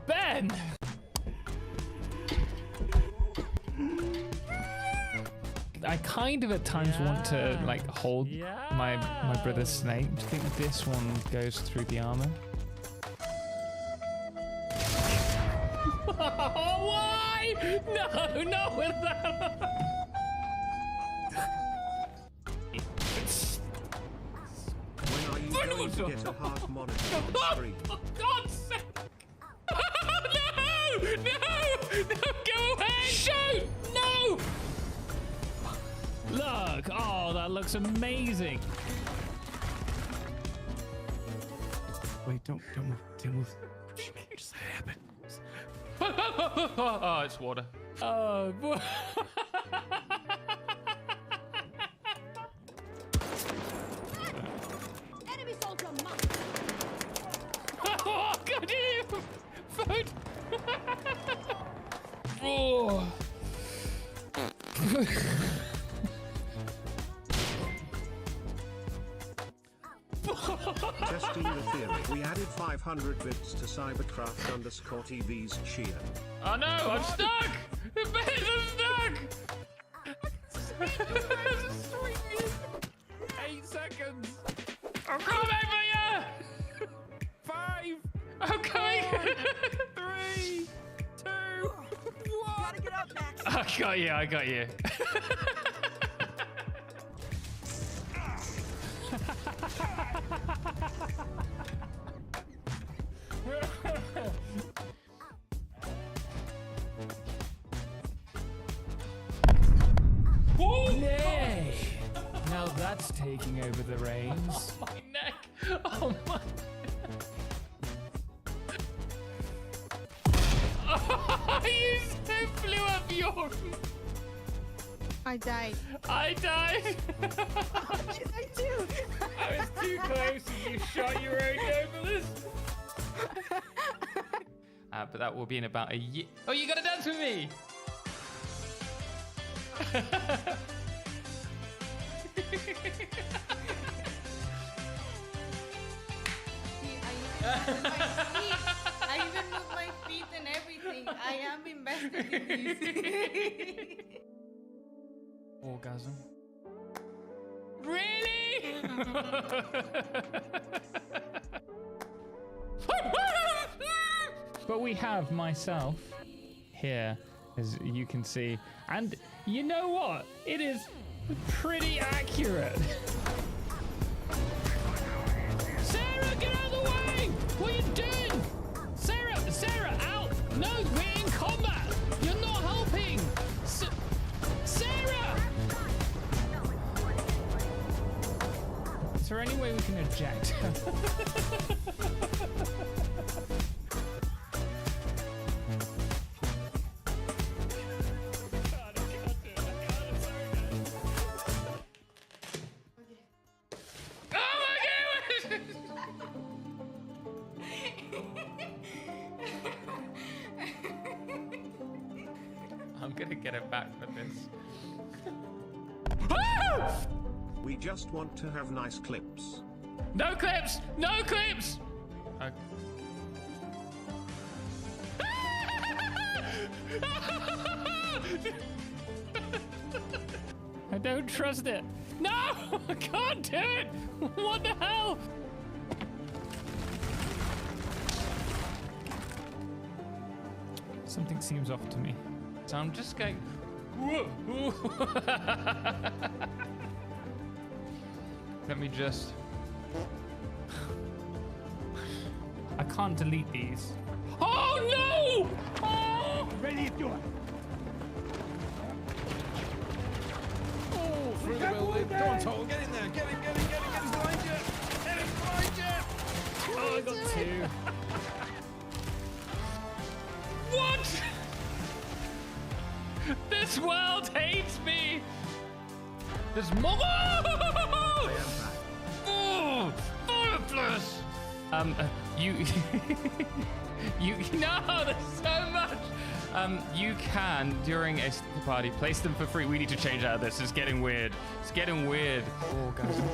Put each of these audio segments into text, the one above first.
Ben! I kind of at times want to like hold my brother's snake. Do you think this one goes through the armor? Why? No, not with that. When are you going to get a heart monitor on screen? For God's sake! No! No! No! Go away! Shoot! No! Look! Oh, that looks amazing. Wait, don't move. Don't move. Just let it happen. Oh, it's water. Oh, boy. Enemy soldier mark. Oh, God, you food. Oh. Testing the theory. We added 500 bits to Cybercraft_TV's cheer. Oh no, I'm stuck! I'm stuck! 8 seconds! I'm coming for you! 5! I'm coming! 3! 2! 1! Gotta get up, Max. I got you, I got you. Nay! Now that's taking over the reins. Oh, my neck! Oh my! Oh, you so blew up your... I died. I died! I do. I was too close and you shot your own obelisk. But that will be in about a year. Oh, you gotta dance with me! I even moved my feet and everything. I am invested in this. Orgasm. Really? But we have myself here, as you can see. And you know what? It is pretty accurate. Sarah, get out of the way! What are you doing? Sarah, out! No, we're in combat! You're not helping! Sarah! Is there any way we can eject her? I'm gonna get it back for this. We just want to have nice clips. No clips! No clips! I don't trust it. No! I can't do it! What the hell? Something seems off to me. So I'm just going... Let me just... I can't delete these. Oh no! Oh! Ready to do it. Oh, Through the building. Go on, Total. Get in there. Get him behind you. Get him behind you. Oh, I got 2. What? This world hates me. There's more. Oh, fireplace. You no, there's so much. You can during a party place them for free. We need to change out of this. It's getting weird. It's getting weird. Orgasm.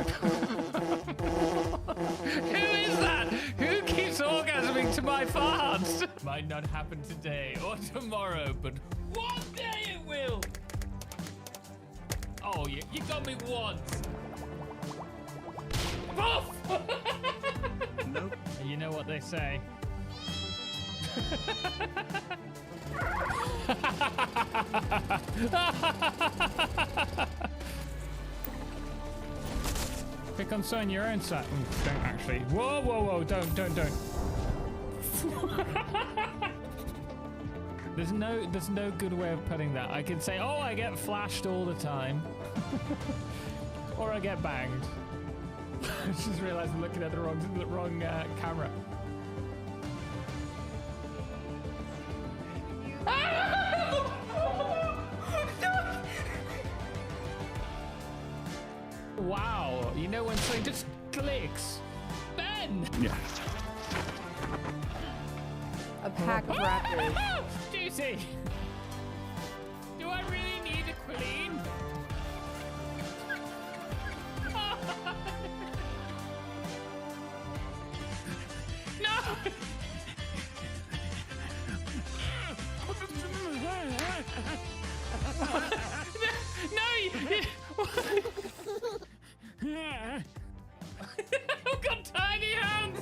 Who is that? Who keeps orgasming to to my farms. Might not happen today or tomorrow, but one day it will. Oh, you got me once. Poof! Nope. You know what they say. Pick on sewing your own side. Don't actually. Whoa, whoa, whoa! Don't. There's no good way of putting that. I could say, oh, I get flashed all the time, or I get banged. I just realized I'm looking at the wrong camera. Wow, you know when something just clicks. Ben! Yeah. A pack of raptors. Juicy! Do I really need a queen? No! I've got tiny hands!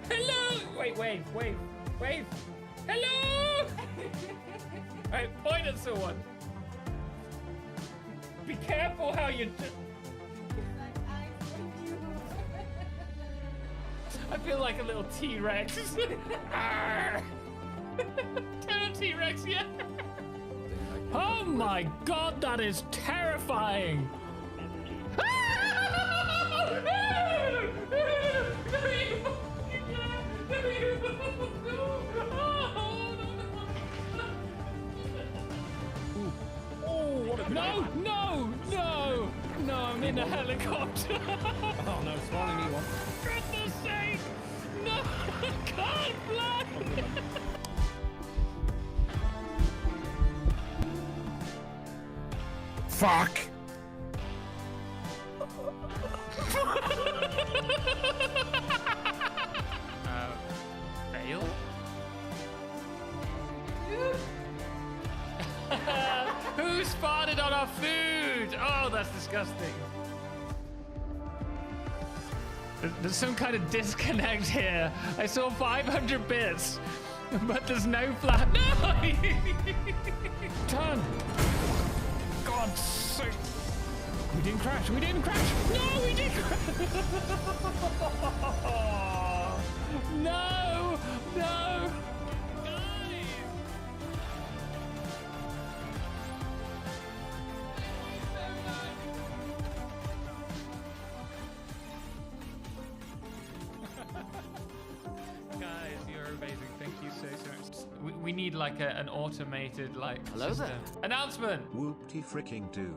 Hello! Wave! Hello! Alright, point at someone. Be careful how you I feel like a little T-Rex. Tell T-Rex, yeah. Oh my god, that is terrifying. No, I'm in a helicopter. Oh no, it's flying me one. For goodness sake! No, I can't fly! Fuck! Fail? Who spotted on our food? Oh, that's disgusting. There's some kind of disconnect here. I saw 500 bits, but there's no flat. No! Turn! God's sake! We didn't crash. No, we didn't crash. No! Guys! Guys, you're amazing. Thank you so much. We need like an automated Hello there. announcement. Whoopty fricking do.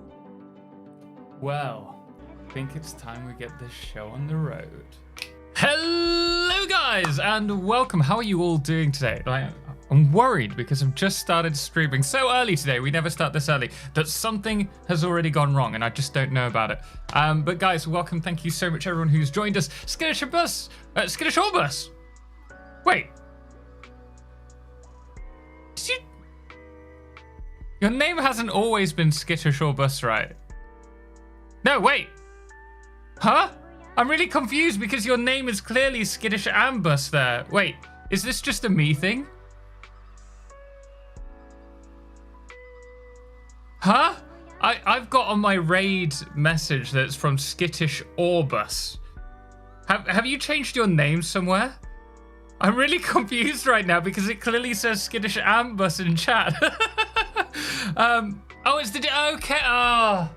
Well, I think it's time we get this show on the road. Hello guys and welcome. How are you all doing today? I'm worried because I've just started streaming so early today. We never start this early. That something has already gone wrong and I just don't know about it. But guys, welcome. Thank you so much everyone who's joined us. Skittish Orbus. Wait. Did you? Your name hasn't always been Skittish Orbus, right? No, wait. Huh? I'm really confused because your name is clearly Skittish Ambus there. Wait, is this just a me thing? Huh? I've got on my raid message that's from Skittish Orbus. Have you changed your name somewhere? I'm really confused right now because it clearly says Skittish Ambus in chat. Oh, it's the okay. Oh,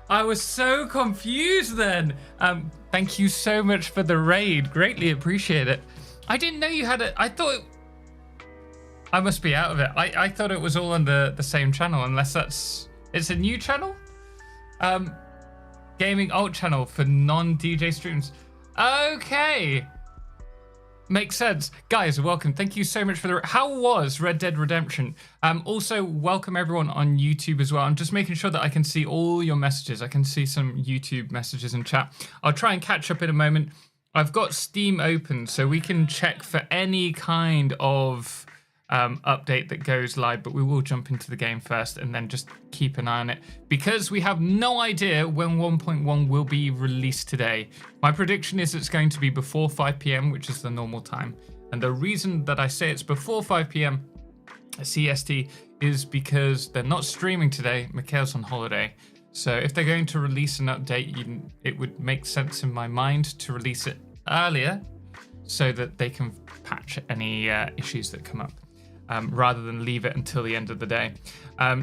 I was so confused then. Thank you so much for the raid. Greatly appreciate it. I didn't know you had it. I thought I must be out of it. I thought it was all on the same channel, unless it's a new channel. Gaming alt channel for non-DJ streams. Okay. Makes sense. Guys, welcome. Thank you so much for how was Red Dead Redemption? Also, welcome everyone on YouTube as well. I'm just making sure that I can see all your messages. I can see some YouTube messages in chat. I'll try and catch up in a moment. I've got Steam open so we can check for any kind of update that goes live, but we will jump into the game first and then just keep an eye on it because we have no idea when 1.1 will be released today. My prediction is it's going to be before 5 p.m, which is the normal time. And the reason that I say it's before 5 p.m. CST is because they're not streaming today. Mikhail's on holiday. So if they're going to release an update, it would make sense in my mind to release it earlier so that they can patch any issues that come up rather than leave it until the end of the day.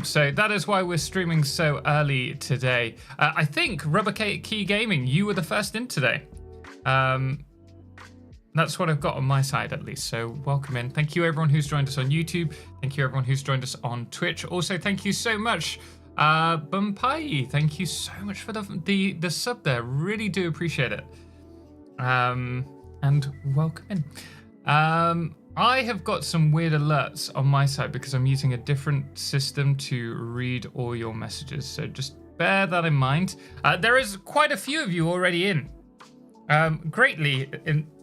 So that is why we're streaming so early today. I think Rubber Key Gaming, you were the first in today. That's what I've got on my side, at least. So welcome in. Thank you, everyone who's joined us on YouTube. Thank you, everyone who's joined us on Twitch. Also, thank you so much, Bumpai. Thank you so much for the sub there. Really do appreciate it. And welcome in. I have got some weird alerts on my side because I'm using a different system to read all your messages. So just bear that in mind. There is quite a few of you already in. Greatly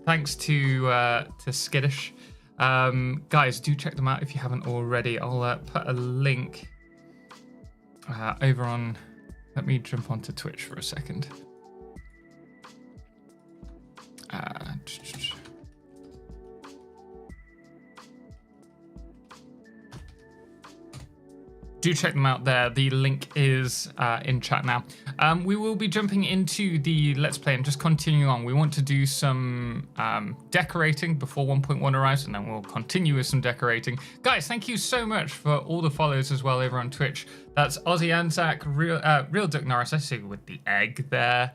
thanks to Skittish. Guys, do check them out if you haven't already. I'll put a link over on... Let me jump onto Twitch for a second. Do check them out there. The link is in chat now. We will be jumping into the Let's Play and just continuing on. We want to do some decorating before 1.1 arrives, and then we'll continue with some decorating. Guys, thank you so much for all the follows as well over on Twitch. That's Ozzy Anzac, Real Duck Norris, I see with the egg there.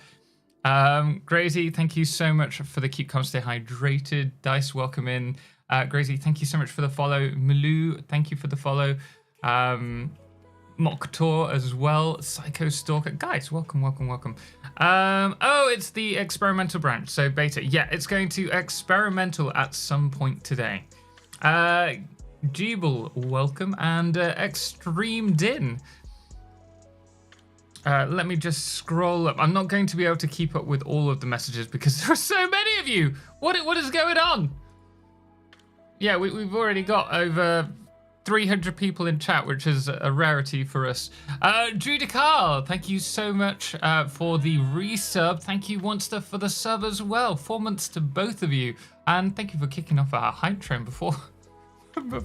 Grazy, thank you so much for the keep calm, stay hydrated. Dice, welcome in. Grazy, thank you so much for the follow. Malou, thank you for the follow. Moktor as well. Psycho Stalker, guys, welcome. Oh, it's the experimental branch, so beta. Yeah, it's going to experimental at some point today. Jeeble, welcome, and Extreme Din. Let me just scroll up. I'm not going to be able to keep up with all of the messages because there are so many of you. What is going on? Yeah, we've already got over 300 people in chat, which is a rarity for us. Judy Carl, thank you so much for the resub. Thank you, Monster, for the sub as well. 4 months to both of you. And thank you for kicking off our hype train before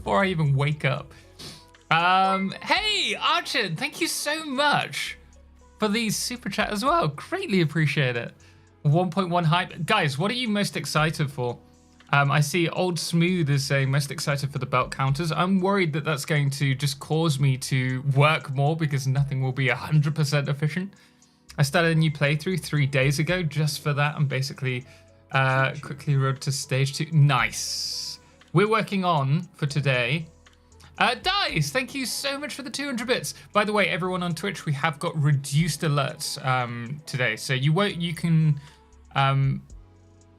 I even wake up. Hey, Archon, thank you so much for the super chat as well. Greatly appreciate it. 1.1 hype. Guys, what are you most excited for? I see Old Smooth is saying most excited for the belt counters. I'm worried that that's going to just cause me to work more because nothing will be 100% efficient. I started a new playthrough 3 days ago just for that and basically quickly rode to stage 2. Nice. We're working on for today. Dice, thank you so much for the 200 bits. By the way, everyone on Twitch, we have got reduced alerts today. So you can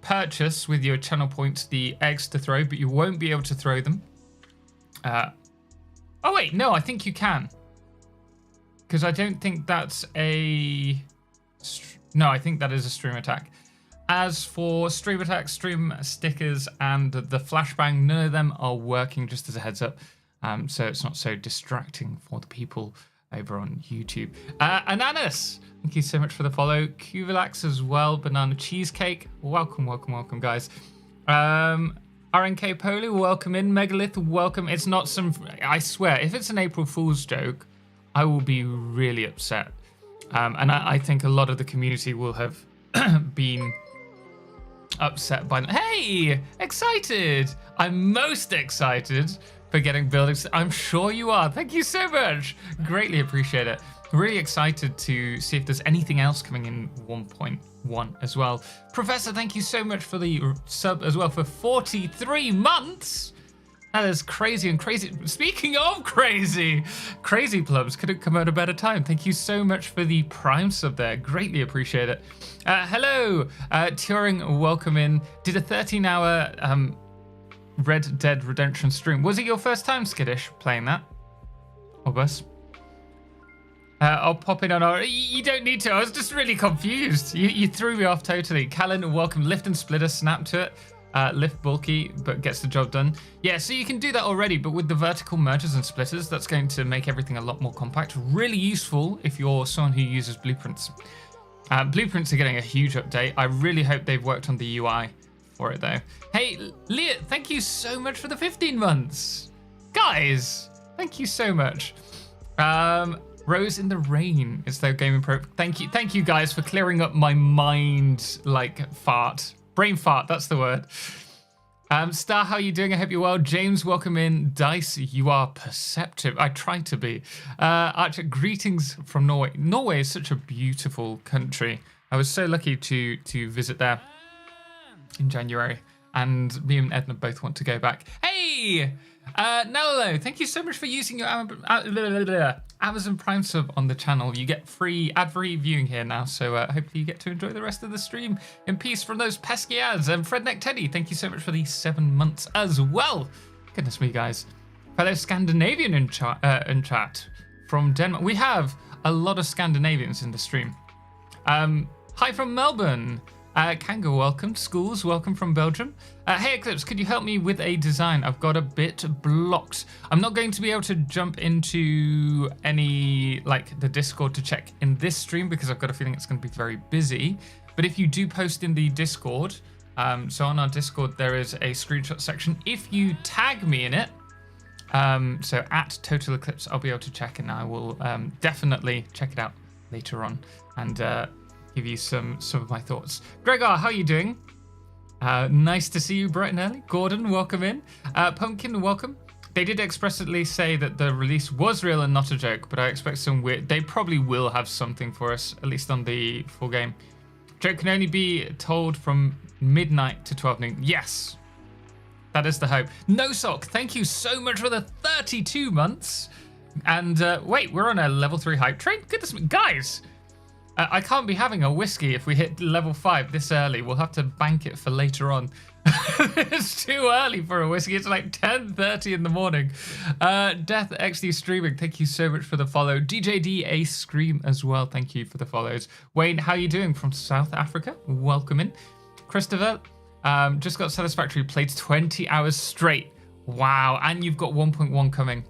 purchase with your channel points the eggs to throw, but you won't be able to throw them. Oh wait, no, I think you can. Because I don't think that's a... No, I think that is a stream attack. As for stream attack, stream stickers, and the flashbang, none of them are working, just as a heads up. So it's not so distracting for the people over on YouTube. Ananas, thank you so much for the follow. Cuvelax as well. Banana Cheesecake, welcome, guys. RNK Poli, welcome in. Megalith, welcome. It's not some... I swear, if it's an April Fool's joke, I will be really upset. And I think a lot of the community will have been upset by... Hey, excited! I'm most excited for getting buildings. I'm sure you are. Thank you so much. Greatly appreciate it. Really excited to see if there's anything else coming in 1.1 as well. Professor, thank you so much for the sub as well for 43 months. That is crazy and crazy. Speaking of crazy plums couldn't come at a better time. Thank you so much for the Prime sub there. Greatly appreciate it. Hello, Turing, welcome in. Did a 13-hour Red Dead Redemption stream. Was it your first time, Skittish, playing that? Or bus? I'll pop in on our... You don't need to. I was just really confused. You threw me off totally. Callan, welcome. Lift and splitter, snap to it. Lift bulky, but gets the job done. Yeah, so you can do that already, but with the vertical mergers and splitters, that's going to make everything a lot more compact. Really useful if you're someone who uses blueprints. Blueprints are getting a huge update. I really hope they've worked on the UI for it, though. Hey, Leah, thank you so much for the 15 months. Guys, thank you so much. Rose in the Rain is their gaming pro. Thank you guys for clearing up my mind like fart. Brain fart, that's the word. Star, how are you doing? I hope you're well. James, welcome in. Dice, you are perceptive. I try to be. Archer, greetings from Norway. Norway is such a beautiful country. I was so lucky to visit there in January. And me and Edna both want to go back. Hey! Nolo, thank you so much for using your Amazon Prime sub on the channel. You get free ad-free viewing here now, so hopefully you get to enjoy the rest of the stream in peace from those pesky ads. And Fredneck Teddy, thank you so much for the 7 months as well. Goodness me, guys. Fellow Scandinavian in chat from Denmark. We have a lot of Scandinavians in the stream. Hi from Melbourne. Kanga, welcome. Schools, welcome from Belgium. Hey Eclipse, could you help me with a design? I've got a bit blocked. I'm not going to be able to jump into any, like, the Discord to check in this stream because I've got a feeling it's going to be very busy. But if you do post in the Discord, so on our Discord there is a screenshot section. If you tag me in it, so at Totalxclipse, I'll be able to check, and I will definitely check it out later on and give you some of my thoughts. Gregor, how are you doing? Nice to see you bright and early. Gordon, welcome in. Pumpkin, welcome. They did expressly say that the release was real and not a joke, but I expect some weird... They probably will have something for us, at least on the full game. Joke can only be told from midnight to 12 noon. Yes, that is the hope. No Sock, thank you so much for the 32 months. And wait, we're on a level 3 hype train? Goodness me, guys! I can't be having a whiskey if we hit level 5 this early. We'll have to bank it for later on. It's too early for a whiskey. It's like 10:30 in the morning. Death XD Streaming, thank you so much for the follow. DJD A Scream as well, thank you for the follows. Wayne, how are you doing from South Africa? Welcome in. Christopher, just got Satisfactory, played 20 hours straight. Wow, and you've got 1.1 coming.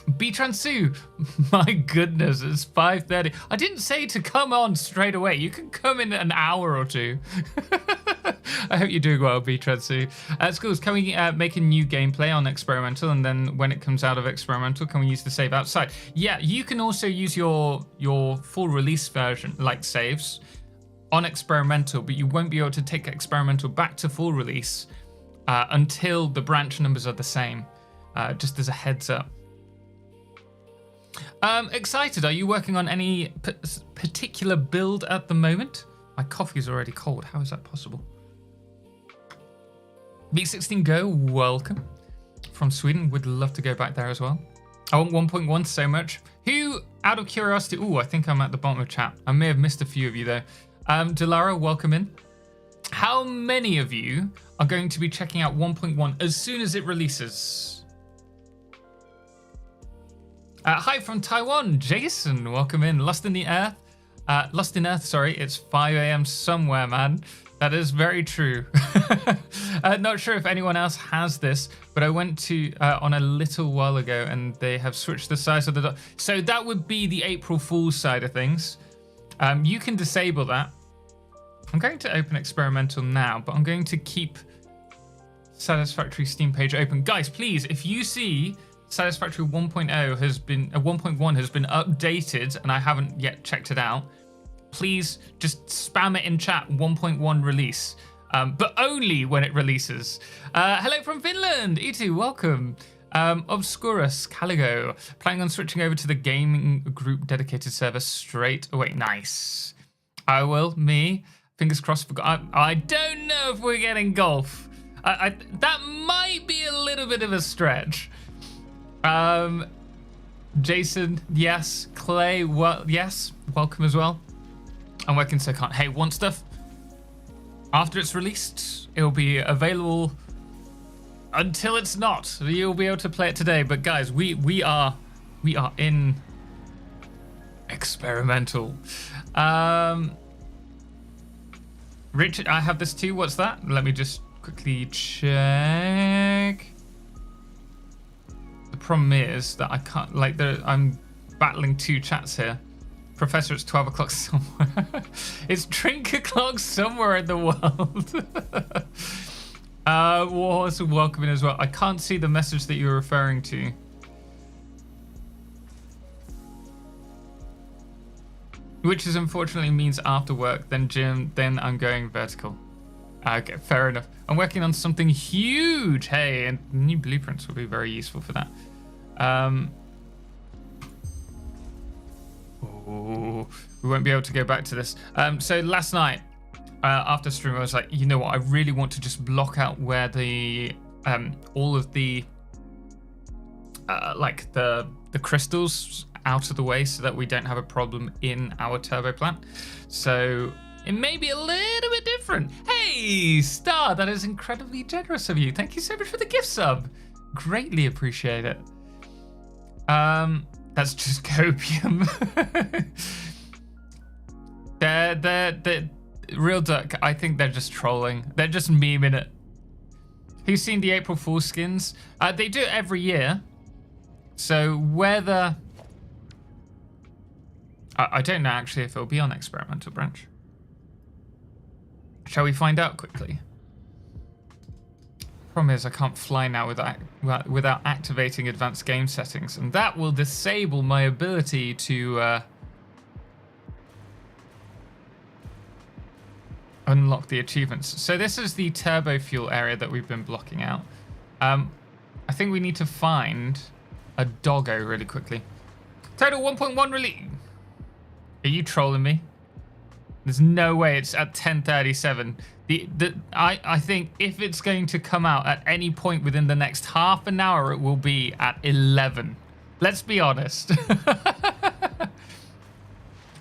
Bitransu, my goodness, it's 5:30. I didn't say to come on straight away. You can come in an hour or two. I hope you're doing well, Bitransu. Schools, can we make a new gameplay on experimental, and then when it comes out of experimental, can we use the save outside? Yeah, you can also use your full release version, like saves, on experimental, but you won't be able to take experimental back to full release until the branch numbers are the same, just as a heads up. Excited, are you working on any particular build at the moment? My coffee's already cold, how is that possible? B16 Go, welcome. From Sweden, would love to go back there as well. I want 1.1 so much. Who, out of curiosity, I think I'm at the bottom of chat. I may have missed a few of you though. Delara, welcome in. How many of you are going to be checking out 1.1 as soon as it releases? Hi from Taiwan, Jason, welcome in. Lost in Earth, sorry, it's 5 a.m. somewhere, man. That is very true. Not sure if anyone else has this, but I went to on a little while ago and they have switched the size of the dot. So that would be the April Fool's side of things. You can disable that. I'm going to open experimental now, but I'm going to keep Satisfactory Steam page open. Guys, please, if you see Satisfactory 1.0 has been 1.1 has been updated and I haven't yet checked it out, please just spam it in chat, 1.1 release, but only when it releases. Hello from Finland, Itu, welcome. Obscurus, Caligo, planning on switching over to the gaming group dedicated server straight away. Nice. I will, me, fingers crossed for I don't know if we're getting golf. That might be a little bit of a stretch. Jason, yes. Clay, well, yes. Welcome as well. I'm working so can't. Hey, want stuff? After it's released, it'll be available until it's not. You'll be able to play it today. But guys, we are in Experimental. Richard, I have this too. What's that? Let me just quickly check. The problem is that I can't, like, I'm battling two chats here. Professor, it's 12 o'clock somewhere. It's drink o'clock somewhere in the world. Warhorse, welcome in as well. I can't see the message that you're referring to. Which is unfortunately means after work, then gym, then I'm going vertical. Okay, fair enough. I'm working on something huge. Hey, and new blueprints will be very useful for that. Oh, we won't be able to go back to this. So last night, after stream, I was like, you know what? I really want to just block out where the all of the like the crystals out of the way, so that we don't have a problem in our turbo plant. So it may be a little bit different. Hey, Star, that is incredibly generous of you. Thank you so much for the gift sub. Greatly appreciate it. That's just copium. They're real duck. I think they're just trolling. They're just memeing it. Who's seen the April Fool's skins? They do it every year. So whether I don't know actually if it'll be on experimental branch. Shall we find out quickly? Problem is I can't fly now without activating advanced game settings, and that will disable my ability to unlock the achievements. So this is the Turbofuel area that we've been blocking out. I think we need to find a doggo really quickly. Total 1.1 release. Are you trolling me? There's no way it's at 10:37. I think if it's going to come out at any point within the next half an hour, it will be at 11. Let's be honest.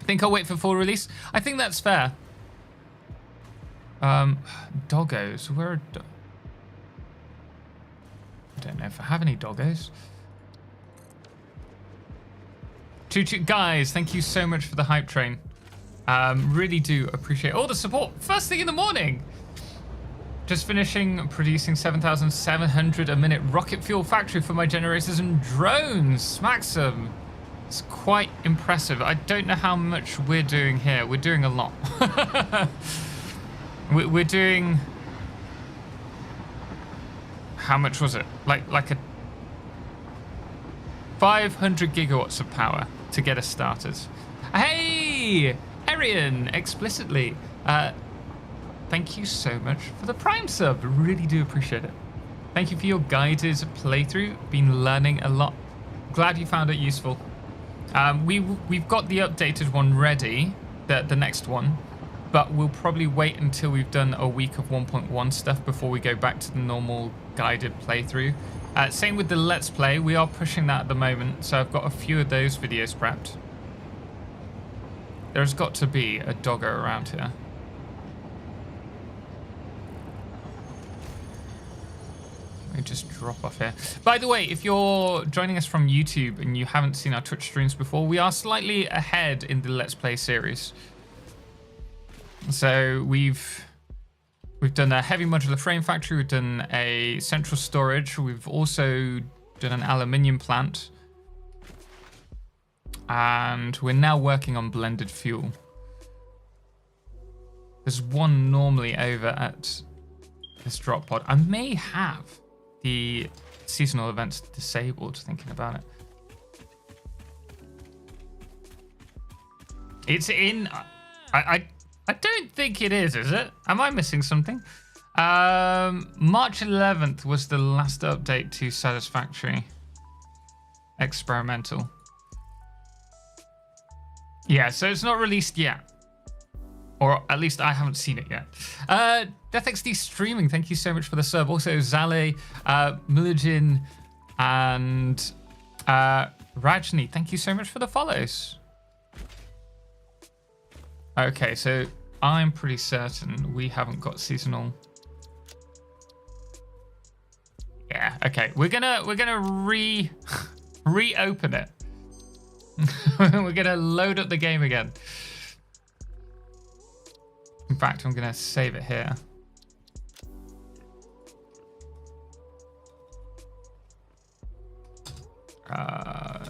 Think I'll wait for full release? I think that's fair. Doggos. Where are I don't know if I have any doggos. Guys, thank you so much for the hype train. Really do appreciate all the support. First thing in the morning. Just finishing producing 7,700 a minute rocket fuel factory for my generators and drones. Smacks them. It's quite impressive. I don't know how much we're doing here. We're doing a lot. We're doing... How much was it? Like a 500 gigawatts of power to get us started. Hey, Arian, explicitly. Thank you so much for the Prime sub. Really do appreciate it. Thank you for your guided playthrough. Been learning a lot. Glad you found it useful. We've got the updated one ready, the next one, but we'll probably wait until we've done a week of 1.1 stuff before we go back to the normal guided playthrough. Same with the Let's Play. We are pushing that at the moment, so I've got a few of those videos prepped. There's got to be a doggo around here. Let me just drop off here. By the way, if you're joining us from YouTube and you haven't seen our Twitch streams before, we are slightly ahead in the Let's Play series. So we've done a heavy modular frame factory, we've done a central storage, we've also done an aluminium plant, and we're now working on blended fuel. There's one normally over at this drop pod. I may have the seasonal events disabled, thinking about it. It's in... I don't think it is it? Am I missing something? March 11th was the last update to Satisfactory. Experimental. Yeah, so it's not released yet. Or at least I haven't seen it yet. DeathXD Streaming, thank you so much for the sub. Also, Zale, Mulijin, and Rajni, thank you so much for the follows. Okay, so I'm pretty certain we haven't got seasonal. Yeah, okay. We're gonna reopen it. We're gonna load up the game again. In fact, I'm gonna save it here.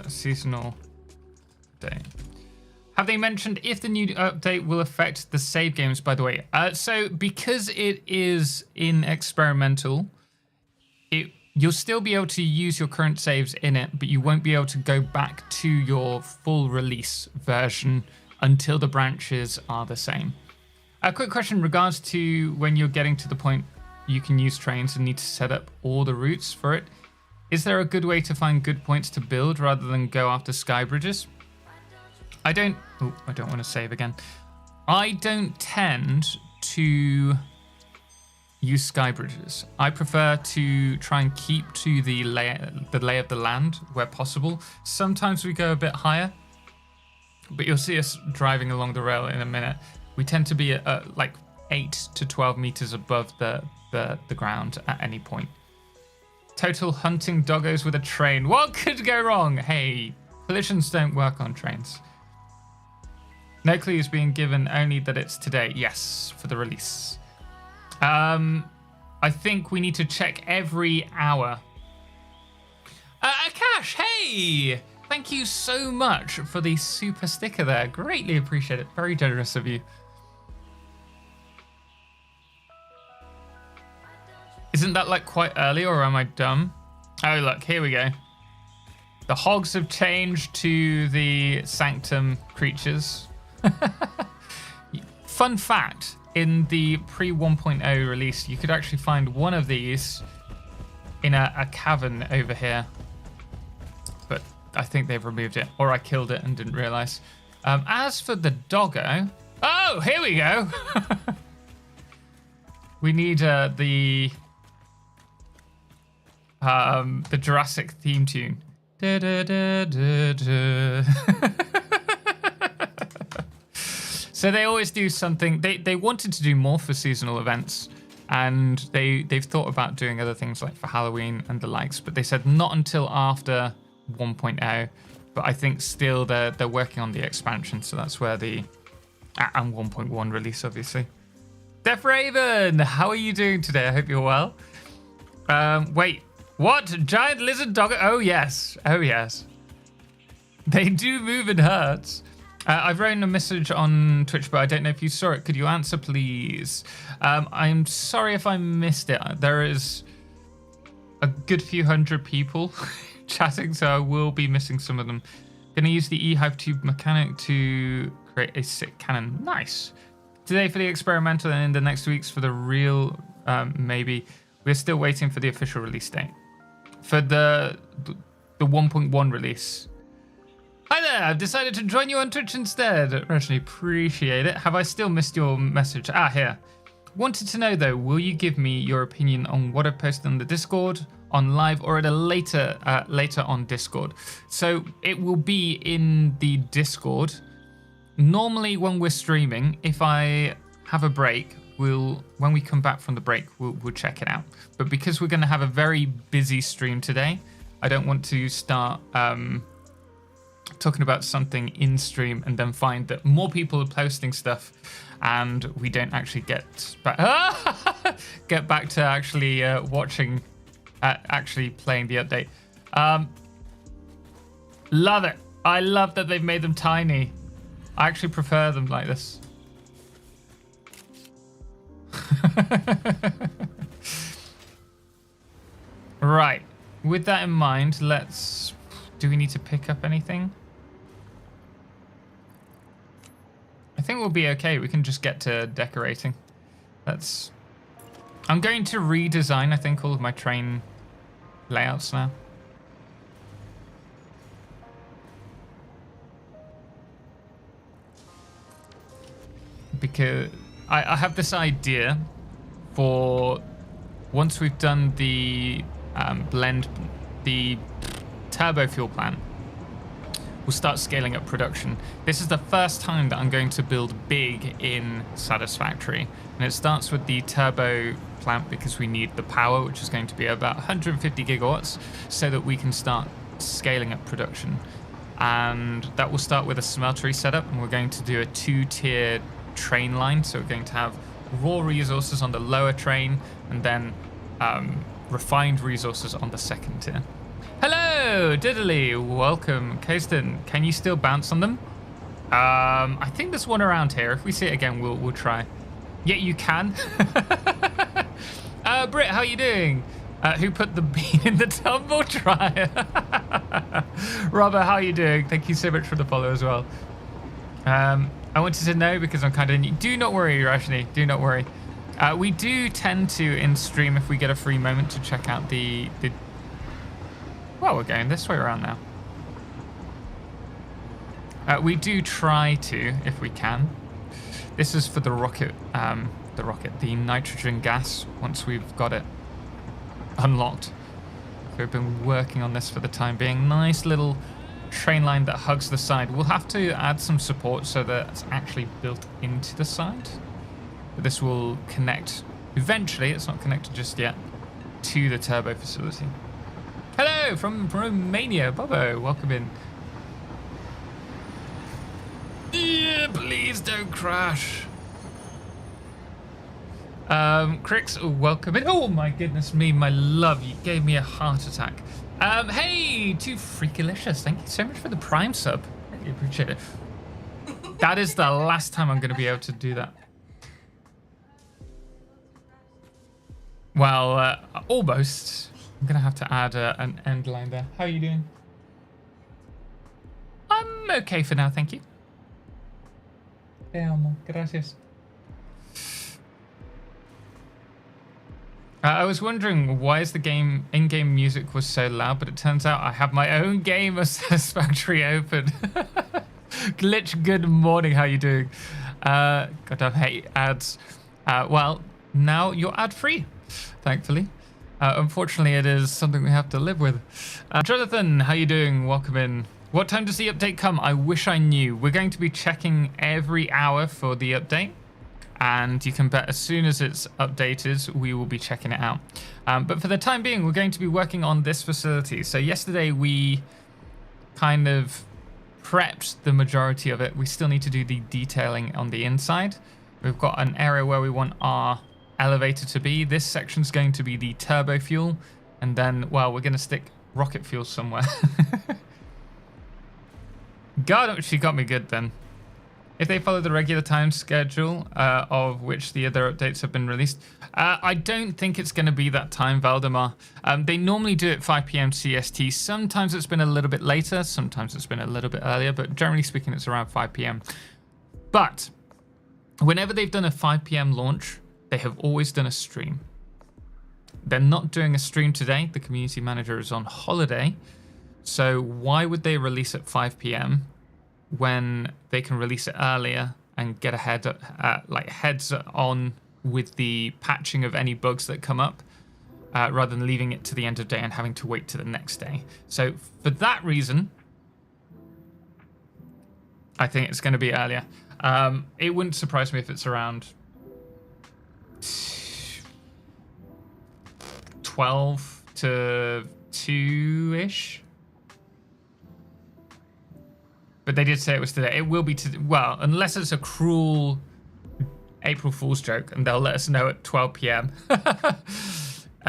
Seasonal day. Have they mentioned if the new update will affect the save games, by the way? So because it is in experimental, you'll still be able to use your current saves in it, but you won't be able to go back to your full release version until the branches are the same. A quick question in regards to when you're getting to the point you can use trains and need to set up all the routes for it. Is there a good way to find good points to build rather than go after sky bridges? I don't want to save again. I don't tend to use sky bridges. I prefer to try and keep to the lay of the land where possible. Sometimes we go a bit higher, but you'll see us driving along the rail in a minute. We tend to be at like 8 to 12 meters above the ground at any point. Total hunting doggos with a train. What could go wrong? Hey, collisions don't work on trains. No clue is being given, only that it's today. Yes, for the release. I think we need to check every hour. Akash, hey! Thank you so much for the super sticker there. Greatly appreciate it. Very generous of you. Isn't that like quite early, or am I dumb? Oh, look, here we go. The hogs have changed to the sanctum creatures. Fun fact, in the pre 1.0 release, you could actually find one of these in a cavern over here. But I think they've removed it, or I killed it and didn't realize. As for the doggo, oh, here we go. We need the Jurassic theme tune. Da, da, da, da, da. So they always do something. They wanted to do more for seasonal events, and they've thought about doing other things like for Halloween and the likes, but they said not until after 1.0. But I think still they're working on the expansion, so that's where the and 1.1 release, obviously. Def Raven, how are you doing today? I hope you're well. Wait, what? Giant lizard dog? Oh yes, oh yes. They do move in herds. I've written a message on Twitch, but I don't know if you saw it. Could you answer, please? I'm sorry if I missed it. There is a good few hundred people chatting, so I will be missing some of them. Going to use the E-Hive tube mechanic to create a sick cannon. Nice. Today for the experimental, and in the next weeks for the real, maybe. We're still waiting for the official release date. For the 1.1 release. Hi there, I've decided to join you on Twitch instead. Actually appreciate it. Have I still missed your message? Ah, here. Wanted to know though, will you give me your opinion on what I've posted on the Discord, on live, or at a later on Discord? So it will be in the Discord. Normally when we're streaming, if I have a break, when we come back from the break, we'll check it out. But because we're going to have a very busy stream today, I don't want to start talking about something in stream and then find that more people are posting stuff and we don't actually get back to actually watching, actually playing the update. Love it. I love that they've made them tiny. I actually prefer them like this. Right. With that in mind, do we need to pick up anything? I think we'll be okay. We can just get to decorating. I'm going to redesign, I think, all of my train layouts now. Because I have this idea for once we've done the the Turbofuel plant, we'll start scaling up production. This is the first time that I'm going to build big in Satisfactory, and it starts with the turbo plant because we need the power, which is going to be about 150 gigawatts, so that we can start scaling up production. and that will start with a smeltery setup, and we're going to do a 2-tier train line. So we're going to have raw resources on the lower train, and then refined resources on the second tier. Hello, Diddley, welcome. Kayston, can you still bounce on them? I think there's one around here. If we see it again, we'll try. Yeah, you can. Britt, how are you doing? Who put the bean in the tumble dryer? Robert, how are you doing? Thank you so much for the follow as well. I wanted to know because I'm kind of new. Do not worry, Rashni. Do not worry. We do tend to, in stream, if we get a free moment, to check out the... Well, we're going this way around now. We do try to, if we can. This is for the rocket, the nitrogen gas, once we've got it unlocked. We've been working on this for the time being. Nice little train line that hugs the side. We'll have to add some support so that it's actually built into the side. But this will connect, eventually, it's not connected just yet, to the turbo facility. Hello from Romania, Bobo, welcome in. Yeah, please don't crash. Crix, welcome in. Oh my goodness me, my love, you gave me a heart attack. Hey, to Freakalicious, thank you so much for the Prime sub. Really appreciate it. That is the last time I'm going to be able to do that. Well, almost. I'm going to have to add an end line there. How are you doing? I'm okay for now, thank you. Gracias. I was wondering why is the game in-game music was so loud, but it turns out I have my own game of Satisfactory open. Glitch, good morning. How you doing? God, I hate ads. Well, now you're ad-free, thankfully. Unfortunately, it is something we have to live with. Jonathan, how you doing? Welcome in. What time does the update come? I wish I knew. We're going to be checking every hour for the update. And you can bet as soon as it's updated, we will be checking it out. But for the time being, we're going to be working on this facility. So yesterday we kind of prepped the majority of it. We still need to do the detailing on the inside. We've got an area where we want our elevator to be. This section's going to be the turbo fuel. And then, well, we're going to stick rocket fuel somewhere. God, she got me good then. If they follow the regular time schedule of which the other updates have been released, I don't think it's going to be that time, Valdemar. They normally do it 5 p.m. CST. Sometimes it's been a little bit later. Sometimes it's been a little bit earlier. But generally speaking, it's around 5 p.m. But whenever they've done a 5 p.m. launch, they have always done a stream. They're not doing a stream today. The community manager is on holiday. So why would they release at 5 p.m. when they can release it earlier and get ahead, heads on with the patching of any bugs that come up, rather than leaving it to the end of the day and having to wait to the next day. So for that reason, I think it's going to be earlier. It wouldn't surprise me if it's around 12 to 2-ish. But they did say it was today. It will be today. Well, unless it's a cruel April Fool's joke and they'll let us know at 12 p.m.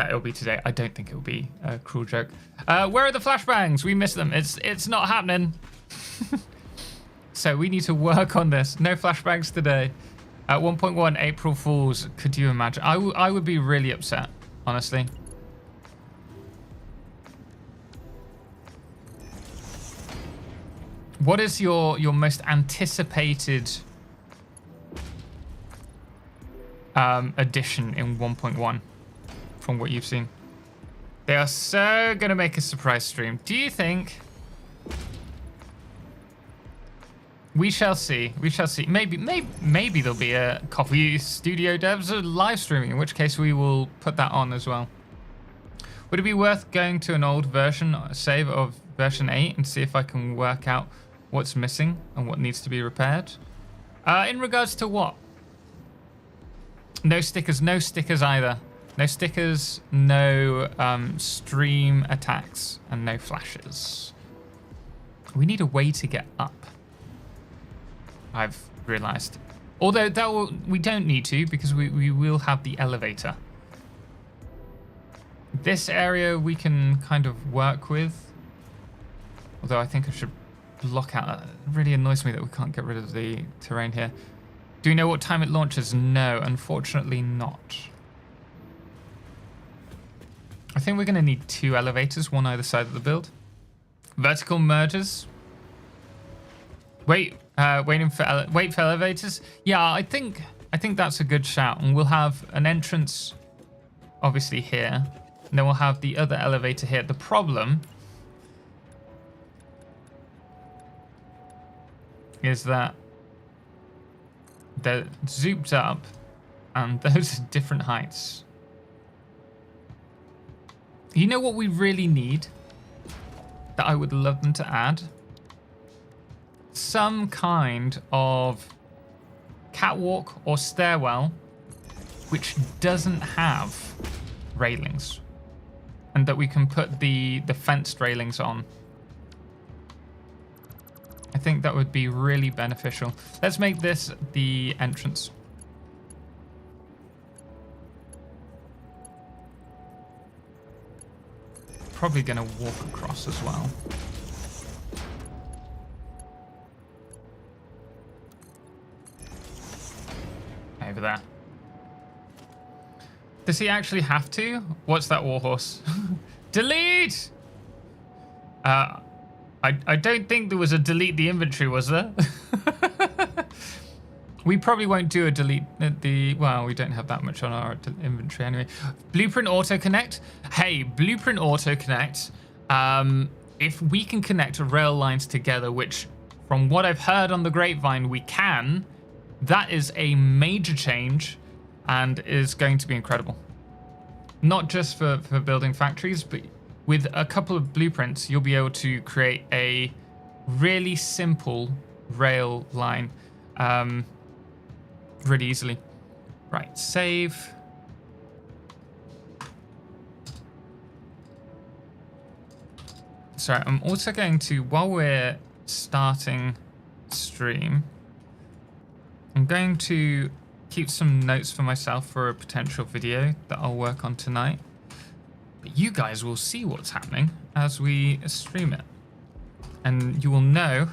It'll be today. I don't think it'll be a cruel joke. Where are the flashbangs? We missed them. It's not happening. So we need to work on this. No flashbangs today. At 1.1 April Fools. Could you imagine? I would be really upset, honestly. What is your most anticipated addition in 1.1 from what you've seen? They are so gonna make a surprise stream. Do you think? We shall see. We shall see. Maybe there'll be a Coffee Studio Devs live streaming, in which case we will put that on as well. Would it be worth going to an old version save of version 8 and see if I can work out what's missing and what needs to be repaired? In regards to what? No stickers either. No stickers, no stream attacks, and no flashes. We need a way to get up. I've realized. Although we don't need to, because we will have the elevator. This area we can kind of work with. Although I think I should block out. It really annoys me that we can't get rid of the terrain here. Do you know what time it launches? No, unfortunately not. I think we're going to need 2 elevators, one either side of the build. Vertical mergers. Wait for elevators. Yeah, I think that's a good shout, and we'll have an entrance, obviously here, and then we'll have the other elevator here. The problem is that they're zooped up, and those are different heights. You know what we really need? That I would love them to add? Some kind of catwalk or stairwell which doesn't have railings, and that we can put the fenced railings on. I think that would be really beneficial. Let's make this the entrance. Probably going to walk across as well. Over there. Does he actually have to? What's that warhorse? Delete! I don't think there was a delete the inventory, was there? We probably won't do a delete well, we don't have that much on our inventory anyway. Blueprint auto connect. Hey, blueprint auto connect. If we can connect rail lines together, which from what I've heard on the grapevine, we can, that is a major change and is going to be incredible. Not just for building factories, but with a couple of blueprints, you'll be able to create a really simple rail line really easily. Right, save. Sorry, I'm also going to, while we're starting stream, I'm going to keep some notes for myself for a potential video that I'll work on tonight. But you guys will see what's happening as we stream it. And you will know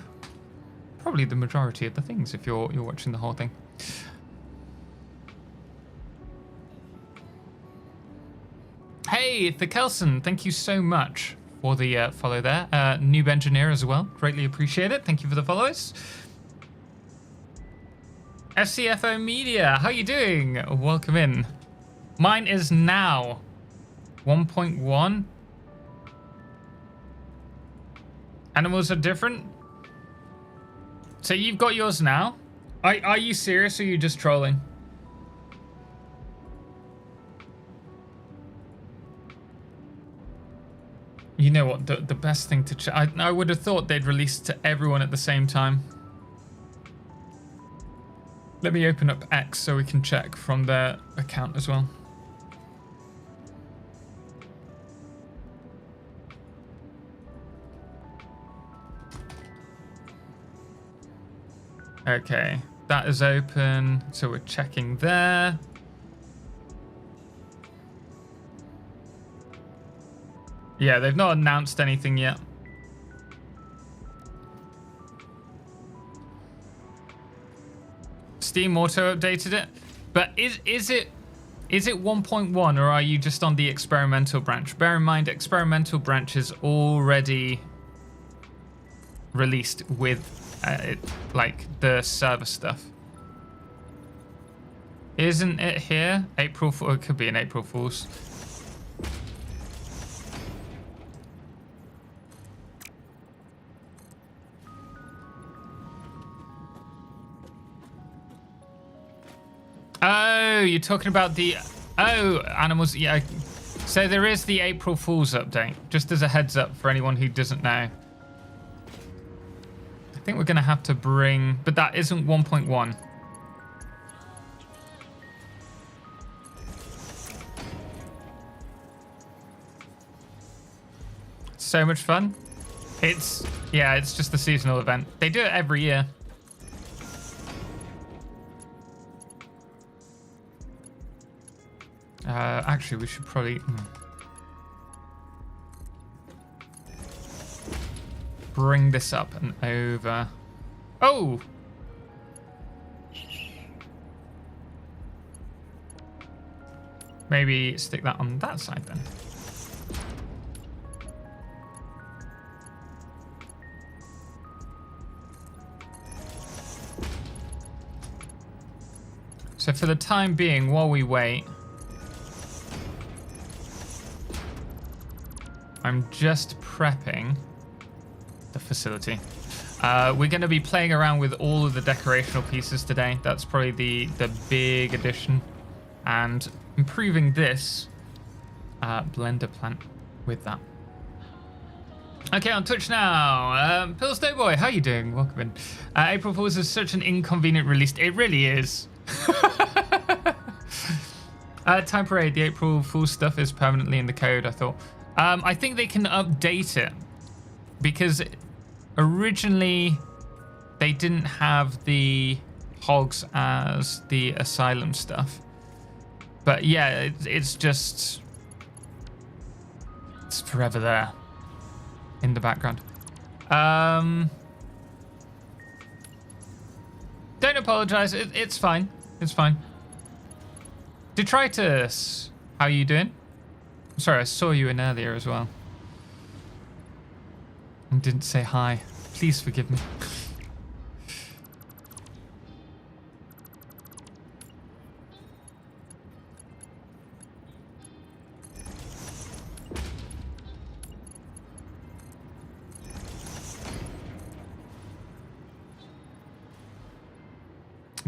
probably the majority of the things if you're watching the whole thing. Hey, the Kelson, thank you so much for the follow there. Noob engineer as well, greatly appreciate it. Thank you for the follows. FCFO Media, how you doing? Welcome in. Mine is now 1.1. Animals are different. So you've got yours now? Are you serious or are you just trolling? You know what, the best thing to check, I would have thought they'd release to everyone at the same time. Let me open up X so we can check from their account as well. Okay, that is open, so we're checking there. Yeah, they've not announced anything yet. Steam auto updated it, but is it 1.1 or are you just on the experimental branch? Bear in mind, experimental branch is already released with like the server stuff. Isn't it here? April Fool. It could be an April Fool's. Oh, you're talking about the... Oh, animals... Yeah. So there is the April Fool's update, just as a heads up for anyone who doesn't know. I think we're going to have to bring... But that isn't 1.1. So much fun. Yeah, it's just a seasonal event. They do it every year. Actually, we should probably bring this up and over. Oh! Maybe stick that on that side then. So for the time being, while we wait, I'm just prepping the facility. We're going to be playing around with all of the decorational pieces today. That's probably the big addition. And improving this blender plant with that. Okay, on Twitch now. Pills Boy, how you doing? Welcome in. April Fool's is such an inconvenient release. It really is. Time Parade, the April Fool's stuff is permanently in the code, I thought. I think they can update it because originally they didn't have the hogs as the asylum stuff. But yeah, it's forever there in the background. Don't apologize. It's fine. It's fine. Detritus, how are you doing? Sorry, I saw you in earlier as well. And didn't say hi. Please forgive me.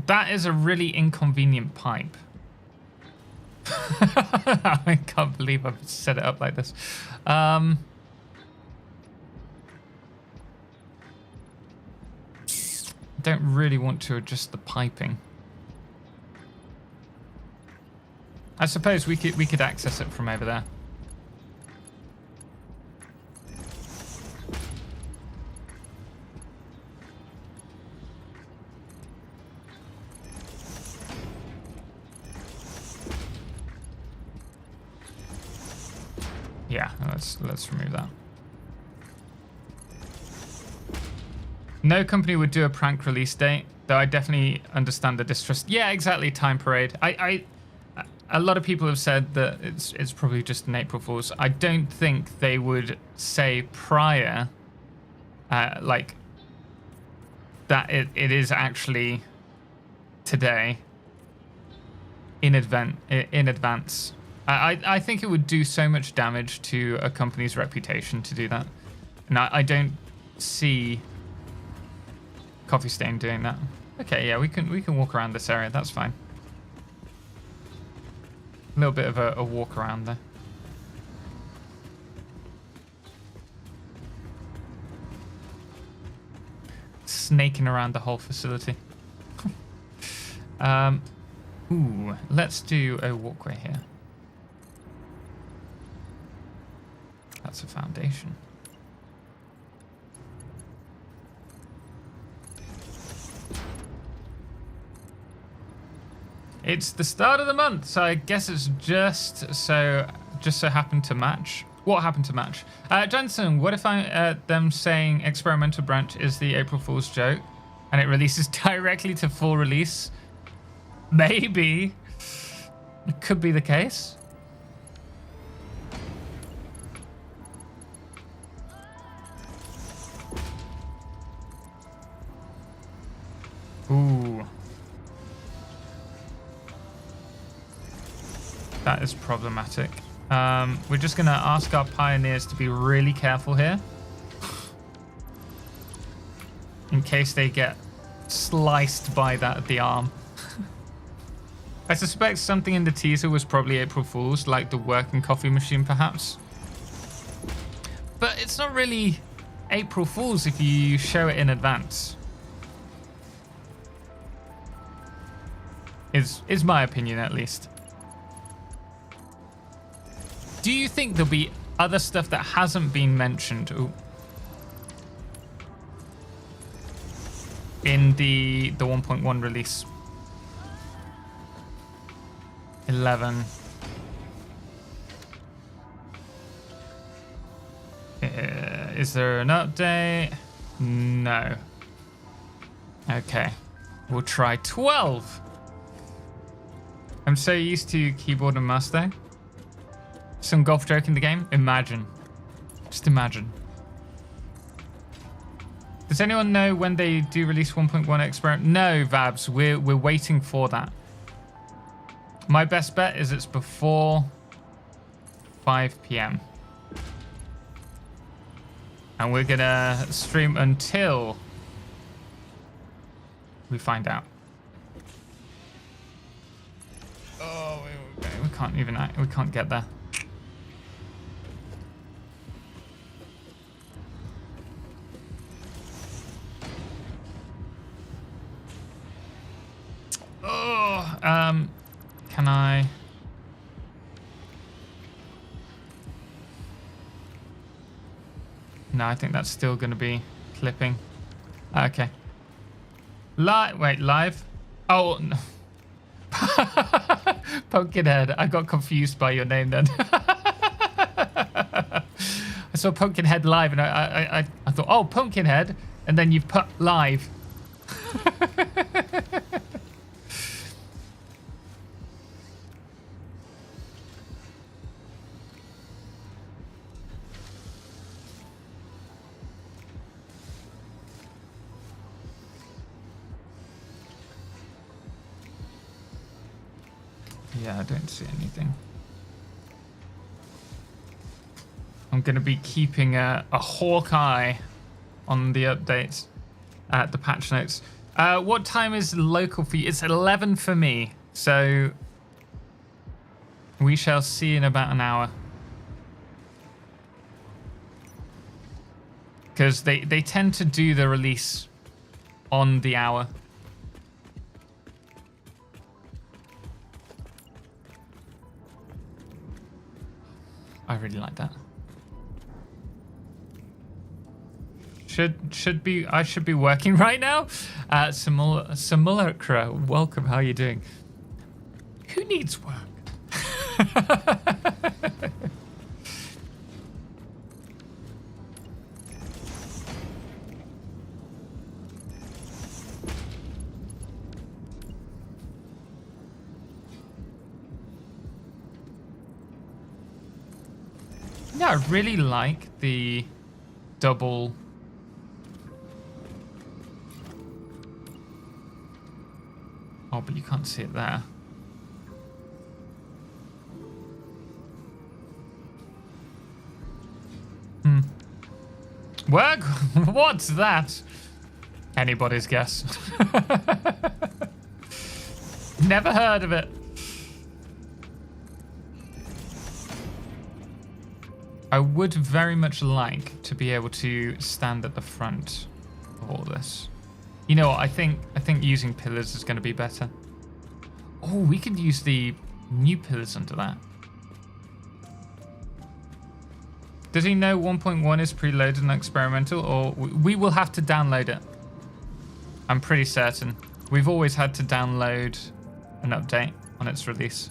That is a really inconvenient pipe. I can't believe I've set it up like this. Don't really want to adjust the piping. I suppose we could access it from over there. Yeah, let's remove that. No company would do a prank release date, though I definitely understand the distrust. Yeah, exactly, Time Parade. A lot of people have said that it's probably just an April Fool's. I don't think they would say prior, like, that it is actually today in advance. I think it would do so much damage to a company's reputation to do that. And I don't see Coffee Stain doing that. Okay, yeah, we can walk around this area. That's fine. A little bit of a walk around there. Snaking around the whole facility. Ooh, let's do a walkway here. That's a foundation. It's the start of the month, so I guess it's just so happened to match. What happened to match? Johnson, what if them saying experimental branch is the April Fool's joke and it releases directly to full release? Maybe. It could be the case. Ooh. That is problematic. We're just going to ask our pioneers to be really careful here. In case they get sliced by the arm. I suspect something in the teaser was probably April Fool's, like the working coffee machine perhaps. But it's not really April Fool's if you show it in advance. Is my opinion at least. Do you think there'll be other stuff that hasn't been mentioned? Ooh. in the 1.1 release. 11. Is there an update? No. Okay. We'll try 12. I'm so used to keyboard and mouse though. Some golf joke in the game? Imagine. Just imagine. Does anyone know when they do release 1.1 experiment? No, Vabs. We're waiting for that. My best bet is it's before 5 p.m. And we're gonna stream until we find out. Oh, we can't even, we can't get there. Oh, can I? No, I think that's still going to be clipping. Okay. Wait, live? Oh, no. Pumpkinhead. I got confused by your name then. I saw Pumpkinhead live and I thought, oh, Pumpkinhead. And then you put live. Yeah, I don't see anything. I'm going to be keeping a hawk eye on the updates, the patch notes. What time is local for you? It's 11 for me, so we shall see in about an hour. Because they tend to do the release on the hour. I really like that. I should be working right now. Simulacra, welcome. How are you doing? Who needs work? Yeah, I really like the double. Oh, but you can't see it there. Work? What's that? Anybody's guess. Never heard of it. I would very much like to be able to stand at the front of all this. You know what? I think using pillars is going to be better. Oh, we could use the new pillars under that. Does he know 1.1 is preloaded and experimental, or we will have to download it? I'm pretty certain. We've always had to download an update on its release.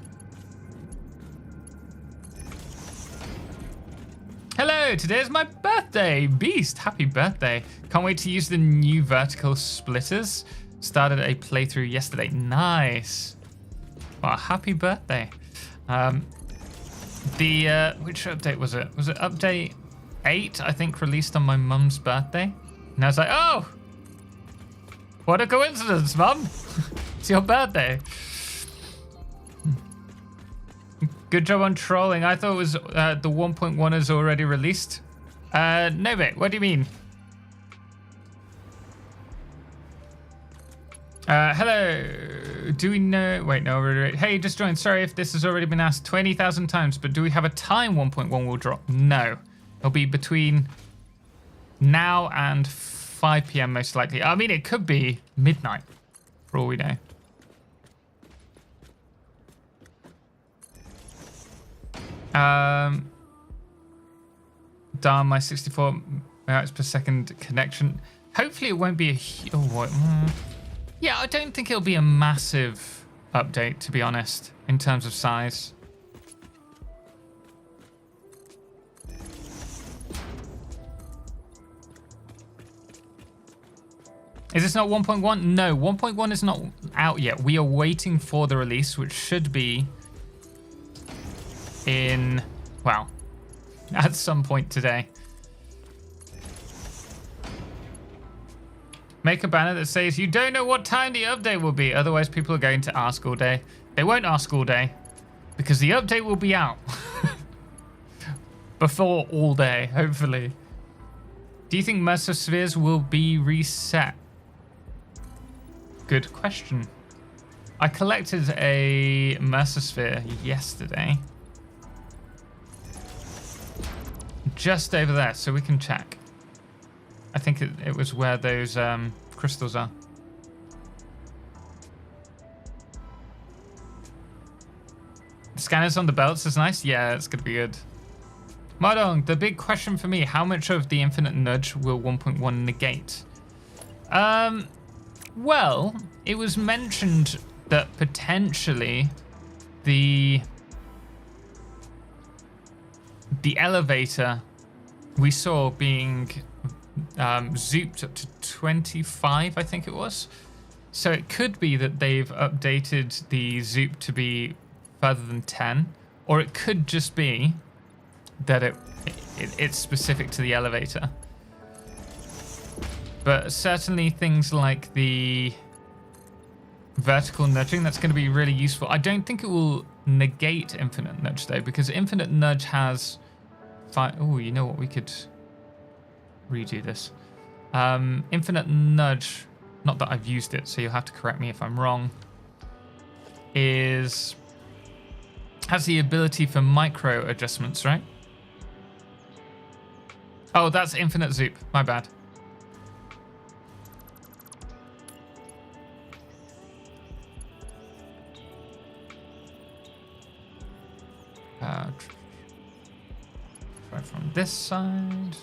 Hello, today is my birthday. Beast, happy birthday. Can't wait to use the new vertical splitters. Started a playthrough yesterday. Nice. Well, happy birthday. Which update was it? Was it update 8, I think, released on my mum's birthday? And I was like, oh, what a coincidence, mum. It's your birthday. Good job on trolling. I thought it was the 1.1 is already released. No, mate. What do you mean? Hello. Do we know? Wait, no. Hey, just joined. Sorry if this has already been asked 20,000 times, but do we have a time 1.1 will drop? No. It'll be between now and 5 p.m. most likely. I mean, it could be midnight, for all we know. Darn, my 64 megabytes per second connection Hopefully it won't be a... Oh, what? Yeah, I don't think it'll be a massive update, to be honest, in terms of size. Is this not 1.1? No, 1.1 is not out yet. We are waiting for the release, which should be in, well, at some point today. Make a banner that says, you don't know what time the update will be. Otherwise, people are going to ask all day. They won't ask all day because the update will be out before all day, hopefully. Do you think Mercer Spheres will be reset? Good question. I collected a Mercer Sphere yesterday. Just over there, so we can check. I think it was where those crystals are. Scanners on the belts is nice. Yeah, it's gonna be good. Madong, the big question for me, how much of the infinite nudge will 1.1 negate? Well, it was mentioned that potentially the elevator we saw being zooped up to 25, I think it was. So it could be that they've updated the zoop to be further than 10, or it could just be that it's specific to the elevator. But certainly things like the vertical nudging, that's going to be really useful. I don't think it will negate infinite nudge though, because infinite nudge has oh, you know what, we could redo this. Infinite nudge, not that I've used it, so you'll have to correct me if I'm wrong, has the ability for micro adjustments, right? Oh, that's infinite zoop, my bad. Try from this side.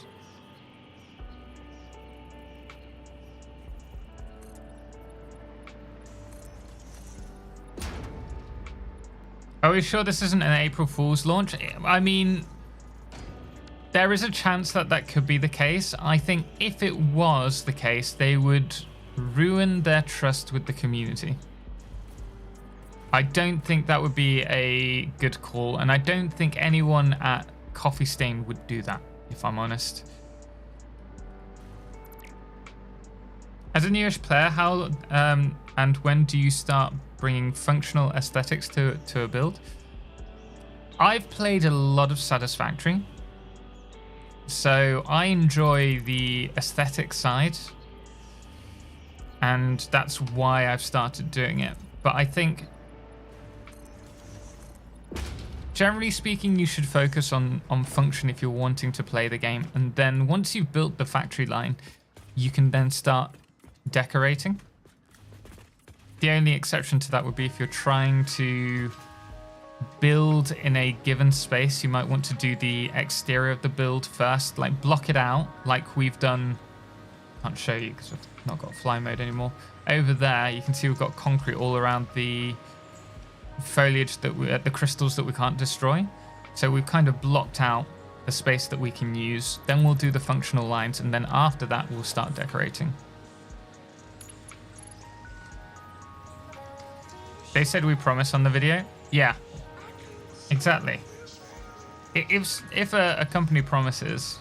Are we sure this isn't an April Fool's launch? I mean, there is a chance that that could be the case. I think if it was the case, they would ruin their trust with the community. I don't think that would be a good call, and I don't think anyone at Coffee Stain would do that, if I'm honest. As a newish player, how and when do you start bringing functional aesthetics to a build? I've played a lot of Satisfactory, so I enjoy the aesthetic side, and that's why I've started doing it. But I think, generally speaking, you should focus on function if you're wanting to play the game, and then once you've built the factory line, you can then start decorating. The only exception to that would be if you're trying to build in a given space, you might want to do the exterior of the build first, like block it out like we've done. Can't show you because I've not got fly mode anymore. Over there you can see we've got concrete all around the foliage, that the crystals that we can't destroy. So we've kind of blocked out the space that we can use. Then we'll do the functional lines, and then after that we'll start decorating. They said we promise on the video. Yeah, exactly. If a company promises,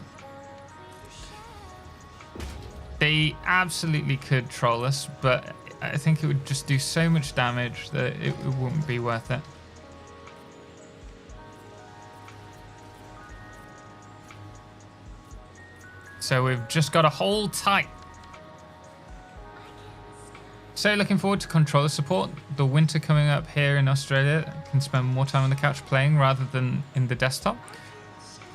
they absolutely could troll us, but I think it would just do so much damage that it wouldn't be worth it. So we've just got to hold tight. So looking forward to controller support. The winter coming up here in Australia, I can spend more time on the couch playing rather than in the desktop.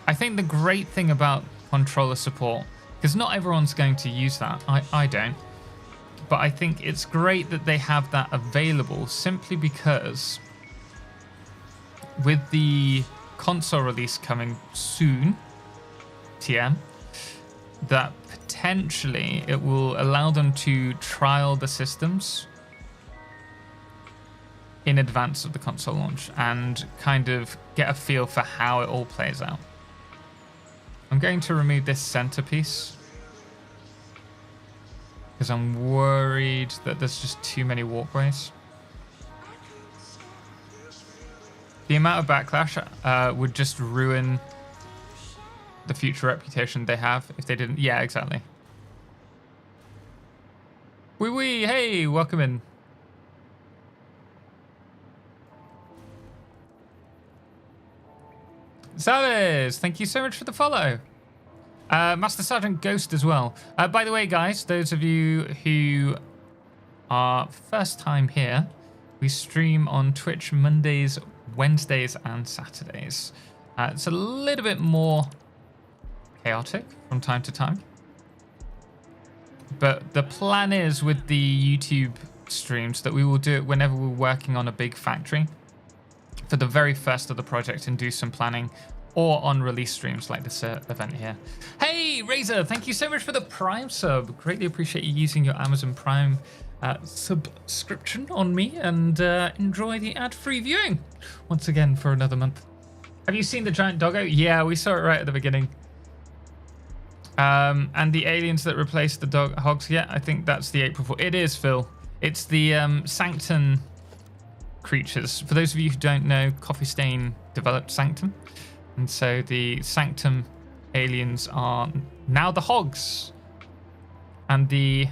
I think the great thing about controller support, because not everyone's going to use that, I don't, but I think it's great that they have that available, simply because with the console release coming soon, TM, that potentially it will allow them to trial the systems in advance of the console launch and kind of get a feel for how it all plays out. I'm going to remove this centerpiece because I'm worried that there's just too many walkways. The amount of backlash would just ruin the future reputation they have if they didn't. Yeah, exactly. Wee, hey, welcome in. Savage, thank you so much for the follow. Master Sergeant Ghost as well. By the way, guys, those of you who are first time here, we stream on Twitch Mondays, Wednesdays, and Saturdays. It's a little bit more chaotic from time to time. But the plan is with the YouTube streams that we will do it whenever we're working on a big factory for the very first of the project and do some planning, or on release streams like this event here. Hey, Razor, thank you so much for the Prime sub. Greatly appreciate you using your Amazon Prime subscription on me, and enjoy the ad-free viewing once again for another month. Have you seen the giant doggo? Yeah, we saw it right at the beginning. And the aliens that replaced the hogs. Yeah, I think that's the April Fool. It is, Phil. It's the Sanctum creatures. For those of you who don't know, Coffee Stain developed Sanctum, and so the Sanctum aliens are now the hogs, and the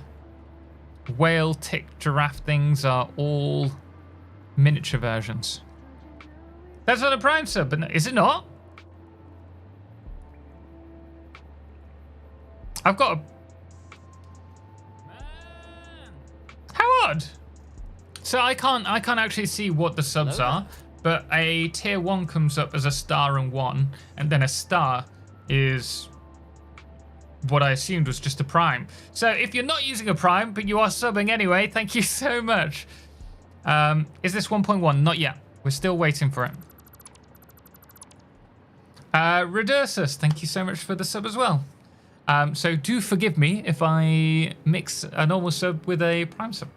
whale, tick, giraffe things are all miniature versions. That's not a Prime sub, but no, is it not? I've got a... How odd. So I can't actually see what the subs are, but a tier 1 comes up as a star and 1, and then a star is what I assumed was just a Prime. So if you're not using a Prime, but you are subbing anyway, thank you so much. Is this 1.1? Not yet. We're still waiting for it. Redursus, thank you so much for the sub as well. So do forgive me if I mix a normal sub with a Prime sub.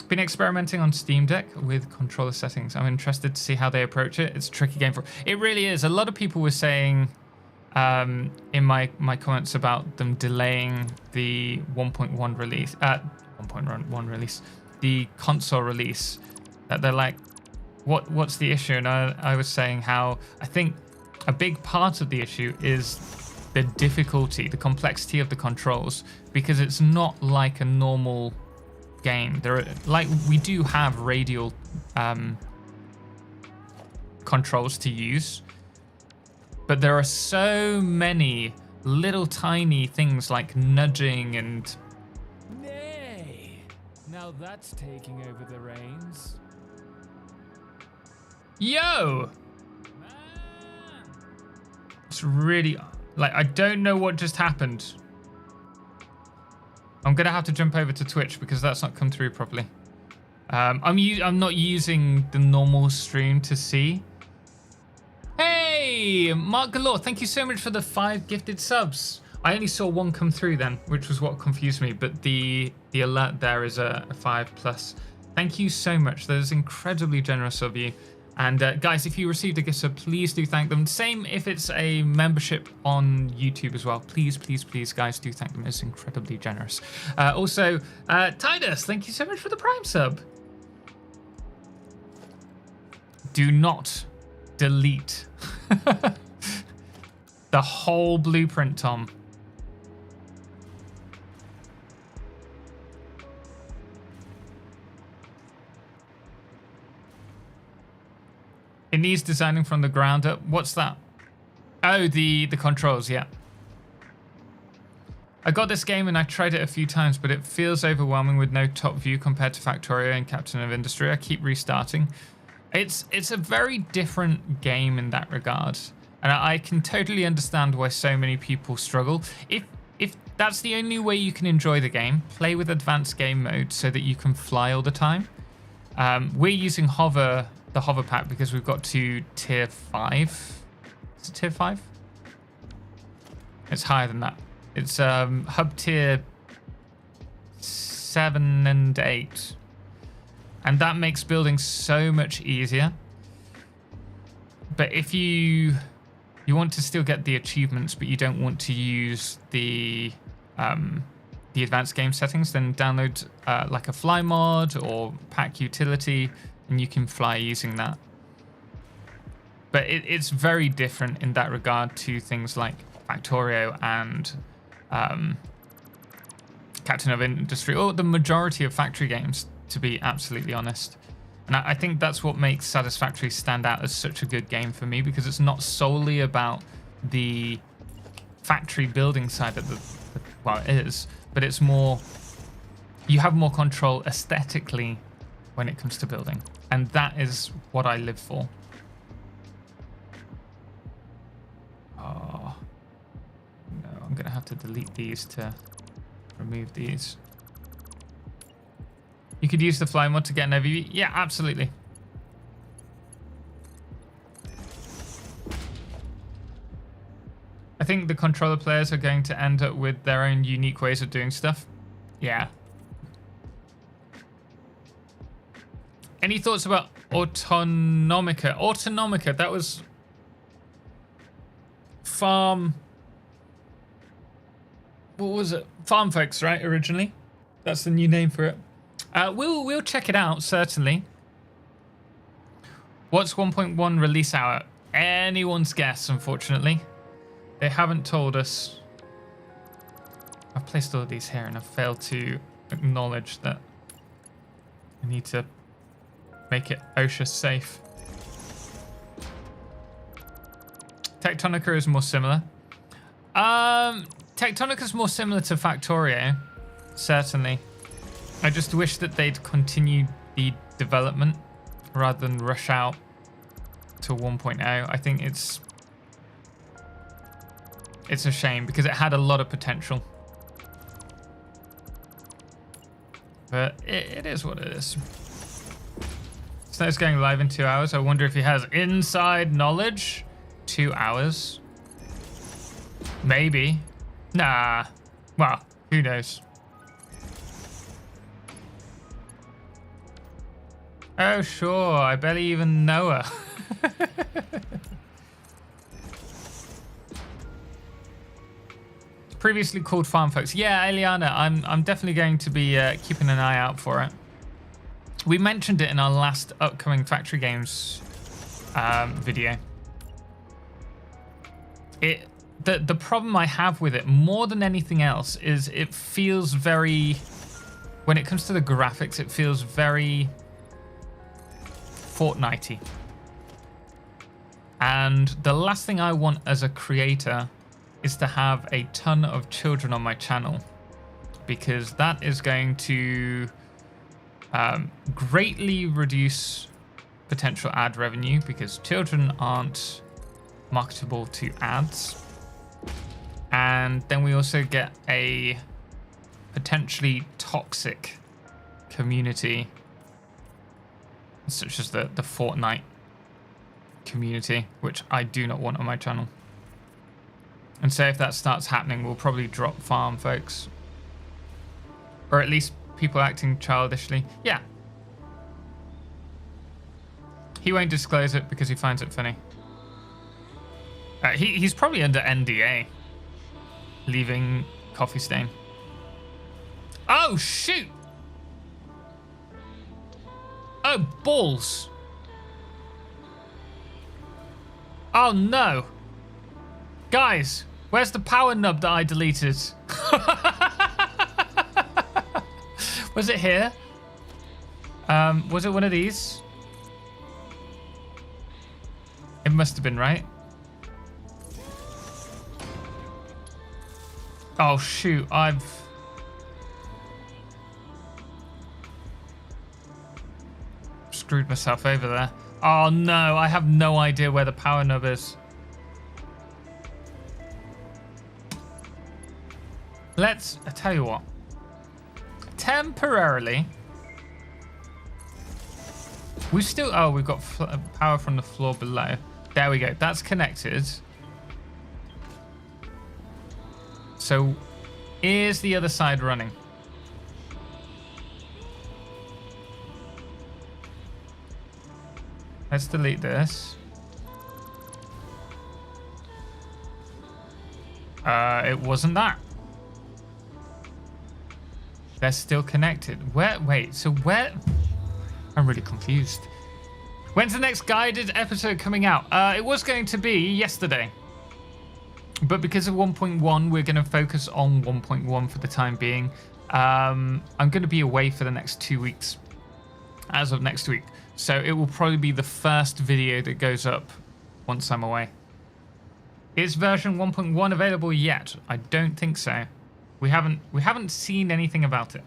Been experimenting on Steam Deck with controller settings. I'm interested to see how they approach it. It's a tricky game for it. Really is. A lot of people were saying in my comments about them delaying the 1.1 release, 1.1 release, the console release. That they're like, what's the issue? And I was saying how I think a big part of the issue is the difficulty, the complexity of the controls, because it's not like a normal game. There are, like, we do have radial controls to use, but there are so many little tiny things like nudging and... Nay, now that's taking over the reins. Yo! Man. It's really... Like, I don't know what just happened. I'm gonna have to jump over to Twitch because that's not come through properly. I'm not using the normal stream to see. Hey, Mark Galore, thank you so much for the 5 gifted subs. I only saw 1 come through then, which was what confused me, but the alert there is a 5+. Thank you so much. That is incredibly generous of you. And guys, if you received a gift sub, please do thank them. Same if it's a membership on YouTube as well. Please, please, please, guys, do thank them. It's incredibly generous. Also, Titus, thank you so much for the Prime sub. Do not delete the whole blueprint, Tom. It needs designing from the ground up. What's that? Oh, the controls, yeah. I got this game and I tried it a few times, but it feels overwhelming with no top view compared to Factorio and Captain of Industry. I keep restarting. It's a very different game in that regard. And I can totally understand why so many people struggle. If that's the only way you can enjoy the game, play with advanced game mode so that you can fly all the time. We're using the hover pack because we've got to tier 5. Is it tier 5? It's higher than that. It's hub tier 7 and 8. And that makes building so much easier. But if you want to still get the achievements, but you don't want to use the advanced game settings, then download like a fly mod or pack utility, and you can fly using that. But it's very different in that regard to things like Factorio and Captain of Industry, or the majority of factory games, to be absolutely honest. And I think that's what makes Satisfactory stand out as such a good game for me, because it's not solely about the factory building side of the well, it is, but it's more, you have more control aesthetically when it comes to building, and that is what I live for. Oh no, I'm gonna have to delete these to remove these. You could use the fly mod to get an overview. Yeah, absolutely. I think the controller players are going to end up with their own unique ways of doing stuff. Yeah. Any thoughts about Autonomica? Autonomica, that was Farm... What was it? Farm Folks, right, originally? That's the new name for it. We'll check it out, certainly. What's 1.1 release hour? Anyone's guess, unfortunately. They haven't told us. I've placed all of these here and I've failed to acknowledge that I need to make it OSHA safe. Tectonica is more similar. Tectonica is more similar to Factorio, certainly. I just wish that they'd continue the development rather than rush out to 1.0. I think it's a shame because it had a lot of potential. But it is what it is. Snow's going live in 2 hours. I wonder if he has inside knowledge. 2 hours? Maybe. Nah. Well, who knows? Oh, sure. I barely even know her. Previously called Farm Folks. Yeah, Eliana, I'm definitely going to be keeping an eye out for it. We mentioned it in our last upcoming Factory Games video. The problem I have with it, more than anything else, is it feels very... When it comes to the graphics, it feels very Fortnite-y. And the last thing I want as a creator is to have a ton of children on my channel, because that is going to greatly reduce potential ad revenue, because children aren't marketable to ads. And then we also get a potentially toxic community, such as the Fortnite community, which I do not want on my channel. And so if that starts happening, we'll probably drop Farm Folks. Or at least people acting childishly. Yeah. He won't disclose it because he finds it funny. He's probably under NDA. Leaving Coffee Stain. Oh, shoot! Oh, balls! Oh, no! Guys, where's the power nub that I deleted? Was it here? Was it one of these? It must have been, right? Oh, shoot, I've... screwed myself over there. Oh, no, I have no idea where the power nub is. Let's... I tell you what. Temporarily... We've still... Oh, we've got power from the floor below. There we go. That's connected. So is the other side running? Let's delete this. It wasn't that. They're still connected. Where? Wait, so where? I'm really confused. When's the next guided episode coming out? It was going to be yesterday. But because of 1.1, we're going to focus on 1.1 for the time being. I'm going to be away for the next 2 weeks. As of next week. So it will probably be the first video that goes up once I'm away. Is version 1.1 available yet? I don't think so. We haven't seen anything about it.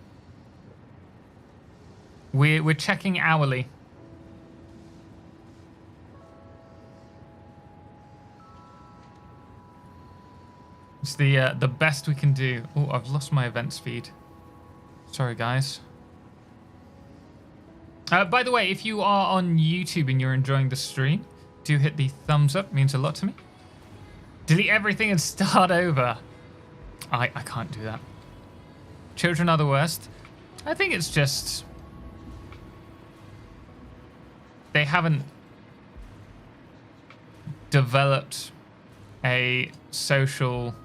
We're checking hourly. It's the best we can do. Oh, I've lost my events feed. Sorry, guys. By the way, if you are on YouTube and you're enjoying the stream, do hit the thumbs up. It means a lot to me. Delete everything and start over. I can't do that. Children are the worst. I think it's just... they haven't developed a social...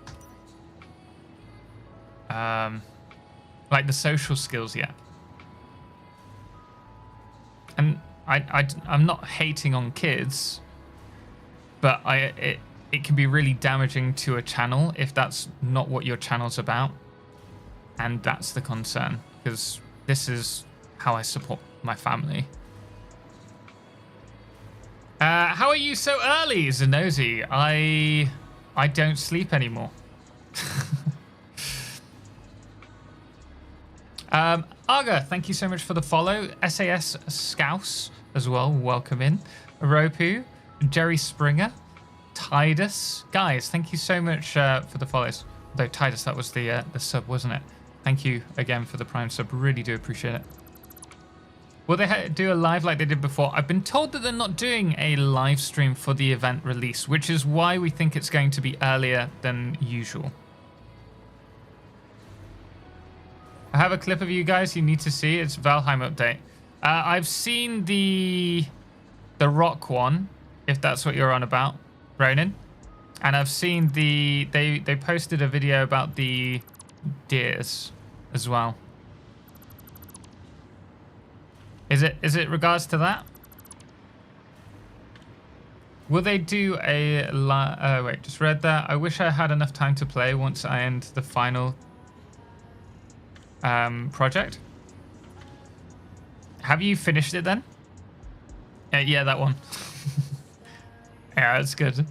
like the social skills yet. And I'm not hating on kids, but it can be really damaging to a channel if that's not what your channel's about. And that's the concern, because this is how I support my family. How are you so early, Zenozi? I don't sleep anymore. Arga, thank you so much for the follow. SAS Scouse as well, welcome in. Roku, Jerry Springer, Titus. Guys, thank you so much for the follows. Though Titus, that was the sub, wasn't it? Thank you again for the Prime sub, really do appreciate it. Will they do a live like they did before? I've been told that they're not doing a live stream for the event release, which is why we think it's going to be earlier than usual. I have a clip of you guys you need to see. It's Valheim update. I've seen the rock one, if that's what you're on about, Ronan. And I've seen they posted a video about the deers as well. Is it regards to that? Will they do a wait, just read that. I wish I had enough time to play once I end the final project. Have you finished it then? Yeah, that one. Yeah, that's good.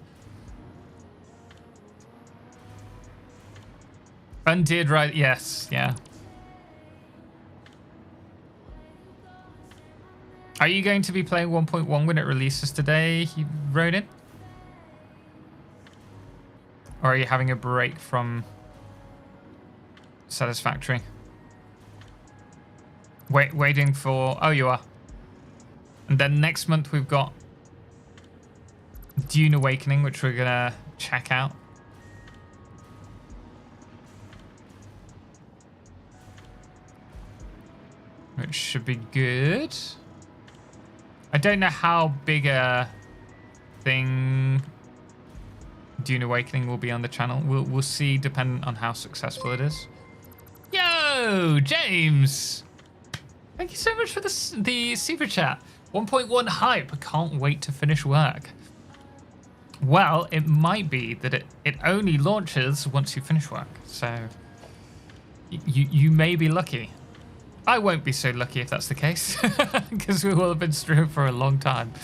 Undid, right? Yes, yeah. Are you going to be playing 1.1 when it releases today, Ronin? Or are you having a break from Satisfactory? Waiting for... Oh, you are. And then next month we've got Dune Awakening, which we're going to check out. Which should be good. I don't know how big a thing Dune Awakening will be on the channel. We'll see, depending on how successful it is. Yo, James! Thank you so much for the super chat. 1.1 hype. I can't wait to finish work. Well, it might be that it only launches once you finish work. So you may be lucky. I won't be so lucky if that's the case, because we will have been streaming for a long time.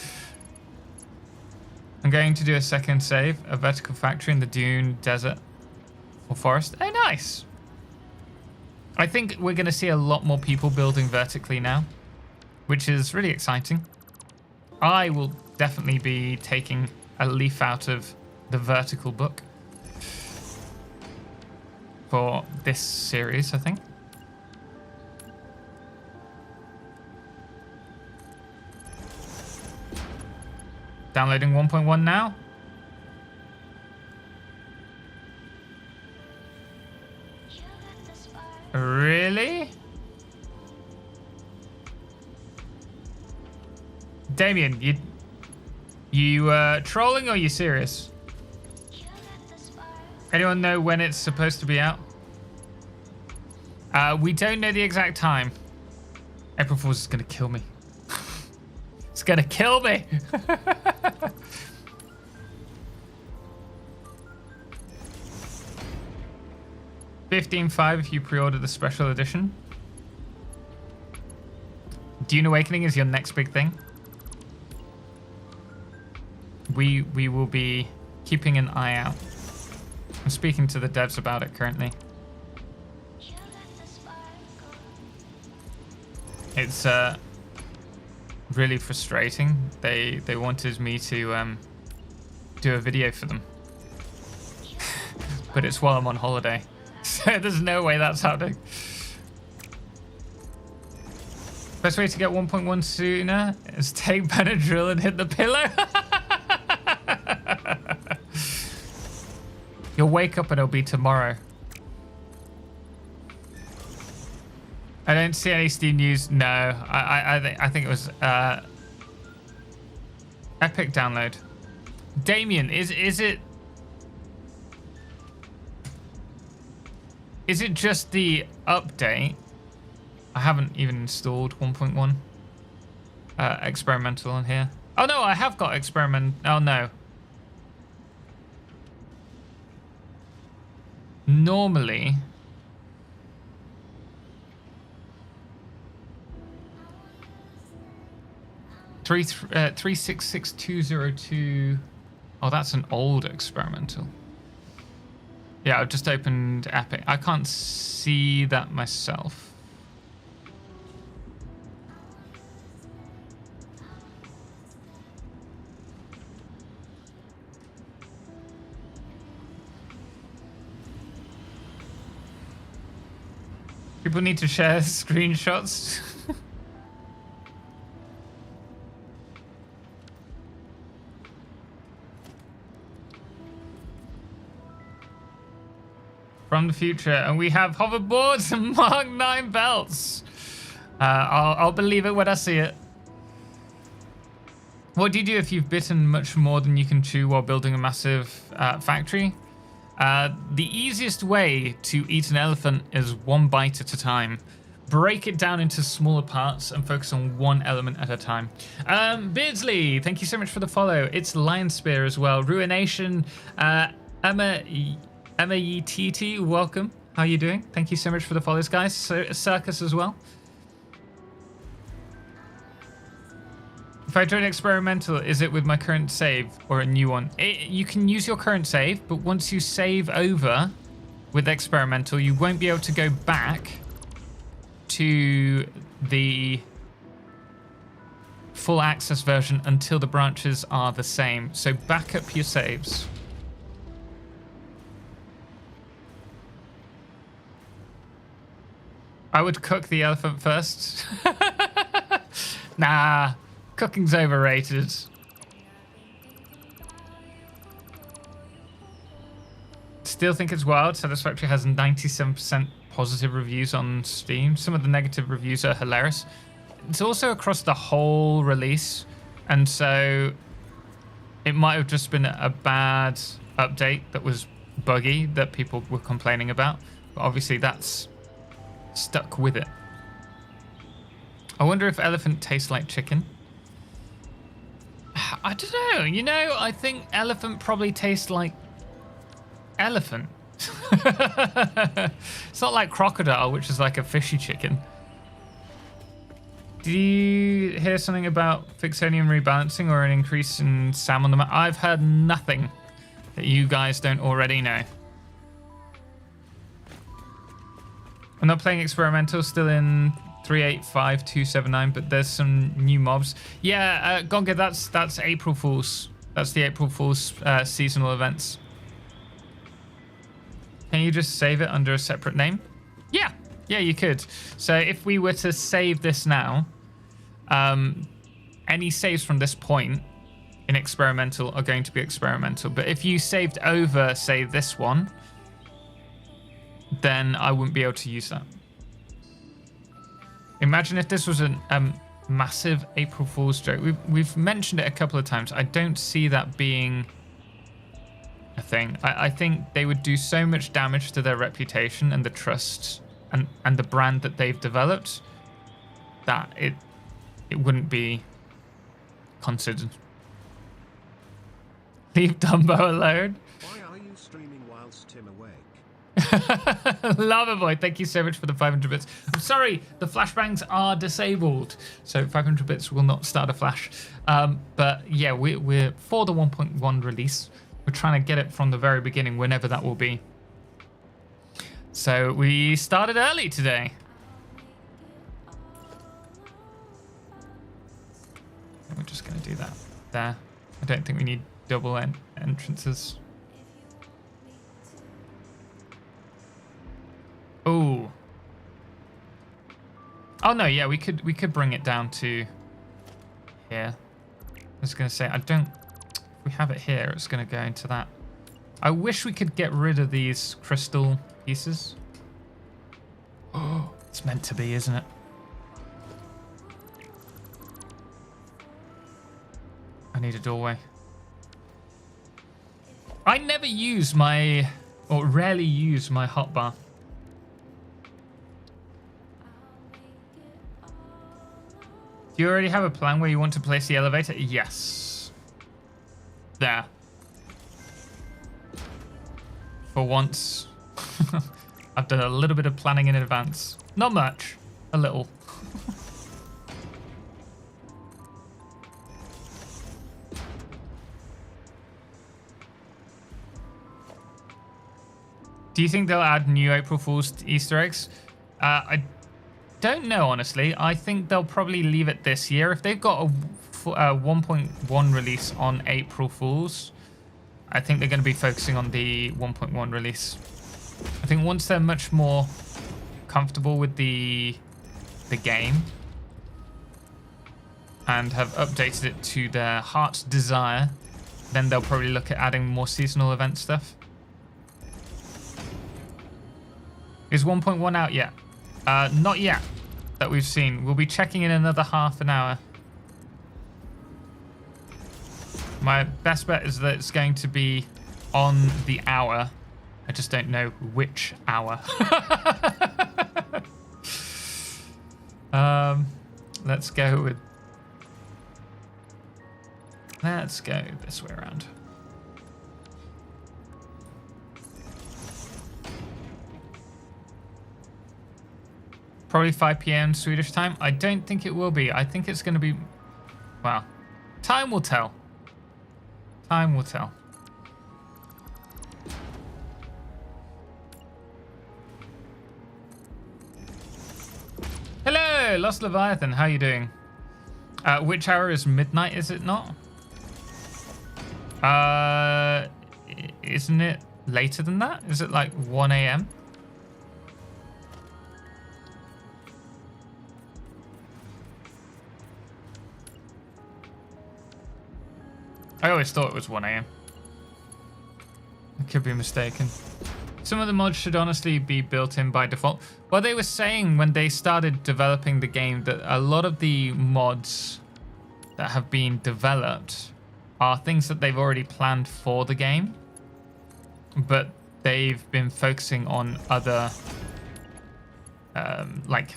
I'm going to do a second save, a vertical factory in the dune, desert, or forest. Oh, nice. I think we're going to see a lot more people building vertically now, which is really exciting. I will definitely be taking a leaf out of the vertical book for this series, I think. Downloading 1.1 now. Really? Damien, you trolling or you serious? Anyone know when it's supposed to be out? We don't know the exact time. April Fool's is gonna kill me. It's gonna kill me. 15.5 if you pre-order the special edition. Dune Awakening is your next big thing. We will be keeping an eye out. I'm speaking to the devs about it currently. It's really frustrating. They wanted me to do a video for them, but it's while I'm on holiday, so there's no way that's happening. Best way to get 1.1 sooner is take Benadryl and hit the pillow. You'll wake up and it'll be tomorrow. I don't see any Steam news. No, I think it was Epic download. Damien, is it just the update? I haven't even installed 1.1 experimental on here. Oh no, I have got experiment. Oh no. Normally, three 366202. Oh, that's an old experimental. Yeah, I've just opened Epic. I can't see that myself. People need to share screenshots. From the future, and we have hoverboards and Mark 9 belts. I'll believe it when I see it. What do you do if you've bitten much more than you can chew while building a massive factory? The easiest way to eat an elephant is one bite at a time. Break it down into smaller parts and focus on one element at a time. Beardsley, thank you so much for the follow. It's Lion Spear as well. Ruination, Emma Ytt, welcome. How are you doing? Thank you so much for the follows, guys. So, Circus as well. If I join experimental, is it with my current save or a new one? You can use your current save, but once you save over with experimental, you won't be able to go back to the full access version until the branches are the same. So back up your saves. I would cook the elephant first. Nah. Cooking's overrated. Still think it's wild. Satisfactory has 97% positive reviews on Steam. Some of the negative reviews are hilarious. It's also across the whole release, and so it might have just been a bad update that was buggy that people were complaining about. But obviously that's stuck with it. I wonder if elephant tastes like chicken. I don't know. You know, I think elephant probably tastes like elephant. It's not like crocodile, which is like a fishy chicken. Did you hear something about Fixonium rebalancing or an increase in SAM on the map? I've heard nothing that you guys don't already know. I'm not playing experimental, still in 385279, but there's some new mobs. Yeah, Gonga, that's April Fool's. That's the April Fool's seasonal events. Can you just save it under a separate name? Yeah, you could. So if we were to save this now, any saves from this point in experimental are going to be experimental. But if you saved over, say, this one, then I wouldn't be able to use that. Imagine if this was a massive April Fool's joke. We've mentioned it a couple of times. I don't see that being a thing. I think they would do so much damage to their reputation and the trust and the brand that they've developed that it wouldn't be considered. Leave Dumbo alone. Why are you streaming whilst Tim awake? Lava Boy, thank you so much for the 500 bits. I'm sorry, the flashbangs are disabled, so 500 bits will not start a flash. But yeah, we're for the 1.1 release. We're trying to get it from the very beginning, whenever that will be. So we started early today. We're just going to do that there. I don't think we need double entrances. Oh. Oh no, yeah, we could bring it down to here. I was gonna say, if we have it here, it's gonna go into that. I wish we could get rid of these crystal pieces. Oh, it's meant to be, isn't it? I need a doorway. I never use my, or rarely use my hotbar. Do you already have a plan where you want to place the elevator? Yes. There. For once, I've done a little bit of planning in advance. Not much, a little. Do you think they'll add new April Fool's Easter eggs? I don't know, honestly. I think they'll probably leave it this year. If they've got a 1.1 release on April Fool's, I think they're going to be focusing on the 1.1 release. I think once they're much more comfortable with the game and have updated it to their heart's desire, then they'll probably look at adding more seasonal event stuff. Is 1.1 out yet? Not yet, that we've seen. We'll be checking in another half an hour. My best bet is that it's going to be on the hour. I just don't know which hour. Let's go this way around. Probably 5 PM Swedish time. I don't think it will be. I think it's going to be, well, time will tell. Time will tell. Hello, Lost Leviathan. How are you doing? Which hour is midnight, is it not? Isn't it later than that? Is it like 1 AM? I always thought it was 1 AM. I could be mistaken. Some of the mods should honestly be built in by default. Well, they were saying when they started developing the game that a lot of the mods that have been developed are things that they've already planned for the game, but they've been focusing on other like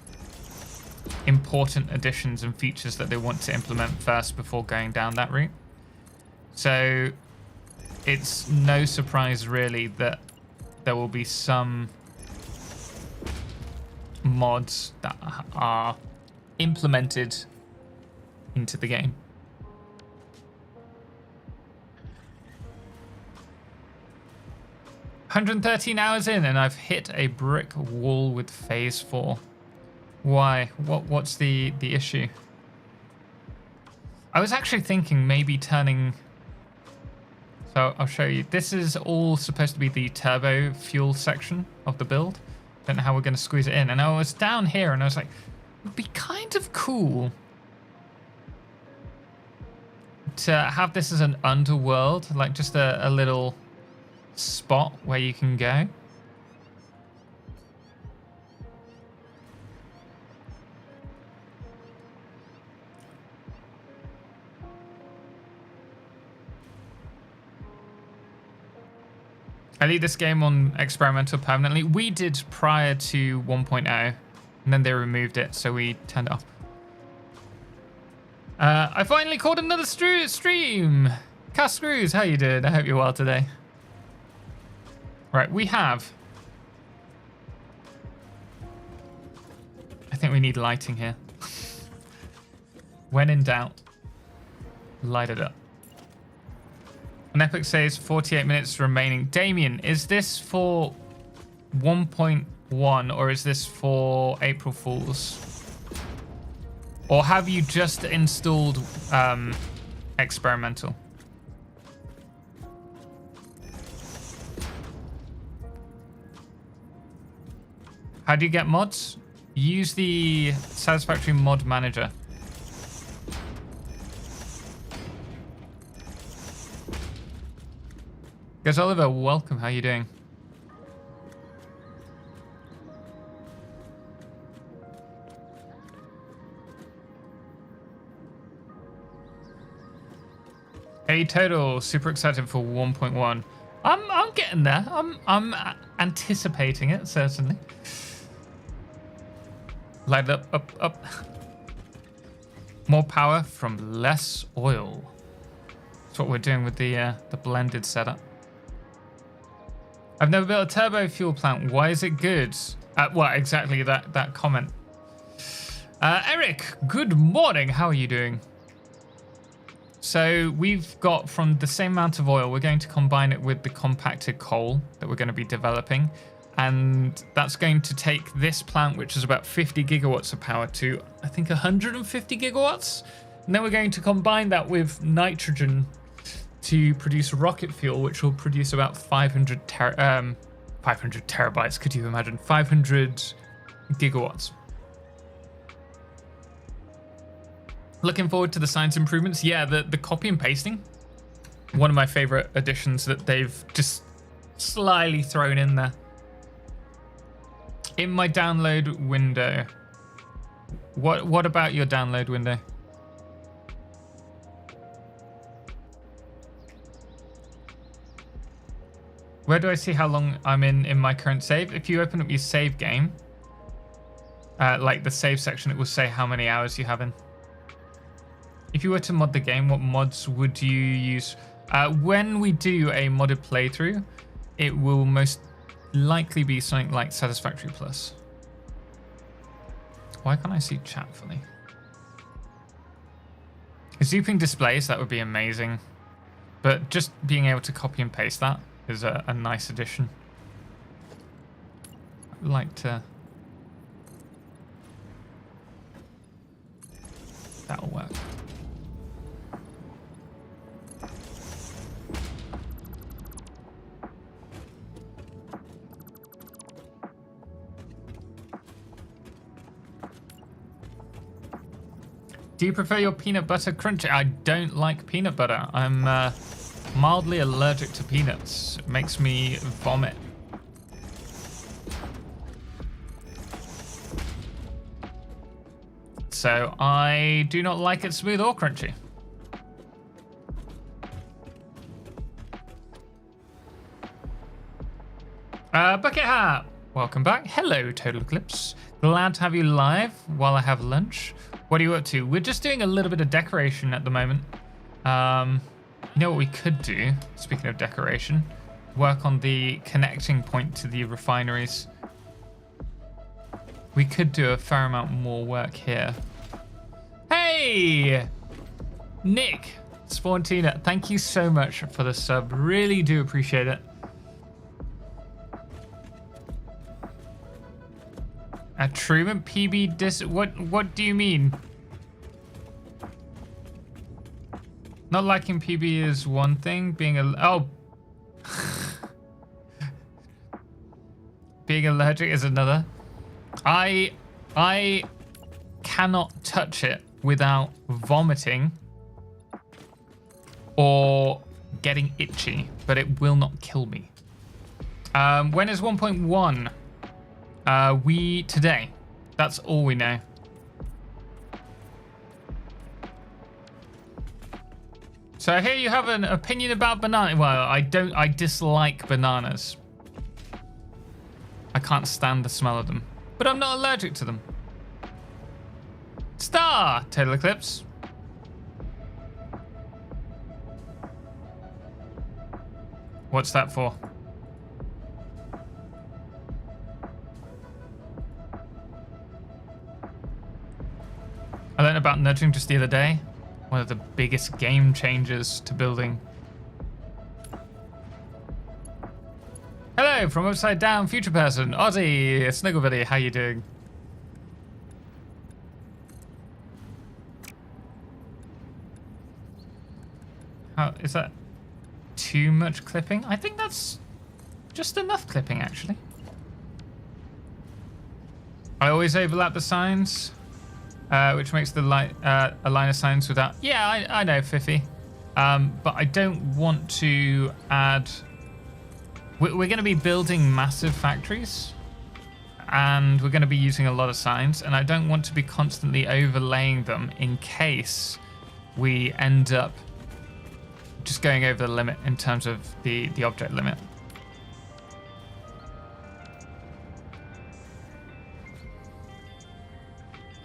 important additions and features that they want to implement first before going down that route. So it's no surprise really that there will be some mods that are implemented into the game. "113 hours in and I've hit a brick wall with phase 4. Why? What's the issue? I was actually thinking maybe turning... So I'll show you. This is all supposed to be the turbo fuel section of the build. Don't know how we're going to squeeze it in. And I was down here and I was like, it would be kind of cool to have this as an underworld, like just a little spot where you can go. I leave this game on experimental permanently. We did prior to 1.0, and then they removed it, so we turned it off. I finally caught another stream. Cast Screws, how you doing? I hope you're well today. Right, we have... I think we need lighting here. When in doubt, light it up. An epic says 48 minutes remaining. Damien, is this for 1.1 or is this for April Fools? Or have you just installed experimental? How do you get mods? Use the Satisfactory mod manager. Guys, Oliver, welcome. How you doing? Hey, Total, super excited for 1.1. I'm getting there. I'm anticipating it, certainly. Light it up. More power from less oil. That's what we're doing with the blended setup. I've never built a turbo fuel plant. Why is it good? Well, exactly that comment. Eric, good morning. How are you doing? So we've got from the same amount of oil, we're going to combine it with the compacted coal that we're going to be developing. And that's going to take this plant, which is about 50 gigawatts of power, to, I think, 150 gigawatts. And then we're going to combine that with nitrogen to produce rocket fuel, which will produce about 500 terabytes. Could you imagine? 500 gigawatts. Looking forward to the science improvements. Yeah, the copy and pasting. One of my favorite additions that they've just slyly thrown in there. In my download window. What about your download window? Where do I see how long I'm in my current save? If you open up your save game, like the save section, it will say how many hours you have in. If you were to mod the game, what mods would you use? When we do a modded playthrough, it will most likely be something like Satisfactory Plus. Why can't I see chat fully? Zooping displays, that would be amazing. But just being able to copy and paste that is a nice addition. I'd like to... That'll work. Do you prefer your peanut butter crunchy? I don't like peanut butter. I'm mildly allergic to peanuts. It makes me vomit. So I do not like it smooth or crunchy. Bucket Hat, welcome back. Hello, Totalxclipse. Glad to have you live while I have lunch. What are you up to? We're just doing a little bit of decoration at the moment. You know what we could do, speaking of decoration? Work on the connecting point to the refineries. We could do a fair amount more work here. Hey! Nick Spawntina, thank you so much for the sub. Really do appreciate it. A Truman PB what do you mean? Not liking PB is one thing, being being allergic is another. I cannot touch it without vomiting or getting itchy, but it will not kill me. When is 1.1? Today. That's all we know. So I hear you have an opinion about banana. Well, I don't. I dislike bananas. I can't stand the smell of them, but I'm not allergic to them. Star, Totalxclipse. What's that for? I learned about nudging just the other day. One of the biggest game changers to building. Hello from Upside Down Future Person. Ozzy, Snugglebuddy, how you doing? How is that too much clipping? I think that's just enough clipping actually. I always overlap the signs. Which makes the a line of signs without... Yeah, I know, Fifi. But I don't want to add... We're going to be building massive factories. And we're going to be using a lot of signs. And I don't want to be constantly overlaying them in case we end up just going over the limit in terms of the object limit.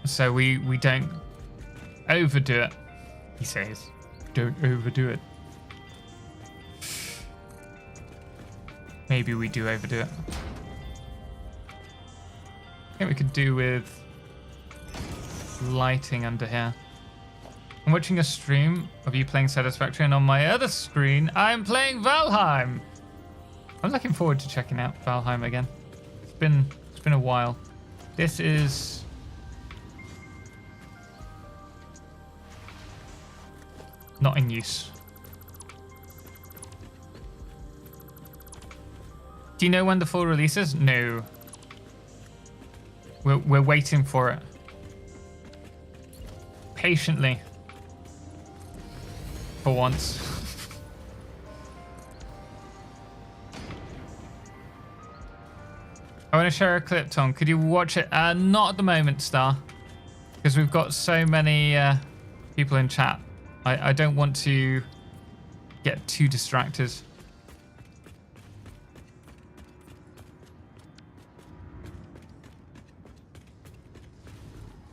So we don't overdo it, he says. Don't overdo it. Maybe we do overdo it. I think we could do with lighting under here. I'm watching a stream of you playing Satisfactory, and on my other screen, I'm playing Valheim. I'm looking forward to checking out Valheim again. It's been a while. This is... not in use. Do you know when the full release is? No. We're waiting for it. Patiently. For once. I want to share a clip, Tom. Could you watch it? Not at the moment, Star. Because we've got so many people in chat. I don't want to get too distracted.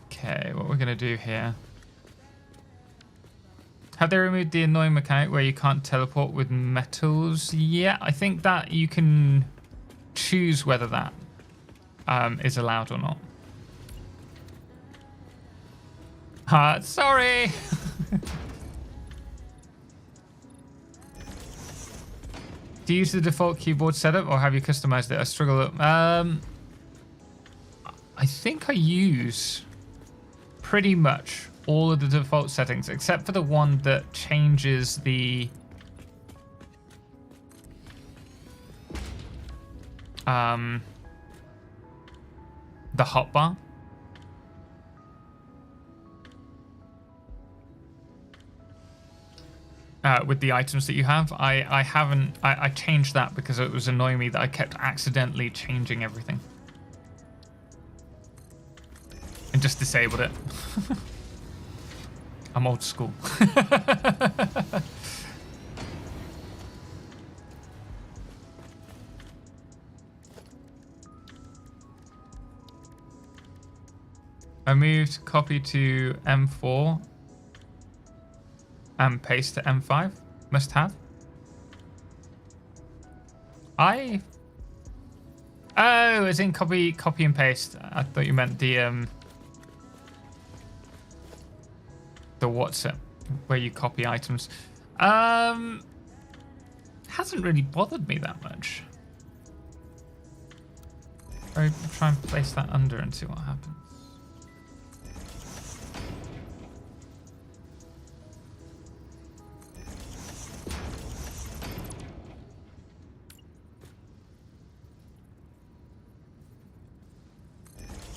Okay, what we're going to do here. Have they removed the annoying mechanic where you can't teleport with metals? Yeah, I think that you can choose whether that is allowed or not. Sorry! Do you use the default keyboard setup or have you customized it? I struggle. I think I use pretty much all of the default settings except for the one that changes the hotbar. With the items that you have, I changed that because it was annoying me that I kept accidentally changing everything. And just disabled it. I'm old school. I moved copy to M4 and paste to M5. Must have. Oh, as in copy and paste. I thought you meant the what's it, where you copy items. Hasn't really bothered me that much. I'll try and place that under and see what happens.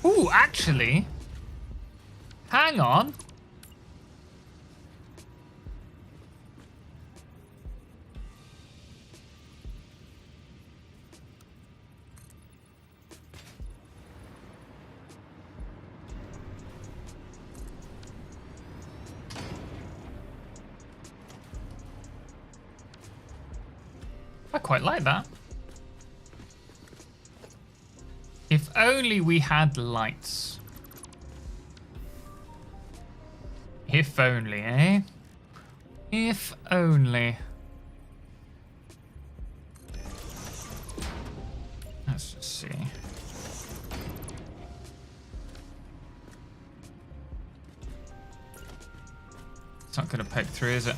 Ooh, actually, hang on. quite like that. If only we had lights. If only, eh? If only. Let's just see. It's not going to poke through, is it?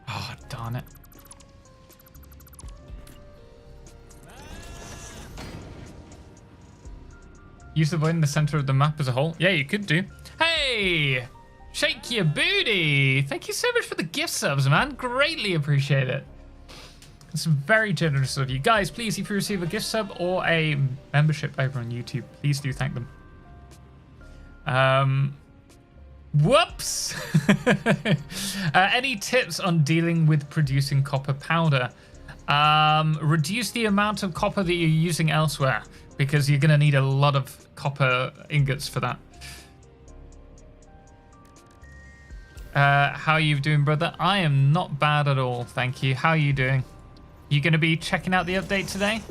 Oh, darn it. Use the void in the center of the map as a whole. Yeah, you could do. Hey! Shake your booty! Thank you so much for the gift subs, man. Greatly appreciate it. It's very generous of you. Guys, please, if you receive a gift sub or a membership over on YouTube, please do thank them. Whoops! Any tips on dealing with producing copper powder? Reduce the amount of copper that you're using elsewhere, because you're going to need a lot of copper ingots for that. How are you doing, brother? I am not bad at all, thank you. How are you doing? You going to be checking out the update today?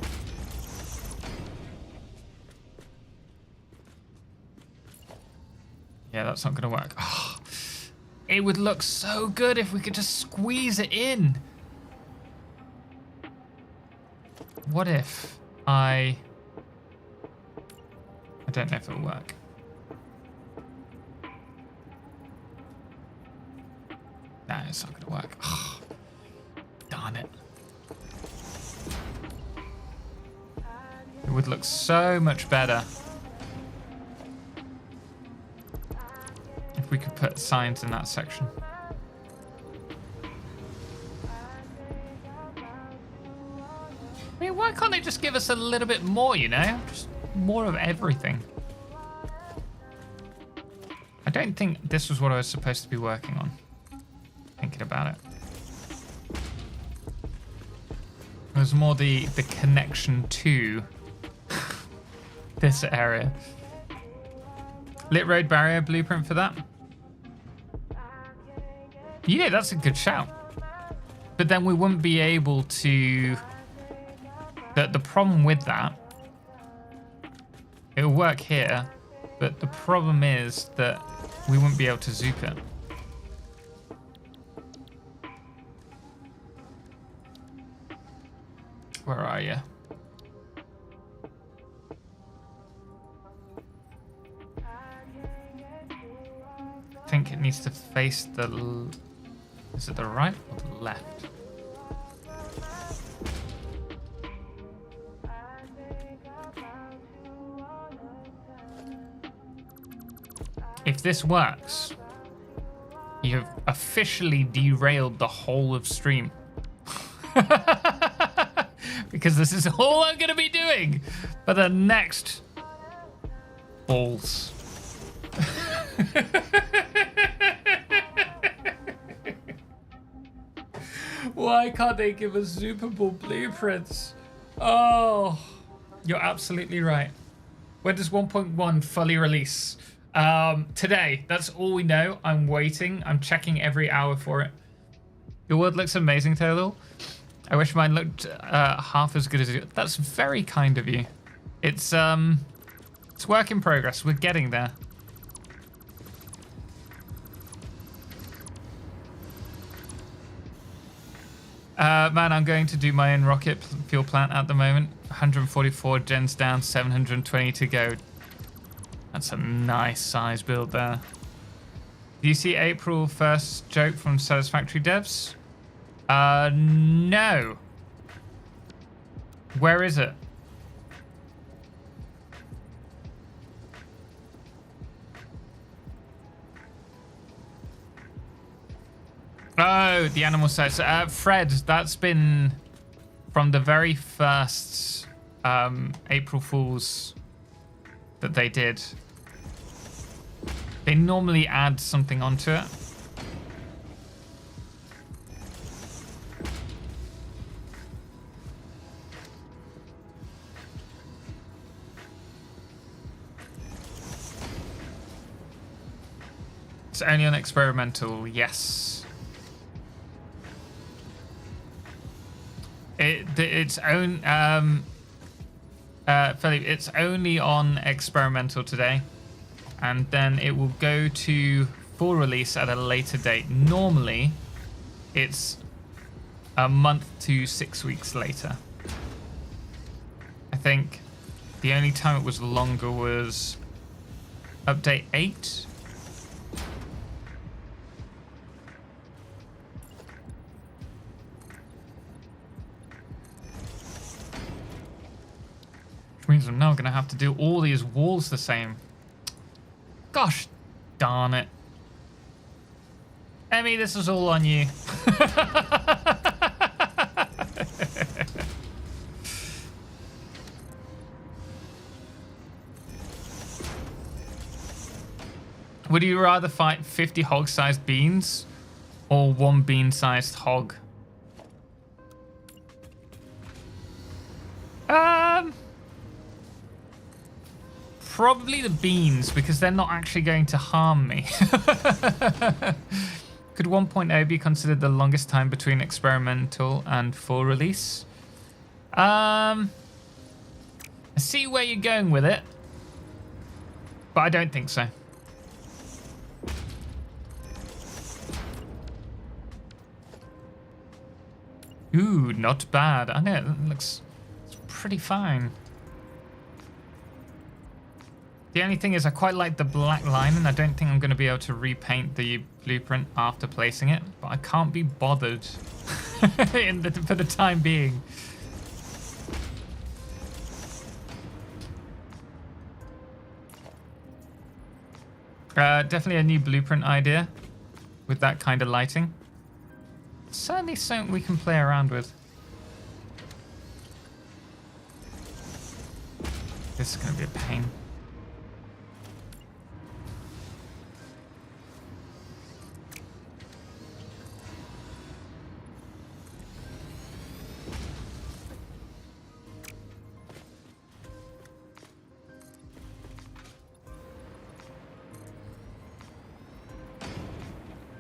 Yeah, that's not going to work. Oh, it would look so good if we could just squeeze it in. What if I don't know if it'll work. No, it's not going to work. Oh, darn it. It would look so much better if we could put signs in that section. I mean, why can't they just give us a little bit more, you know? Just more of everything. I don't think this was what I was supposed to be working on. Thinking about it. It was more the connection to this area. Lit road barrier blueprint for that? Yeah, that's a good shout. But then we wouldn't be able to... The problem with that, it'll work here, but the problem is that we wouldn't be able to zoop it. Where are you? I think it needs to face the... Is it the right or the left? If this works, you have officially derailed the whole of stream. Because this is all I'm going to be doing for the next balls. Why can't they give us Super Bowl blueprints? Oh, you're absolutely right. When does 1.1 fully release? Today. That's all we know. I'm waiting. I'm checking every hour for it. Your world looks amazing, Taylor. I wish mine looked half as good as you. That's very kind of you. It's work in progress. We're getting there. Man, I'm going to do my own rocket fuel plant at the moment. 144 gens down, 720 to go. That's a nice size build there. Do you see April 1st joke from Satisfactory devs? No. Where is it? Oh, the animal sites. Fred, that's been from the very first April Fools that they did. They normally add something onto it. It's only on experimental, yes. it's own Philip, it's only on experimental today, and then it will go to full release at a later date. Normally, it's a month to 6 weeks later. I think the only time it was longer was update 8. Which means I'm now going to have to do all these walls the same. Gosh darn it. Emmy, this is all on you. Would you rather fight 50 hog-sized beans or 1 bean-sized hog? Probably the beans, because they're not actually going to harm me. Could 1.0 be considered the longest time between experimental and full release? I see where you're going with it, but I don't think so. Ooh, not bad. I know, it looks pretty fine. The only thing is I quite like the black line, and I don't think I'm going to be able to repaint the blueprint after placing it, but I can't be bothered for the time being. Definitely a new blueprint idea with that kind of lighting. Certainly something we can play around with. This is going to be a pain.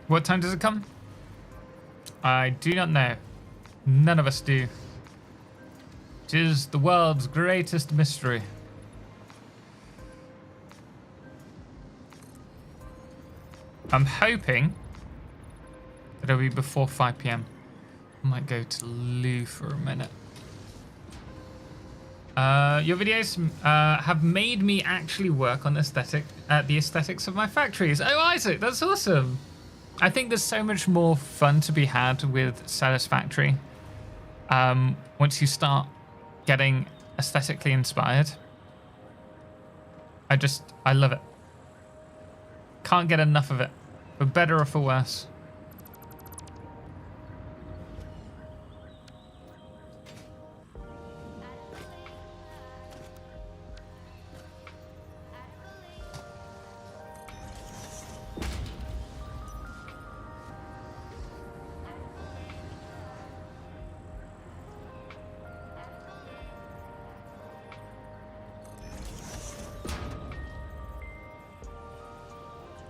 What time does it come? I do not know. None of us do. It is the world's greatest mystery. I'm hoping that it'll be before 5 PM. I might go to Lou for a minute. Your videos have made me actually work on the aesthetics of my factories. Oh, Isaac, that's awesome. I think there's so much more fun to be had with Satisfactory once you start getting aesthetically inspired. I love it. Can't get enough of it, for better or for worse.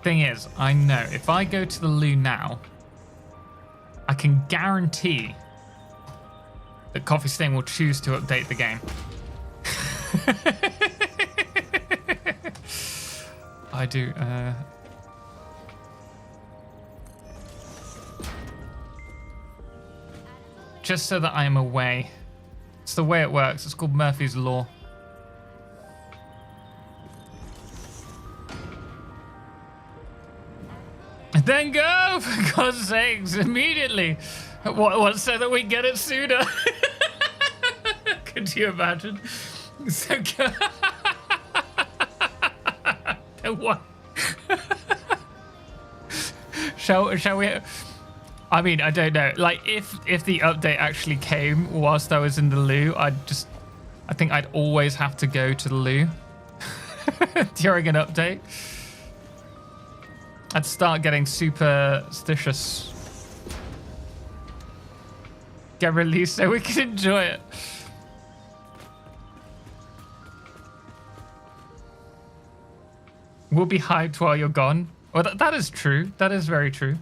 Thing is, I know if I go to the loo now, I can guarantee that Coffee Stain will choose to update the game. I do. Just so that I am away. It's the way it works. It's called Murphy's Law. Then go, for God's sakes, immediately. What, so that we get it sooner? Could you imagine? So go. What? Shall we? I mean, I don't know. Like, if the update actually came whilst I was in the loo, I think I'd always have to go to the loo during an update. I'd start getting superstitious. Get released so we can enjoy it. We'll be hyped while you're gone. Well, that is true. That is very true.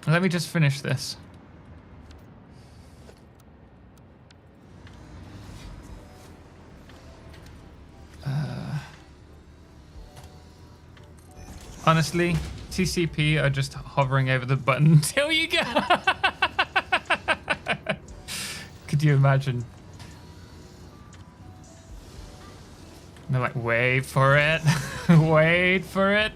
Let me just finish this. Honestly, TCP are just hovering over the button until you go. Could you imagine? And they're like, wait for it. Wait for it.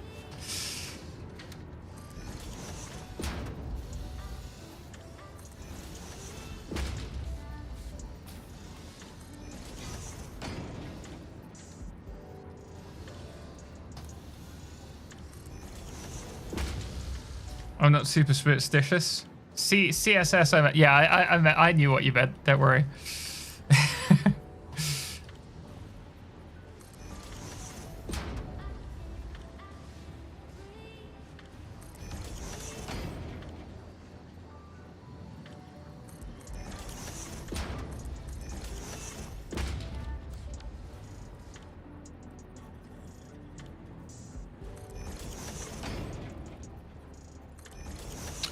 I'm not super superstitious. CSS, I meant. Yeah, I knew what you meant. Don't worry.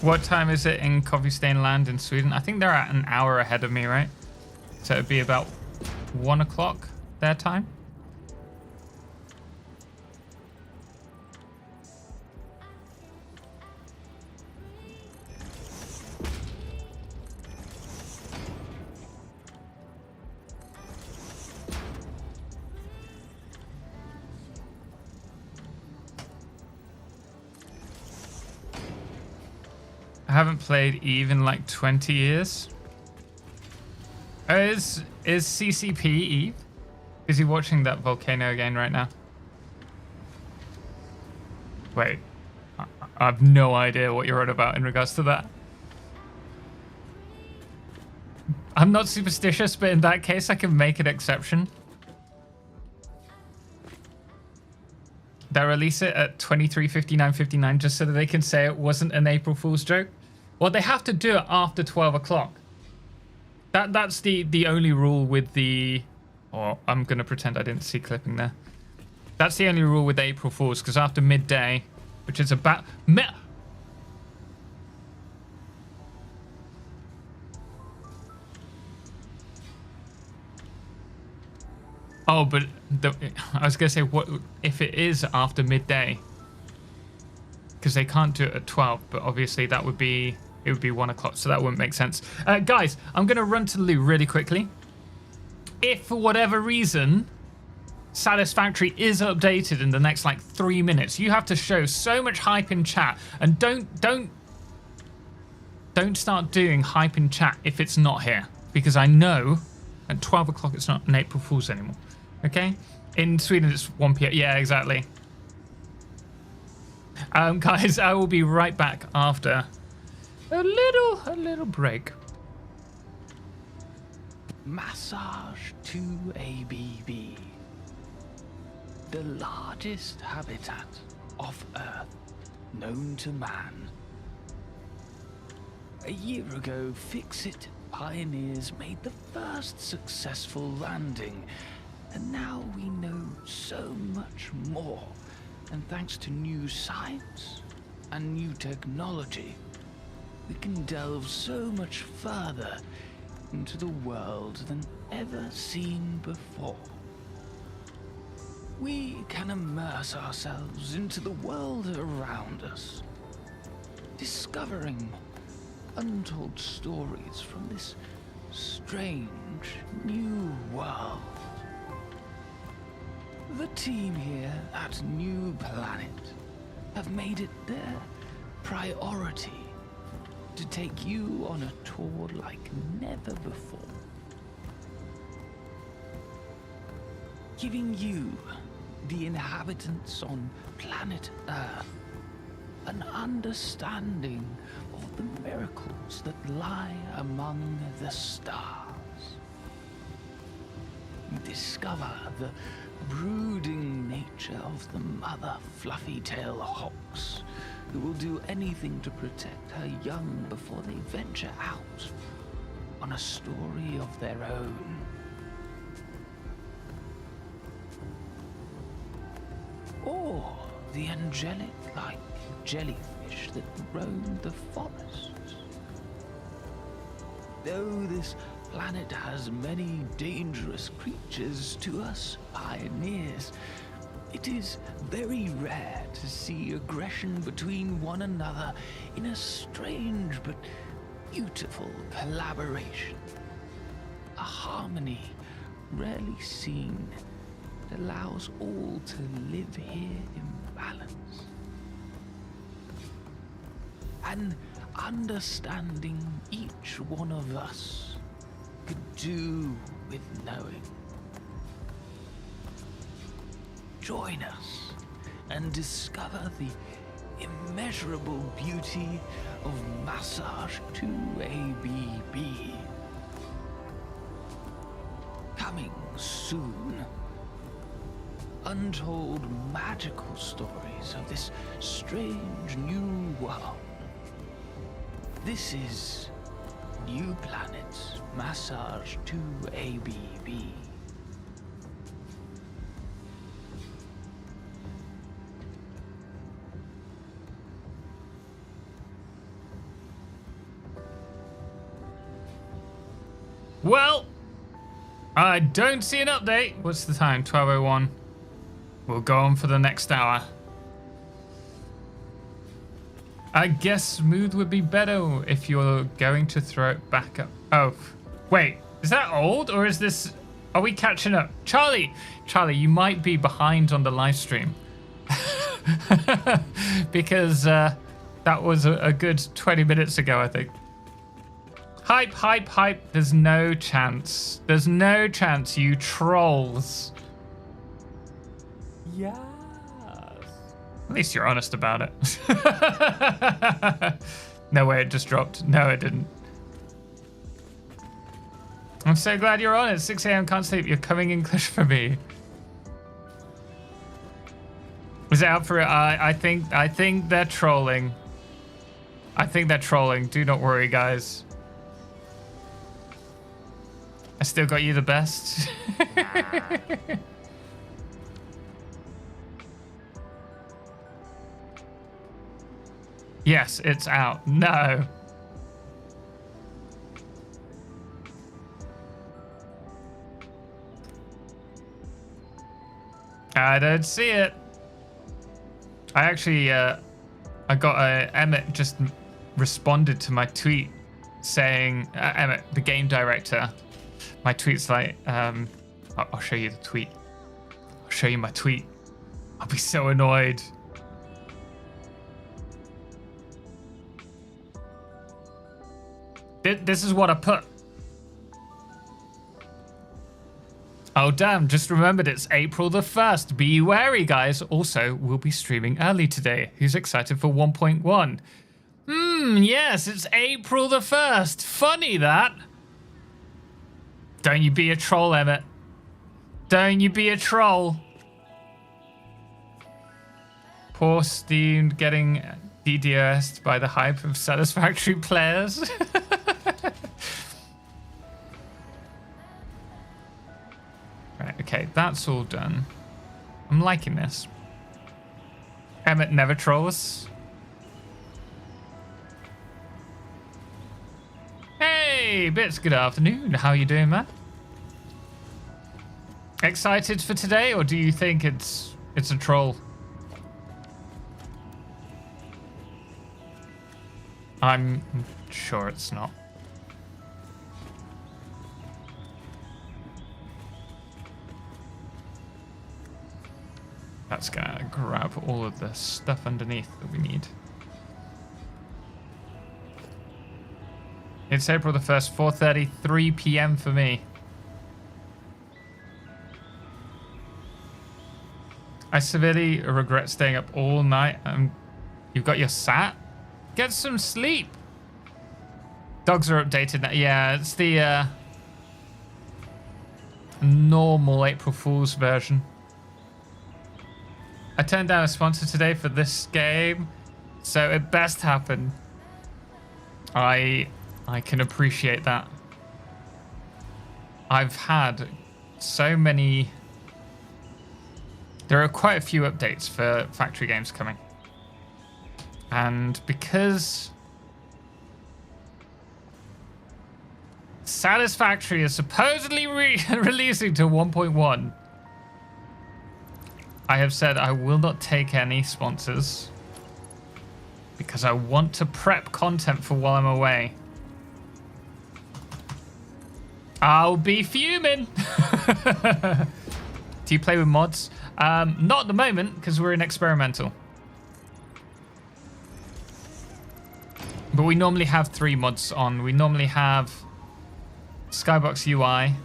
What time is it in Coffee Stain Land in Sweden? I think they're at an hour ahead of me, right? So it'd be about 1 o'clock their time. I haven't played Eve in like 20 years. Is CCP Eve? Is he watching that volcano again right now? Wait, I have no idea what you're on about in regards to that. I'm not superstitious, but in that case, I can make an exception. They'll release it at 23:59:59 just so that they can say it wasn't an April Fool's joke. Well, they have to do it after 12 o'clock. That's the only rule with the... Oh, I'm going to pretend I didn't see clipping there. That's the only rule with April Fool's, because after midday, which is about... Oh, but I was going to say, what if it is after midday? Because they can't do it at 12, but obviously that would be... It would be 1 o'clock, so that wouldn't make sense. Guys, I'm going to run to the loo really quickly. If, for whatever reason, Satisfactory is updated in the next, like, 3 minutes, you have to show so much hype in chat. And don't start doing hype in chat if it's not here. Because I know at 12 o'clock it's not an April Fool's anymore. Okay? In Sweden, it's 1 p.m. Yeah, exactly. Guys, I will be right back after... A little break. Massage to ABB, the largest habitat off Earth known to man. A year ago, FICSIT pioneers made the first successful landing, and now we know so much more. And thanks to new science and new technology, we can delve so much further into the world than ever seen before. We can immerse ourselves into the world around us, discovering untold stories from this strange new world. The team here at New Planet have made it their priority to take you on a tour like never before. Giving you, the inhabitants on planet Earth, an understanding of the miracles that lie among the stars. You discover the brooding nature of the mother fluffy-tail hawks, who will do anything to protect her young before they venture out on a story of their own. Or the angelic-like jellyfish that roam the forests. Though this planet has many dangerous creatures, to us pioneers, It is very rare to see aggression between one another in a strange but beautiful collaboration. A harmony rarely seen that allows all to live here in balance. And understanding each one of us could do with knowing. Join us and discover the immeasurable beauty of Massage 2ABB. Coming soon. Untold magical stories of this strange new world. This is New Planet's Massage 2ABB. Well, I don't see an update. What's the time? 12:01. We'll go on for the next hour. I guess smooth would be better if you're going to throw it back up. Oh, wait. Is that old or is this... Are we catching up? Charlie, you might be behind on the live stream. Because that was a good 20 minutes ago, I think. Hype. There's no chance. There's no chance, you trolls. Yes. At least you're honest about it. No way, it just dropped. No, it didn't. I'm so glad you're on it. 6 a.m. can't sleep. You're coming English for me. Is it out for it? I think they're trolling. I think they're trolling. Do not worry, guys. I still got you the best. Yes, it's out. No. I don't see it. I actually, I got Emmett just responded to my tweet saying, Emmett, the game director, my tweet's like, I'll show you the tweet. I'll show you my tweet. I'll be so annoyed. This is what I put. Oh, damn. Just remembered it's April the 1st. Be wary, guys. Also, we'll be streaming early today. Who's excited for 1.1? Yes, it's April the 1st. Funny, that. Don't you be a troll, Emmett. Don't you be a troll. Poor Steam getting DDoS'd by the hype of Satisfactory players. Right, okay, that's all done. I'm liking this. Emmett never trolls. Hey, Bits, good afternoon. How you doing, man? Excited for today, or do you think it's a troll? I'm sure it's not. That's gonna grab all of the stuff underneath that we need. It's April the 1st, 4:33 p.m. for me. I severely regret staying up all night. You've got your sat? Get some sleep. Dogs are updated now. Yeah, it's the normal April Fool's version. I turned down a sponsor today for this game, so it best happened. I can appreciate that. I've had so many... There are quite a few updates for factory games coming. And because Satisfactory is supposedly releasing to 1.1, I have said I will not take any sponsors because I want to prep content for while I'm away. I'll be fuming. Do you play with mods? Not at the moment because we're in experimental. But we normally have 3 mods on. We normally have Skybox UI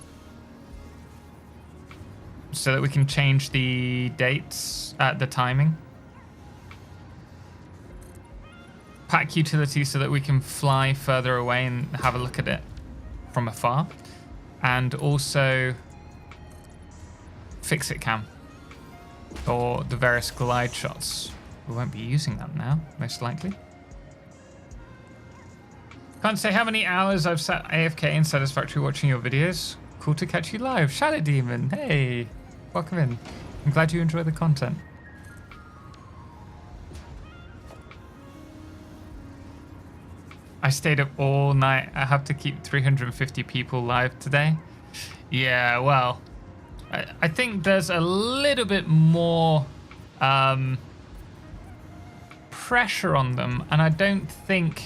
so that we can change the dates, the timing. Pack utility so that we can fly further away and have a look at it from afar. And also FICSIT cam or the various glide shots. We won't be using that now, most likely. Can't say how many hours I've sat AFK in Satisfactory watching your videos. Cool to catch you live. Shadow Demon, hey, welcome in. I'm glad you enjoy the content. I stayed up all night. I have to keep 350 people live today. Yeah, well, I think there's a little bit more pressure on them, and I think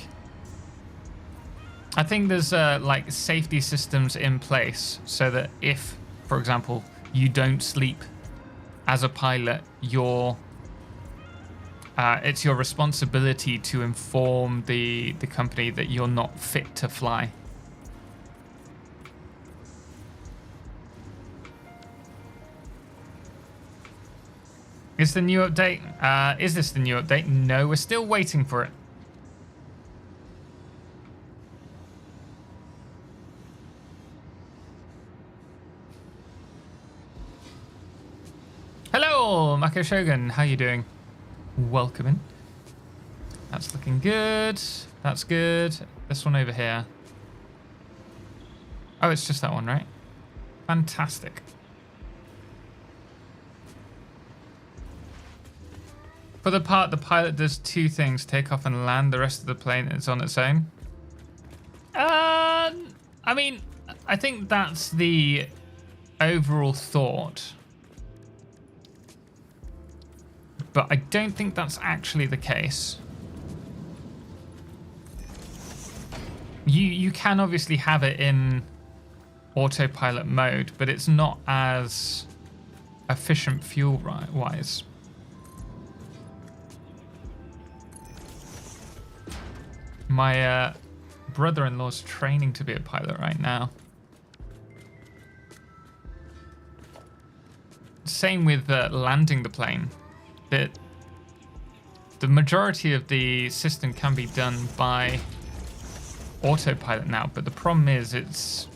there's like safety systems in place so that if, for example, you don't sleep as a pilot, it's your responsibility to inform the company that you're not fit to fly. Is the new update? Is this the new update? No, we're still waiting for it. Hello, Mako Shogun. How you doing? Welcome in. That's looking good. That's good. This one over here. Oh, it's just that one, right? Fantastic. For the part, the pilot does 2 things: take off and land. The rest of the plane is on its own. I mean, I think that's the overall thought. But I don't think that's actually the case. You can obviously have it in autopilot mode, but it's not as efficient fuel-wise. My brother-in-law's training to be a pilot right now. Same with landing the plane. The majority of the system can be done by autopilot now, but the problem is it's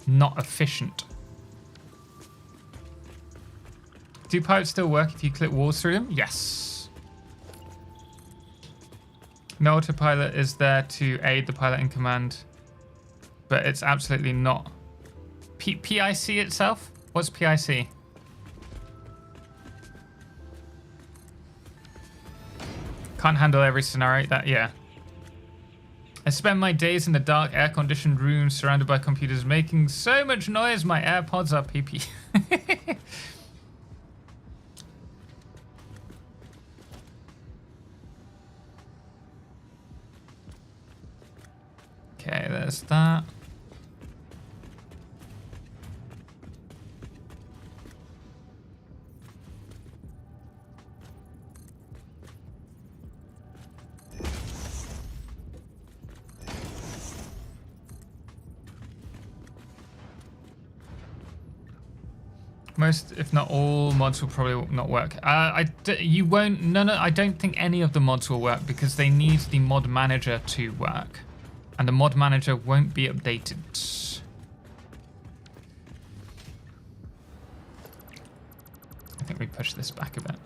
not efficient. Do pilots still work if you clip walls through them? Yes. No, autopilot is there to aid the pilot in command, but it's absolutely not. PIC itself? What's PIC? Can't handle every scenario. Yeah. I spend my days in the dark, air-conditioned room surrounded by computers making so much noise my AirPods are pee-pee. Okay, there's that. Most, if not all, mods will probably not work. You won't. No. I don't think any of the mods will work because they need the mod manager to work, and the mod manager won't be updated. I think we push this back a bit.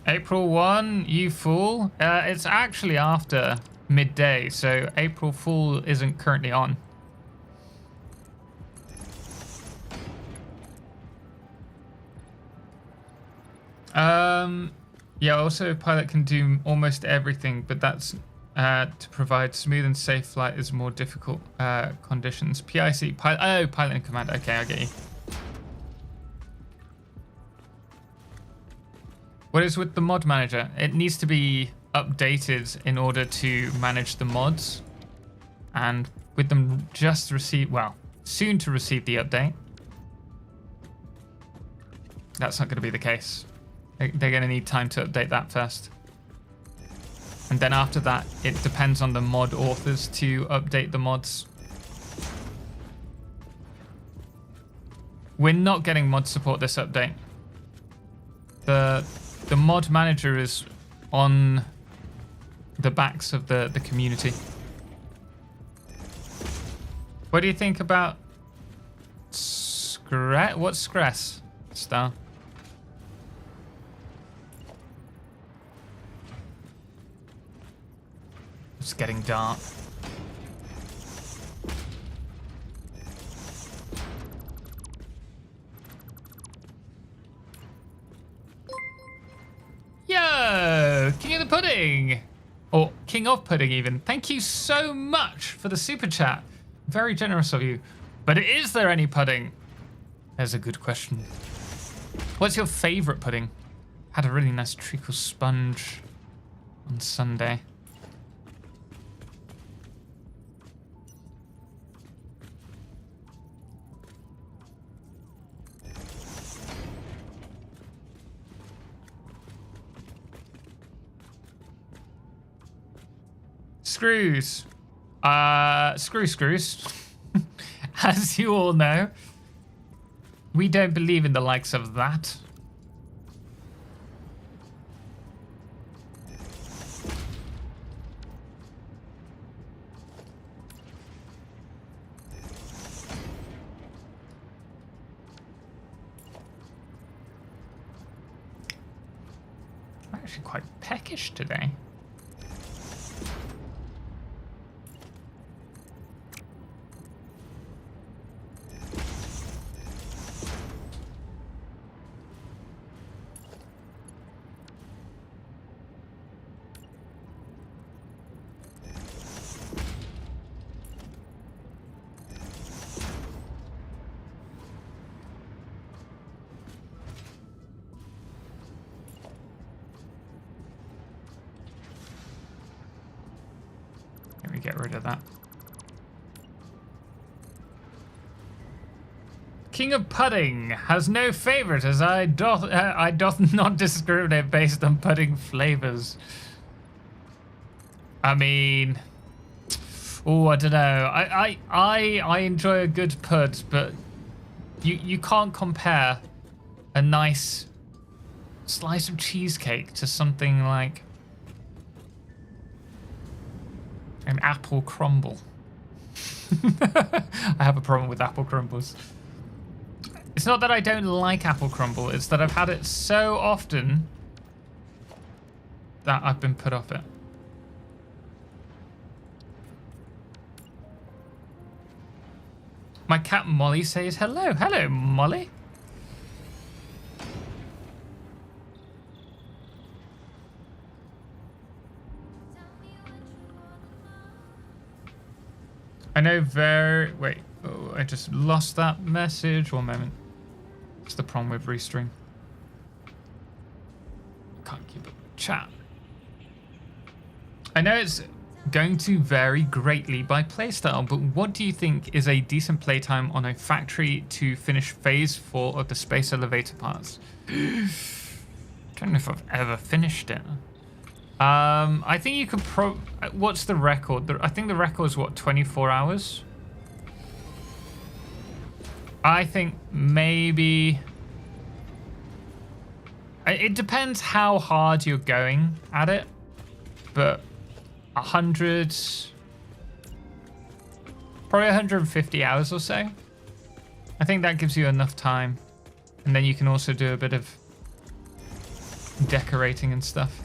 April 1, you fool. It's actually after midday, so April Fool isn't currently on. Yeah, also pilot can do almost everything, but that's to provide smooth and safe flight is more difficult conditions. PIC, pilot in command. Okay, I get you. What is with the mod manager? It needs to be updated in order to manage the mods. And with them just soon to receive the update, that's not going to be the case. They're going to need time to update that first. And then after that, it depends on the mod authors to update the mods. We're not getting mod support this update. The mod manager is on the backs of the community. What do you think about what's Scress, Star? It's getting dark. Yo, King of the Pudding! Or King of Pudding even. Thank you so much for the super chat. Very generous of you. But is there any pudding? There's a good question. What's your favorite pudding? Had a really nice treacle sponge on Sunday. Screws. Screws. As you all know, we don't believe in the likes of that. I'm actually quite peckish today. Get rid of that. King of Pudding has no favourite, as I doth not discriminate based on pudding flavours. I mean, oh, I don't know. I enjoy a good pud, but you can't compare a nice slice of cheesecake to something like an apple crumble. I have a problem with apple crumbles. It's not that I don't like apple crumble, it's that I've had it so often that I've been put off it. My cat Molly says hello. Hello, Molly. I know wait, oh, I just lost that message. One moment. It's the problem with Restream. Can't keep up with chat. I know it's going to vary greatly by playstyle, but what do you think is a decent playtime on a factory to finish phase 4 of the space elevator parts? Don't know if I've ever finished it. I think you could what's the record? I think the record is what, 24 hours? I think maybe it depends how hard you're going at it, but 100, probably 150 hours or so. I think that gives you enough time, and then you can also do a bit of decorating and stuff.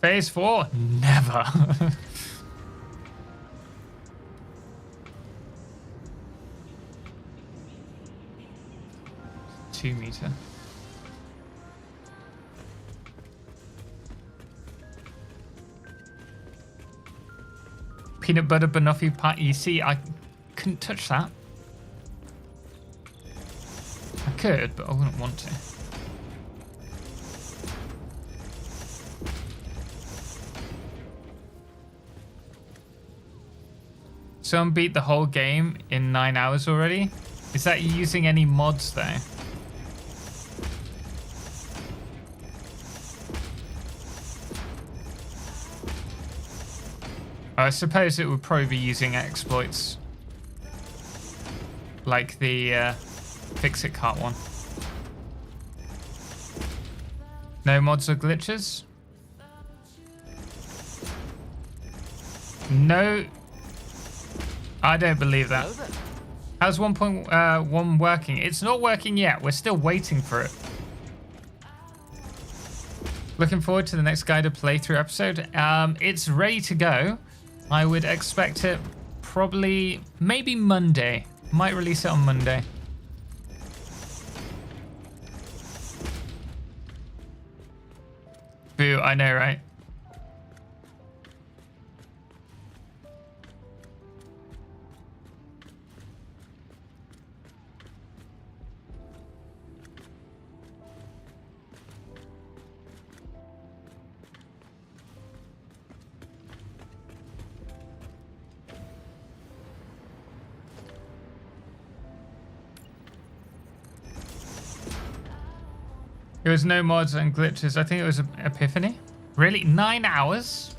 Phase 4? Never. 2-meter. Peanut butter banoffee pie. You see, I couldn't touch that. I could, but I wouldn't want to. Someone beat the whole game in 9 hours already. Is that using any mods though? I suppose it would probably be using exploits. Like the FICSIT cart one. No mods or glitches? No. I don't believe that. How's 1.1 working? It's not working yet. We're still waiting for it. Looking forward to the next guided playthrough episode. It's ready to go. I would expect it probably, maybe Monday. Might release it on Monday. Boo, I know, right? It was no mods and glitches. I think it was Epiphany. Really? 9 hours?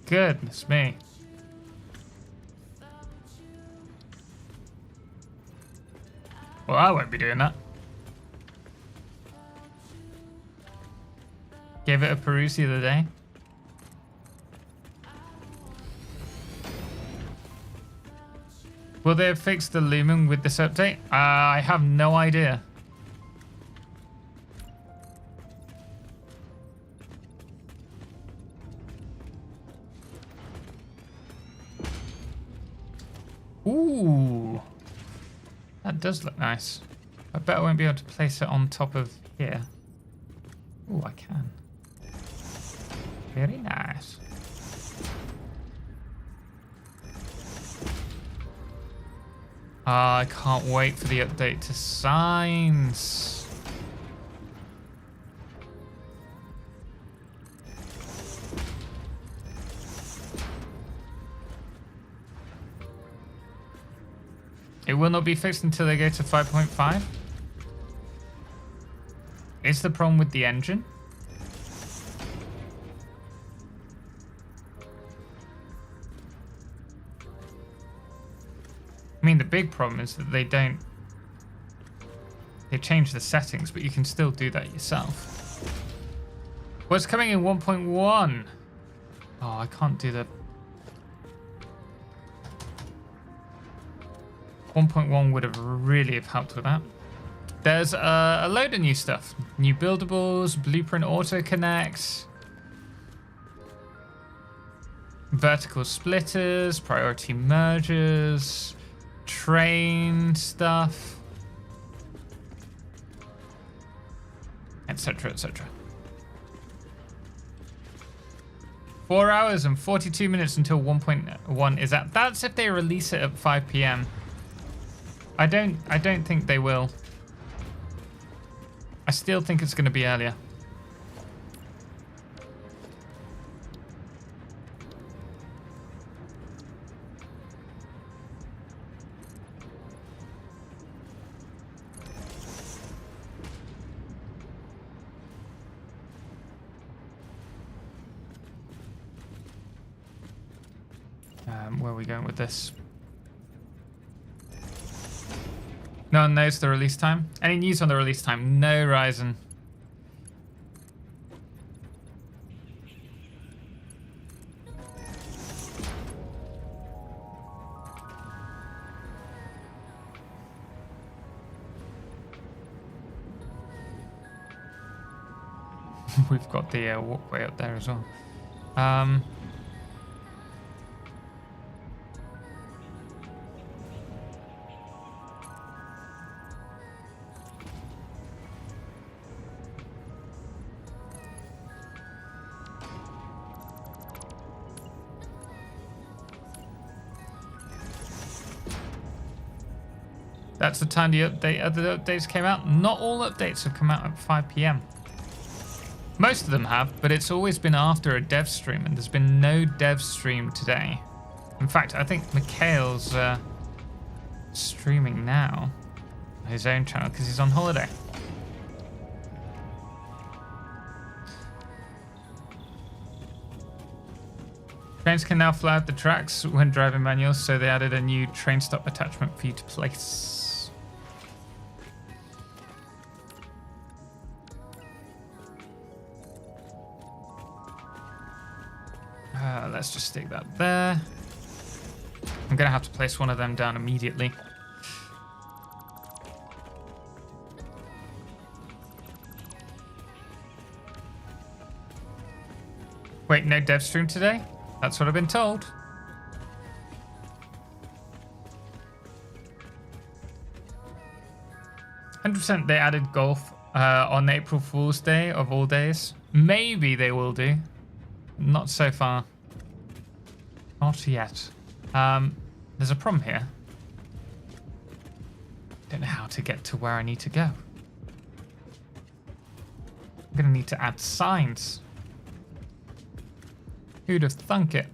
Goodness me. Well, I won't be doing that. Gave it a peruse the other day. Will they have fixed the lumen with this update? I have no idea. Ooh. That does look nice. I bet I won't be able to place it on top of here. Ooh, I can. Very nice. I can't wait for the update to signs. It will not be fixed until they go to 5.5. Is the problem with the engine? I mean, the big problem is that they change the settings, but you can still do that yourself. What's coming in 1.1? Oh, I can't do the... 1.1 would have really helped with that. There's a load of new stuff. New buildables, blueprint auto connects, vertical splitters, priority mergers, train stuff, etc, etc. 4 hours and 42 minutes until 1.1 is out. That's if they release it at 5 PM. I don't think they will. I still think it's going to be earlier. Where are we going with this? No one knows the release time. Any news on the release time? No, Ryzen. We've got the walkway up there as well. That's the time the other updates came out. Not all updates have come out at 5 p.m. Most of them have, but it's always been after a dev stream, and there's been no dev stream today. In fact, I think Mikhail's streaming now on his own channel because he's on holiday. Trains can now fly up the tracks when driving manual, so they added a new train stop attachment for you to place. Let's just stick that there. I'm gonna have to place one of them down immediately. Wait, no dev stream today? That's what I've been told. %, they added golf on April Fool's Day of all days. Maybe they will do. Not so far. Not yet. There's a problem here. Don't know how to get to where I need to go. I'm gonna need to add signs. Who'd have thunk it?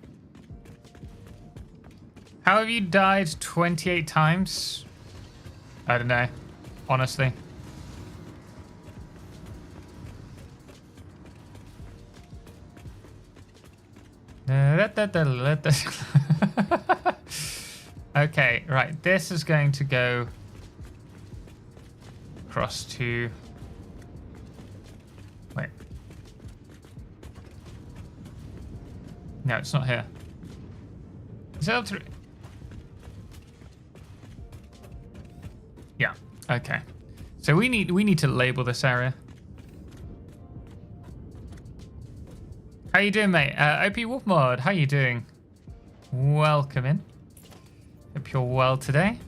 How have you died 28 times? I don't know, honestly. Okay, right. This is going to go across to... Wait. No, it's not here. Is it up to... Yeah, okay. So we need to label this area. How you doing, mate? OP Wolfmod, how you doing? Welcome in. Hope you're well today.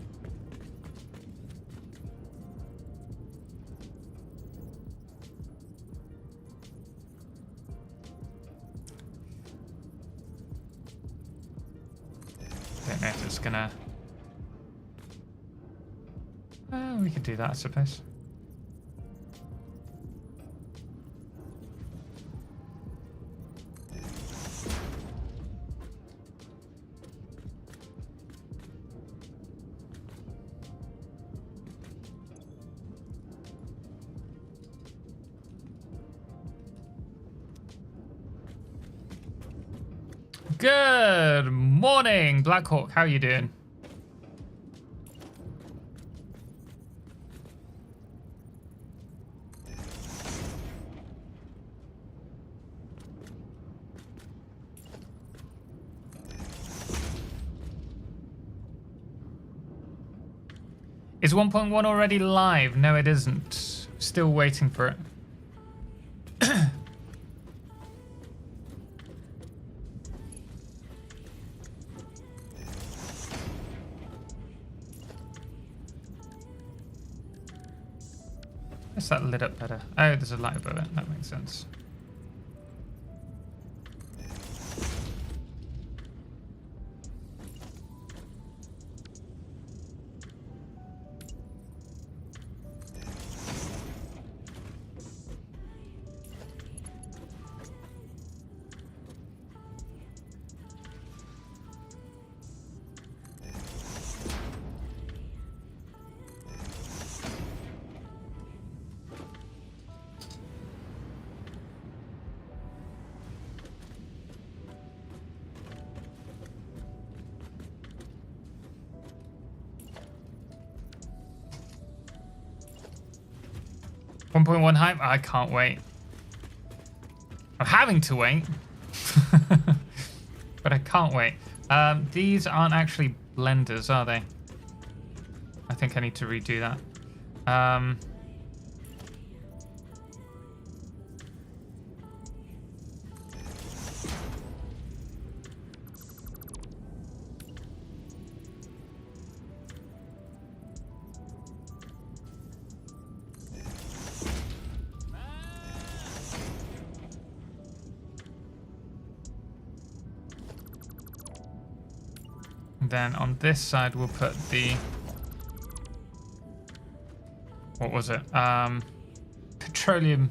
Don't know if it's gonna... we could do that, I suppose. Good morning, Blackhawk. How are you doing? Is 1.1 already live? No, it isn't. Still waiting for it. Is that lit up better? Oh, there's a light above it. That makes sense. .1 hype? I can't wait. I'm having to wait. But I can't wait. These aren't actually blenders, are they? I think I need to redo that. Then on this side, we'll put the What was it? Petroleum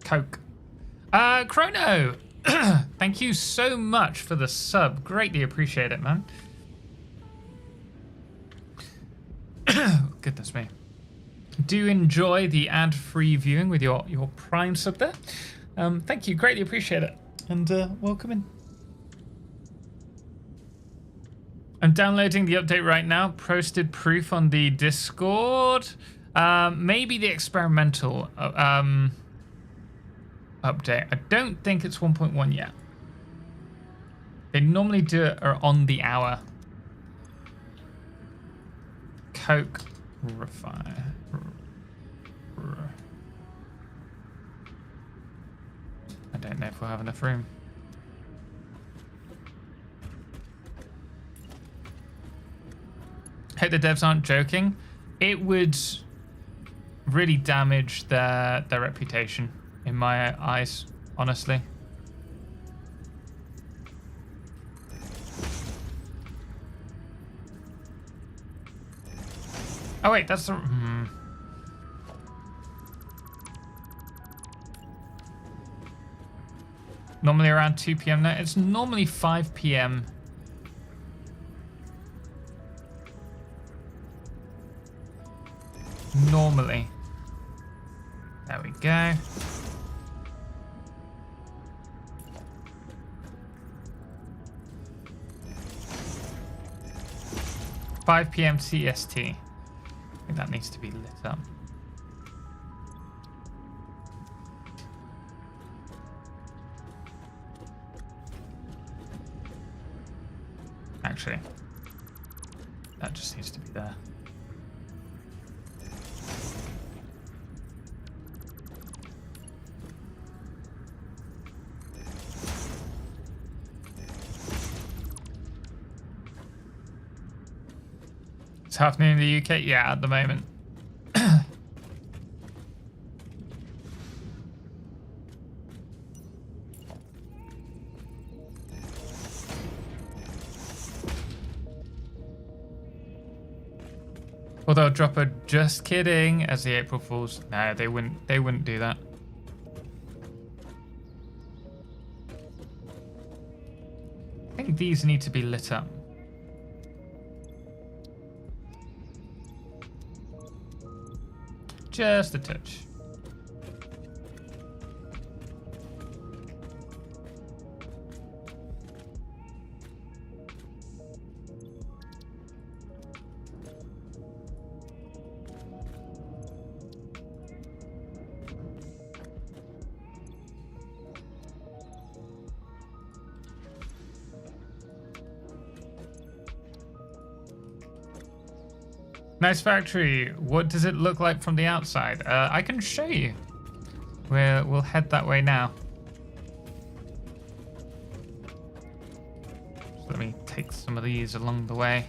Coke. Chrono! Thank you so much for the sub. Greatly appreciate it, man. Goodness me. Do enjoy the ad-free viewing with your Prime sub there. Thank you, greatly appreciate it. And welcome in. I'm downloading the update right now. Posted proof on the Discord. Maybe the experimental update. I don't think it's 1.1 yet. They normally do it on the hour. Coke refine. I don't know if we'll have enough room. Hope the devs aren't joking. It would really damage their reputation in my eyes, honestly. Oh wait, that's the... Normally around 2 p.m. now. It's normally 5 p.m. Normally. There we go. $5 p.m. CST. I think that needs to be lit up. Actually, that just needs to be there. It's happening in the UK? Yeah, at the moment. Or they'll drop a just kidding as the April Fools. No, they wouldn't do that. I think these need to be lit up. Just a touch. Nice factory. What does it look like from the outside? I can show you. We'll head that way now. So let me take some of these along the way.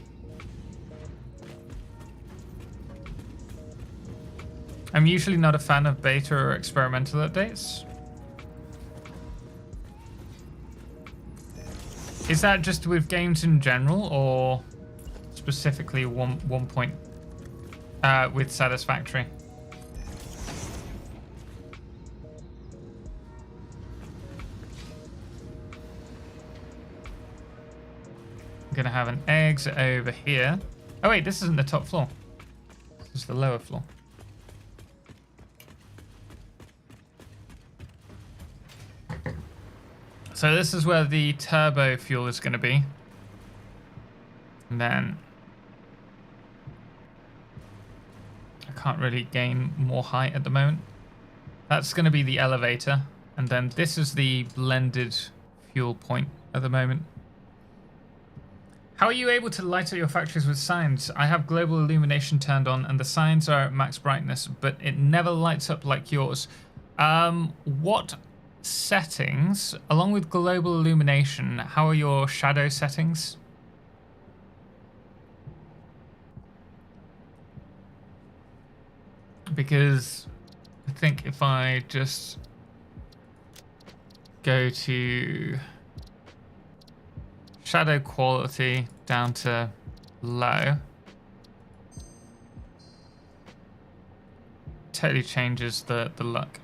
I'm usually not a fan of beta or experimental updates. Is that just with games in general, or specifically one point? With Satisfactory. I'm gonna have an exit over here. Oh wait, this isn't the top floor. This is the lower floor. So this is where the turbo fuel is gonna be. And then can't really gain more height at the moment. That's going to be the elevator, and then this is the blended fuel point at the moment. How are you able to light up your factories with signs? I have global illumination turned on and the signs are at max brightness, but it never lights up like yours. What settings, along with global illumination, how are your shadow settings? Because I think if I just go to shadow quality down to low, totally changes the look.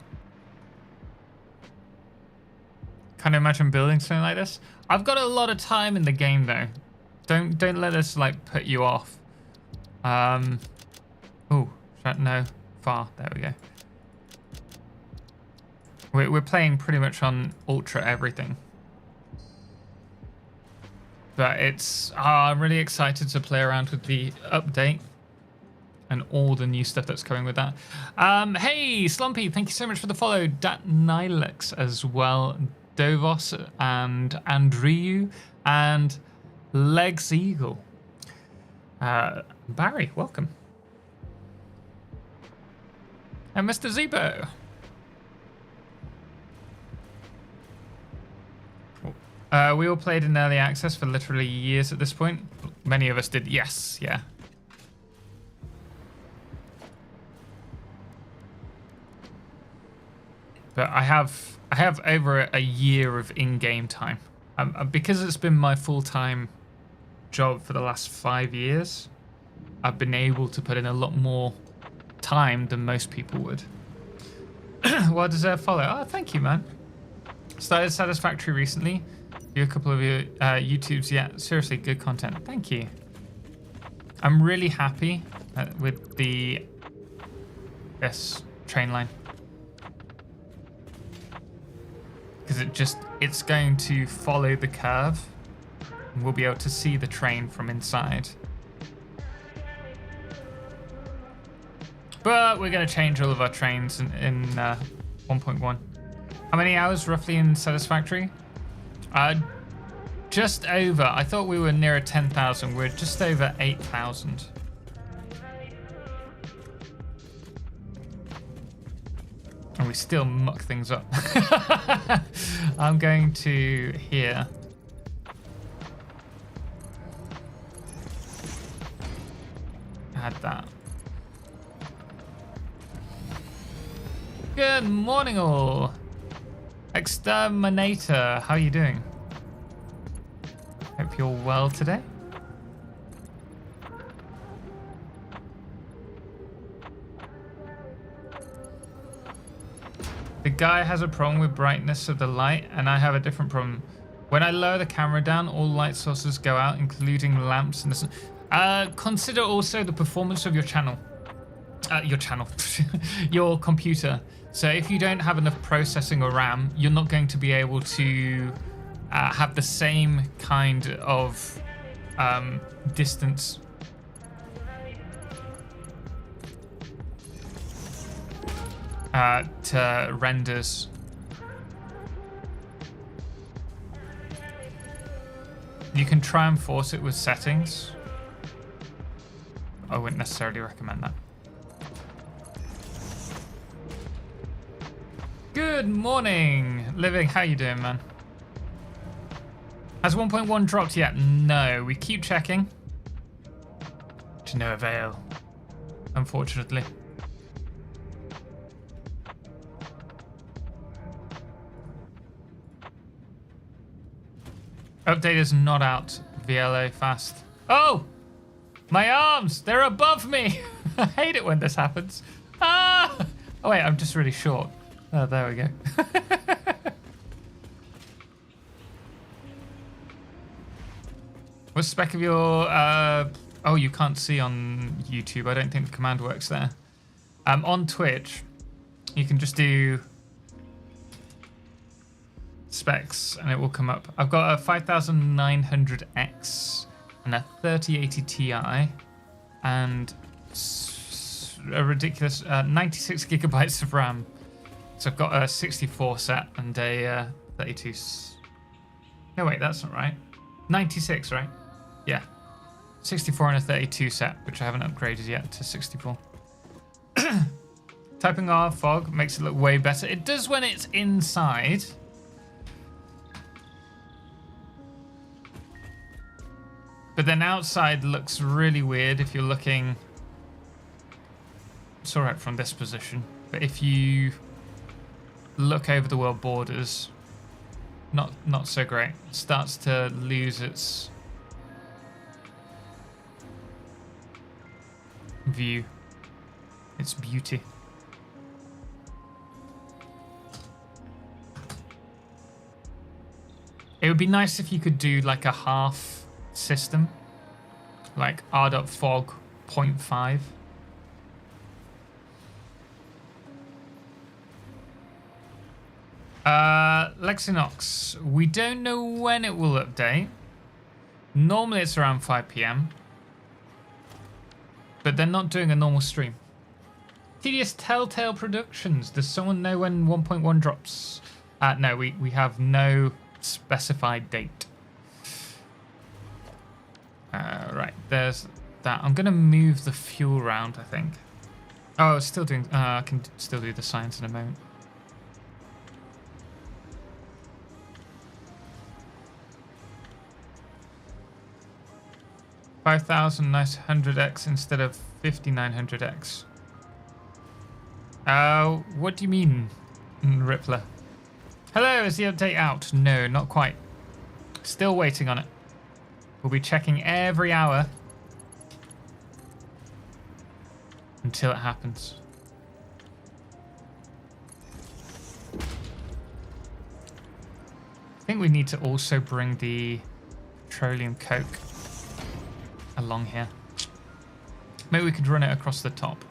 Can't imagine building something like this. I've got a lot of time in the game though. Don't let this like put you off. Oh, no, far. There we go. We're playing pretty much on ultra everything. But it's I'm really excited to play around with the update and all the new stuff that's coming with that. Hey, Slumpy, thank you so much for the follow. Dat Nilux as well. Dovos and Andriu and Legs Eagle. Barry, welcome. And Mr. Zebo. We all played in early access for literally years at this point. Many of us did. Yes, yeah. But I have over a year of in-game time. Because it's been my full-time job for the last 5 years, I've been able to put in a lot more time than most people would. Well deserved follow. Oh, thank you, man. Started Satisfactory recently. Do a couple of your YouTubes. Yeah, seriously, good content. Thank you. I'm really happy with this train line. Because it's going to follow the curve. And we'll be able to see the train from inside. But we're going to change all of our trains in 1.1. How many hours roughly in Satisfactory? Just over. I thought we were nearer 10,000. We're just over 8,000. And we still muck things up. I'm going to here. Add that. Good morning all. Exterminator, how are you doing? Hope you're well today. The guy has a problem with brightness of the light, and I have a different problem. When I lower the camera down, all light sources go out, including lamps and this. Consider also the performance of your channel. Your computer. So if you don't have enough processing or RAM, you're not going to be able to have the same kind of distance. To renders. You can try and force it with settings. I wouldn't necessarily recommend that. Good morning, Living. How you doing, man? Has 1.1 dropped yet? No, we keep checking. To no avail, unfortunately. Update is not out. VLA fast. Oh! My arms! They're above me! I hate it when this happens. Ah! Oh wait, I'm just really short. Oh, there we go. What's the spec of your... oh, you can't see on YouTube. I don't think the command works there. On Twitch, you can just do specs and it will come up. I've got a 5900X and a 3080 Ti and a ridiculous 96 gigabytes of RAM. So I've got a 64 set and a 32. No, wait, that's not right. 96, right? Yeah. 64 and a 32 set, which I haven't upgraded yet to 64. Typing R fog makes it look way better. It does when it's inside. But then outside looks really weird if you're looking... It's alright from this position. But if you look over the world borders, not so great. It starts to lose its view, its beauty. It would be nice if you could do like a half system, like r.fog 0.5. Lexinox, we don't know when it will update. Normally it's around 5 PM, but they're not doing a normal stream. Tedious Telltale Productions, does someone know when 1.1 drops? No, we have no specified date. Right, there's that. I'm gonna move the fuel round, I think. Oh, it's still doing, I can still do the science in a moment. $5,900X instead of 5,900X. What do you mean, Rippler? Hello, is the update out? No, not quite. Still waiting on it. We'll be checking every hour until it happens. I think we need to also bring the petroleum coke along here. Maybe we could run it across the top.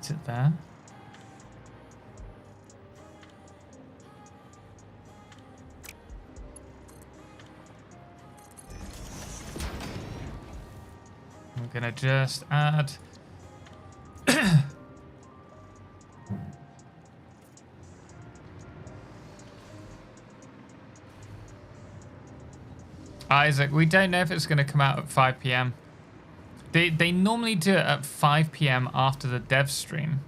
Is it there? I'm gonna just add Isaac, we don't know if it's gonna come out at 5 PM. They normally do it at 5 PM after the dev stream,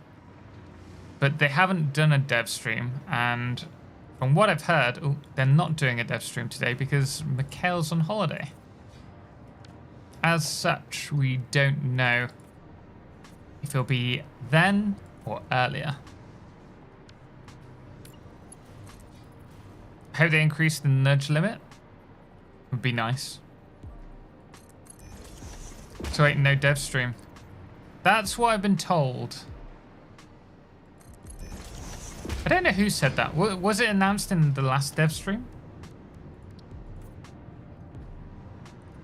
but they haven't done a dev stream, and from what I've heard, they're not doing a dev stream today because Mikhail's on holiday. As such, we don't know if it'll be then or earlier. I hope they increase the nudge limit. Would be nice. So wait, no dev stream. That's what I've been told. I don't know who said that. Was it announced in the last dev stream?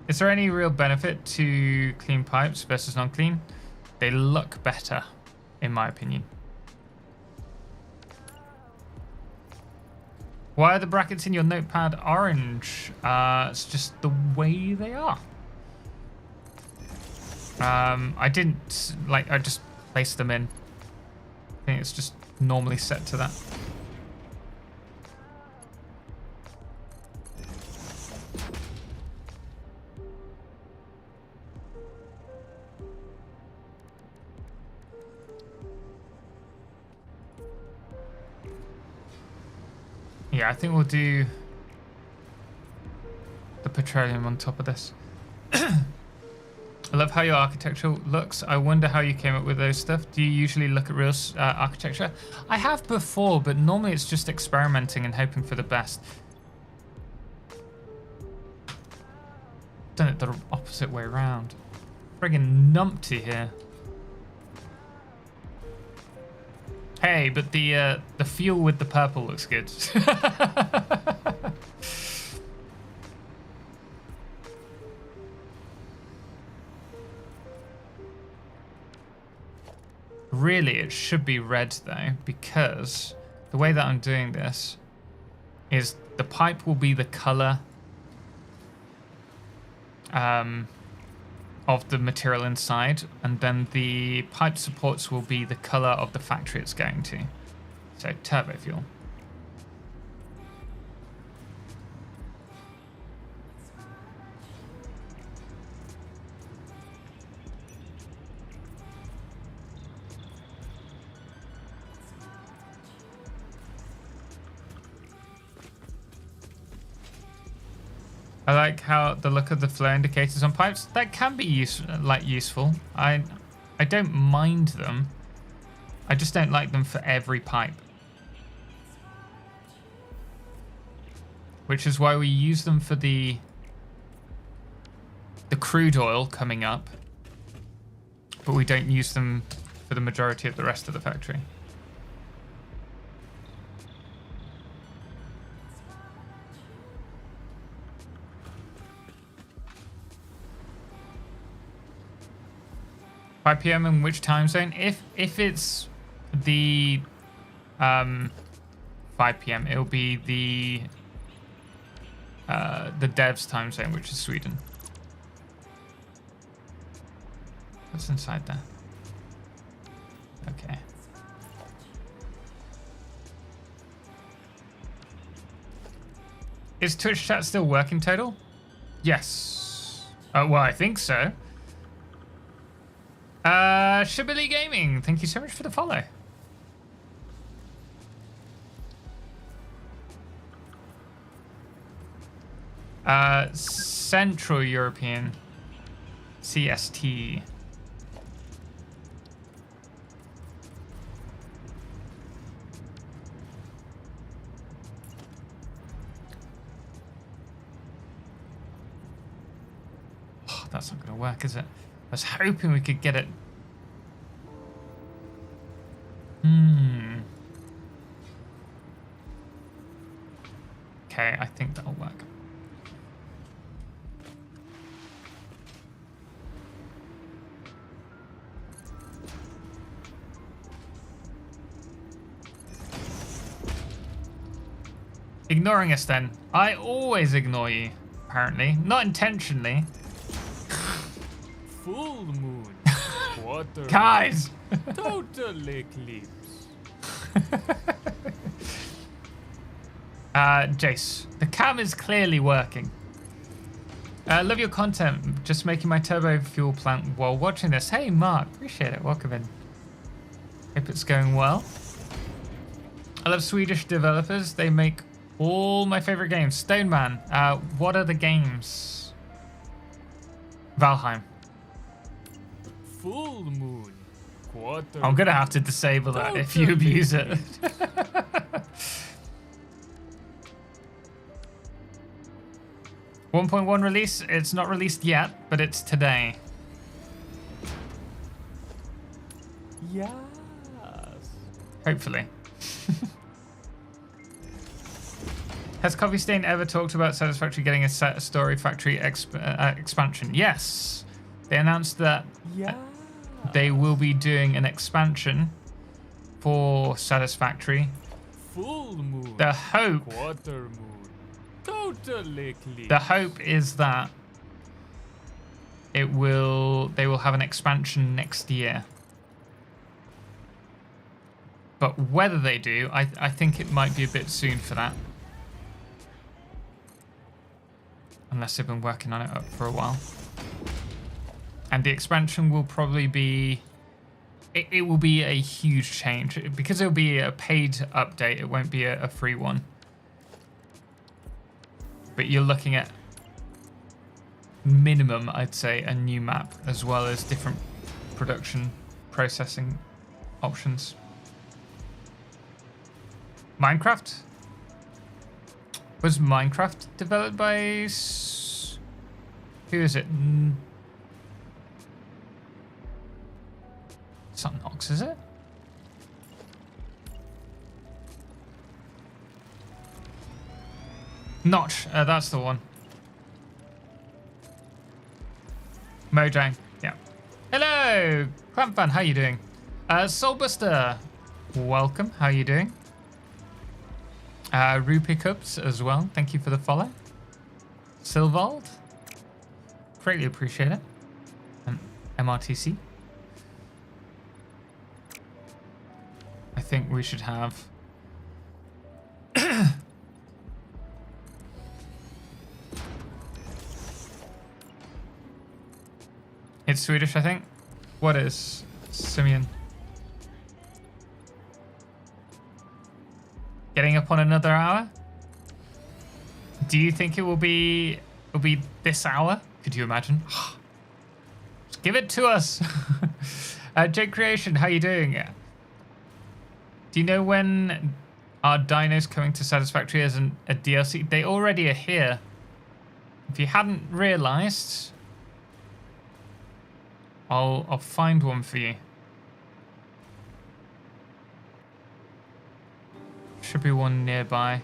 Is there any real benefit to clean pipes versus non-clean? They look better, in my opinion. Why are the brackets in your notepad orange? It's just the way they are. I didn't, like, I just placed them in. I think it's just normally set to that. Yeah, I think we'll do the petroleum on top of this. I love how your architecture looks. I wonder how you came up with those stuff. Do you usually look at real architecture? I have before, but normally it's just experimenting and hoping for the best. Done it the opposite way around. Friggin' numpty here. Hey, but the fuel with the purple looks good. Really, it should be red though, because the way that I'm doing this is the pipe will be the color of the material inside, and then the pipe supports will be the color of the factory it's going to. So turbo fuel. I like how the look of the flow indicators on pipes. That can be useful. I don't mind them. I just don't like them for every pipe. Which is why we use them for the crude oil coming up. But we don't use them for the majority of the rest of the factory. PM in which time zone? If it's the 5 PM, it'll be the devs time zone, which is Sweden. What's inside there? Okay. Is Twitch chat still working total? Yes. Well, I think so. Shibili Gaming, thank you so much for the follow. Central European CST. Oh, that's not going to work, is it? I was hoping we could get it. Okay, I think that'll work. Ignoring us then. I always ignore you, apparently. Not intentionally. Full moon. Quarter. Guys! Totalxclipse. Jace, the cam is clearly working. Love your content. Just making my turbo fuel plant while watching this. Hey, Mark. Appreciate it. Welcome in. Hope it's going well. I love Swedish developers. They make all my favorite games. Stoneman. What are the games? Valheim. Full moon. Quarter. I'm gonna have to disable that if you abuse it. 1.1 release. It's not released yet, but it's today. Yes. Hopefully. Has Coffee Stain ever talked about Satisfactory getting a story factory expansion? Yes. They announced that they will be doing an expansion for Satisfactory. Full moon. The hope. Quarter moon. Totalxclipse. The hope is that they will have an expansion next year. But whether they do, I think it might be a bit soon for that. Unless they've been working on it up for a while. And the expansion will probably be... It will be a huge change. Because it will be a paid update, it won't be a free one. But you're looking at minimum, I'd say, a new map, as well as different production processing options. Minecraft? Was Minecraft developed by... Who is it? It's not Nox, is it? Notch, that's the one. Mojang, yeah. Hello, Clamp Fan, how you doing? Soulbuster, welcome, how you doing? Rupee Cups as well, thank you for the follow. Silvald, greatly appreciate it. And MRTC. I think we should have... It's Swedish, I think. What is Simeon? Getting up on another hour? Do you think it will be this hour? Could you imagine? Just give it to us. Jake Creation, how you doing? Do you know when our dinos coming to Satisfactory as a DLC? They already are here. If you hadn't realised, I'll find one for you. Should be one nearby.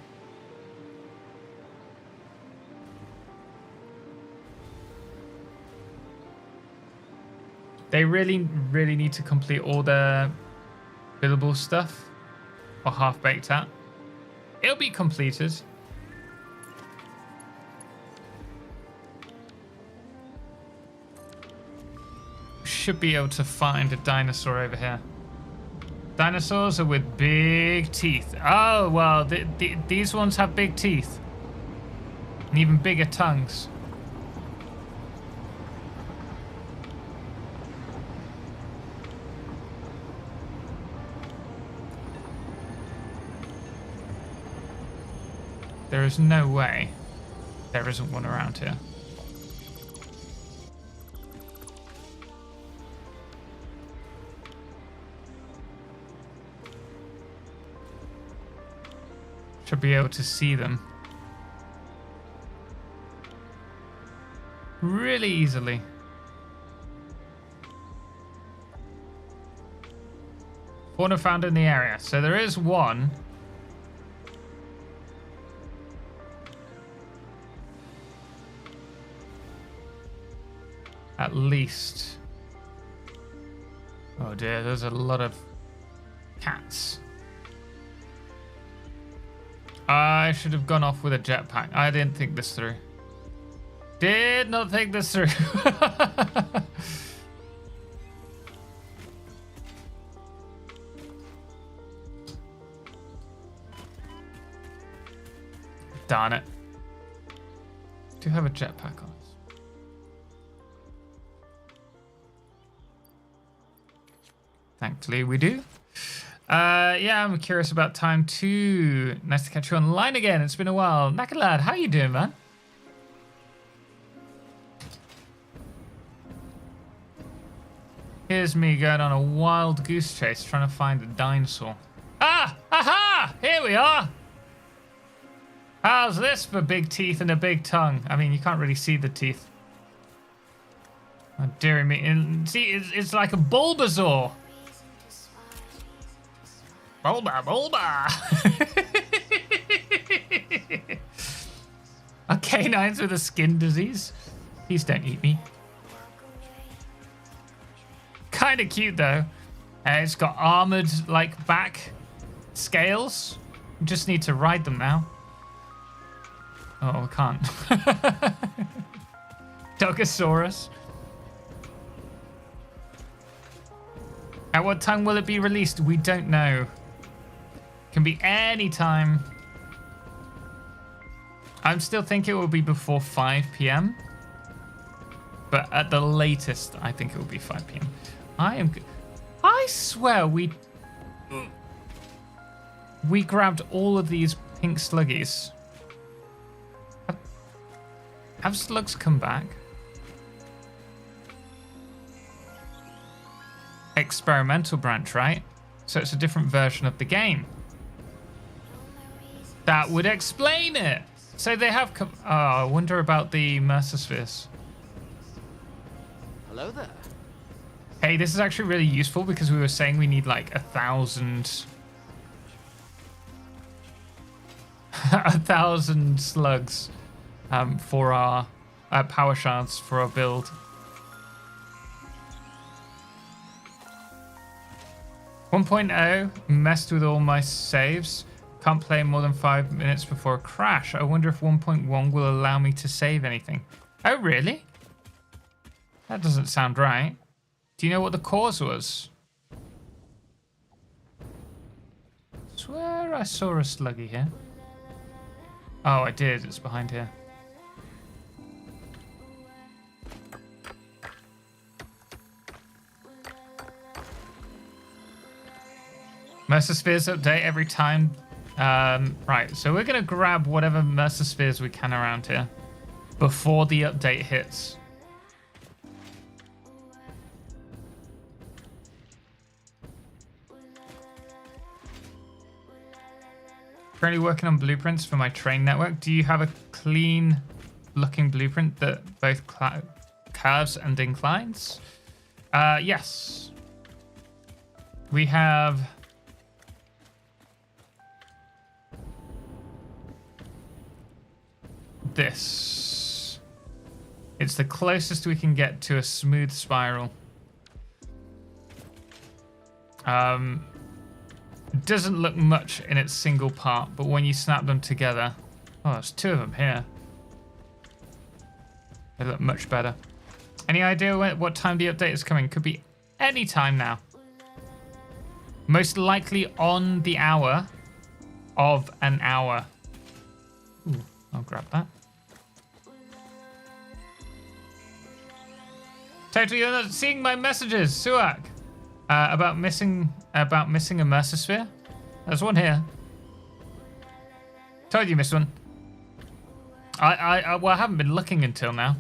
They really need to complete all their billable stuff, or half-baked at. It'll be completed. Should be able to find a dinosaur over here. Dinosaurs are with big teeth. Oh, well, these ones have big teeth. And even bigger tongues. There is no way there isn't one around here. Should be able to see them really easily. Fauna found in the area. So there is one. At least. Oh dear, there's a lot of cats. I should have gone off with a jetpack. I didn't think this through. Did not think this through. Darn it. Do you have a jetpack on us? Thankfully we do. Yeah, I'm curious about time too. Nice to catch you online again. It's been a while. Knackered lad, how you doing, man? Here's me going on a wild goose chase trying to find a dinosaur. Ah! Aha! Here we are! How's this for big teeth and a big tongue? I mean, you can't really see the teeth. Oh, dearie me. And see, it's like a Bulbasaur. Bulba, Bulba! Are canines with a skin disease? Please don't eat me. Kind of cute though. It's got armored like back scales. We just need to ride them now. Oh, we can't. Dogosaurus. At what time will it be released? We don't know. Can be any time. I'm still thinking it will be before 5 p.m. But at the latest, I think it will be 5 p.m. I swear we grabbed all of these pink sluggies. Have slugs come back? Experimental branch, right? So it's a different version of the game. That would explain it. So they have come. Oh, I wonder about the Mercer spheres. Hello there. Hey, this is actually really useful because we were saying we need like 1,000. 1,000 slugs for our power shards for our build. 1.0 messed with all my saves. Can't play more than 5 minutes before a crash. I wonder if 1.1 will allow me to save anything. Oh, really? That doesn't sound right. Do you know what the cause was? I swear I saw a sluggy here. Oh, I did. It's behind here. Mercer spheres update every time. Right, so we're going to grab whatever Mercer spheres we can around here before the update hits. Currently working on blueprints for my train network. Do you have a clean looking blueprint that both curves and inclines? Yes. We have this. It's the closest we can get to a smooth spiral. It doesn't look much in its single part, but when you snap them together, oh, there's two of them here. They look much better. Any idea what time the update is coming? Could be any time now. Most likely on the hour of an hour. Ooh, I'll grab that. Totally, you're not seeing my messages, Suak. About missing a Mercer sphere. There's one here. Told you missed one. Well, I haven't been looking until now.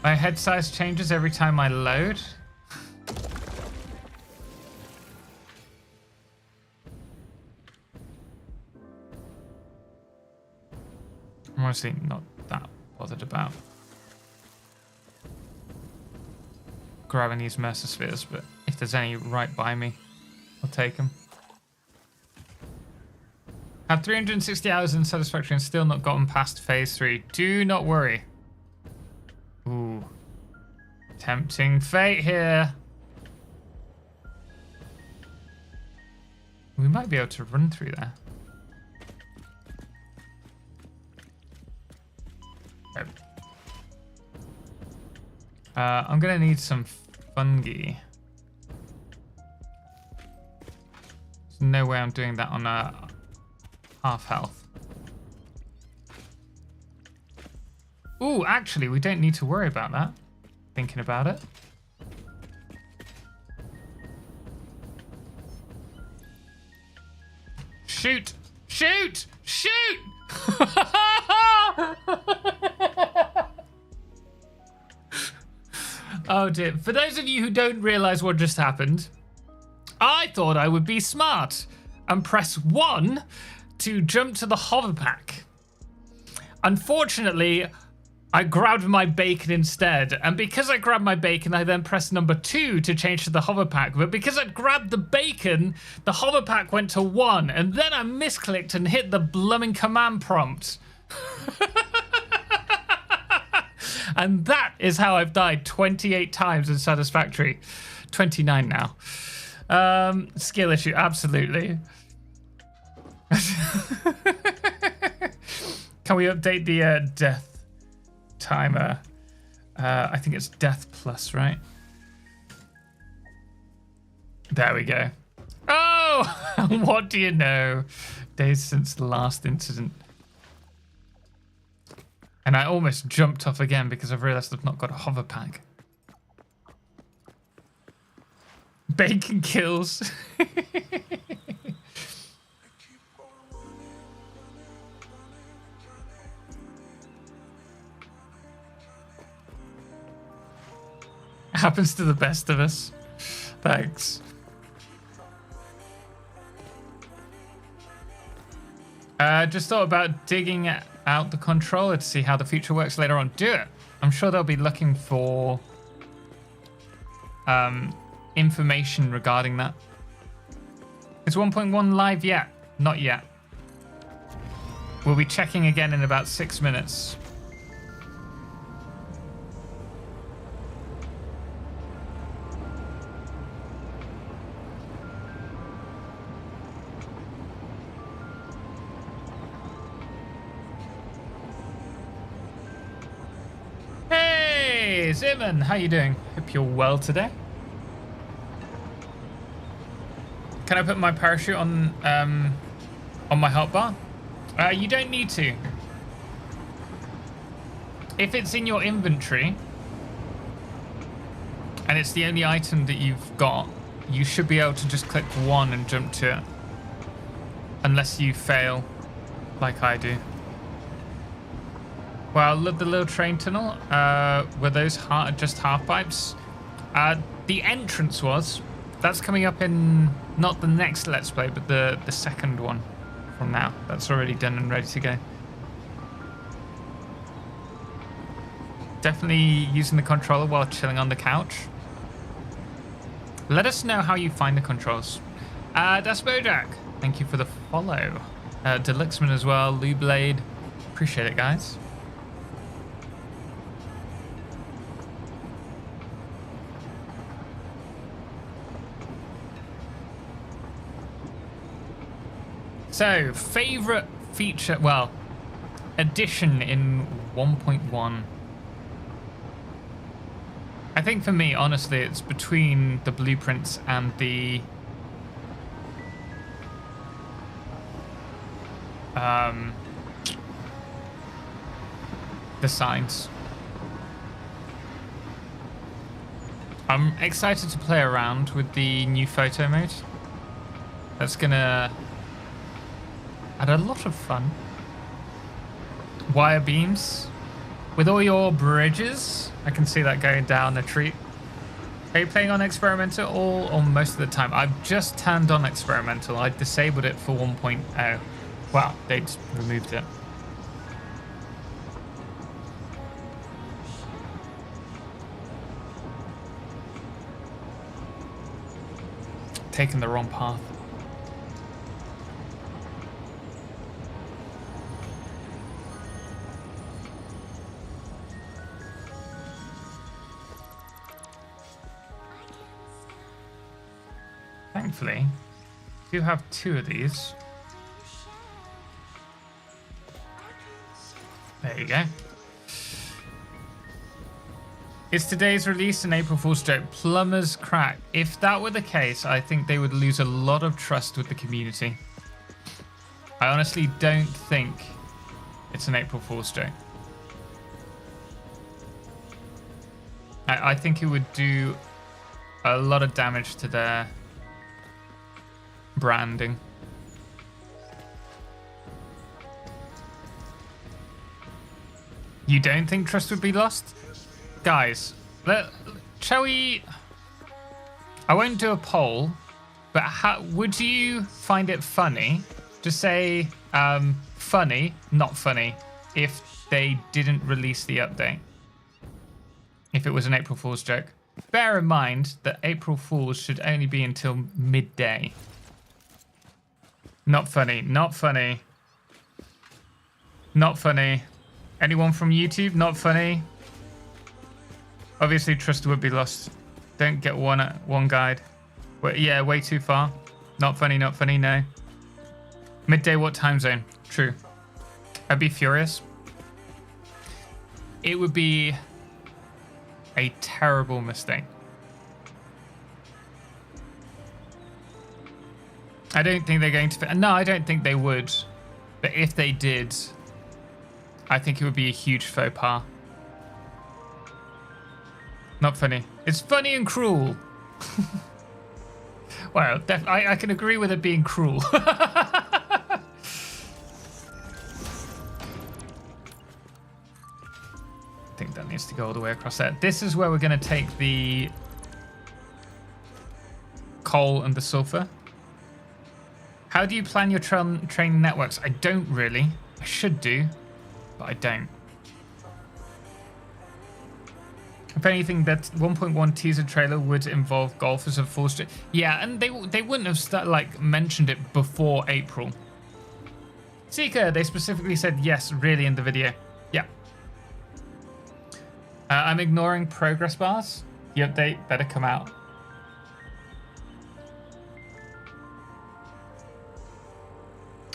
My head size changes every time I load. I'm honestly not that bothered about grabbing these Mercer spheres, but if there's any right by me, I'll take them. Had 360 hours in Satisfactory and still not gotten past phase 3. Do not worry. Ooh. Tempting fate here. We might be able to run through there. Okay. I'm gonna need some fungi. There's no way I'm doing that on half health. Ooh, actually, we don't need to worry about that. Thinking about it. Shoot! Shoot! Shoot! Oh dear. For those of you who don't realize what just happened, I thought I would be smart and press 1 to jump to the hover pack. Unfortunately, I grabbed my bacon instead, and because I grabbed my bacon, I then pressed number 2 to change to the hover pack. But because I grabbed the bacon, the hover pack went to 1, and then I misclicked and hit the blooming command prompt. And that is how I've died 28 times in Satisfactory. 29 now. Skill issue, absolutely. Can we update the death timer? I think it's death plus, right? There we go. Oh, what do you know? Days since the last incident. And I almost jumped off again because I've realized I've not got a hover pack. Bacon kills. Happens to the best of us. Thanks. Just thought about digging out the controller to see how the feature works later on. Do it. I'm sure they'll be looking for information regarding that. Is 1.1 live yet? Not yet. We'll be checking again in about 6 minutes. Hey, Zimmerman, how you doing? Hope you're well today. Can I put my parachute on my hotbar? You don't need to. If it's in your inventory and it's the only item that you've got, you should be able to just click 1 and jump to it. Unless you fail, like I do. Well, the little train tunnel, were those just half pipes? The entrance was, That's coming up in not the next Let's Play, but the second one from now. That's already done and ready to go. Definitely using the controller while chilling on the couch. Let us know how you find the controls. That's Bojack. Thank you for the follow. Deluxeman as well. Lou Blade. Appreciate it, guys. So, favorite feature, well, addition in 1.1. I think for me, honestly, it's between the blueprints and the signs. I'm excited to play around with the new photo mode. That's gonna add a lot of fun. Wire beams. With all your bridges, I can see that going down a treat. Are you playing on experimental all or most of the time? I've just turned on experimental. I disabled it for 1.0. Well, they'd removed it. Taking the wrong path. Thankfully, I do have 2 of these. There you go. Is today's release an April Fool's joke? Plumber's crack. If that were the case, I think they would lose a lot of trust with the community. I honestly don't think it's an April Fool's joke. I think it would do a lot of damage to their branding. You don't think trust would be lost? Guys, shall we... I won't do a poll, but would you find it funny? Just say funny, not funny, if they didn't release the update. If it was an April Fool's joke. Bear in mind that April Fools should only be until midday. Not funny, not funny. Not funny. Anyone from YouTube? Not funny. Obviously, trust would be lost. Don't get one guide. Yeah, way too far. Not funny, no. Midday, what time zone? True. I'd be furious. It would be a terrible mistake. I don't think they're going to... No, I don't think they would. But if they did, I think it would be a huge faux pas. Not funny. It's funny and cruel. Well, I can agree with it being cruel. I think that needs to go all the way across there. This is where we're going to take the coal and the sulfur. How do you plan your train networks? I don't really. I should do, but I don't. If anything, that 1.1 teaser trailer would involve golfers of full street. Yeah, and they wouldn't have mentioned it before April. Seeker, they specifically said yes, really, in the video. Yeah. I'm ignoring progress bars. The update better come out.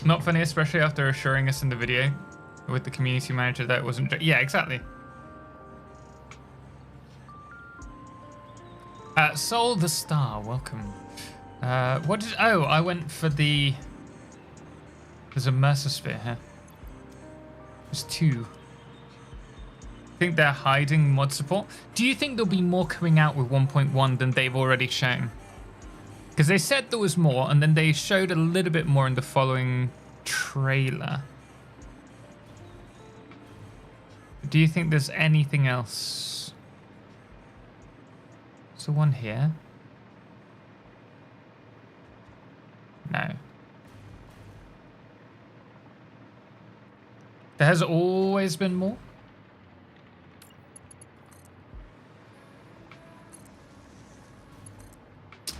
Not funny, especially after assuring us in the video with the community manager that it wasn't. Yeah, exactly. Soul the Star, welcome. What did... Oh, I went for the... There's a Mercer Sphere here. There's 2. I think they're hiding mod support. Do you think there'll be more coming out with 1.1 than they've already shown? Because they said there was more, and then they showed a little bit more in the following trailer. Do you think there's anything else? There's the one here. No. There has always been more.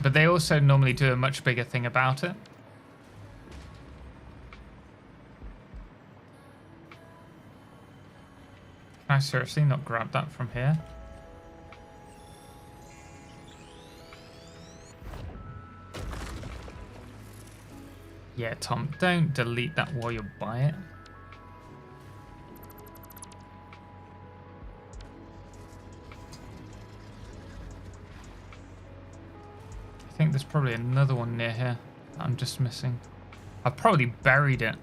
But they also normally do a much bigger thing about it. Can I seriously not grab that from here? Yeah, Tom, don't delete that while you buy it. I think there's probably another one near here that I'm just missing. I've probably buried it.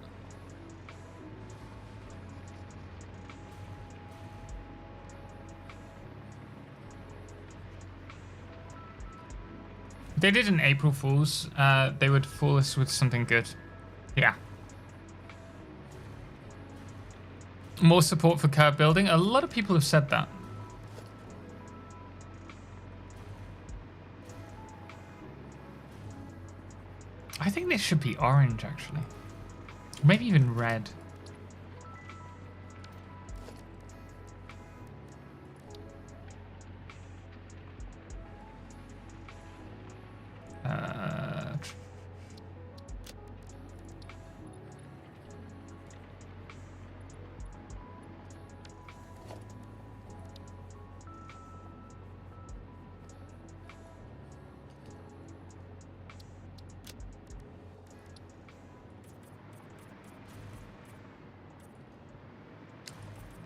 They did an April Fool's. They would fool us with something good. Yeah. More support for curb building. A lot of people have said that. I think this should be orange, actually. Maybe even red.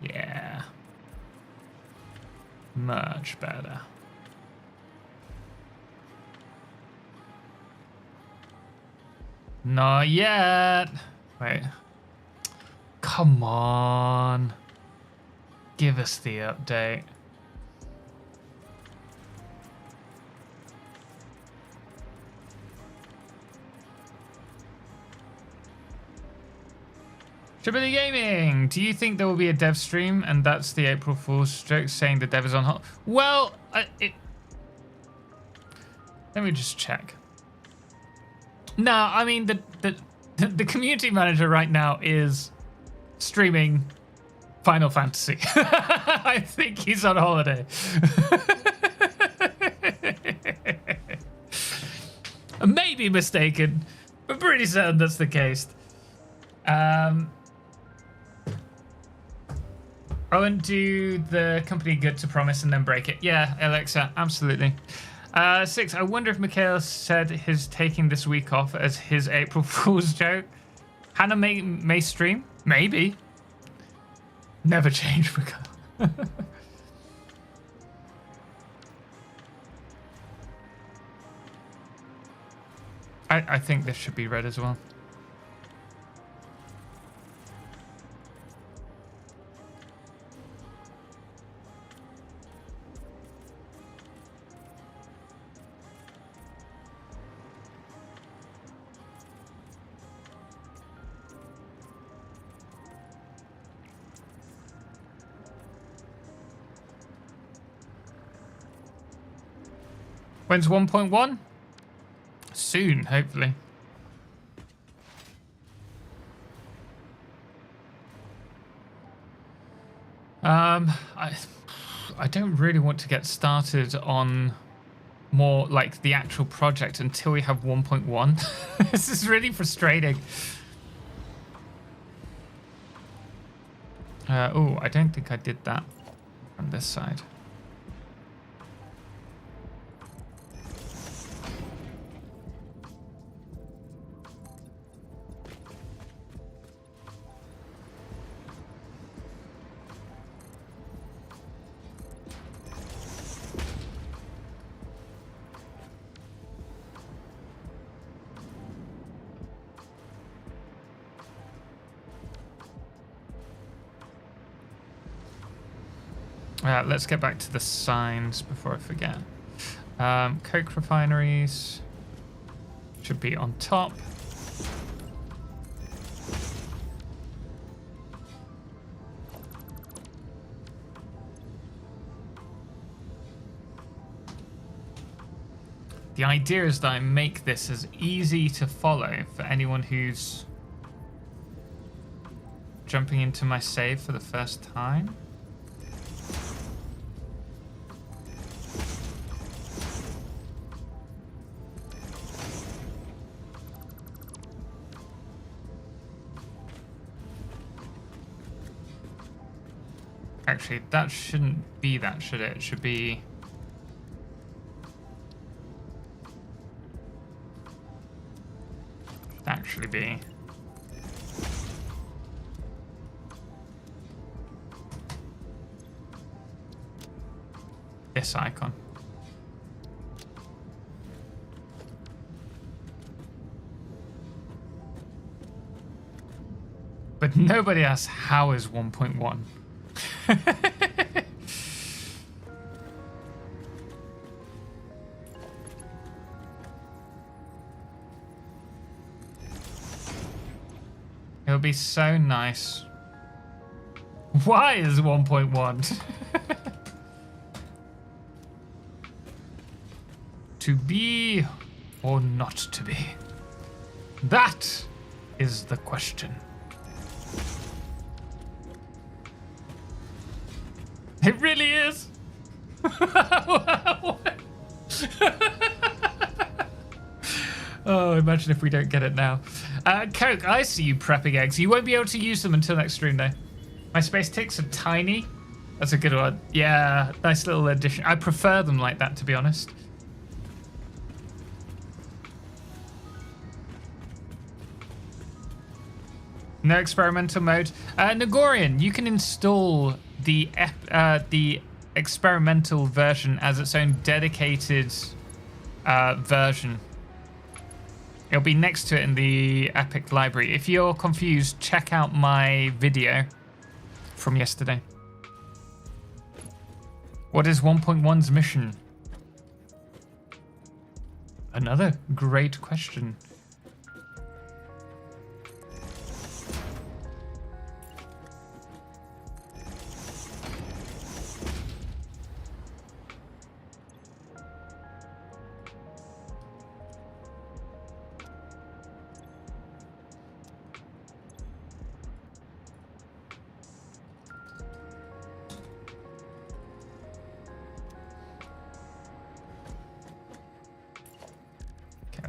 Yeah. Much better. Not yet. Wait. Come on. Give us the update. Stability Gaming, do you think there will be a dev stream and that's the April Fool's joke saying the dev is on hold? Well, let me just check. No, I mean the community manager right now is streaming Final Fantasy. I think he's on holiday. I may be mistaken, but pretty certain that's the case. Owen, do the company good to promise and then break it? Yeah, Alexa, absolutely. 6, I wonder if Mikhail said his taking this week off as his April Fool's joke. Hannah may stream? Maybe. Never change, Mikhail. I think this should be red as well. When's 1.1? Soon, hopefully. I don't really want to get started on more like the actual project until we have 1.1. This is really frustrating. Oh, I don't think I did that on this side. Let's get back to the signs before I forget. Coke refineries should be on top. The idea is that I make this as easy to follow for anyone who's jumping into my save for the first time. Actually, that shouldn't be that, should it? It should be... actually be... this icon. But nobody asks how is 1.1. It'll be so nice. Why is 1.1? To be or not to be? That is the question. It really is. Oh, imagine if we don't get it now. Coke, I see you prepping eggs. You won't be able to use them until next stream, though. My space ticks are tiny. That's a good one. Yeah, nice little addition. I prefer them like that, to be honest. No experimental mode. Nagorian, you can install the experimental version as its own dedicated version. It'll be next to it in the Epic library. If you're confused, check out my video from yesterday. What is 1.1's mission? Another great question.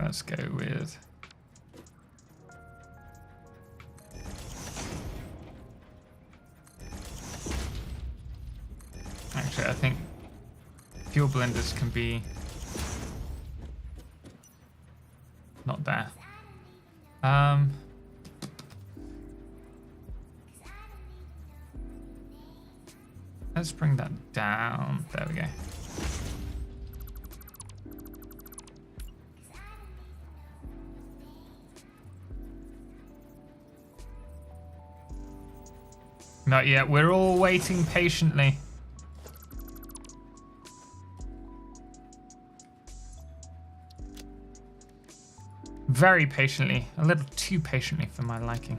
Let's go with... Actually, I think fuel blenders can be... not there. Let's bring that down. There we go. Not yet. We're all waiting patiently. Very patiently. A little too patiently for my liking.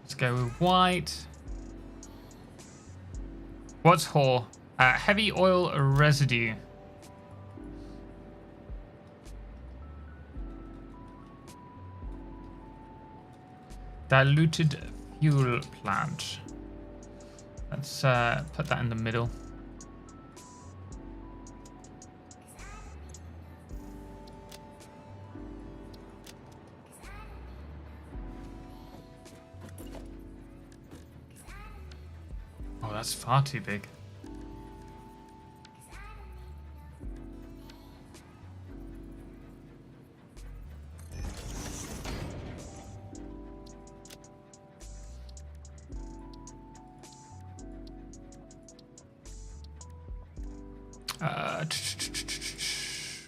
Let's go with white. What's HOR? Heavy oil residue. Diluted fuel plant. Let's put that in the middle. Oh, that's far too big.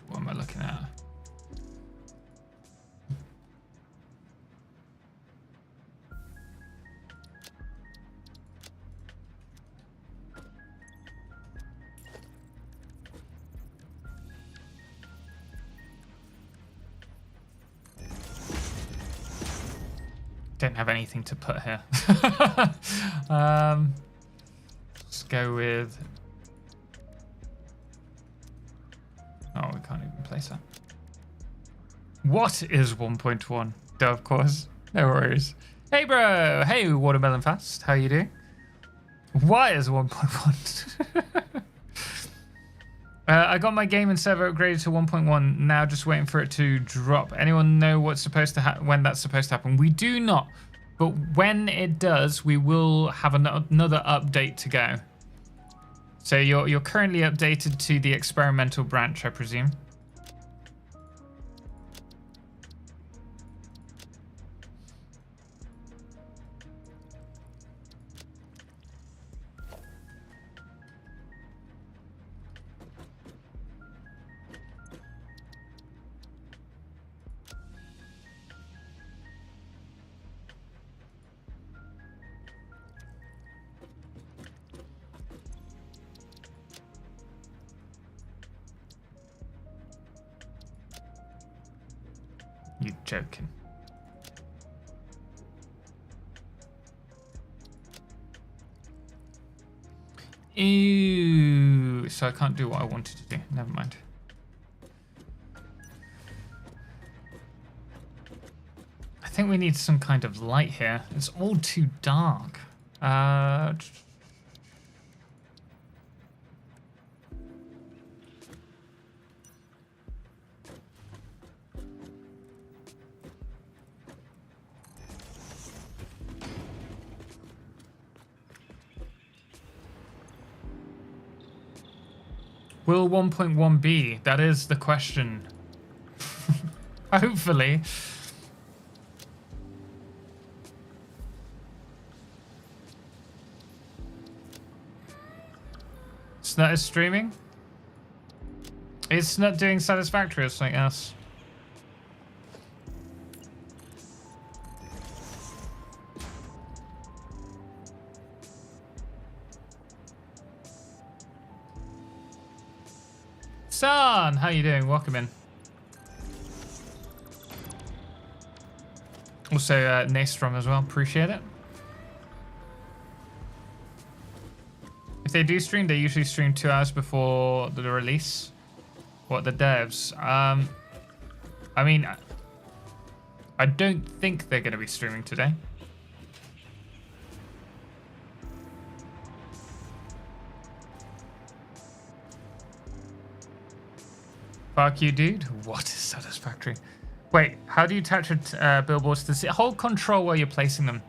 What am I looking at? Don't have anything to put here. Let's go with... Oh, we can't even place that. What is 1.1? Duh, of course. No worries. Hey, bro. Hey, Watermelon Fast. How you doing? What is 1.1? I got my game and server upgraded to 1.1. Now just waiting for it to drop. Anyone know what's supposed to when that's supposed to happen? We do not. But when it does, we will have another update to go. So you're currently updated to the experimental branch, I presume. You joking? Ew. So I can't do what I wanted to do. Never mind. I think we need some kind of light here. It's all too dark. Will 1.1 be? That is the question. Hopefully. Snut is streaming? Is Snut doing Satisfactory or something else? San, how you doing? Welcome in. Also, Naystrom as well. Appreciate it. If they do stream, they usually stream 2 hours before the release. What, the devs? I mean, I don't think they're going to be streaming today. Fuck you, dude. What is Satisfactory? Wait, how do you attach billboards to the hold control while you're placing them?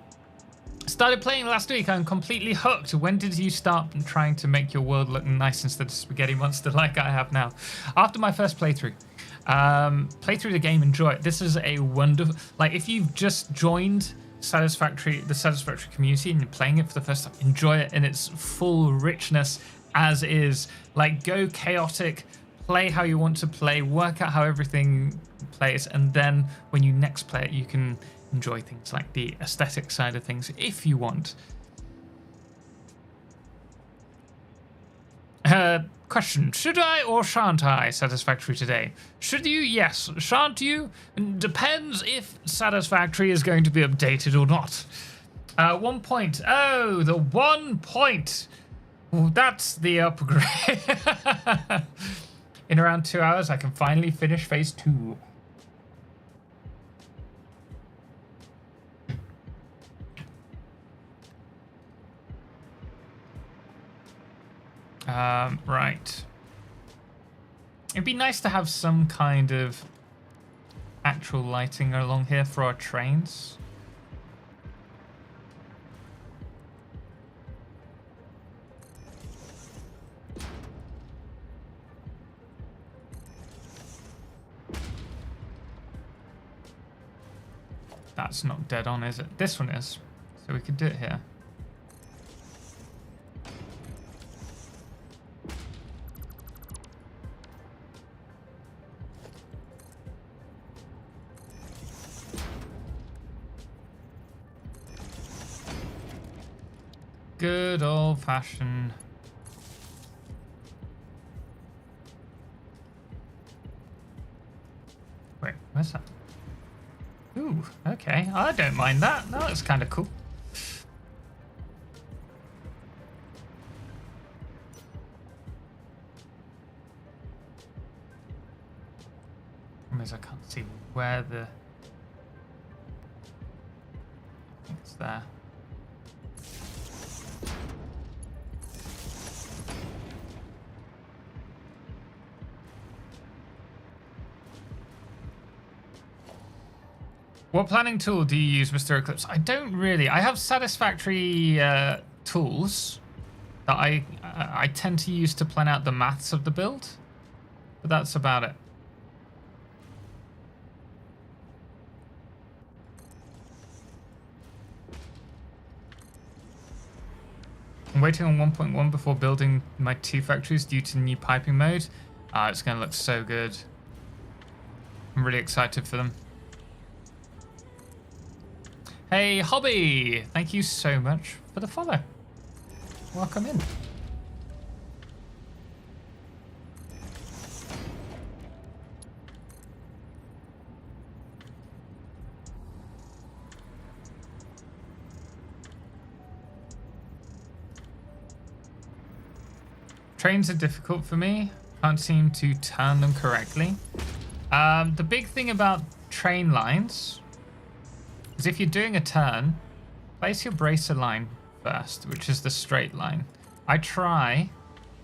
Started playing last week. I'm completely hooked. When did you start trying to make your world look nice instead of spaghetti monster like I have now? After my first playthrough. Play through the game, enjoy it. This is a wonderful... Like, if you've just joined the Satisfactory community and you're playing it for the first time, enjoy it in its full richness as is. Like, go chaotic, play how you want to play, work out how everything plays, and then when you next play it, you can enjoy things like the aesthetic side of things if you want. Question, should I or shan't I Satisfactory today? Should you? Yes. Shan't you? Depends if Satisfactory is going to be updated or not. 1 point. Oh, the 1 point. Well, that's the upgrade. In around 2 hours, I can finally finish phase 2. Right. It'd be nice to have some kind of actual lighting along here for our trains. That's not dead on, is it? This one is. So we could do it here. Good old-fashioned. Wait, where's that? Ooh, okay. I don't mind that. That looks kind of cool. I can't see where the... I think it's there. What planning tool do you use, Mr. Eclipse? I don't really. I have Satisfactory tools that I tend to use to plan out the maths of the build, but that's about it. I'm waiting on 1.1 before building my 2 factories due to new piping mode. It's going to look so good. I'm really excited for them. Hey, Hobby! Thank you so much for the follow. Welcome in. Trains are difficult for me. Can't seem to turn them correctly. The big thing about train lines is if you're doing a turn, place your bracer line first, which is the straight line. I try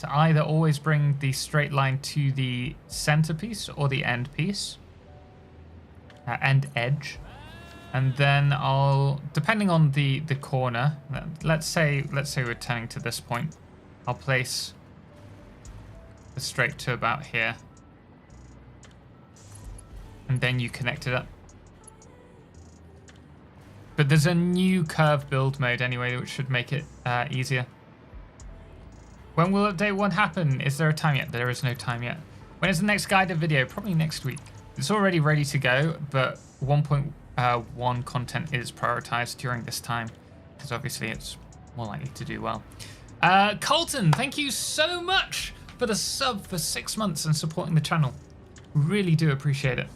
to either always bring the straight line to the centerpiece or the end piece, end edge, and then I'll, depending on the corner, let's say we're turning to this point, I'll place the straight to about here, and then you connect it up. But there's a new curve build mode anyway, which should make it easier. When will update 1 happen? Is there a time yet? There is no time yet. When is the next guided video? Probably next week. It's already ready to go, but 1.1 content is prioritized during this time, because obviously it's more likely to do well. Colton, thank you so much for the sub for 6 months and supporting the channel. Really do appreciate it.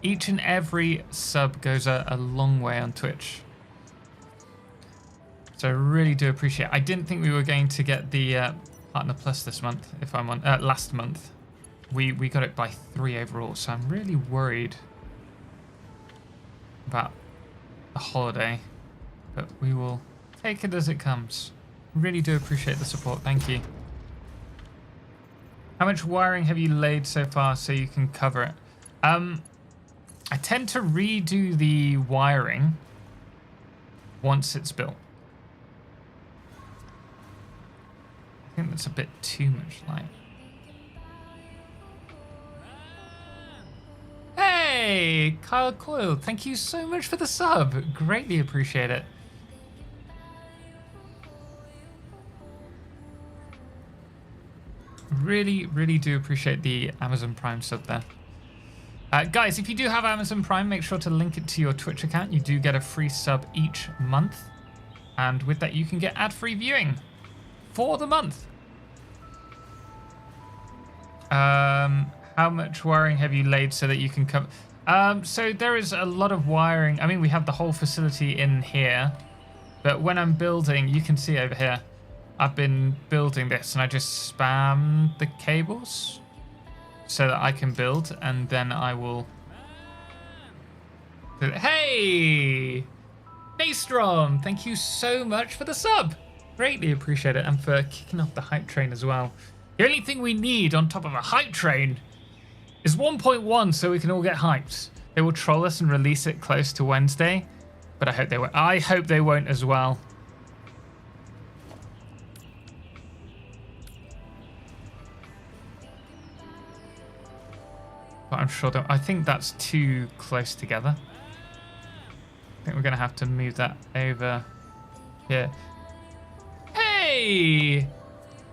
Each and every sub goes a long way on Twitch. So I really do appreciate it. I didn't think we were going to get the Partner Plus this month, if I'm on, last month. We got it by 3 overall, so I'm really worried about the holiday. But we will take it as it comes. Really do appreciate the support, thank you. How much wiring have you laid so far so you can cover it? I tend to redo the wiring once it's built. I think that's a bit too much light. Hey, Kyle Coyle, thank you so much for the sub. Greatly appreciate it. Really, really do appreciate the Amazon Prime sub there. Guys, if you do have Amazon Prime, make sure to link it to your Twitch account. You do get a free sub each month. And with that, you can get ad-free viewing for the month. How much wiring have you laid so that you can cover? So there is a lot of wiring. I mean, we have the whole facility in here. But when I'm building, you can see over here, I've been building this and I just spam the cables so that I can build, and then I will... Hey! Daystrom, thank you so much for the sub. Greatly appreciate it, and for kicking off the hype train as well. The only thing we need on top of a hype train is 1.1 so we can all get hyped. They will troll us and release it close to Wednesday, but I hope they won't. I hope they won't as well. But I'm sure that I think that's too close together. I think we're gonna have to move that over here. Hey,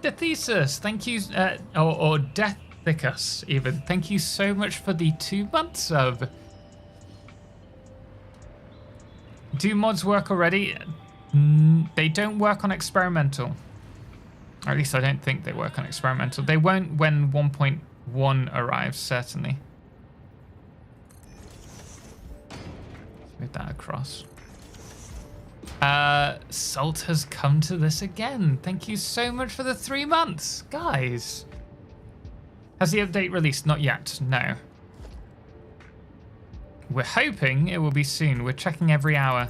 Dethesis, thank you, or Deathicus even. Thank you so much for the 2 months sub. Do mods work already? They don't work on experimental. Or at least I don't think they work on experimental. They won't when 1.1 arrives, certainly. Move that across. Salt has come to this again. Thank you so much for the 3 months, guys. Has the update released? Not yet, no. We're hoping it will be soon. We're checking every hour.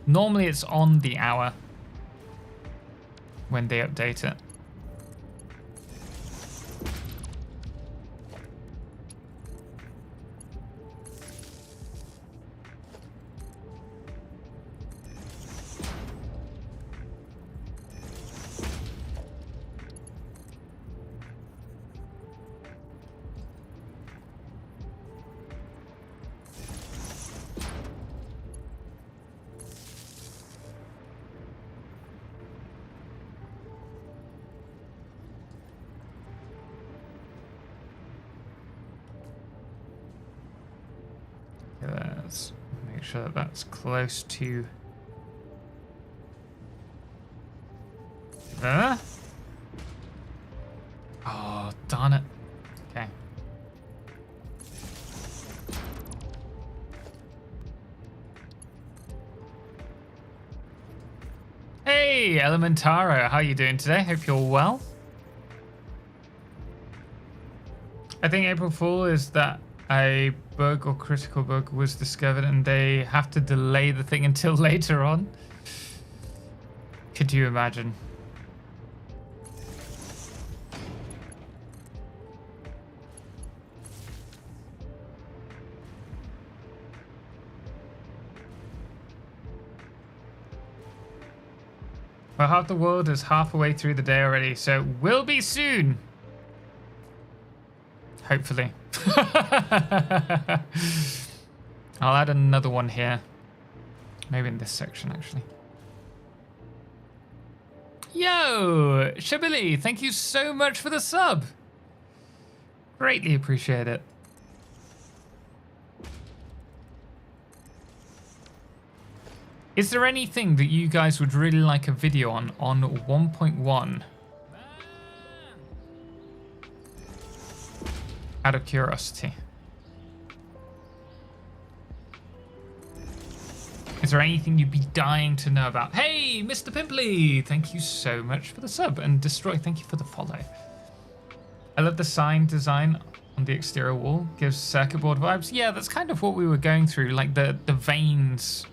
Normally it's on the hour when they update it. Let's make sure that that's close to there. Oh, darn it. Okay. Hey, Elementaro, how are you doing today? Hope you're well. I think April Fool is that a bug or critical bug was discovered and they have to delay the thing until later on. Could you imagine? Well, half the world is half a way through the day already, so we'll be soon. Hopefully. I'll add another one here. Maybe in this section, actually. Yo, Shabili, thank you so much for the sub. Greatly appreciate it. Is there anything that you guys would really like a video on 1.1? Out of curiosity. Is there anything you'd be dying to know about? Hey, Mr. Pimply! Thank you so much for the sub. And Destroy, thank you for the follow. I love the sign design on the exterior wall. Gives circuit board vibes. Yeah, that's kind of what we were going through. Like the veins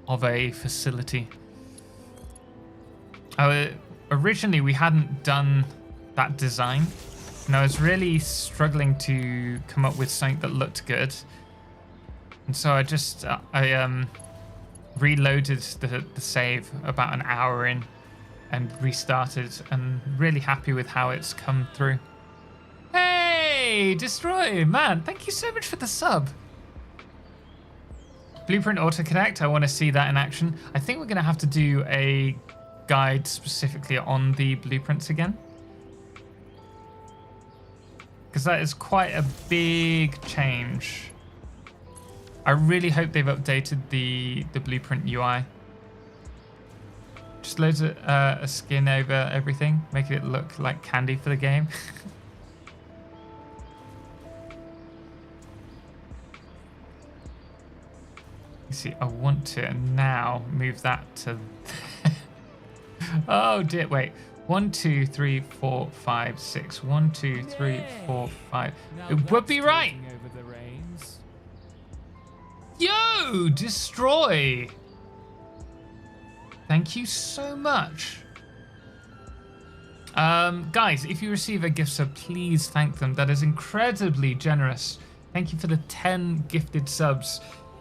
of a facility. Originally, we hadn't done that design. And I was really struggling to come up with something that looked good. And so I reloaded the save about an hour in and restarted, and really happy with how it's come through. Hey, Destroy, man, thank you so much for the sub. Blueprint Autoconnect, I want to see that in action. I think we're going to have to do a guide specifically on the blueprints again. Because that is quite a big change. I really hope they've updated the blueprint UI. Just loads of a skin over everything, making it look like candy for the game. You see, I want to now move that to... Oh dear, wait. 1, 2, 3, 4, 5, 6. 1, 2, 3, 4, 5. It would be right. Over the reins. Yo, Destroy. Thank you so much. Guys, if you receive a gift sub, please thank them. That is incredibly generous. Thank you for the 10 gifted subs.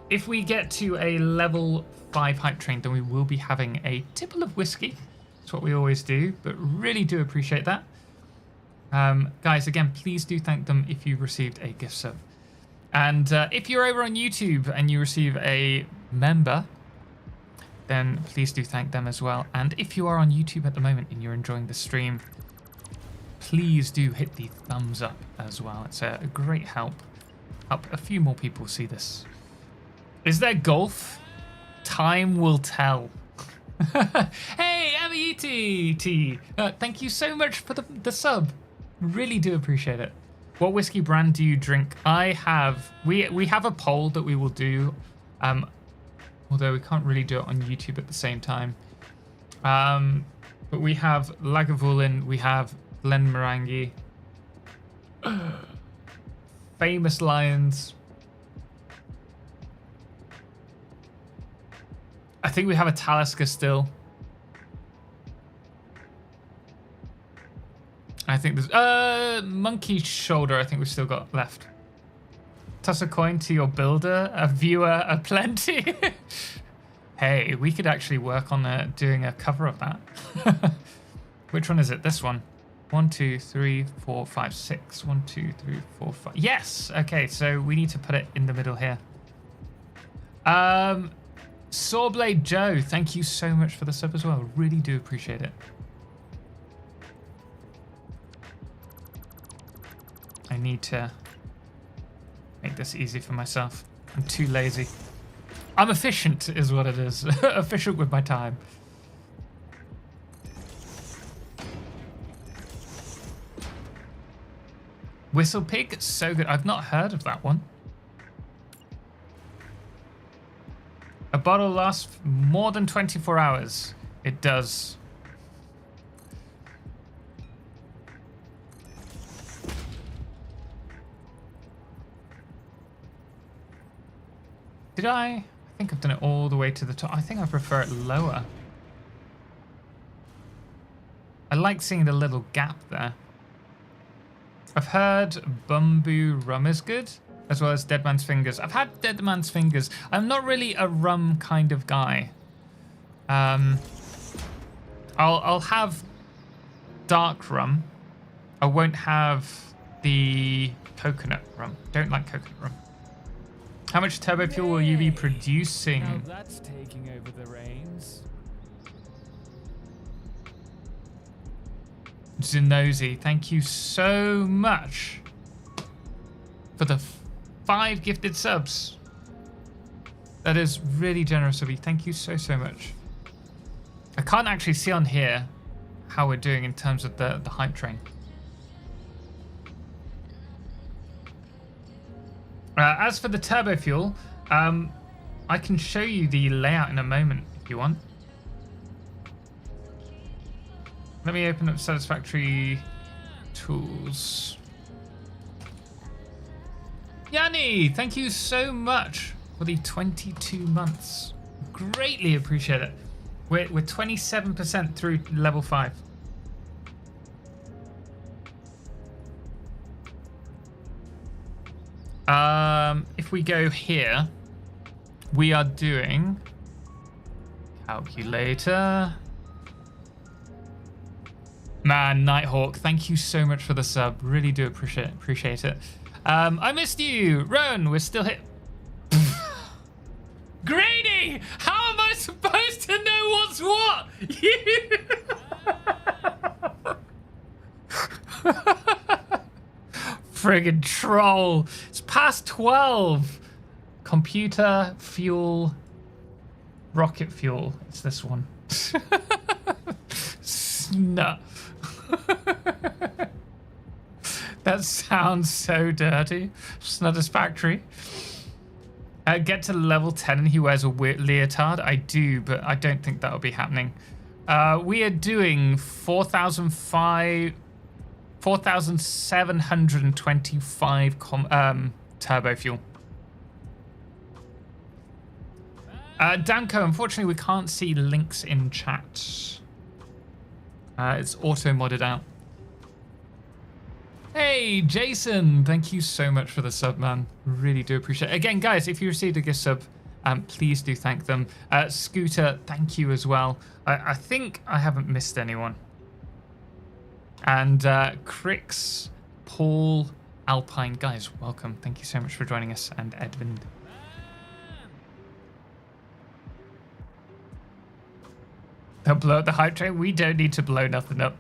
If we get to a level 5 hype train, then we will be having a tipple of whiskey. That's what we always do, but really do appreciate that. Guys, again, please do thank them if you received a gift sub. And if you're over on YouTube and you receive a member, then please do thank them as well. And if you are on YouTube at the moment and you're enjoying the stream, please do hit the thumbs up as well. It's a great help. Help a few more people see this. Is there golf? Time will tell. Hey, Amiiti! Thank you so much for the sub. Really do appreciate it. What whiskey brand do you drink? We have a poll that we will do although we can't really do it on YouTube at the same time. But we have Lagavulin, we have Glen Morangi, Famous Lions. I think we have a Talisker still. I think there's Monkey Shoulder. I think we've still got left. Toss a coin to your builder, a viewer, a plenty. Hey, we could actually work on doing a cover of that. Which one is it? This one. 1, 2, 3, 4, 5, 6. 1, 2, 3, 4, 5. Yes. Okay, so we need to put it in the middle here. Sawblade Joe, thank you so much for the sub as well. Really do appreciate it. I need to make this easy for myself. I'm too lazy. I'm efficient is what it is. Efficient with my time. Whistle Pig, so good. I've not heard of that one. A bottle lasts more than 24 hours. It does. Did I think I've done it all the way to the top. I think I prefer it lower. I like seeing the little gap there. I've heard Bamboo Rum is good, as well as Dead Man's Fingers. I've had Dead Man's Fingers. I'm not really a rum kind of guy. I'll have dark rum. I won't have the coconut rum. Don't like coconut rum. How much turbo fuel will you be producing? Now that's taking over the reins. Zenozi, thank you so much for the 5 gifted subs. That is really generous of you. Thank you so, so much. I can't actually see on here how we're doing in terms of the hype train. As for the turbo fuel, I can show you the layout in a moment if you want. Let me open up Satisfactory tools. Yanni, thank you so much for the 22 months. Greatly appreciate it. We're 27% through level 5. If we go here, we are doing calculator. Man, Nighthawk, thank you so much for the sub. Really do appreciate it. I missed you. Rowan, we're still here. Grady, how am I supposed to know what's what? Friggin' troll. It's past 12. Computer, fuel, rocket fuel. It's this one. Snut. That sounds so dirty. Satisfactory. Get to level 10 and he wears a weird leotard. I do, but I don't think that'll be happening. We are doing 4,725 turbo fuel. Danko, unfortunately we can't see links in chat. It's auto-modded out. Hey, Jason, thank you so much for the sub, man. Really do appreciate it. Again, guys, if you received a gift sub, please do thank them. Scooter, thank you as well. I think I haven't missed anyone. And Crix, Paul, Alpine, guys, welcome. Thank you so much for joining us. And Edmund. They'll blow up the hype train. We don't need to blow nothing up.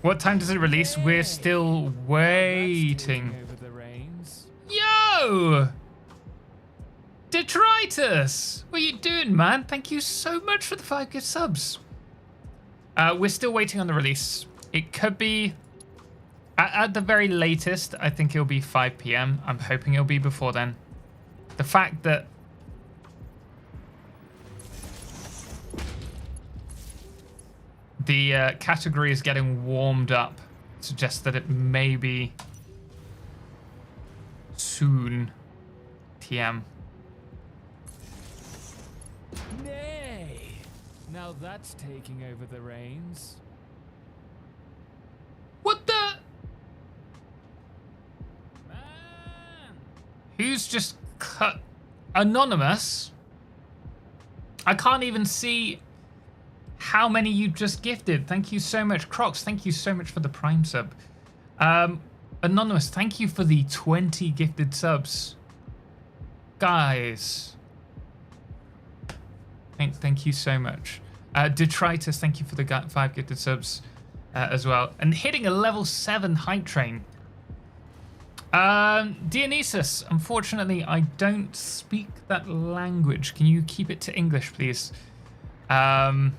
What time does it release? We're still waiting. Yo! Detritus! What are you doing, man? Thank you so much for the 5 gift subs. We're still waiting on the release. It could be At the very latest, I think it'll be 5 p.m. I'm hoping it'll be before then. The fact that the category is getting warmed up suggests that it may be soon TM. Nay, now that's taking over the reins. What the? Man! Who's just cut? Anonymous? I can't even see how many you just gifted. Thank you so much. Crocs, thank you so much for the Prime sub. Anonymous, thank you for the 20 gifted subs. Guys. Thank you so much. Detritus, thank you for the 5 gifted subs as well. And hitting a level 7 hype train. Dionysus, unfortunately, I don't speak that language. Can you keep it to English, please? I'm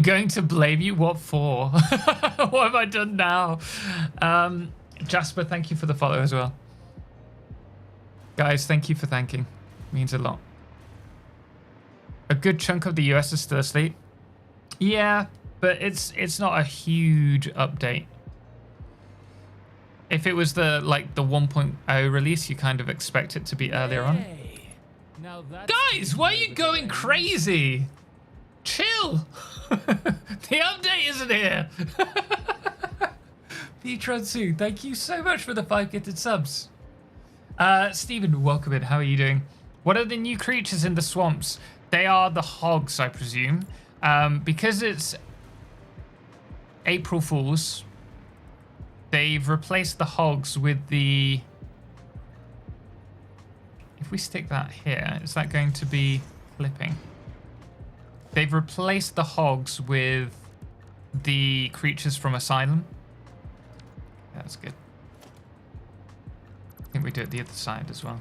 going to blame you. What for? What have I done now? Jasper, thank you for the follow as well. Guys, thank you for thanking. Means a lot. A good chunk of the US is still asleep. Yeah, but it's not a huge update. If it was the 1.0 release, you kind of expect it to be earlier on. Now that's Guys, why are you going crazy? Chill. The update isn't here. Petransu, thank you so much for the 5 gifted subs. Stephen, welcome in. How are you doing? What are the new creatures in the swamps? They are the hogs, I presume. Because it's April Fools, they've replaced the hogs with the... If we stick that here, is that going to be clipping? They've replaced the hogs with the creatures from Asylum. Yeah, that's good. I think we do it the other side as well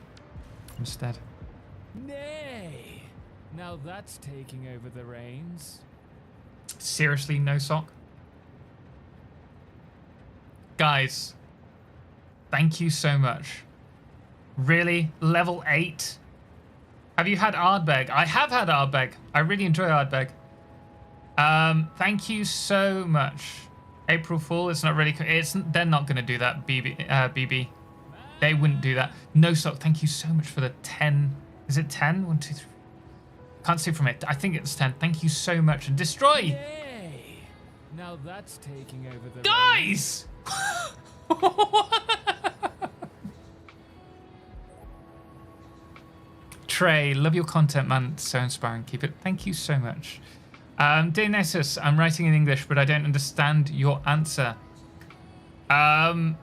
instead. Nay, now that's taking over the reins. Seriously, no sock? Guys, thank you so much. Really? Level 8? Have you had Ardbeg? I have had Ardbeg. I really enjoy Ardbeg. Thank you so much. April Fool, it's not really... They're not going to do that, BB. They wouldn't do that. No sock, thank you so much for the 10... Is it 10? 1, 2, 3... Can't see from it. I think it's 10. Thank you so much. And Destroy! Yay! Now that's taking over the Guys! Trey, love your content, man. It's so inspiring. Keep it. Thank you so much. Dionysus, I'm writing in English, but I don't understand your answer. Update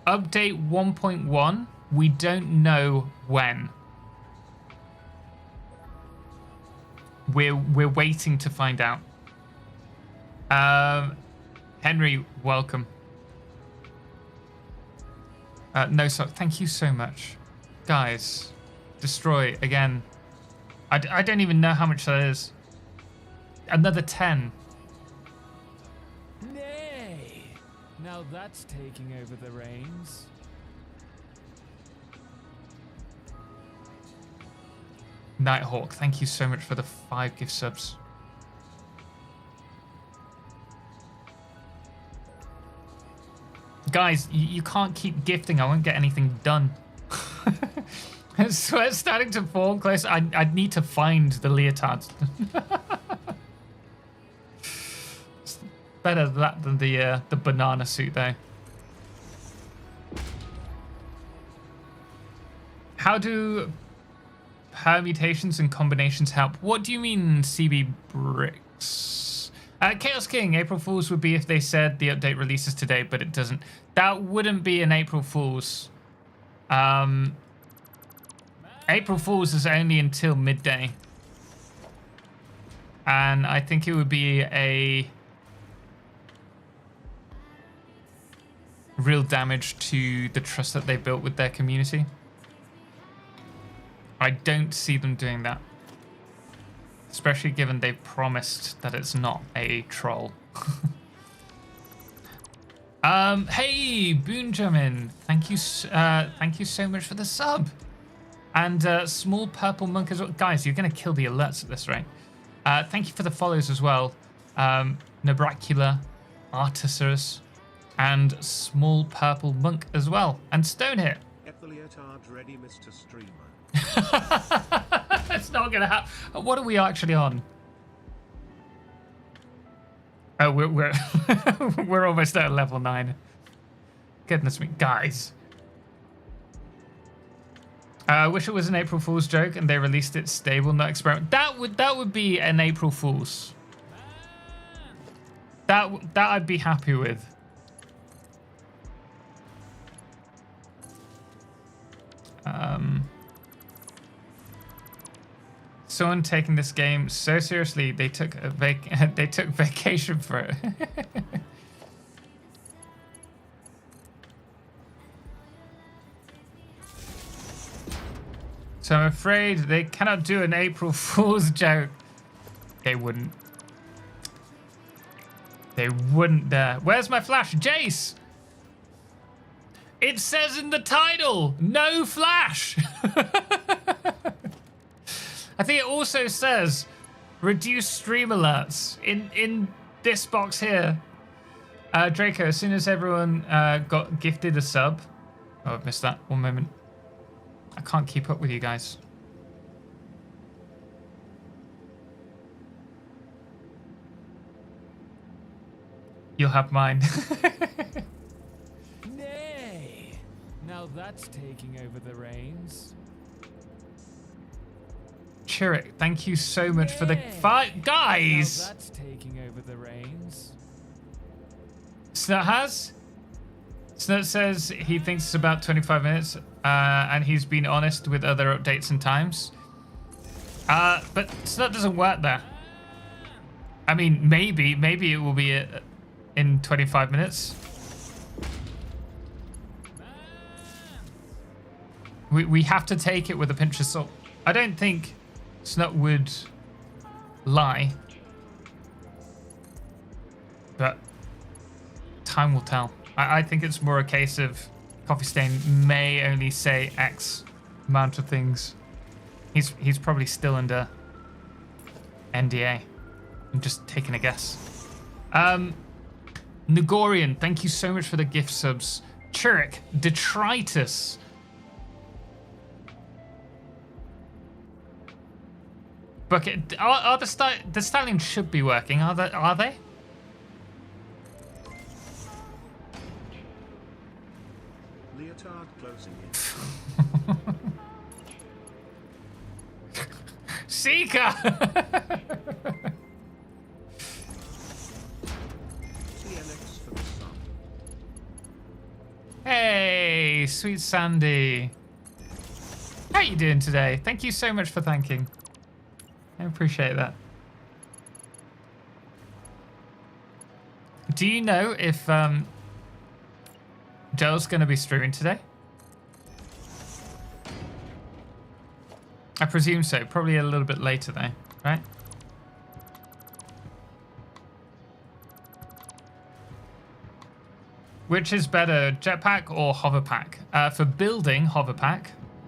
1.1. We don't know when. We're waiting to find out. Henry, welcome. No, so thank you so much, guys. Destroy again. I don't even know how much that is. Another 10. Nay, now that's taking over the reins. Nighthawk, thank you so much for the 5 gift subs. Guys, you can't keep gifting. I won't get anything done. Sweat's starting to fall close. I'd need to find the leotards. It's better that than the banana suit, though. How do permutations and combinations help? What do you mean, CB Bricks? Chaos King, April Fools would be if they said the update releases today, but it doesn't. That wouldn't be an April Fools. April Fools is only until midday. And I think it would be a real damage to the trust that they built with their community. I don't see them doing that. Especially given they've promised that it's not a troll. Hey, Boonjamin, thank you so much for the sub. And small purple monk as well. Guys, you're gonna kill the alerts at this rate. Thank you for the follows as well. Nebracula, Artisaurus, and small purple monk as well. And Stonehit. Ready, Mr. Streamer. It's not gonna happen. What are we actually on? Oh, we're we're almost at level 9. Goodness me, guys. I wish it was an April Fool's joke and they released it stable, not experiment. That would be an April Fool's. That I'd be happy with. Someone taking this game so seriously, they took vacation for it. So I'm afraid they cannot do an April Fool's joke. They wouldn't. They wouldn't dare. Where's my flash? Jace! It says in the title, no flash! I think it also says reduce stream alerts in this box here. Draco, as soon as everyone got gifted a sub. Oh, I've missed that. One moment. I can't keep up with you guys. You'll have mine. Nay. Now that's taking over the reins. Chirrick, thank you so much for the fight. Guys! Now that's taking over the reins. Snut has? Snut says he thinks it's about 25 minutes and he's been honest with other updates and times. But Snut doesn't work there. I mean, maybe it will be in 25 minutes. We have to take it with a pinch of salt. I don't think Snut would lie, but time will tell. I think it's more a case of Coffee Stain may only say X amount of things. He's probably still under NDA. I'm just taking a guess. Nagorian, thank you so much for the gift subs. Churrick, Detritus. Bucket, are the stallions should be working? Are they? Leotard closing in. Seeker. TNX for the sun. Hey, sweet Sandy. How you doing today? Thank you so much for thanking. I appreciate that. Do you know if Joel's going to be streaming today? I presume so. Probably a little bit later though, right? Which is better, jetpack or hoverpack? For building, hoverpack.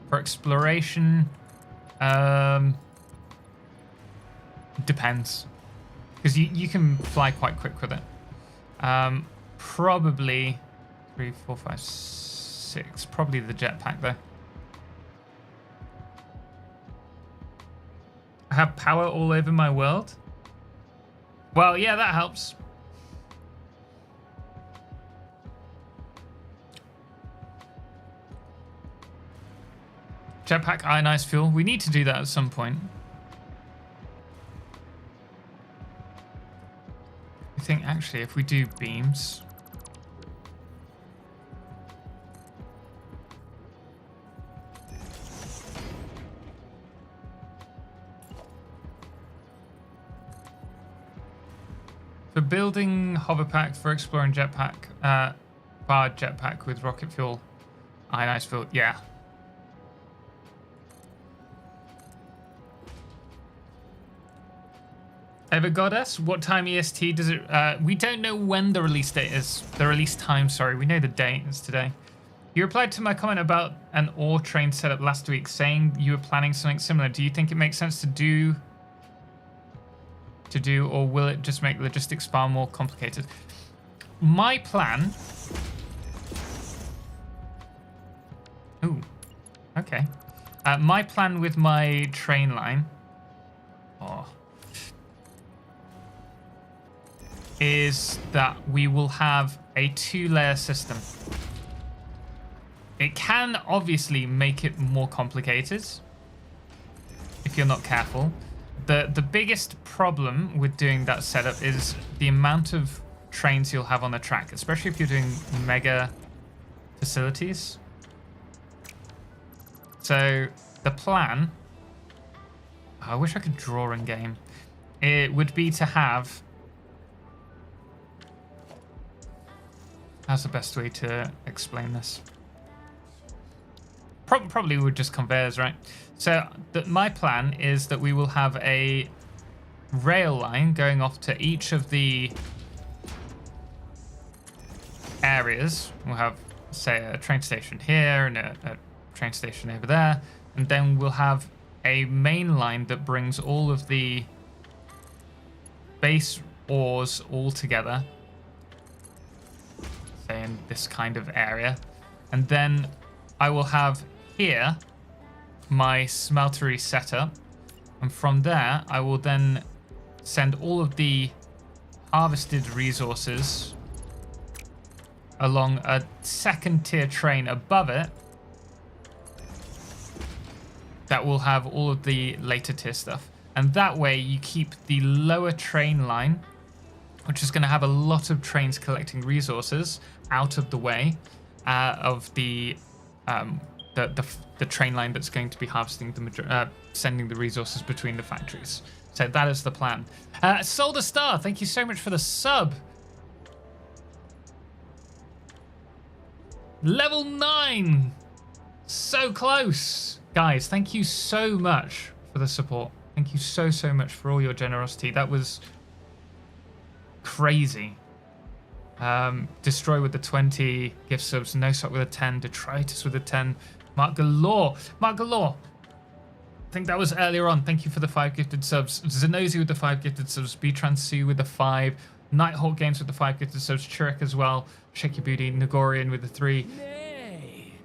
For exploration, depends. Because you can fly quite quick with it. Probably 3, 4, 5, 6. Probably the jetpack though. I have power all over my world. Well, yeah, that helps. Jetpack ionized fuel. We need to do that at some point. I think actually if we do beams. For building hoverpack, for exploring jetpack, barred jetpack with rocket fuel, ionized fuel, yeah. Ever Goddess, what time EST does it? We don't know when the release date is. The release time, sorry. We know the date is today. You replied to my comment about an ore train setup last week, saying you were planning something similar. Do you think it makes sense to do, or will it just make logistics far more complicated? My plan... Ooh, okay. My plan with my train line... is that we will have a 2-layer system. It can obviously make it more complicated if you're not careful. The biggest problem with doing that setup is the amount of trains you'll have on the track, especially if you're doing mega facilities. So the plan, I wish I could draw in game. It would be to have, how's the best way to explain this? Probably with just conveyors, right? So my plan is that we will have a rail line going off to each of the areas. We'll have, say, a train station here and a train station over there. And then we'll have a main line that brings all of the base ores all together, say in this kind of area. And then I will have here my smeltery setup, and from there I will then send all of the harvested resources along a second tier train above it that will have all of the later tier stuff. And that way you keep the lower train line, which is going to have a lot of trains collecting resources, out of the way of the train line that's going to be harvesting sending the resources between the factories. So that is the plan. Solder Star, thank you so much for the sub. Level 9, so close. Guys, thank you so much for the support. Thank you so much for all your generosity. That was crazy. Destroy with the 20 gift subs, No Sock with a 10, Detritus with a 10, Mark Galore. I think that was earlier on. Thank you for the 5 gifted subs. Zenozi with the 5 gifted subs, B-Transu with the 5, Nighthawk Games with the 5 gifted subs, Chirek as well, Shake Your Booty, Nagorian with the 3.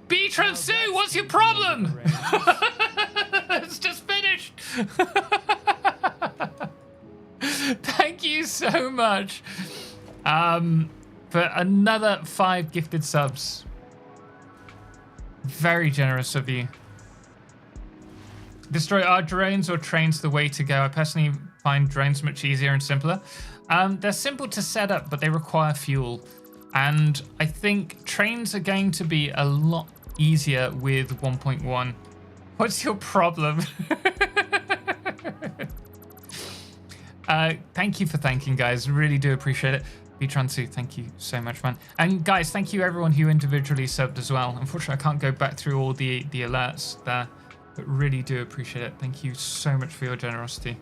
B-Transu, what's your problem? It's just finished. Thank you so much for another 5 gifted subs. Very generous of you. Destroy our drones or trains the way to go? I personally find drones much easier and simpler. They're simple to set up, but they require fuel. And I think trains are going to be a lot easier with 1.1. What's your problem? Thank you for thanking, guys. Really do appreciate it. B-Transu, thank you so much, man. And guys, thank you everyone who individually subbed as well. Unfortunately, I can't go back through all the alerts there, but really do appreciate it. Thank you so much for your generosity.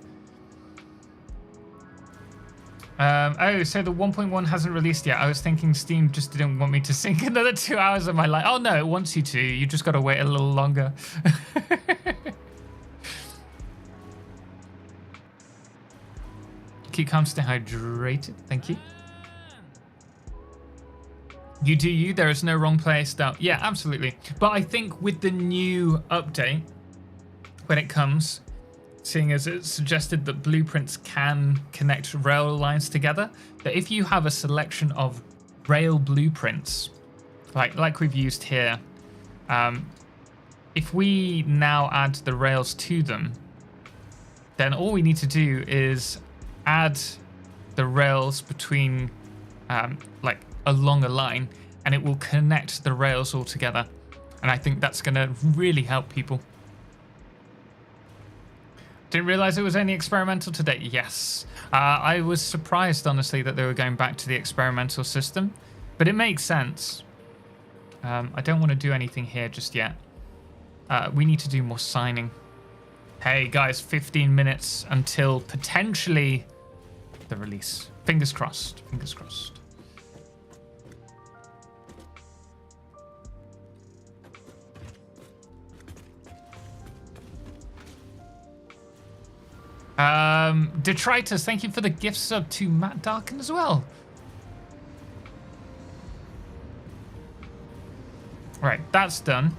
Oh, so the 1.1 hasn't released yet. I was thinking Steam just didn't want me to sink another 2 hours of my life. Oh no, it wants you to. You just got to wait a little longer. Keep calm, stay hydrated. Thank you. You do you. There is no wrong place. Yeah, absolutely. But I think with the new update, when it comes, seeing as it's suggested that blueprints can connect rail lines together, that if you have a selection of rail blueprints, like we've used here, if we now add the rails to them, then all we need to do is add the rails between, like along a line, and it will connect the rails all together. And I think that's going to really help people. Didn't realize it was only experimental today. Yes. I was surprised, honestly, that they were going back to the experimental system, but it makes sense. I don't want to do anything here just yet. We need to do more signing. Hey, guys, 15 minutes until potentially the release. Fingers crossed. Fingers crossed. Detritus, thank you for the gift sub to Matt Darkin as well. Right, that's done.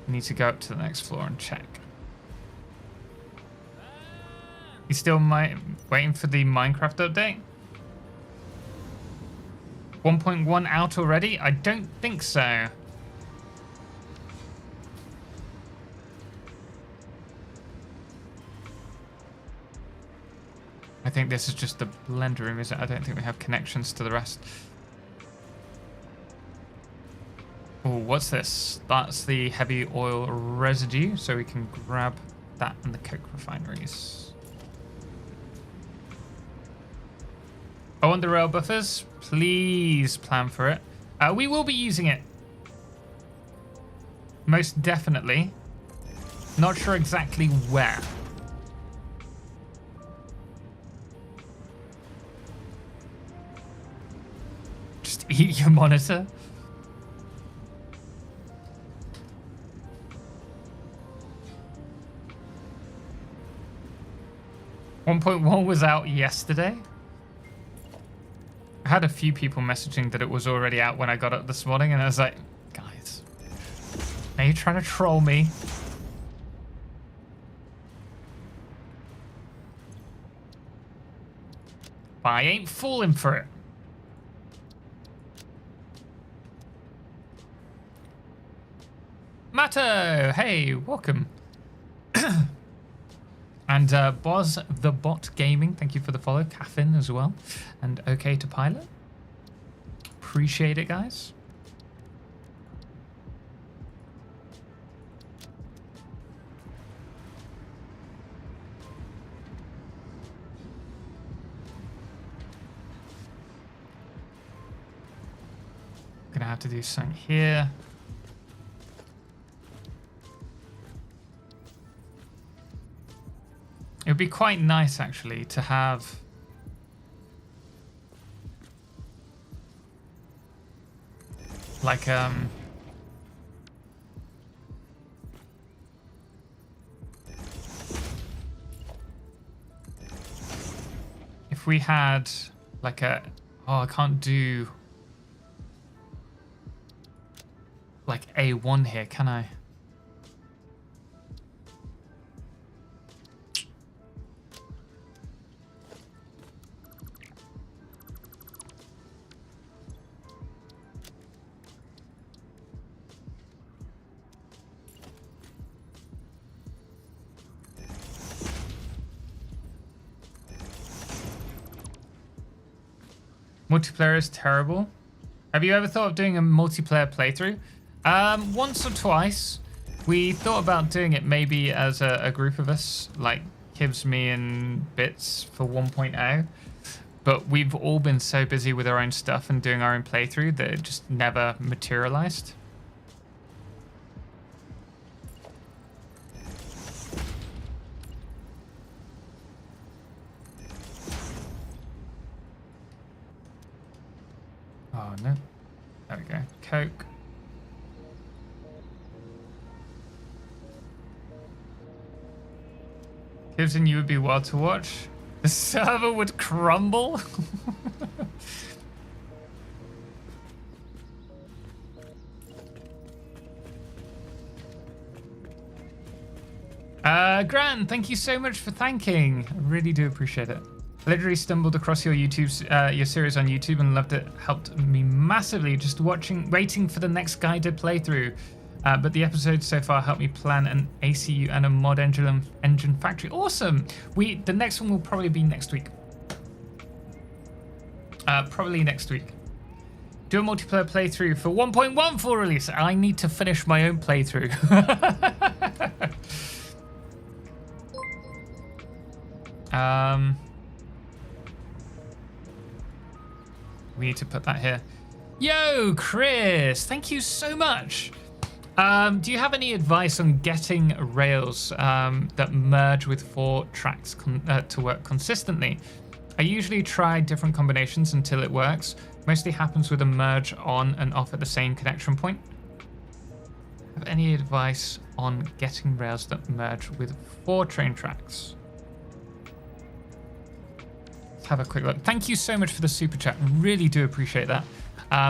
Need to go up to the next floor and check. You still waiting for the Minecraft update? 1.1 out already? I don't think so. I think this is just the blender room, is it? I don't think we have connections to the rest. Oh, what's this? That's the heavy oil residue, so we can grab that and the coke refineries. Oh, and the rail buffers, please plan for it. We will be using it. Most definitely. Not sure exactly where. Just eat your monitor. .1 was out yesterday. I had a few people messaging that it was already out when I got up this morning, and I was like, guys, are you trying to troll me? But I ain't falling for it. Matto, hey, welcome. And Boz the Bot Gaming, thank you for the follow. Caffin as well. And OK to Pilot. Appreciate it, guys. Gonna have to do something here. It would be quite nice, actually, to have like if we had like a I can't do like A1 here, can I? Multiplayer is terrible. Have you ever thought of doing a multiplayer playthrough? Once or twice. We thought about doing it maybe as a group of us, like Kibs, me, and Bits for 1.0. But we've all been so busy with our own stuff and doing our own playthrough that it just never materialized. Oh no. There we go. Coke. Gives and you would be wild to watch. The server would crumble. Grant, thank you so much for thanking. I really do appreciate it. I literally stumbled across your your series on YouTube and loved it. Helped me massively just waiting for the next guided playthrough. But the episodes so far helped me plan an ACU and a mod engine factory. Awesome. The next one will probably be next week. Probably next week. Do a multiplayer playthrough for 1.1 full release. I need to finish my own playthrough. We need to put that here. Yo, Chris, thank you so much. Do you have any advice on getting rails that merge with 4 tracks to work consistently? I usually try different combinations until it works. Mostly happens with a merge on and off at the same connection point. Have any advice on getting rails that merge with 4 train tracks? Let's have a quick look. Thank you so much for the super chat. Really do appreciate that.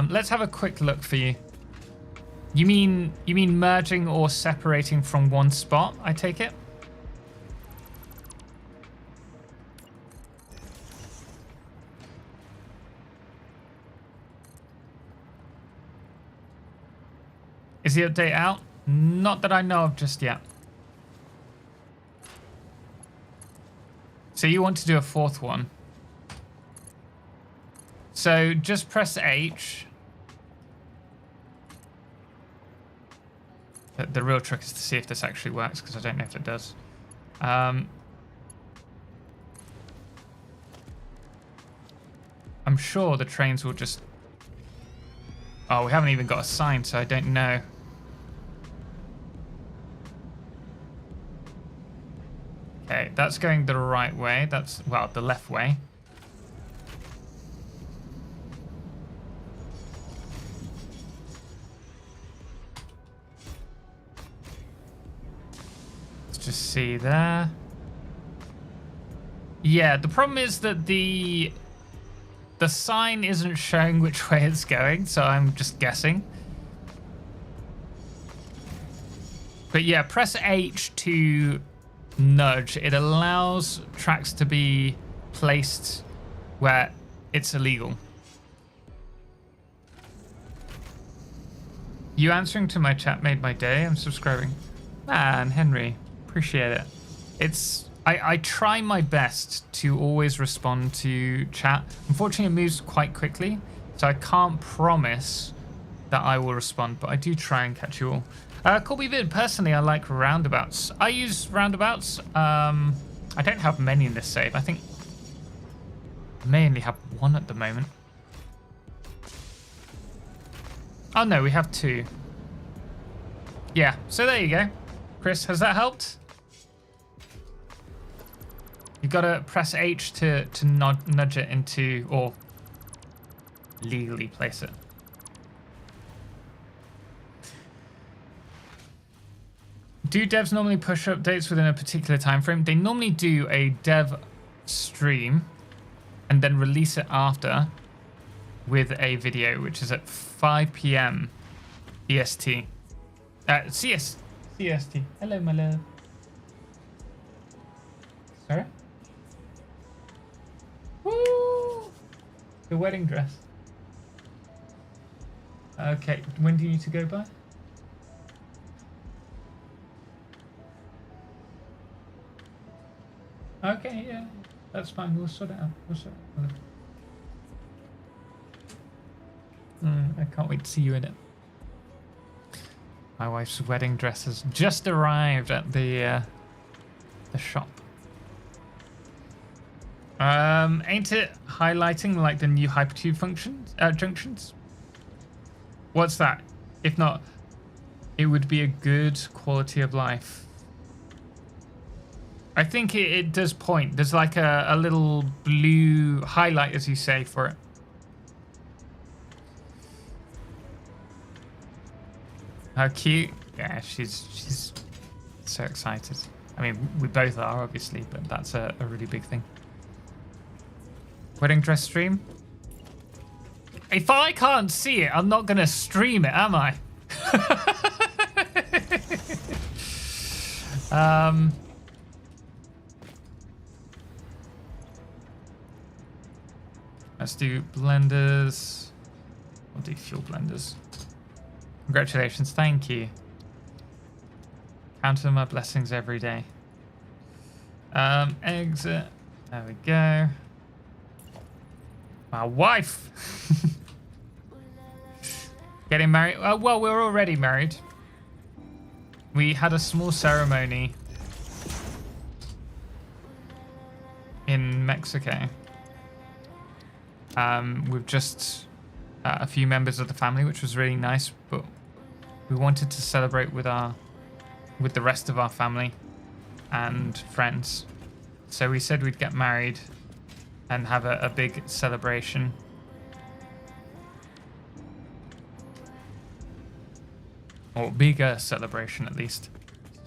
Let's have a quick look for you. You mean merging or separating from one spot, I take it? Is the update out? Not that I know of just yet. So you want to do a 4th one. So just press H. The real trick is to see if this actually works, because I don't know if it does. I'm sure the trains will just... Oh, we haven't even got a sign, so I don't know. Okay, that's going the right way. That's, well, the left way. Just see there. Yeah, the problem is that the sign isn't showing which way it's going, so I'm just guessing. But yeah, press H to nudge. It allows tracks to be placed where it's illegal. You answering to my chat made my day. I'm subscribing. Man, Henry. Appreciate it. I try my best to always respond to chat. Unfortunately, it moves quite quickly, so I can't promise that I will respond, but I do try and catch you all. Colby Vid, personally, I like roundabouts. I use roundabouts. I don't have many in this save. I think I may only have 1 at the moment. Oh no, we have 2. Yeah, so there you go. Chris, has that helped? You've got to press H to nudge it into, or legally place it. Do devs normally push updates within a particular time frame? They normally do a dev stream and then release it after with a video, which is at 5 p.m. EST. CST. Hello, my love. Sorry? Woo! The wedding dress. Okay, when do you need to go by? Okay, yeah, that's fine. We'll sort it out. I can't wait to see you in it. My wife's wedding dress has just arrived at the shop. Ain't it highlighting like the new hypertube functions junctions? What's that? If not, it would be a good quality of life. I think it does point. There's like a little blue highlight, as you say, for it. How cute. Yeah, she's so excited. I mean, we both are, obviously, but that's a really big thing. Wedding dress stream? If I can't see it, I'm not going to stream it, am I? Let's do blenders. We'll do fuel blenders. Congratulations, thank you. Counting my blessings every day. Exit. There we go. My wife. Getting married. Well, we're already married. We had a small ceremony in Mexico. With just a few members of the family, which was really nice. But we wanted to celebrate with the rest of our family and friends. So we said we'd get married and have a big celebration. Or bigger celebration, at least.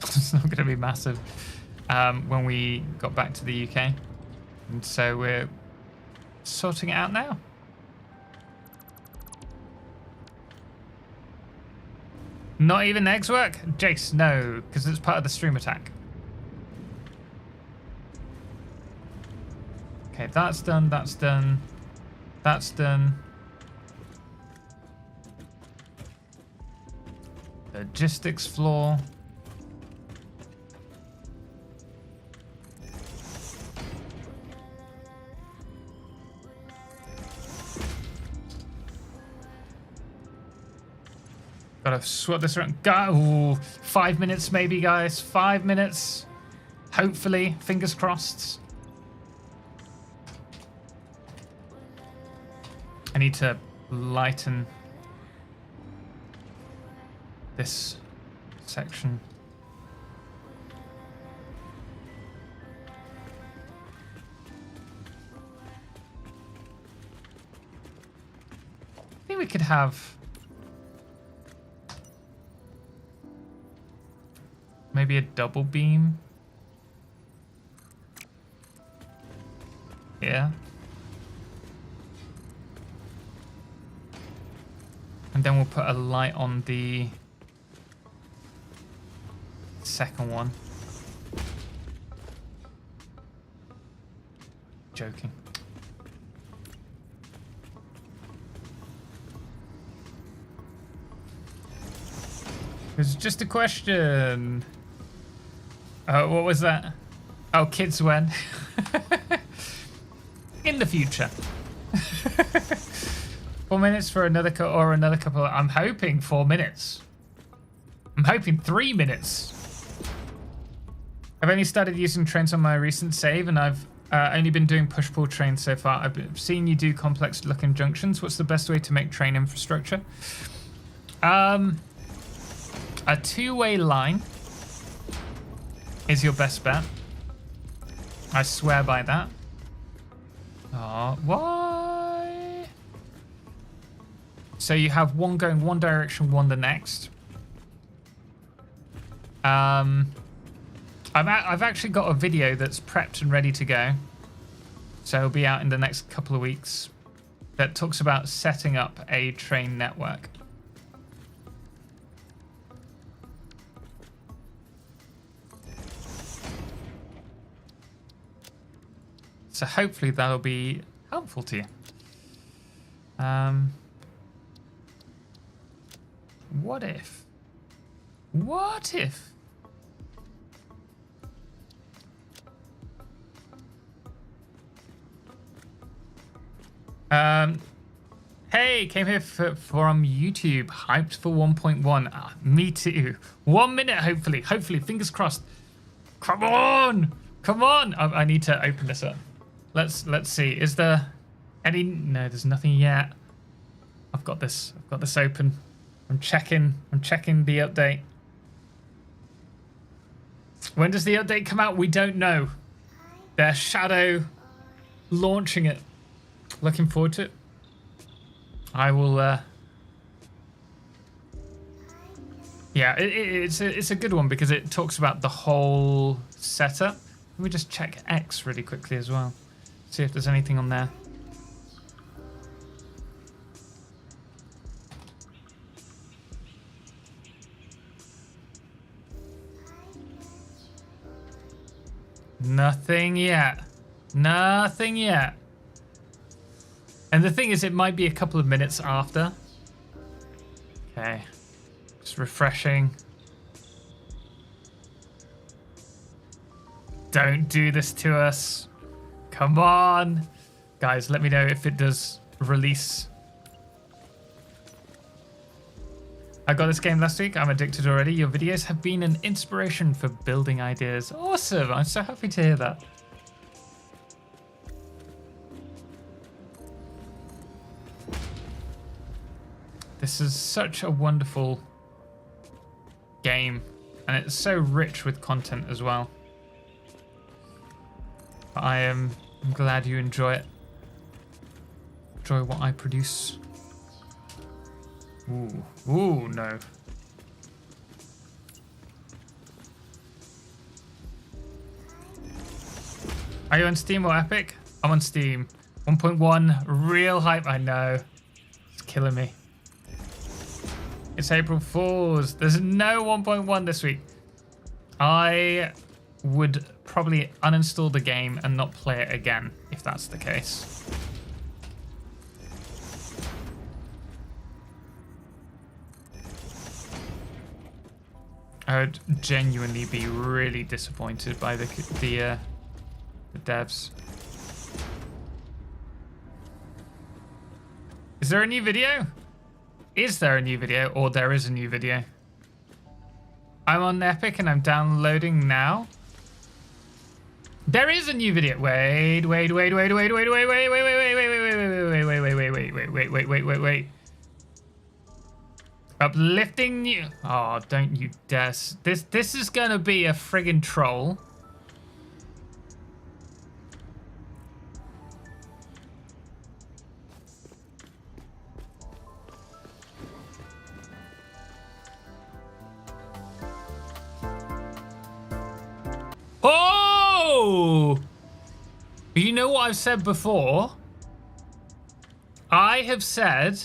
It's not going to be massive when we got back to the UK. And so we're sorting it out now. Not even eggs work? Jace, no, because it's part of the stream attack. Okay, that's done, that's done, that's done. Logistics floor. Gotta swap this around. Ooh, 5 minutes maybe, guys. 5 minutes. Hopefully, fingers crossed. I need to lighten this section. I think we could have maybe a double beam here. And then we'll put a light on the second one. Joking. It's just a question. What was that? Oh, kids when? In the future. 4 minutes for another couple. I'm hoping 4 minutes. I'm hoping 3 minutes. I've only started using trains on my recent save, and I've only been doing push-pull trains so far. I've seen you do complex-looking junctions. What's the best way to make train infrastructure? A two-way line is your best bet. I swear by that. Oh, why? So you have one going one direction, one the next. I've actually got a video that's prepped and ready to go. So it'll be out in the next couple of weeks. That talks about setting up a train network. So hopefully that'll be helpful to you. What if? What if? Hey, came here from YouTube. Hyped for 1.1. Me too. 1 minute, hopefully. Hopefully, fingers crossed. Come on! Come on! I need to open this up. Let's see. Is there any? No, there's nothing yet. I've got this open. I'm checking the update. When does the update come out? We don't know. They're shadow launching it. Looking forward to it. I will. Yeah, it's a good one because it talks about the whole setup. Let me just check X really quickly as well. See if there's anything on there. Nothing yet. Nothing yet. And the thing is, it might be a couple of minutes after. Okay. Just refreshing. Don't do this to us. Come on. Guys, let me know if it does release. I got this game last week. I'm addicted already. Your videos have been an inspiration for building ideas. Awesome. I'm so happy to hear that. This is such a wonderful game, and it's so rich with content as well. I am glad you enjoy it. Enjoy what I produce. Ooh, no. Are you on Steam or Epic? I'm on Steam. 1.1, real hype. I know. It's killing me. It's April Fool's. There's no 1.1 this week. I would probably uninstall the game and not play it again if that's the case. I would genuinely be really disappointed by the devs. Is there a new video? Is there a new video, or there is a new video? I'm on Epic and I'm downloading now. There is a new video. Wait. Uplifting new. Oh, don't you dare. This is gonna be a friggin' troll. Oh! You know what I've said before? I have said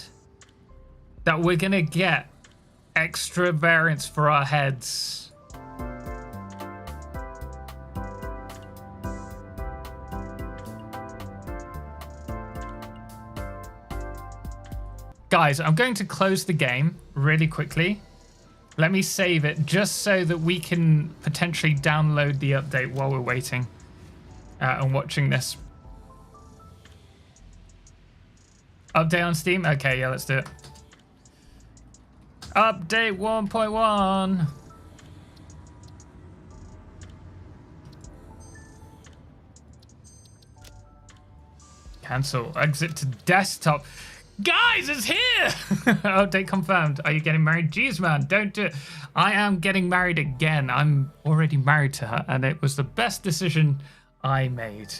that we're gonna get extra variants for our heads. Guys, I'm going to close the game really quickly. Let me save it just so that we can potentially download the update while we're waiting and watching this. Update on Steam? Okay, yeah, let's do it. Update 1.1. Cancel. Exit to desktop. Guys, it's here! Update confirmed. Are you getting married? Jeez, man, don't do it. I am getting married again. I'm already married to her, and it was the best decision I made.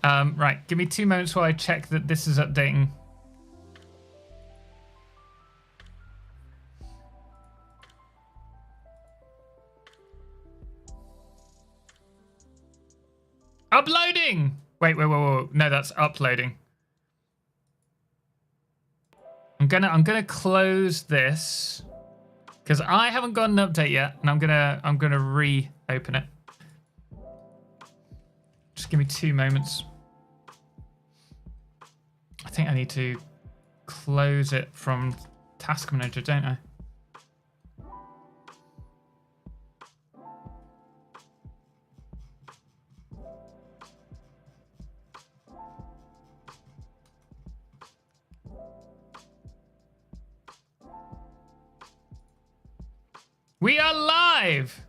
Right, give me 2 moments while I check that this is updating. Uploading! Wait. No, that's uploading. I'm gonna close this because I haven't got an update yet, and I'm gonna reopen it. Just give me 2 moments. I think I need to close it from Task Manager, don't I? We are live!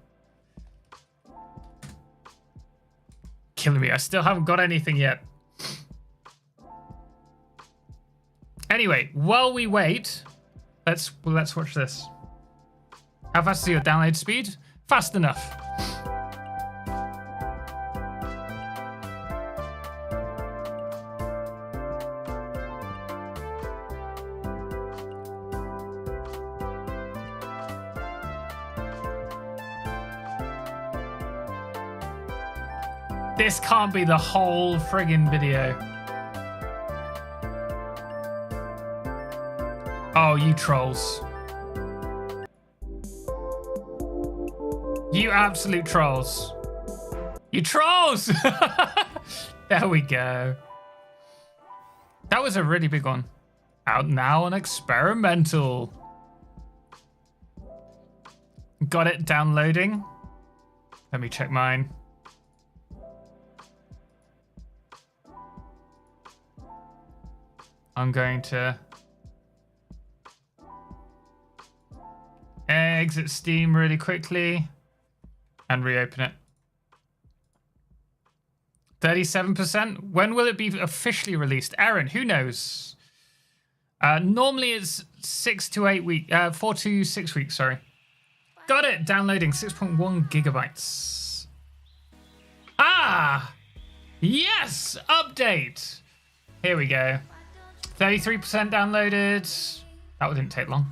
Killing me, I still haven't got anything yet. Anyway, while we wait, let's watch this. How fast is your download speed? Fast enough. This can't be the whole friggin' video. Oh, you trolls. You absolute trolls. You trolls! There we go. That was a really big one. Out now on experimental. Got it downloading. Let me check mine. I'm going to exit Steam really quickly and reopen it. 37%? When will it be officially released? Aaron, who knows? Normally it's 4 to 6 weeks, sorry. Got it. Downloading 6.1 gigabytes. Ah! Yes! Update! Here we go. 33% downloaded. That didn't take long.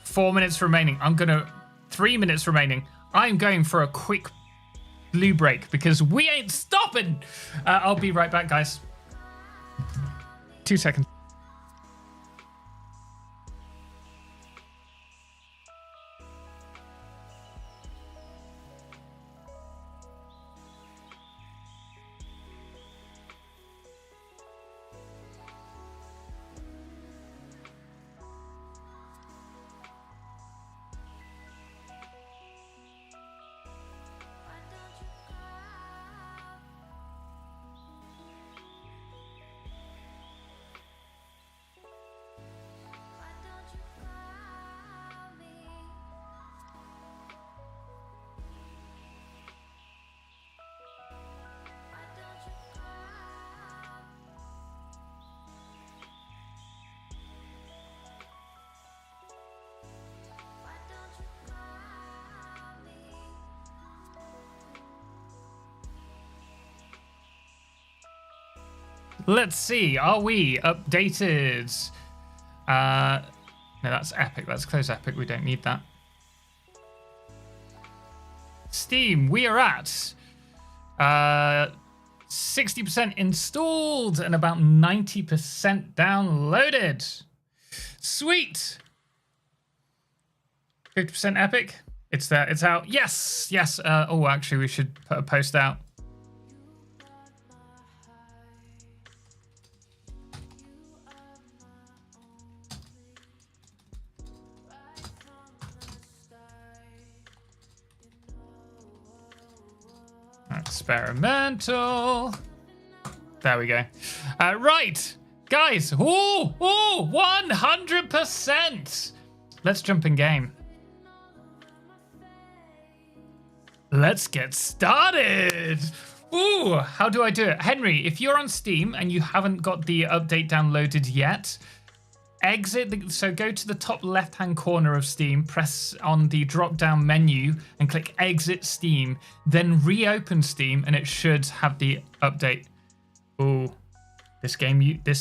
Four minutes remaining. 3 minutes remaining. I'm going for a quick blue break because we ain't stopping. I'll be right back, guys. 2 seconds. Let's see, are we updated? No, that's Epic. Let's close Epic. We don't need that. Steam, we are at 60% installed and about 90% downloaded. Sweet. 50% Epic. It's there. It's out. Yes. Yes. Oh, actually, we should put a post out. Experimental. There we go. Right, guys. Oh, 100%. Let's jump in game. Let's get started. Ooh, how do I do it? Henry, if you're on Steam and you haven't got the update downloaded yet, so go to the top left-hand corner of Steam, press on the drop-down menu and click Exit Steam, then reopen Steam and it should have the update. Ooh, this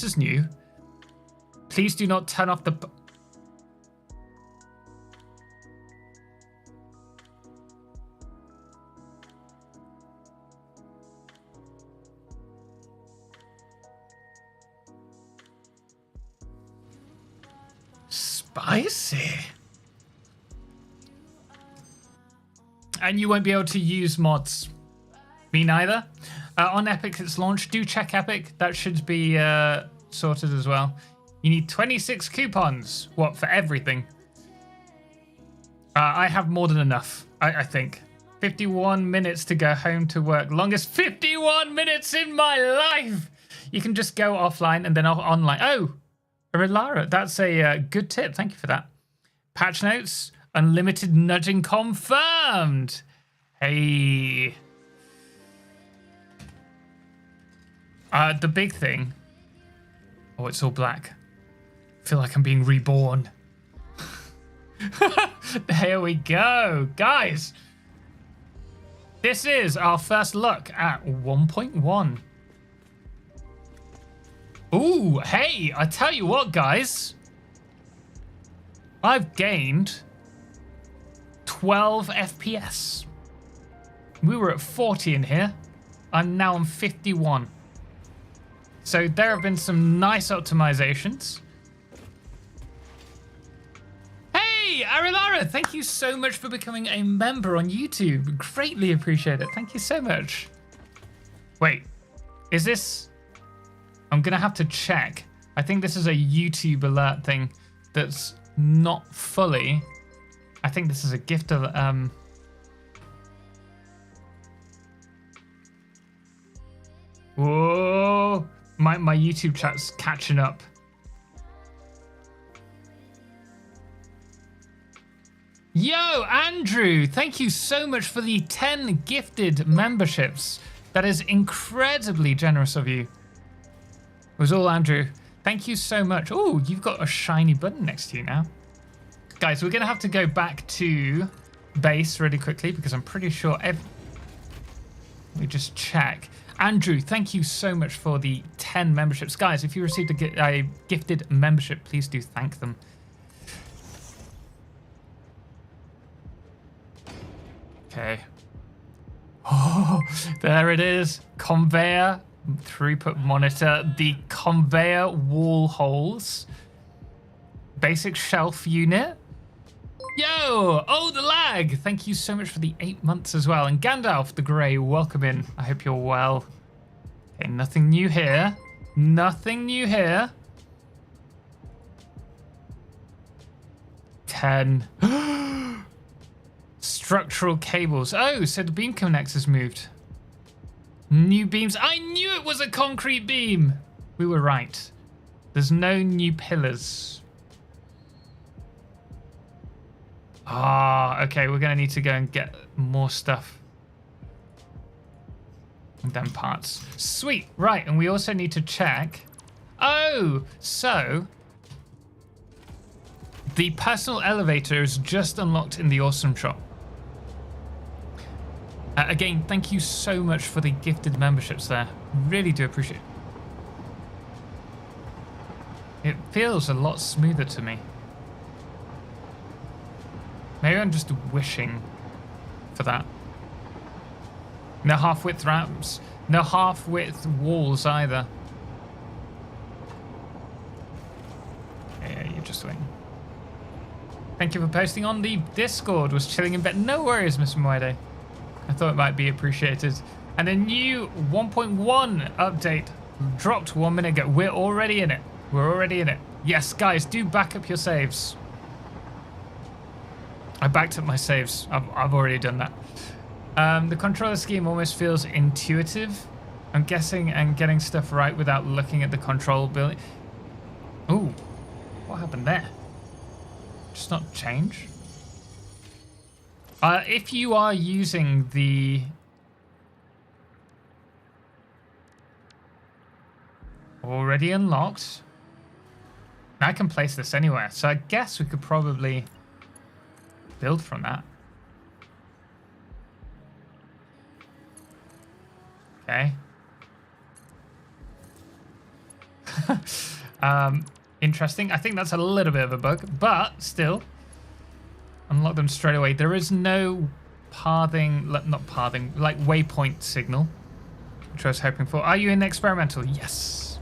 is new. Please do not turn off the... Spicy. And you won't be able to use mods. Me neither. On Epic, it's launched. Do check Epic. That should be sorted as well. You need 26 coupons. What, for everything? I have more than enough, I think. 51 minutes to go home to work. Longest 51 minutes in my life. You can just go offline and then online. Oh, Lara, that's a good tip. Thank you for that. Patch notes, unlimited nudging confirmed. Hey. The big thing. Oh, it's all black. I feel like I'm being reborn. There we go. Guys, this is our first look at 1.1. Ooh, hey, I tell you what, guys. I've gained 12 FPS. We were at 40 in here. I'm now on 51. So there have been some nice optimizations. Hey, Arilara, thank you so much for becoming a member on YouTube. Greatly appreciate it. Thank you so much. Wait, is this... I'm going to have to check. I think this is a YouTube alert thing that's not fully. I think this is a gift of... Whoa! My YouTube chat's catching up. Yo, Andrew! Thank you so much for the 10 gifted memberships. That is incredibly generous of you. It was all Andrew. Thank you so much. Oh, you've got a shiny button next to you now. Guys, we're going to have to go back to base really quickly because I'm pretty sure let me just check. Andrew, thank you so much for the 10 memberships. Guys, if you received a gifted membership, please do thank them. Okay. Oh, there it is. Conveyor, throughput monitor, the conveyor wall holes, basic shelf unit. Yo! Oh, the lag! Thank you so much for the 8 months as well. And Gandalf the Grey, welcome in. I hope you're well. Okay, nothing new here. Nothing new here. 10. Structural cables. Oh, so the beam connector's moved. New beams. I knew it was a concrete beam! We were right. There's no new pillars. Ah, okay, we're going to need to go and get more stuff. And then parts. Sweet, right, and we also need to check. Oh, so the personal elevator is just unlocked in the awesome shop. Again, thank you so much for the gifted memberships there. Really do appreciate it. It feels a lot smoother to me. Maybe I'm just wishing for that. No half-width ramps. No half-width walls either. Yeah, you're just waiting. Thank you for posting on the Discord. Was chilling in bed. No worries, Mr. Moede. I thought it might be appreciated. And a new 1.1 update dropped 1 minute ago. We're already in it. We're already in it. Yes, guys, do back up your saves. I backed up my saves. I've already done that. The controller scheme almost feels intuitive. I'm guessing and getting stuff right without looking at the control building. Ooh, what happened there? Just not change? If you are using the already unlocked, I can place this anywhere. So I guess we could probably build from that. Okay. Interesting. I think that's a little bit of a bug, but still. Unlock them straight away. There is no pathing, not pathing, like waypoint signal, which I was hoping for. Are you in experimental? Yes.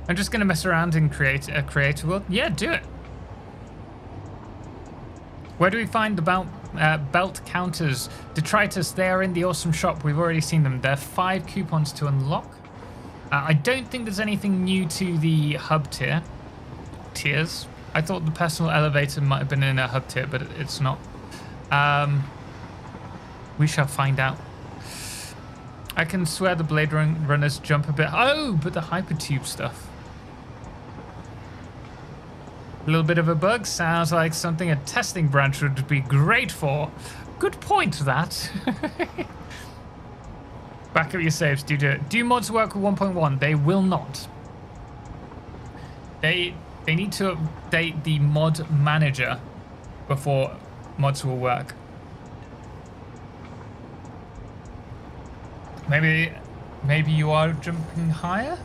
I'm just going to mess around and create a creator world. Yeah, do it. Where do we find the belt counters? Detritus, they are in the awesome shop. We've already seen them. There are 5 coupons to unlock. I don't think there's anything new to the hub tiers. I thought the personal elevator might have been in a hub tier, but it's not. We shall find out. I can swear the Blade Runners jump a bit. Oh, but the hypertube stuff. A little bit of a bug. Sounds like something a testing branch would be great for. Good point, that. Back up your saves. Do it. Do mods work with 1.1? They will not. They need to update the mod manager before mods will work. Maybe you are jumping higher?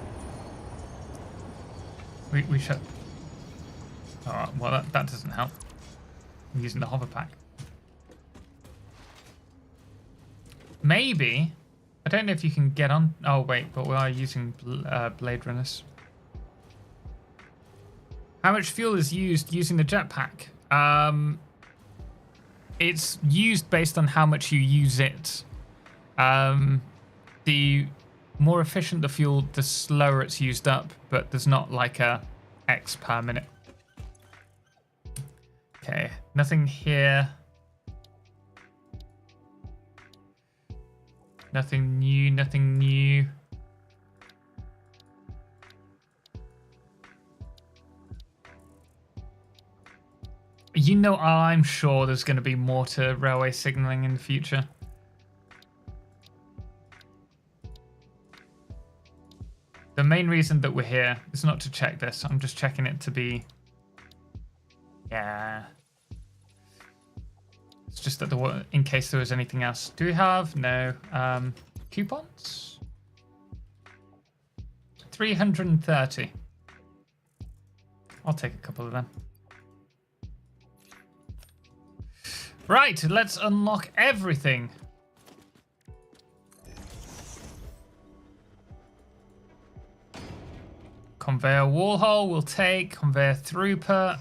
We should. Alright, well that doesn't help. I'm using the hover pack. Maybe. I don't know if you can get on. Oh wait, but we are using Blade Runners. How much fuel is used using the jetpack? It's used based on how much you use it. The more efficient the fuel, the slower it's used up, but there's not like a X per minute. Okay, nothing here. Nothing new, nothing new. You know, I'm sure there's going to be more to railway signaling in the future. The main reason that we're here is not to check this. I'm just checking it to be... Yeah. It's just that in case there was anything else. Do we have? No. Coupons? 330. I'll take a couple of them. Right, let's unlock everything. Conveyor wall hole we'll take. Conveyor throughput.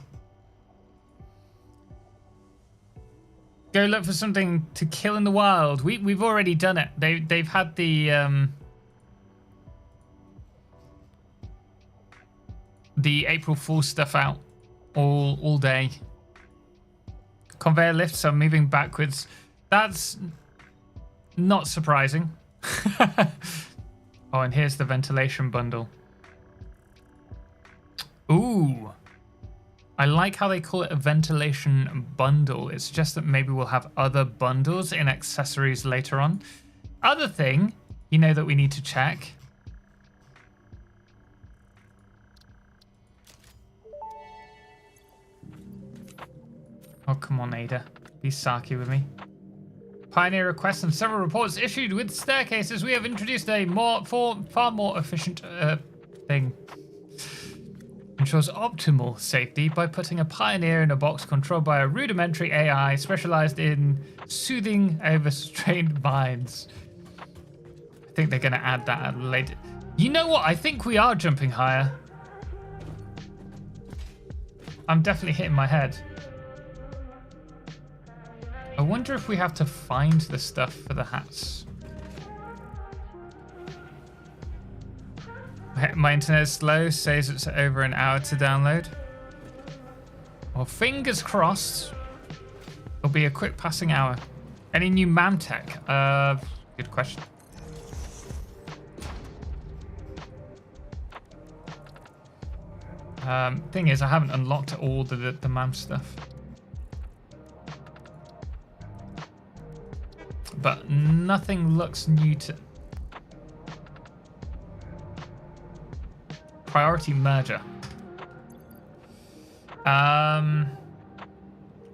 Go look for something to kill in the wild. We've already done it. They've had the April Fool's stuff out all day. Conveyor lifts are moving backwards. That's not surprising. Oh, and here's the ventilation bundle. Ooh. I like how they call it a ventilation bundle. It's just that maybe we'll have other bundles in accessories later on. Other thing, you know, that we need to check. Oh, come on, Ada. Be sarky with me. Pioneer requests and several reports issued with staircases. We have introduced a far more efficient thing. Ensures optimal safety by putting a Pioneer in a box controlled by a rudimentary AI specialized in soothing overstrained minds. I think they're going to add that later. You know what? I think we are jumping higher. I'm definitely hitting my head. I wonder if we have to find the stuff for the hats. My internet is slow, says it's over an hour to download. Well, fingers crossed, it'll be a quick passing hour. Any new MAM tech? Good question. Thing is, I haven't unlocked all the MAM stuff. But nothing looks new to... Priority merger.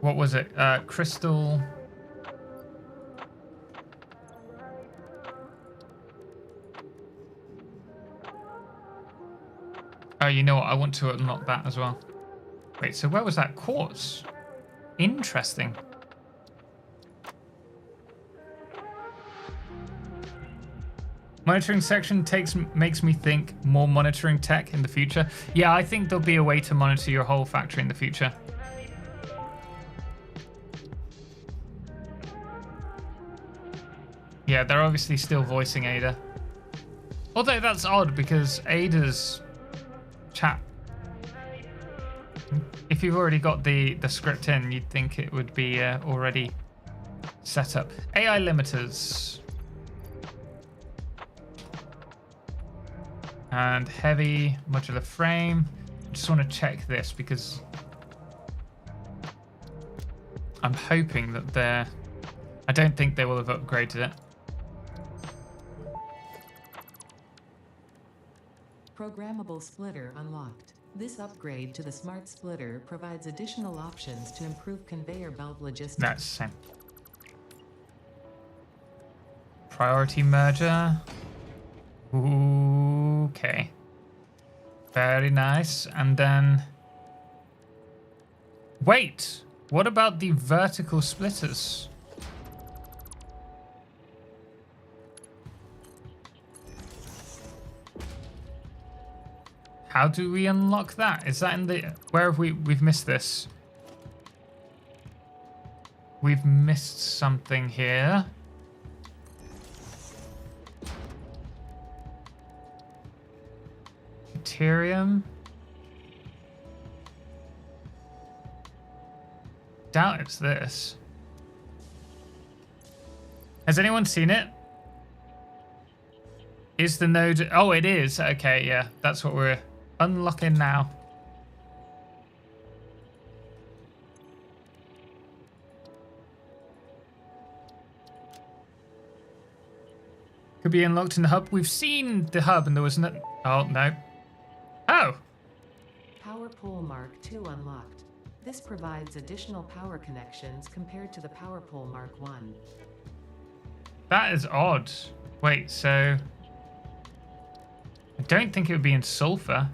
What was it? Crystal... Oh, you know what? I want to unlock that as well. Wait, so where was that? Quartz? Interesting. Monitoring section makes me think more monitoring tech in the future. Yeah, I think there'll be a way to monitor your whole factory in the future. Yeah, they're obviously still voicing Ada. Although that's odd because Ada's chat... If you've already got the script in, you'd think it would be already set up. AI limiters. And heavy modular frame. I just want to check this because I'm hoping that they're... I don't think they will have upgraded it. Programmable splitter unlocked. This upgrade to the smart splitter provides additional options to improve conveyor belt logistics. That's the same. Priority merger. Okay. Very nice. And then... Wait! What about the vertical splitters? How do we unlock that? Is that in the... Where have we've missed this? We've missed something here. Deuterium. Doubt it's this. Has anyone seen it? Is the node... Oh, it is. Okay, yeah. That's what we're unlocking now. could be unlocked in the hub. We've seen the hub and there was no... Oh, no. Oh! Power pole Mark II unlocked. This provides additional power connections compared to the power pole Mark I. That is odd. Wait, so... I don't think it would be in sulfur.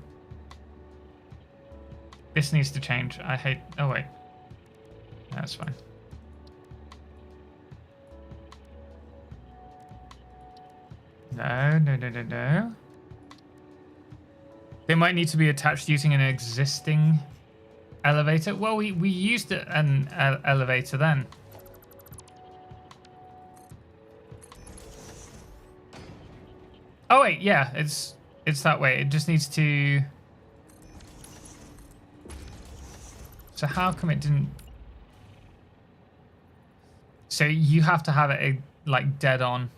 This needs to change. I hate... Oh, wait. That's fine. No, no, no, no, no. They might need to be attached using an existing elevator. Well, we used an elevator then. Oh wait, yeah, it's that way. It just needs to... So how come it didn't... So you have to have it like dead on.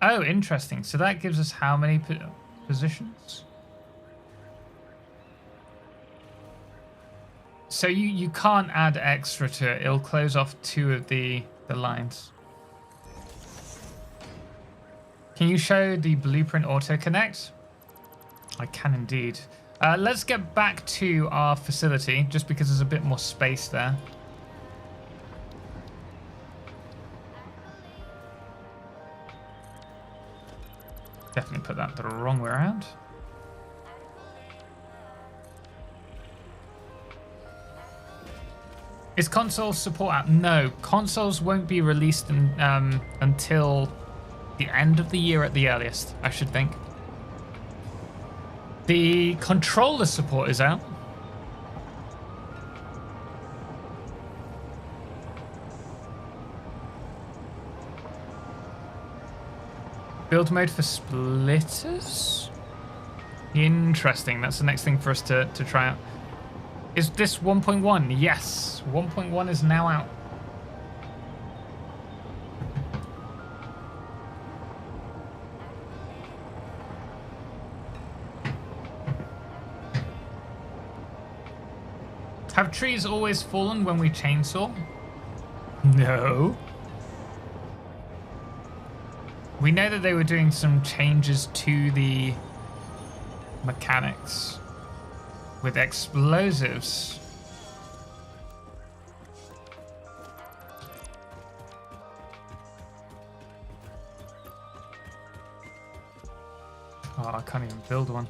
Oh, interesting. So that gives us how many positions? So you can't add extra to it. It'll close off 2 of the lines. Can you show the blueprint auto connect? I can indeed. Let's get back to our facility just because there's a bit more space there. Definitely put that the wrong way around. Is consoles support out? No, consoles won't be released until the end of the year at the earliest, I should think. The controller support is out. Build mode for splitters? Interesting. That's the next thing for us to try out. Is this 1.1? Yes. 1.1 is now out. Have trees always fallen when we chainsaw? No. We know that they were doing some changes to the mechanics with explosives. Oh, I can't even build one.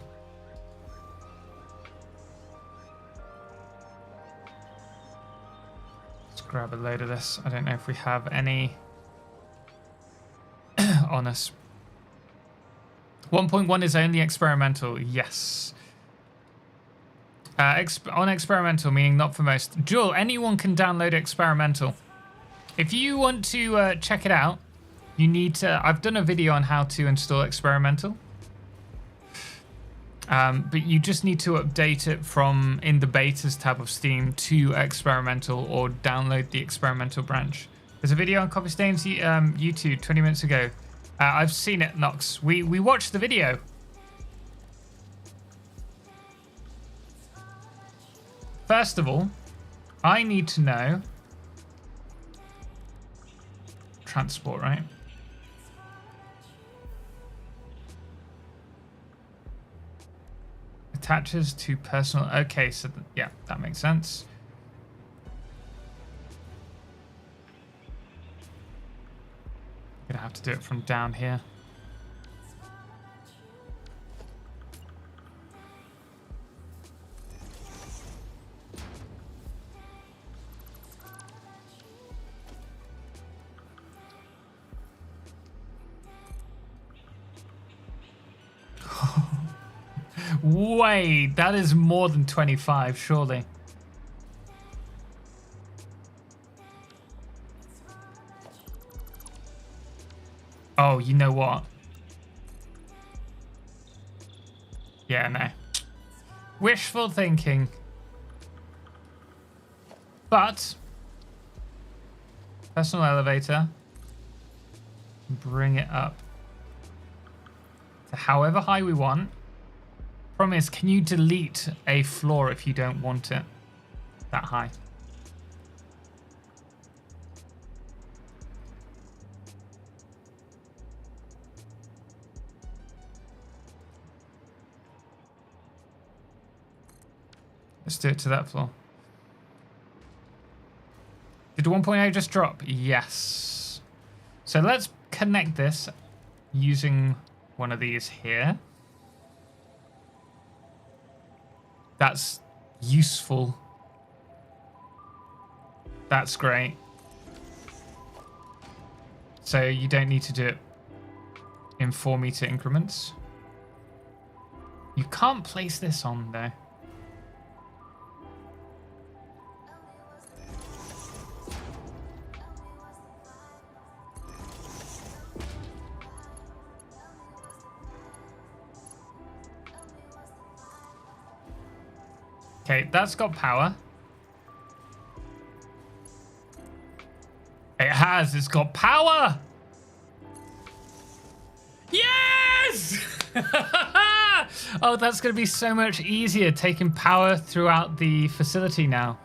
Let's grab a load of this. I don't know if we have any on us. 1.1 is only experimental. Yes. On experimental, meaning not for most. Jewel, anyone can download experimental. If you want to check it out, you need to... I've done a video on how to install experimental. But you just need to update it from in the betas tab of Steam to experimental or download the experimental branch. There's a video on Coffee Stain's YouTube 20 minutes ago. I've seen it, Nox. We watched the video. First of all, I need to know... Transport, right? Attaches to personal... Okay, so yeah, that makes sense. Gonna have to do it from down here. Wait, that is more than 25, surely. Oh, you know what? Yeah, no. Wishful thinking. But personal elevator. Bring it up to however high we want. Problem is, can you delete a floor if you don't want it that high? Let's do it to that floor. Did 1.0 just drop? Yes. So let's connect this using one of these here. That's useful. That's great. So you don't need to do it in 4-meter increments. You can't place this on though. Okay, that's got power. It has, it's got power! Yes! Oh, that's going to be so much easier taking power throughout the facility now.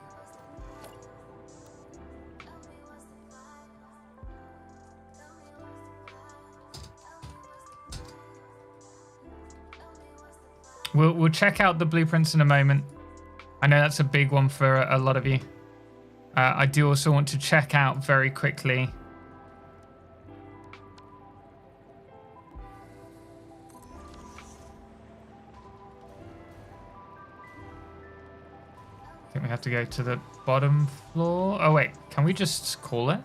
We'll check out the blueprints in a moment. I know that's a big one for a lot of you. I do also want to check out very quickly. I think we have to go to the bottom floor. Oh wait, can we just call it?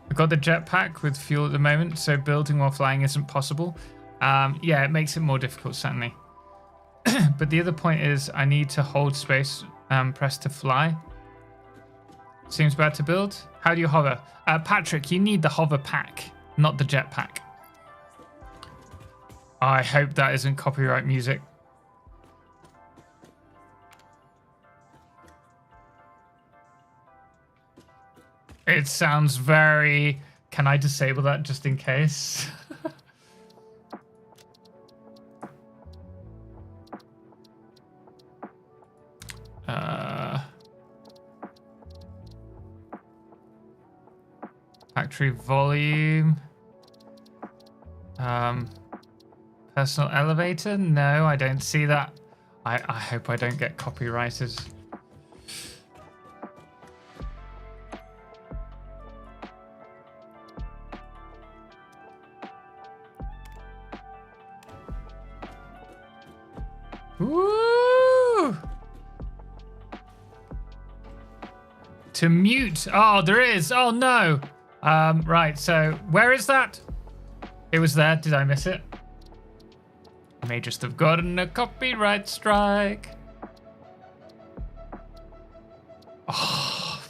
We've got the jetpack with fuel at the moment, so building while flying isn't possible. Yeah, it makes it more difficult, certainly. But the other point is I need to hold space, press to fly. Seems bad to build. How do you hover? Patrick, you need the hover pack, not the jetpack. I hope that isn't copyright music. It sounds very... Can I disable that just in case? Factory volume. Personal elevator? No, I don't see that. I hope I don't get copyrighted. Woo! To mute. Oh, there is. Oh, no. Right, so where is that? It was there. Did I miss it? I may just have gotten a copyright strike. Oh.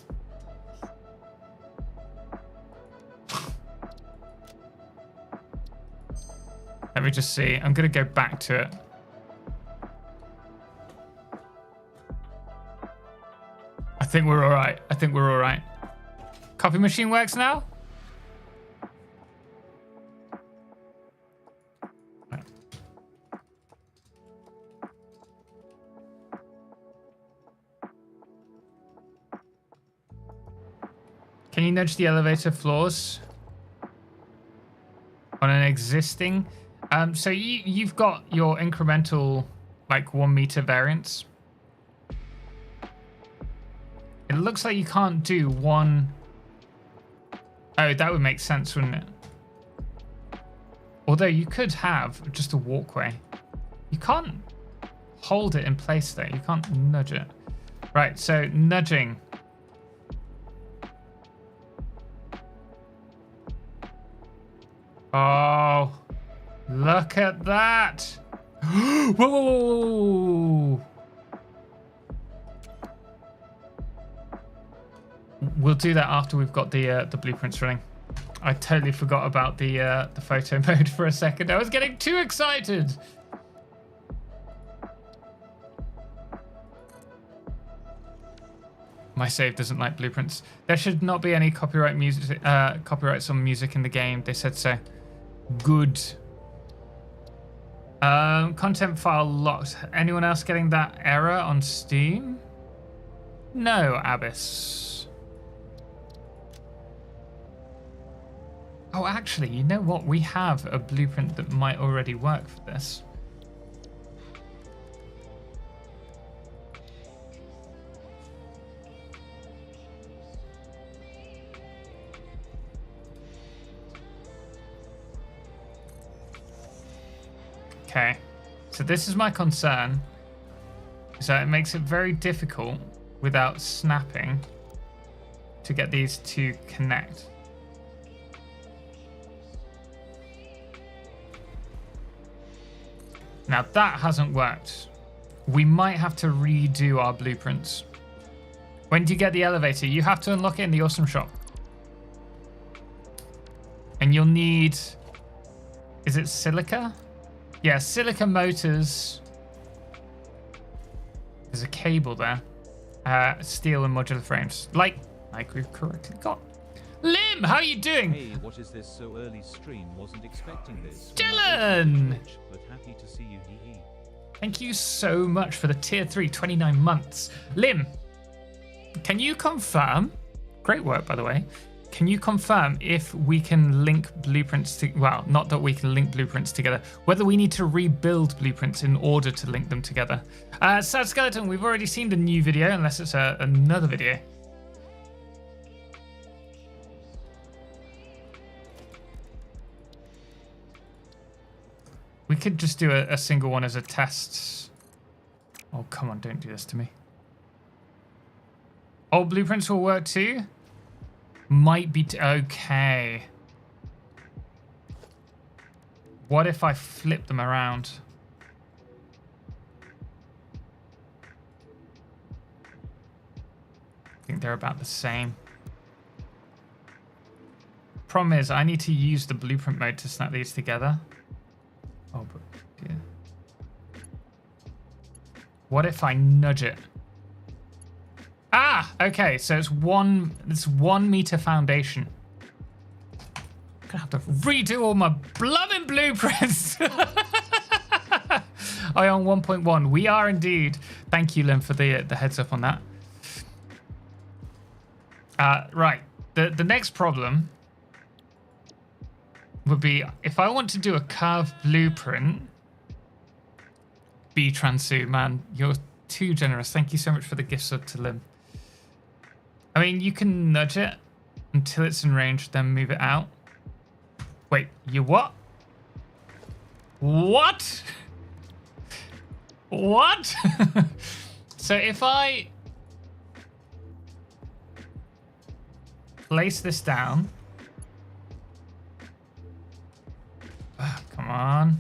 Let me just see. I'm going to go back to it. I think we're all right. I think we're all right. Copy machine works now? Right. Can you nudge the elevator floors on an existing? So you've got your incremental, like 1 meter variants. It looks like you can't do one. Oh, that would make sense, wouldn't it? Although you could have just a walkway. You can't hold it in place though. You can't nudge it. Right, so nudging. Oh, look at that. Whoa, whoa, whoa, whoa. We'll do that after we've got the blueprints running. I totally forgot about the photo mode for a second. I was getting too excited. My save doesn't like blueprints. There should not be any copyright music, copyrights on music in the game. They said so. Good. Content file locked. Anyone else getting that error on Steam? No, Abyss. Oh, actually, you know what? We have a blueprint that might already work for this. Okay, so this is my concern. So it makes it very difficult without snapping to get these to connect. Now that hasn't worked. We might have to redo our blueprints. When do you get the elevator? You have to unlock it in the awesome shop. And you'll need, is it silica? Yeah, silica motors. There's a cable there. Steel and modular frames. Like we've correctly got. Lim, how are you doing? Hey, what is this so early stream? Wasn't expecting this. Dylan! But happy to see you, hee hee. Thank you so much for the tier 3, 29 months. Lim, can you confirm? Great work, by the way. Can you confirm if we can link blueprints to, well, not that we can link blueprints together, whether we need to rebuild blueprints in order to link them together? Sad Skeleton, we've already seen the new video, unless it's another video. We could just do a single one as a test. Oh, come on, don't do this to me. Oh, blueprints will work too? Might be okay. What if I flip them around? I think they're about the same. Problem is, I need to use the blueprint mode to snap these together. Oh, but yeah. What if I nudge it? Ah, okay, so it's 1 meter foundation. I'm gonna have to redo all my blooming blueprints. Ion 1.1, we are indeed. Thank you, Lim, for the heads up on that. Right, the next problem would be if I want to do a curved blueprint. B-Transu, man, you're too generous. Thank you so much for the gift sub to Lim. I mean, you can nudge it until it's in range, then move it out. Wait, you what? What? What? So if I place this down. Come on.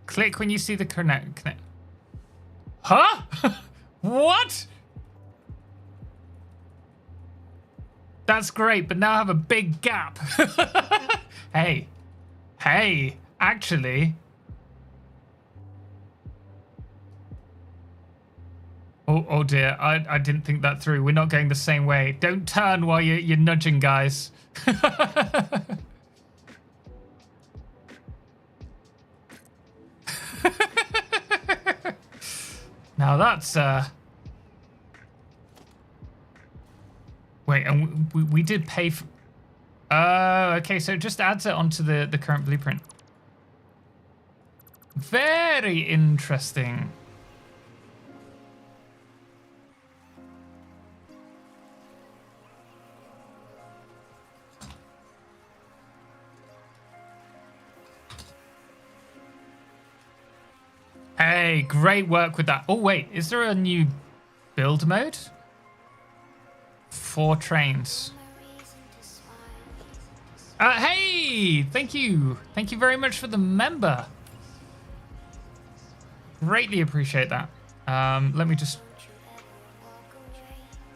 Click when you see the connect. Huh? What? That's great, but now I have a big gap. Hey, actually. Oh dear, I didn't think that through. We're not going the same way. Don't turn while you're nudging, guys. Now that's wait, and we did pay for. Okay, so it just adds it onto the current blueprint. Very interesting. Hey, great work with that. Oh, wait, is there a new build mode? 4 trains. Hey, thank you. Thank you very much for the member. Greatly appreciate that. Let me just...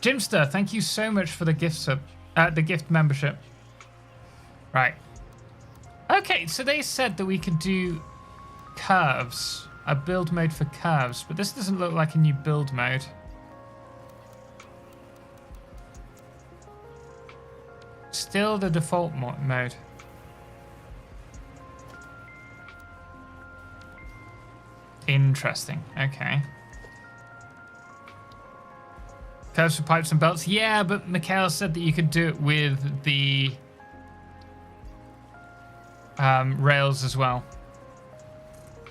Jimster, thank you so much for the gift sub, the gift membership. Right. Okay, so they said that we could do curves. A build mode for curves, but this doesn't look like a new build mode. Still the default mode. Interesting. Okay. Curves for pipes and belts. Yeah, but Mikhail said that you could do it with the rails as well,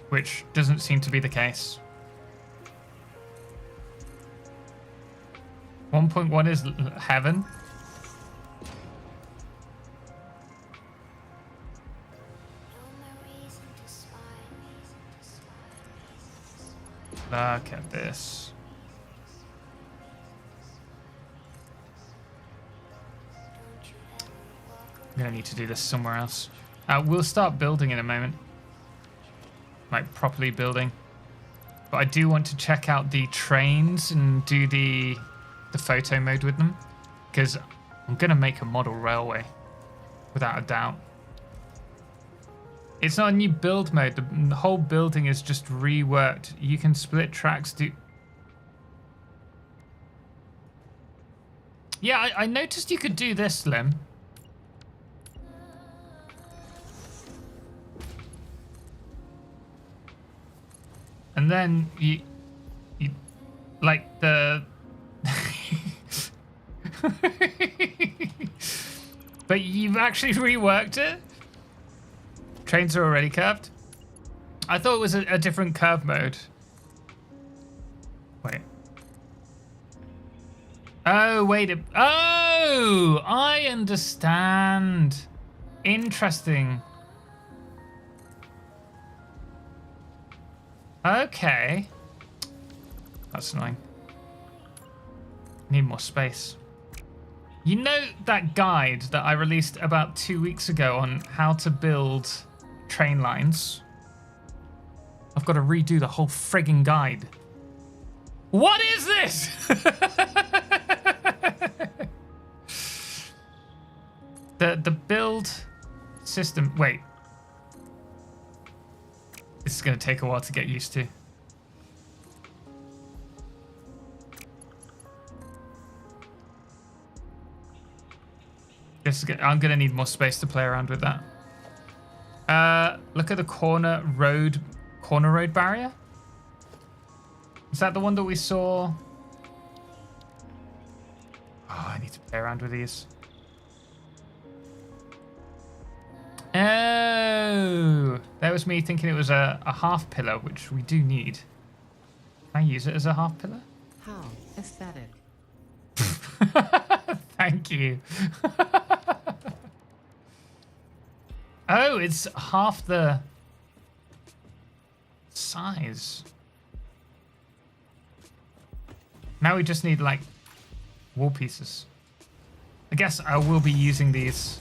which doesn't seem to be the case. 1.1 is heaven. Look at this. I'm gonna need to do this somewhere else. We'll start building in a moment. Like properly building. But I do want to check out the trains and do the photo mode with them. Because I'm gonna make a model railway. Without a doubt. It's not a new build mode. The whole building is just reworked. You can split tracks. Yeah, I noticed you could do this, Slim. And then you like the... But you've actually reworked it? Trains are already curved? I thought it was a different curve mode. Wait. Oh, wait. Oh, I understand. Interesting. Okay. That's annoying. Need more space. You know that guide that I released about 2 weeks ago on how to build train lines? I've got to redo the whole frigging guide. What is this? The build system. Wait. This is going to take a while to get used to. I'm going to need more space to play around with that. Look at the corner road barrier. Is that the one that we saw? Oh, I need to play around with these. Oh, that was me thinking it was a half pillar, which we do need. Can I use it as a half pillar? How aesthetic. Thank you. Oh, it's half the size. Now we just need, like, wall pieces. I guess I will be using these.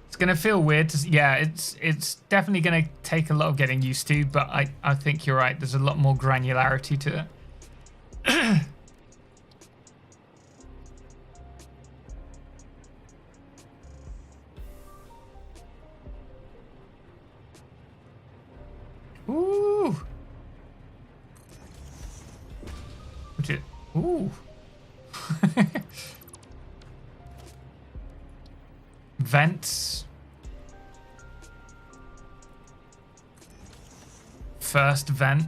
It's gonna feel weird to, yeah, it's definitely gonna take a lot of getting used to, but I think you're right. There's a lot more granularity to it. Ooh. Ooh. Vents. First vent.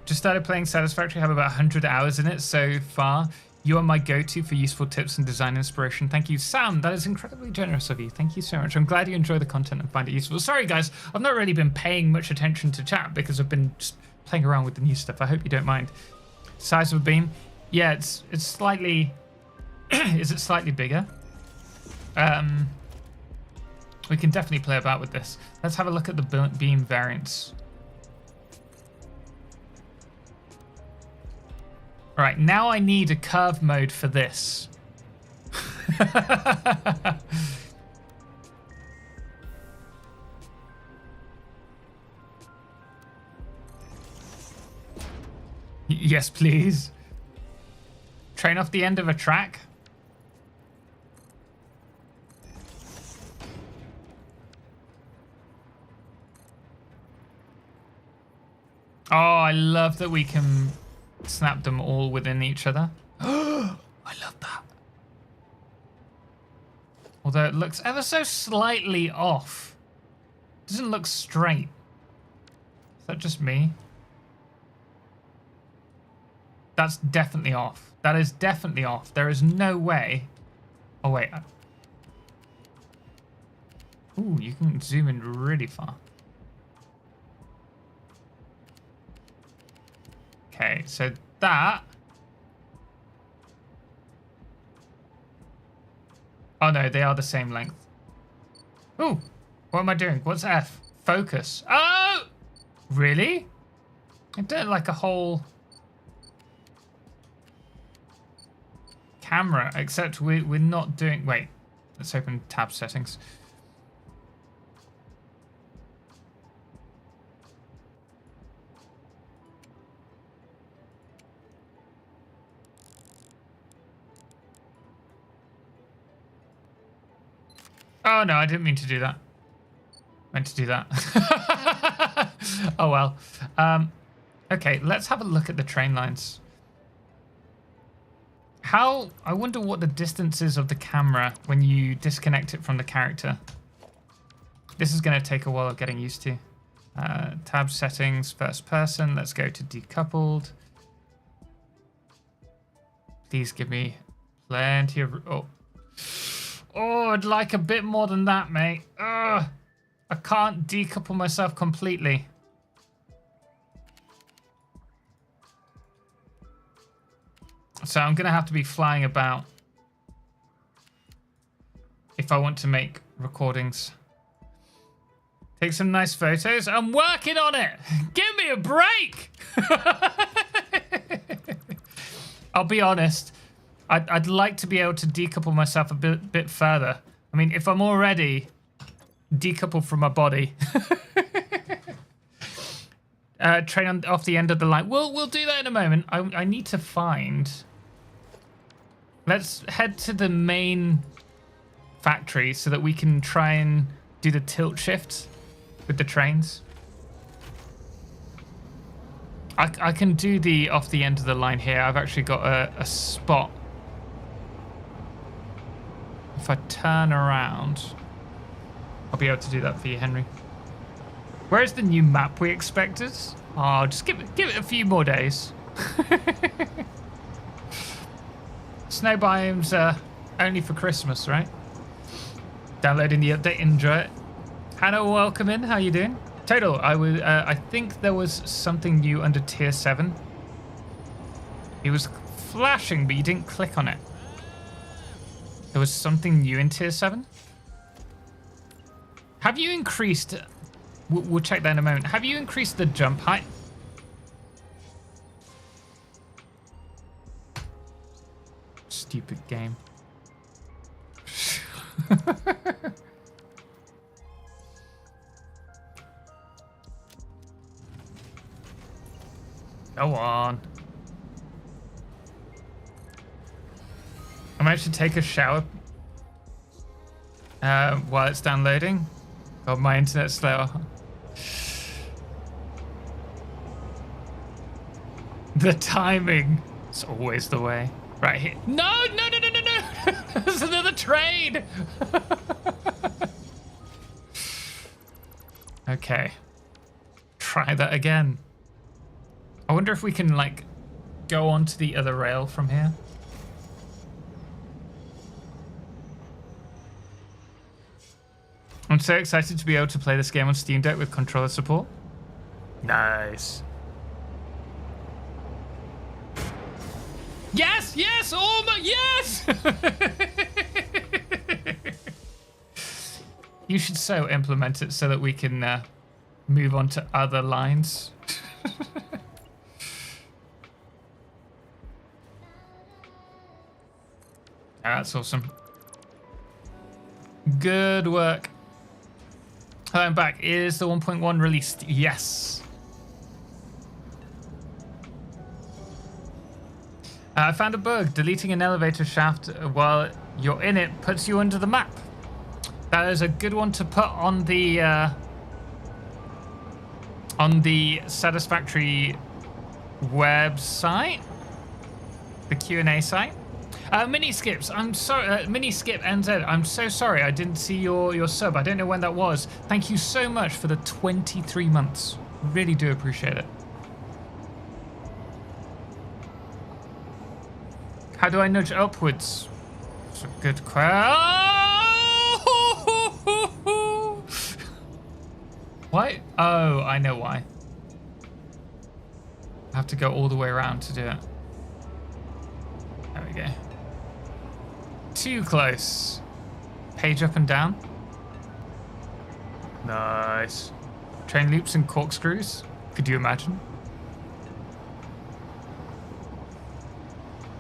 Just started playing Satisfactory. I have about 100 hours in it so far. You are my go-to for useful tips and design inspiration. Thank you, Sam. That is incredibly generous of you. Thank you so much. I'm glad you enjoy the content and find it useful. Sorry, guys. I've not really been paying much attention to chat because I've been just playing around with the new stuff. I hope you don't mind. Size of a beam. Yeah, it's slightly... Is it slightly bigger? We can definitely play about with this. Let's have a look at the beam variants. All right, now I need a curve mode for this. Yes, please. Train off the end of a track. Oh, I love that we can snap them all within each other. I love that. Although it looks ever so slightly off. Doesn't look straight. Is that just me? That's definitely off. That is definitely off. There is no way. Oh, wait. Ooh, you can zoom in really far. Okay, so that... Oh no, they are the same length. Ooh, what am I doing? What's F? Focus. Oh! Really? I've done like a whole camera, except we're not doing... Wait, let's open tab settings. Oh no, I didn't mean to do that. Meant to do that. Oh well. Okay, let's have a look at the train lines. I wonder what the distance is of the camera when you disconnect it from the character. This is going to take a while of getting used to. Tab settings, first person. Let's go to decoupled. Please give me plenty of... Oh, I'd like a bit more than that, mate. Ugh. I can't decouple myself completely. So I'm going to have to be flying about if I want to make recordings. Take some nice photos. I'm working on it. Give me a break. I'll be honest. I'd like to be able to decouple myself a bit further. I mean, if I'm already decoupled from my body, train off the end of the line. We'll do that in a moment. I need to find. Let's head to the main factory so that we can try and do the tilt shift with the trains. I can do the off the end of the line here. I've actually got a spot. If I turn around, I'll be able to do that for you, Henry. Where's the new map we expected? Oh, just give it a few more days. Snow biomes only for Christmas, right? Downloading the update, enjoy it. Hannah, welcome in. How you doing? Total, I think there was something new under tier 7. It was flashing, but you didn't click on it. There was something new in tier 7. Have you increased... We'll check that in a moment. Have you increased the jump height? Stupid game. Go on. I managed to take a shower while it's downloading. Oh, my internet's slow. The timing is always the way. Right here. No! There's another train! Okay. Try that again. I wonder if we can, like, go onto the other rail from here. I'm so excited to be able to play this game on Steam Deck with controller support. Nice. Yes, yes, almost, yes! You should so implement it so that we can move on to other lines. That's awesome. Good work. Hello, I'm back. Is the 1.1 released? Yes. I found a bug. Deleting an elevator shaft while you're in it puts you under the map. That is a good one to put on the Satisfactory website, the Q&A site. Mini skips. I'm sorry. Mini skip NZ. I'm so sorry. I didn't see your sub. I don't know when that was. Thank you so much for the 23 months. Really do appreciate it. How do I nudge upwards? It's a good question. Why? Oh, I know why. I have to go all the way around to do it. There we go. Too close. Page up and down. Nice. Train loops and corkscrews. Could you imagine?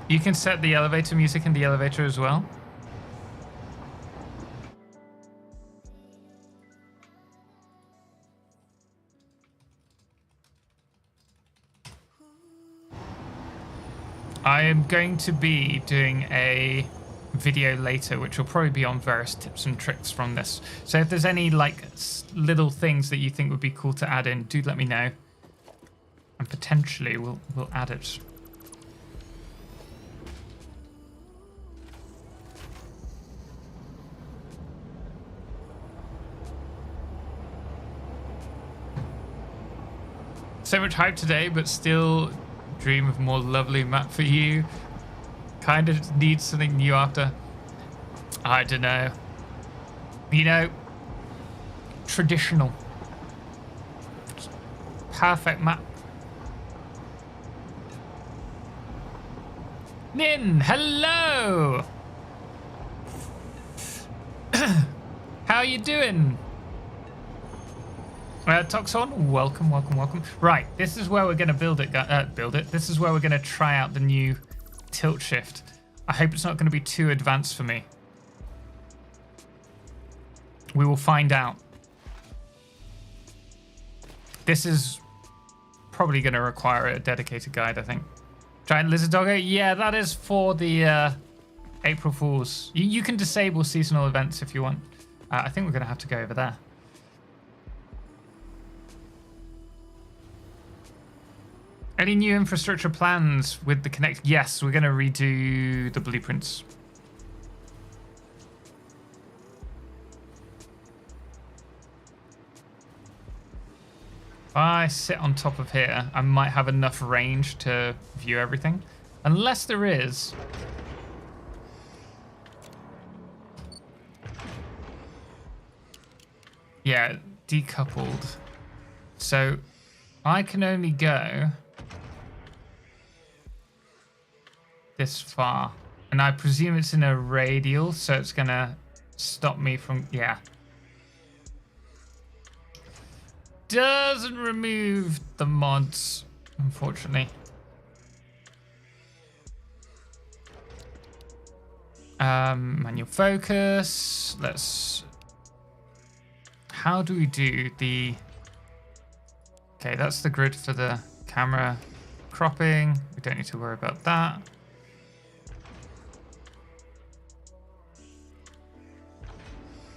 You can set the elevator music in the elevator as well. I am going to be doing a video later, which will probably be on various tips and tricks from this. So if there's any like little things that you think would be cool to add in, do let me know, and potentially we'll add it. So much hype today, but still dream of more lovely map for you. Kind of need something new after. I don't know. You know, traditional. Perfect map. Nin, hello. How you doing? Toxon, welcome, welcome, welcome. Right, this is where we're going to build it. This is where we're going to try out the new tilt shift. I hope it's not going to be too advanced for me. We will find out. This is probably going to require a dedicated guide, I think. Giant lizard doggo? Yeah, that is for the April Fools. You can disable seasonal events if you want. I think we're going to have to go over there. Any new infrastructure plans with the Connect? Yes, we're going to redo the blueprints. If I sit on top of here, I might have enough range to view everything. Unless there is. Yeah, decoupled. So I can only go this far, and I presume it's in a radial, so it's gonna stop me from, yeah. Doesn't remove the mods, unfortunately. Manual focus. How do we do the, okay, that's the grid for the camera cropping. We don't need to worry about that.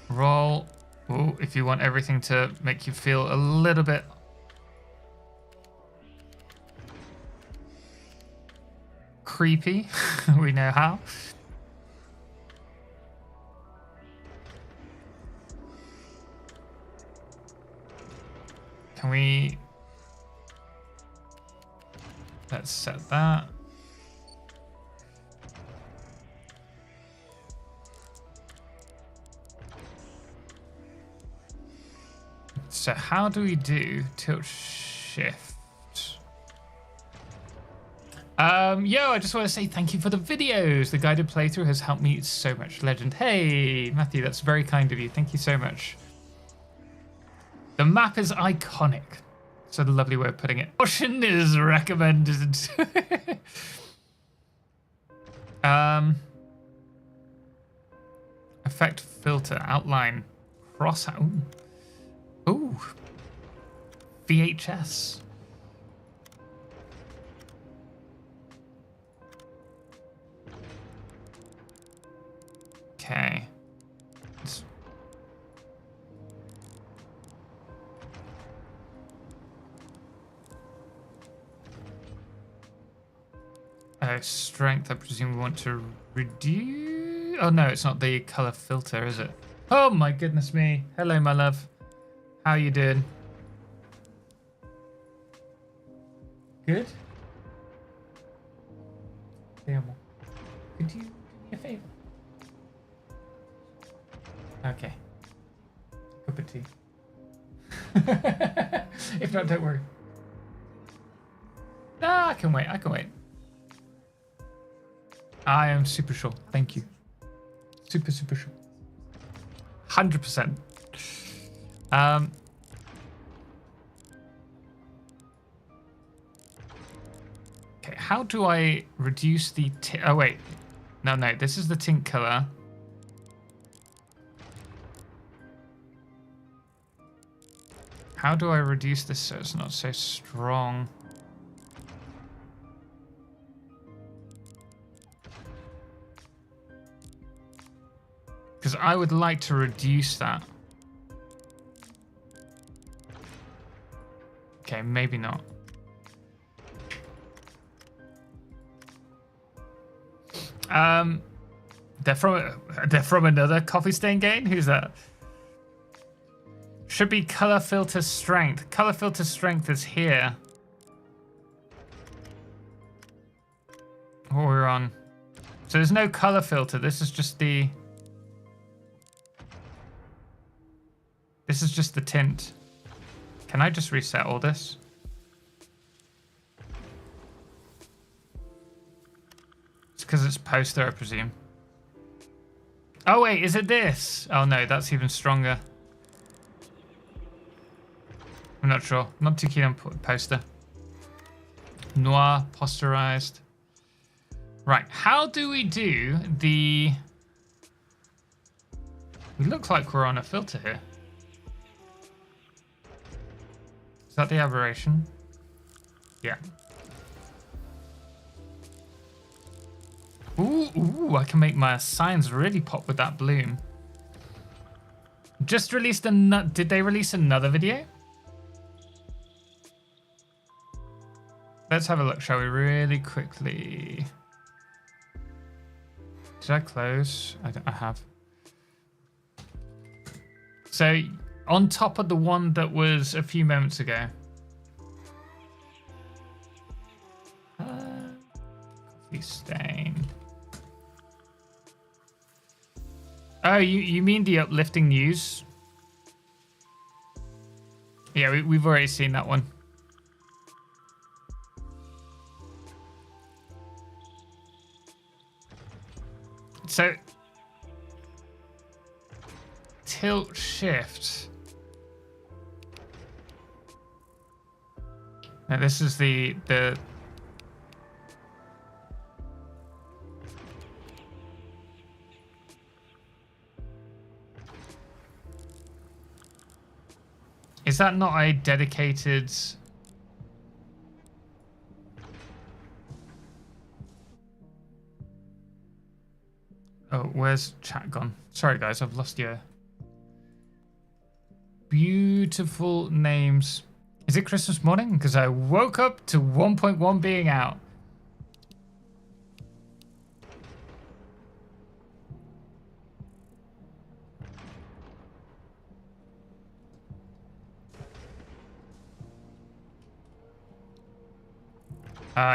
Roll. Ooh, if you want everything to make you feel a little bit creepy, we know how. Can we... Let's set that. So how do we do tilt shift? Yo, I just want to say thank you for the videos. The guided playthrough has helped me so much. Legend. Hey, Matthew, that's very kind of you. Thank you so much. The map is iconic. It's a lovely way of putting it. Caution is recommended. Effect filter outline cross out. Ooh. VHS. Okay. Strength, I presume we want to reduce. Oh no, it's not the color filter, is it? Oh my goodness me. Hello, my love. How you doing? Good. Damn. Could you do me a favor? Okay. Cup of tea. If not, don't worry. Ah, I can wait. I can wait. I am super sure. Thank you. Super sure. 100%. Okay, how do I reduce the oh wait. No, this is the tint color. How do I reduce this so it's not so strong? Because I would like to reduce that. Okay, maybe not. They're from another coffee stain game? Who's that? Should be color filter strength. Color filter strength is here. What we're on. So there's no color filter. This is just the... This is just the tint. Can I just reset all this? It's because it's poster, I presume. Oh wait, is it this? Oh no, that's even stronger. I'm not sure. Not too keen on poster. Noir, posterized. Right, how do we do the... We look like we're on a filter here. Is that the aberration? Yeah. Ooh, I can make my signs really pop with that bloom. Just released did they release another video? Let's have a look, shall we, really quickly. Did I close? I have. So, on top of the one that was a few moments ago. Coffee stain. Oh, you mean the uplifting news? Yeah, we've already seen that one. So, tilt shift. Now this is the Is that not a dedicated... Oh, where's chat gone? Sorry guys, I've lost you. Beautiful names. Is it Christmas morning? Because I woke up to 1.1 being out.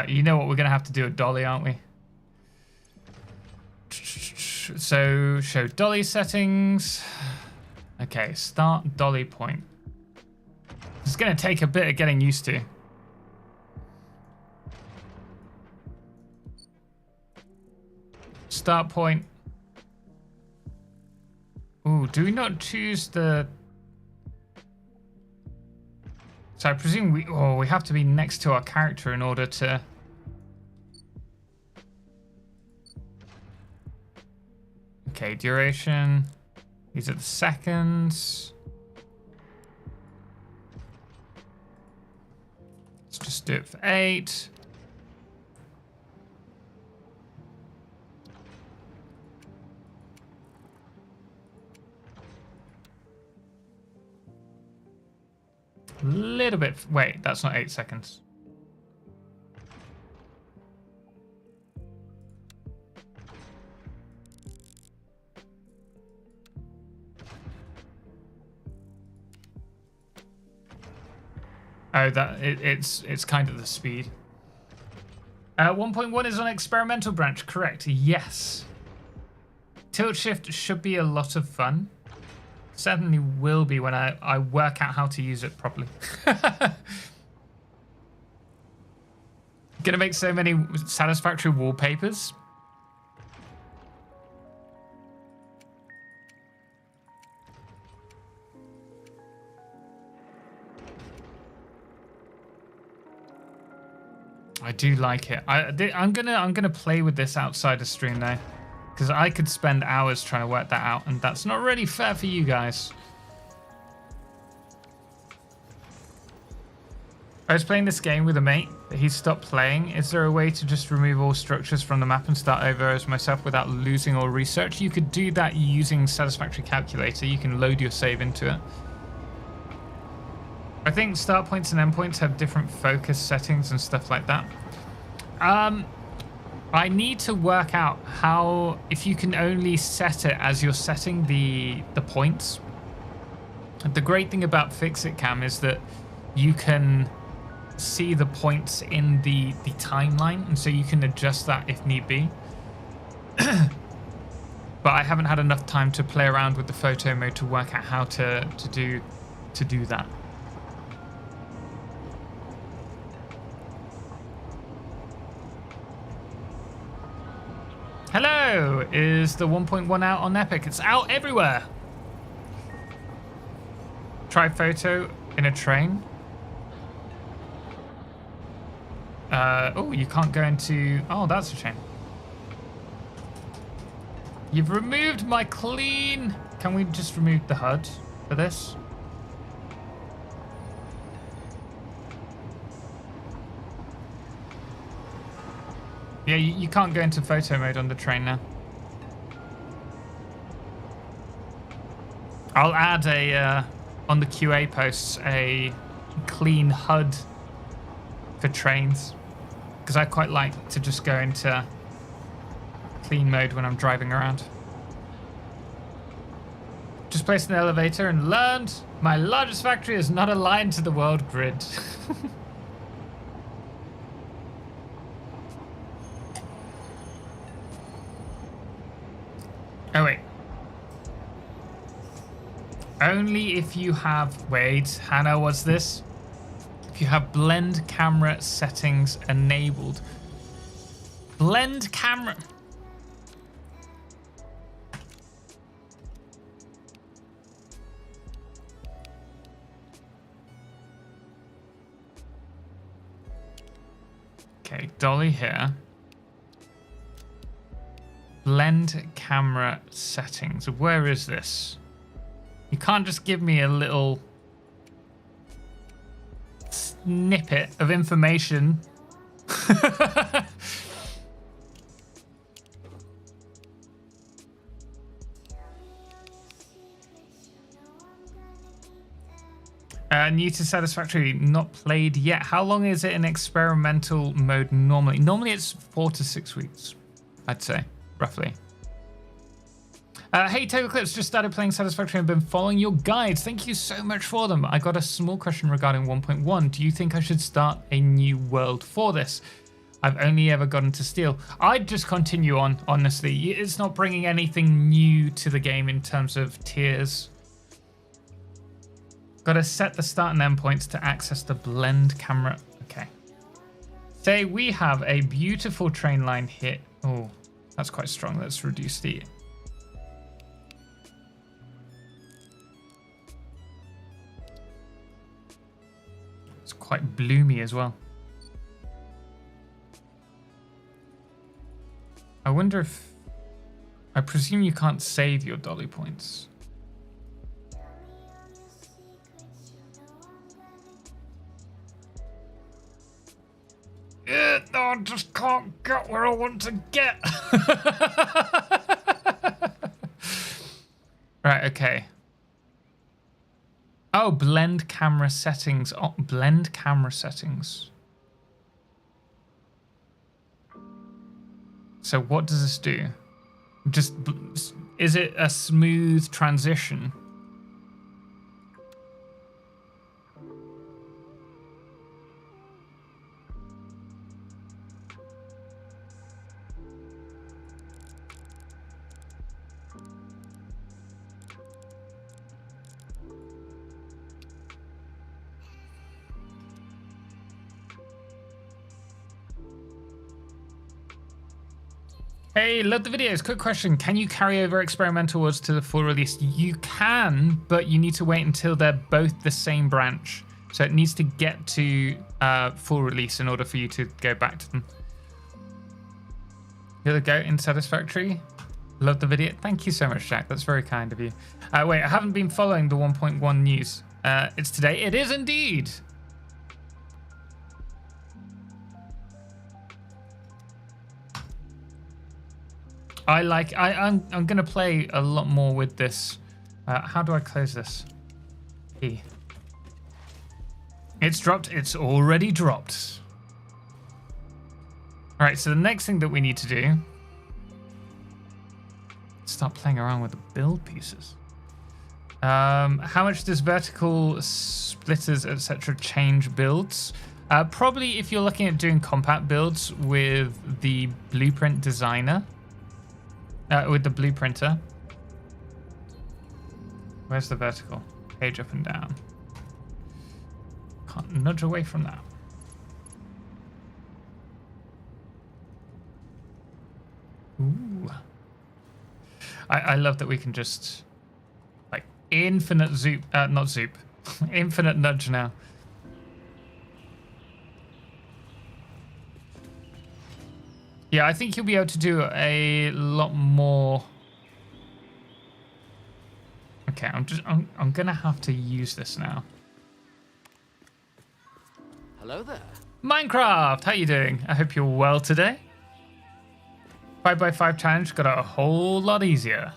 You know what? We're going to have to do a dolly, aren't we? So, show dolly settings. Okay, start dolly point. It's going to take a bit of getting used to. Start point. Ooh, do we not choose the... So I presume we have to be next to our character in order to... Okay, duration. These are the seconds. Let's just do it for 8. Little bit. Wait, that's not 8 seconds. Oh, that it's kind of the speed. 1.1 is on experimental branch, correct? Yes. Tilt shift should be a lot of fun. Certainly will be when I work out how to use it properly. Gonna make so many Satisfactory wallpapers. I do like it. I'm gonna play with this outside of stream though, because I could spend hours trying to work that out, and that's not really fair for you guys. I was playing this game with a mate, but he stopped playing. Is there a way to just remove all structures from the map and start over as myself without losing all research? You could do that using Satisfactory Calculator. You can load your save into it. I think start points and end points have different focus settings and stuff like that. I need to work out how, if you can only set it as you're setting the points. The great thing about FICSIT Cam is that you can see the points in the timeline, and so you can adjust that if need be. But I haven't had enough time to play around with the photo mode to work out how to do that. Hello! Is the 1.1 out on Epic? It's out everywhere! Try photo in a train. Oh, you can't go into... Oh, that's a shame. You've removed my clean... Can we just remove the HUD for this? Yeah, you can't go into photo mode on the train now. I'll add a, on the QA posts, a clean HUD for trains. Because I quite like to just go into clean mode when I'm driving around. Just placed an elevator and learned my largest factory is not aligned to the world grid. Oh, wait. Only if you have... Wait, Hannah, what's this? If you have blend camera settings enabled. Blend camera... Okay, Dolly here. Blend camera settings. Where is this? You can't just give me a little snippet of information. New to Satisfactory, not played yet. How long is it in experimental mode normally? Normally it's 4 to 6 weeks, I'd say, roughly. Hey, Totalxclipse, just started playing Satisfactory and been following your guides. Thank you so much for them. I got a small question regarding 1.1. Do you think I should start a new world for this? I've only ever gotten to Steel. I'd just continue on, honestly. It's not bringing anything new to the game in terms of tiers. Got to set the start and end points to access the blend camera. Okay. Say we have a beautiful train line here. Oh, that's quite strong. Let's reduce the... It's quite bloomy as well. I wonder if... I presume you can't save your dolly points. No, I just can't get where I want to get. Right, okay. Oh, blend camera settings. Oh, blend camera settings. So what does this do? Just, is it a smooth transition? Hey, love the videos. Quick question. Can you carry over experimental words to the full release? You can, but you need to wait until they're both the same branch. So it needs to get to full release in order for you to go back to them. You're the goat in Satisfactory. Love the video. Thank you so much, Jack. That's very kind of you. Wait, I haven't been following the 1.1 news. It's today. It is indeed. I'm gonna play a lot more with this. How do I close this? E. It's dropped. It's already dropped. All right. So the next thing that we need to do, start playing around with the build pieces. How much does vertical splitters, etc., change builds? Probably if you're looking at doing compact builds with the blueprint designer. With the blueprinter. Where's the vertical? Page up and down. Can't nudge away from that. Ooh. I love that we can just like infinite zoop, not zoop, infinite nudge now. Yeah, I think you'll be able to do a lot more. Okay, I'm gonna have to use this now. Hello there. Minecraft, how you doing? I hope you're well today. 5x5 challenge got a whole lot easier.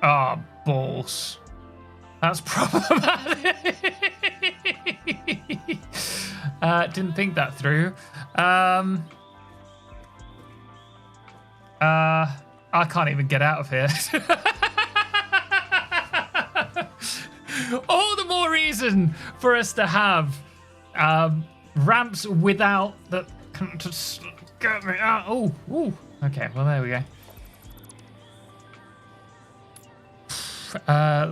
Ah, balls. That's problematic. Didn't think that through. I can't even get out of here. All the more reason for us to have ramps without the. Just get me out. Oh, ooh. Okay. Well, there we go.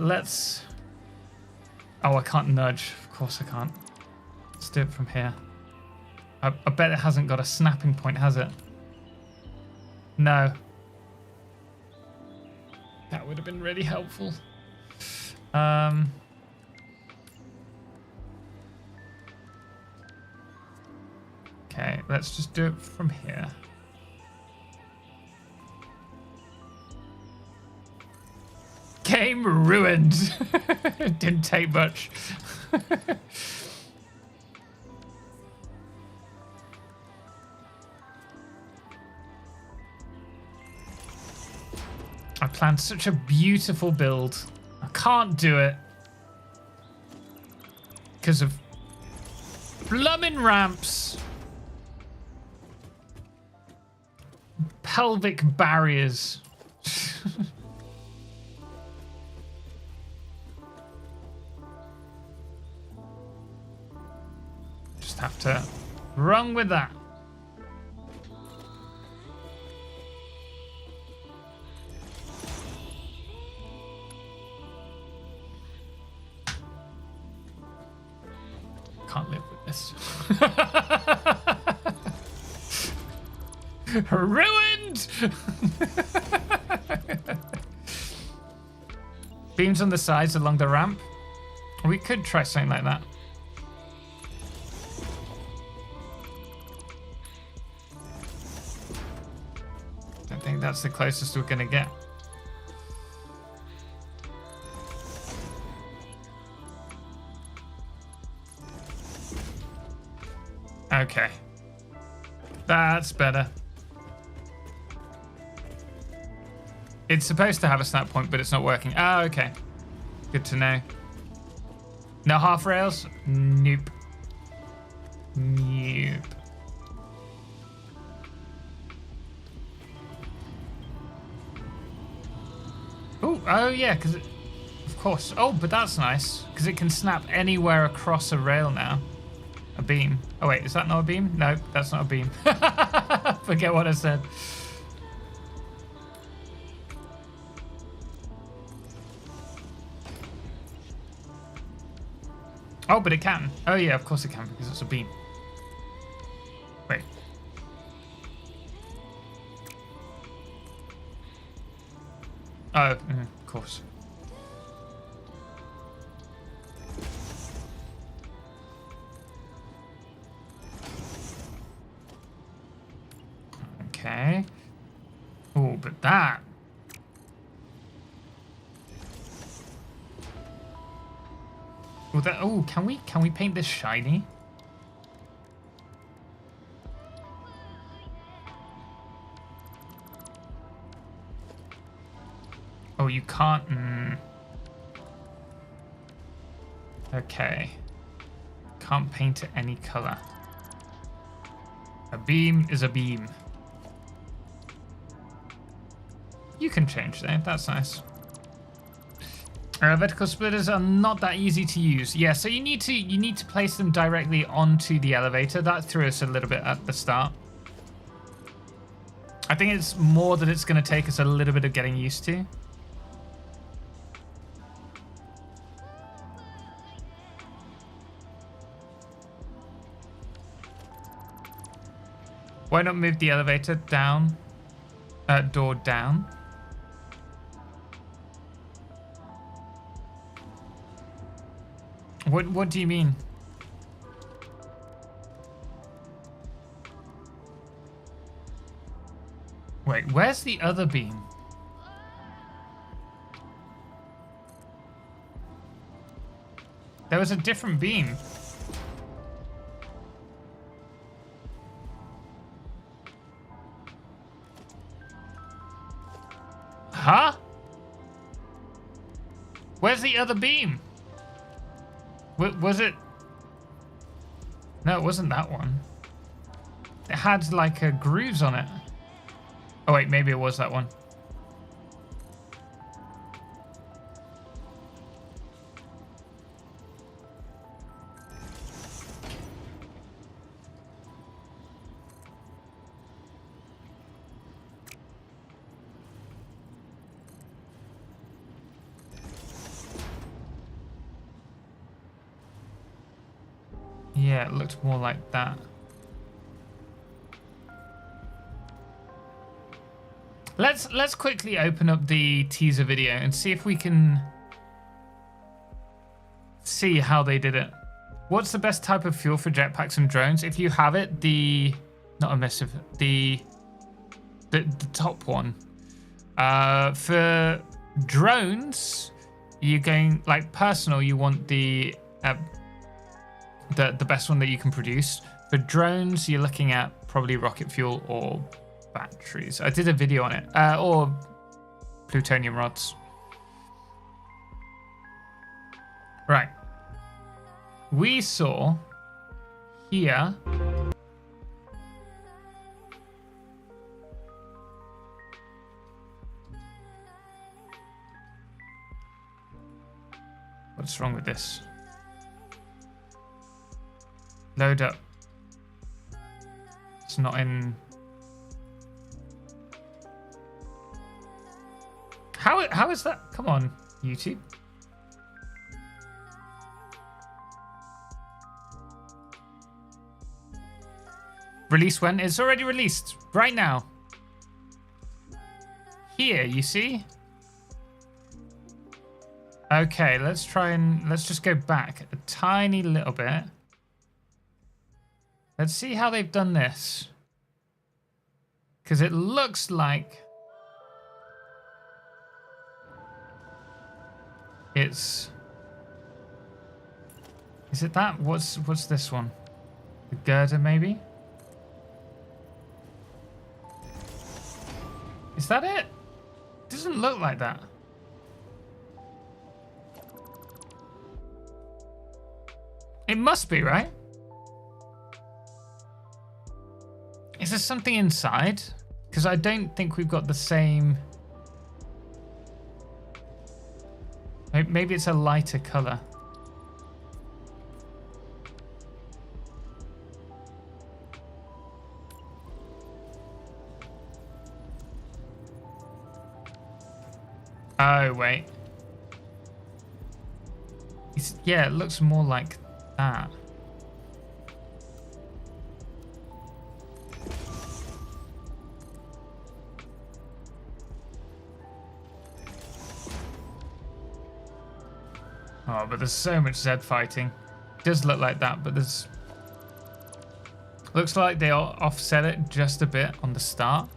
Let's. Oh, I can't nudge. Of course I can't. Let's do it from here. I bet it hasn't got a snapping point, has it? No. That would have been really helpful. Okay, let's just do it from here. Game ruined. It didn't take much. I planned such a beautiful build. I can't do it because of blooming ramps, pelvic barriers. Just have to run with that. Can't live with this. Ruined! Beams on the sides along the ramp. We could try something like that. I think that's the closest we're gonna get. Okay. That's better. It's supposed to have a snap point, but it's not working. Ah, okay. Good to know. No half rails? Nope. Nope. Ooh, oh yeah, because of course. Oh, but that's nice, because it can snap anywhere across a rail now. A beam. Oh wait, is that not a beam? No, that's not a beam. Forget what I said. Oh, but it can. Oh yeah, of course it can because it's a beam. Wait. Oh, of course. Okay. Oh, but that. Oh, that. Oh, can we paint this shiny? Oh, you can't. Okay. Can't paint it any color. A beam is a beam. You can change that. That's nice. Vertical splitters are not that easy to use. Yeah, so you need to place them directly onto the elevator. That threw us a little bit at the start. I think it's more that it's going to take us a little bit of getting used to. Why not move the elevator down? Door down. What do you mean? Wait, where's the other beam? There was a different beam. Huh? Where's the other beam? Was it? No, it wasn't that one. It had like grooves on it. Oh wait, maybe it was that one. Yeah, it looked more like that. Let's quickly open up the teaser video and see if we can see how they did it. What's the best type of fuel for jetpacks and drones? If you have it, not emissive, the top one. For drones, you're going like personal. You want the best one that you can produce. For drones, you're looking at probably rocket fuel or batteries. I did a video on it, or plutonium rods. Right. We saw here what's wrong with this? Load up. It's not in. How is that? Come on, YouTube. Release when? It's already released right now. Here, you see? Okay, let's just go back a tiny little bit. Let's see how they've done this. Because it looks like it's... Is it that? What's this one? The girder, maybe? Is that it? Doesn't look like that. It must be, right? Is there something inside? Because I don't think we've got the same... Maybe it's a lighter color. Oh, wait. Yeah, it looks more like that. Oh, but there's so much Z fighting. It does look like that, but there's... Looks like they offset it just a bit on the start.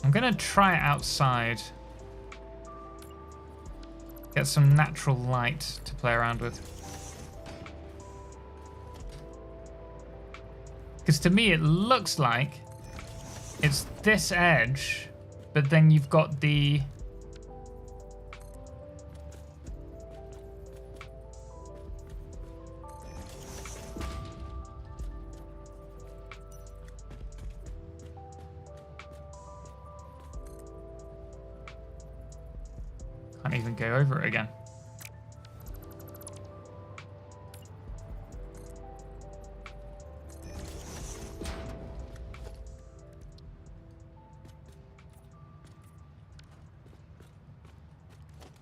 I'm going to try it outside. Get some natural light to play around with. Because to me, it looks like it's this edge, but then you've got the... Can't even go over it again.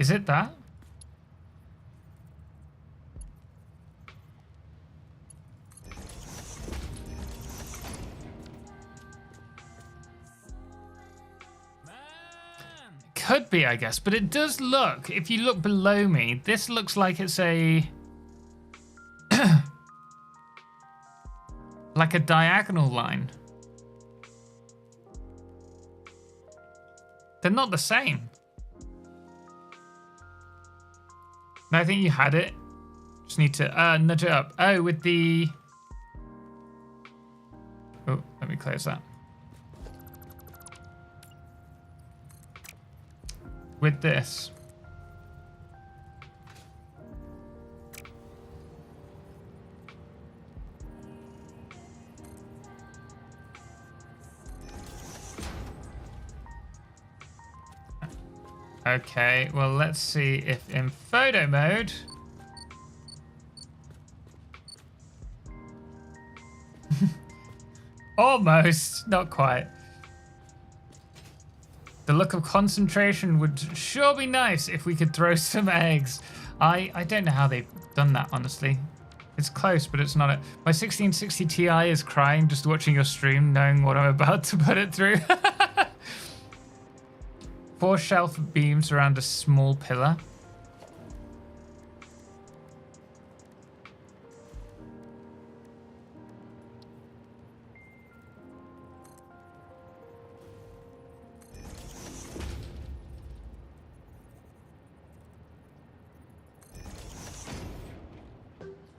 Is it that? Could be, I guess, but it does look, if you look below me, this looks like it's a... like a diagonal line. They're not the same. No, I think you had it. Just need to nudge it up. Oh, with the... Oh, let me close that. With this. Okay, well, let's see if in photo mode... Almost, not quite. The look of concentration would sure be nice if we could throw some eggs. I don't know how they've done that, honestly. It's close, but it's not it. My 1660 Ti is crying just watching your stream, knowing what I'm about to put it through. 4 shelf beams around a small pillar.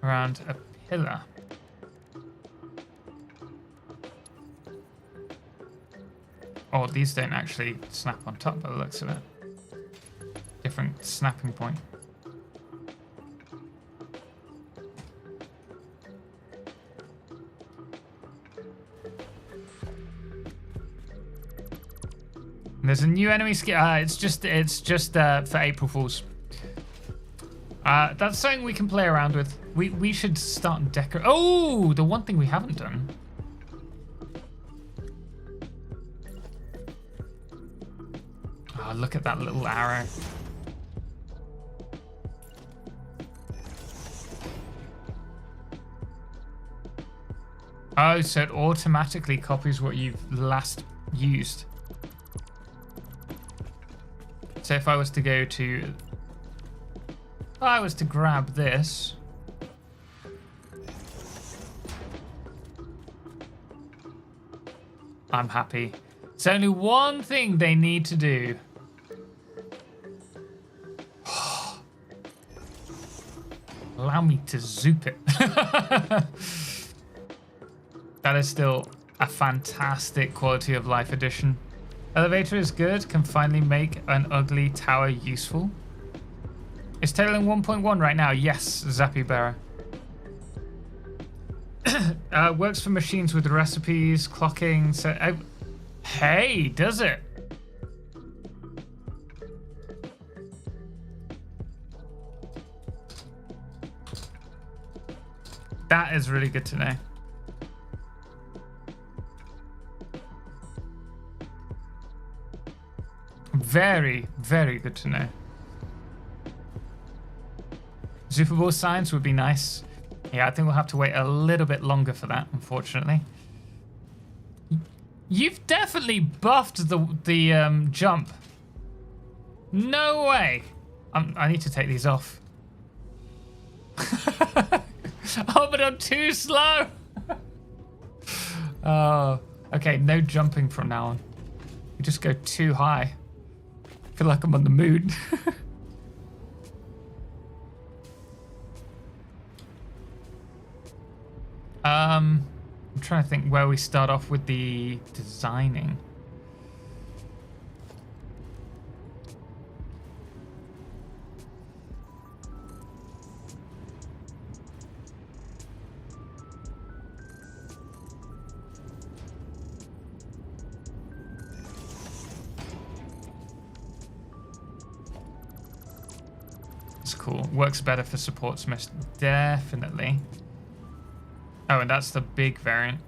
Around a pillar. Oh, these don't actually snap on top by the looks of it. Different snapping point. There's a new enemy skin. It's just for April Fools. That's something we can play around with. We should start decorating. Oh, the one thing we haven't done. Oh, look at that little arrow. Oh, so it automatically copies what you've last used. So if I was to go to... If I was to grab this... I'm happy. It's only one thing they need to do. Allow me to zoop it. That is still a fantastic quality of life addition. Elevator is good, can finally make an ugly tower useful. Is tailing 1.1 right now? Yes, Zappy Bearer. Works for machines with recipes, clocking. So, hey, does it? That is really good to know. Very, very good to know. Super Bowl signs would be nice. Yeah, I think we'll have to wait a little bit longer for that, unfortunately. You've definitely buffed the jump. No way. I need to take these off. Oh, but I'm too slow. Oh, okay, no jumping from now on. You just go too high. I feel like I'm on the moon. I'm trying to think where we start off with the designing. It's cool. Works better for supports, most definitely. Oh, and that's the big variant.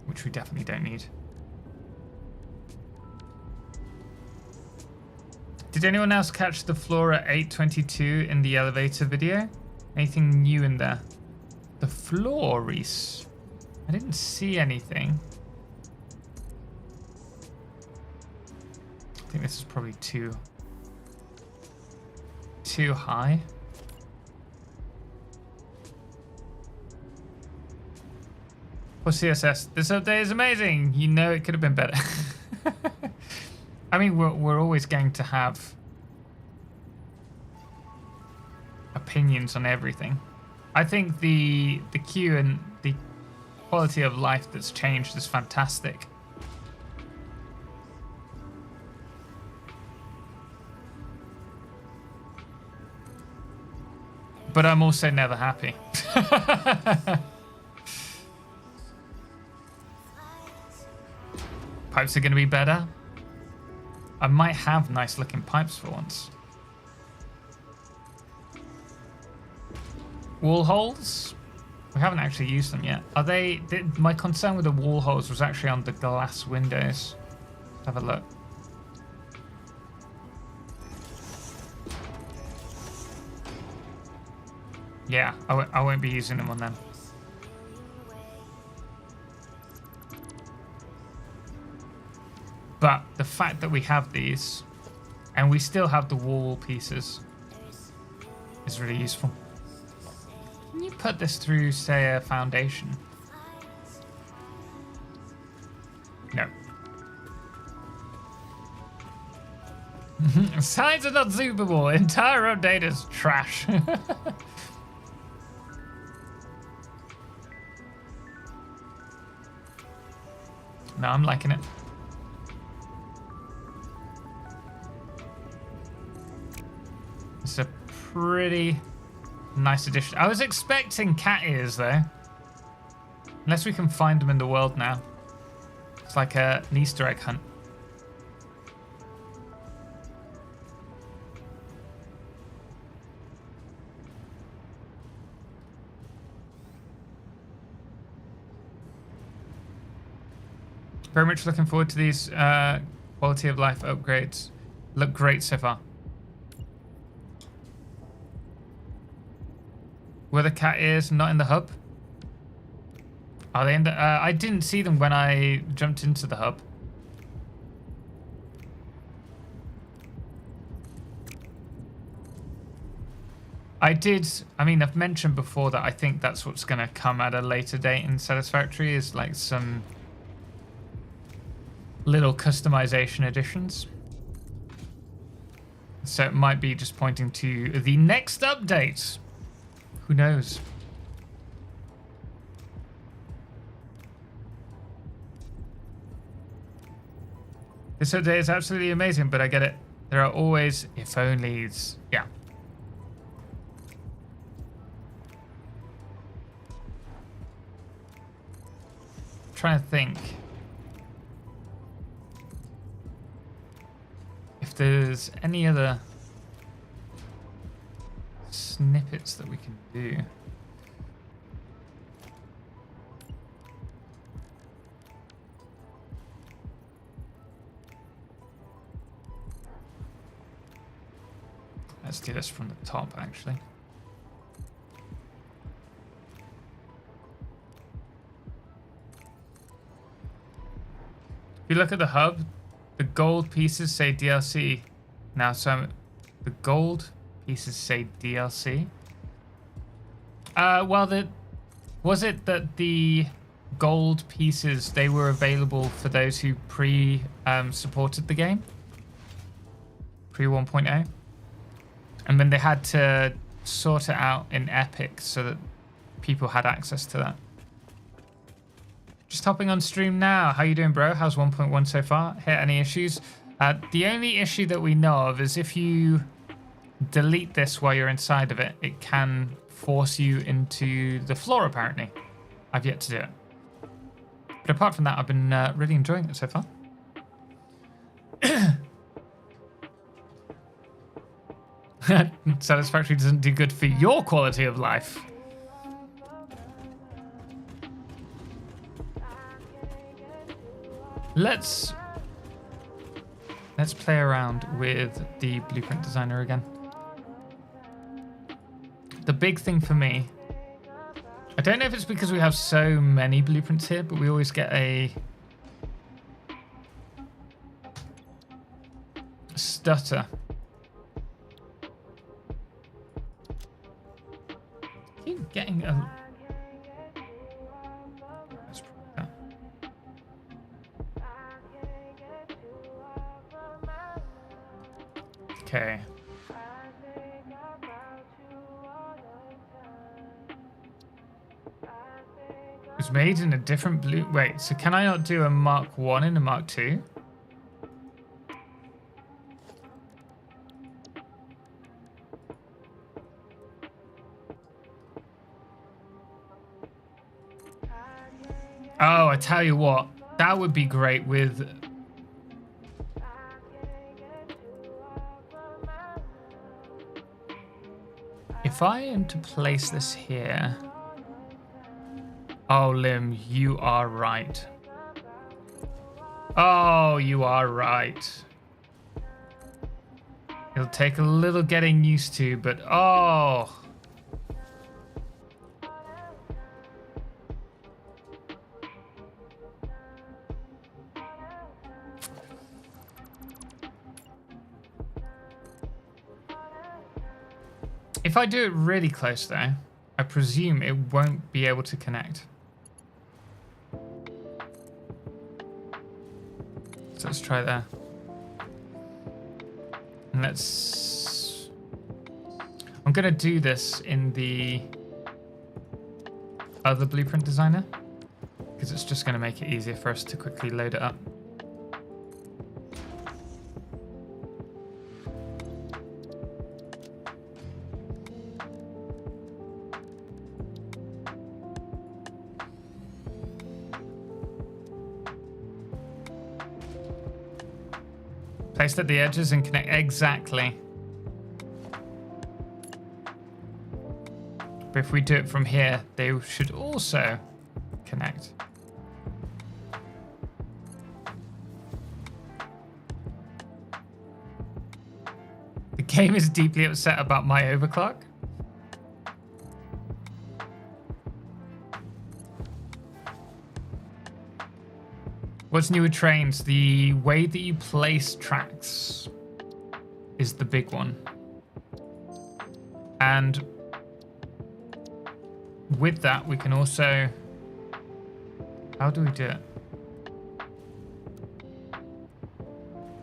Which we definitely don't need. Did anyone else catch the floor at 822 in the elevator video? Anything new in there? The floor, Reese? I didn't see anything. I think this is probably too high. For CSS, this update is amazing. You know it could have been better. I mean, we're always going to have opinions on everything. I think the queue and the quality of life that's changed is fantastic. But I'm also never happy. Pipes are going to be better. I might have nice looking pipes for once. Wall holes? We haven't actually used them yet. Are they... My concern with the wall holes was actually on the glass windows. Let's have a look. Yeah, I won't be using them on them. But the fact that we have these, and we still have the wall pieces, is really useful. Can you put this through, say, a foundation? No. Signs are not zoomable. Entire update is trash. No, I'm liking it. It's a pretty nice addition. I was expecting cat ears though. Unless we can find them in the world now. It's like an Easter egg hunt. Very much looking forward to these quality of life upgrades. Look great so far. Were the cat ears not in the hub? Are they in the... I didn't see them when I jumped into the hub. I did... I mean, I've mentioned before that I think that's what's going to come at a later date in Satisfactory, is like some little customization additions. So it might be just pointing to the next update. Who knows? This update is absolutely amazing, but I get it. There are always if onlys. Yeah. Trying to think if there's any other snippets that we can do. do this from the top, actually. If you look at the hub, the gold pieces say DLC. Now, so the gold pieces say DLC. Well, was it that the gold pieces, they were available for those who supported the game? Pre 1.0? And then they had to sort it out in Epic so that people had access to that. Just hopping on stream now. How you doing, bro? How's 1.1 so far? Hit any issues? The only issue that we know of is if you delete this while you're inside of it, it can force you into the floor, apparently. I've yet to do it. But apart from that, I've been really enjoying it so far. Satisfactory doesn't do good for your quality of life. Let's play around with the blueprint designer again. The big thing for me, I don't know if it's because we have so many blueprints here, but we always get a stutter. Keep getting a... Let's probably that. Okay. It's made in a different blue... Wait, so can I not do a Mark 1 and a Mark 2? Oh, I tell you what. That would be great with... If I am to place this here... Oh, Lim, you are right. Oh, you are right. It'll take a little getting used to, but oh. If I do it really close though, I presume it won't be able to connect. So let's try there. And let's... I'm going to do this in the other blueprint designer, because it's just going to make it easier for us to quickly load it up. Placed at the edges and connect exactly. But if we do it from here, they should also connect. The game is deeply upset about my overclock. What's new with trains? The way that you place tracks is the big one. And with that, we can also... How do we do it?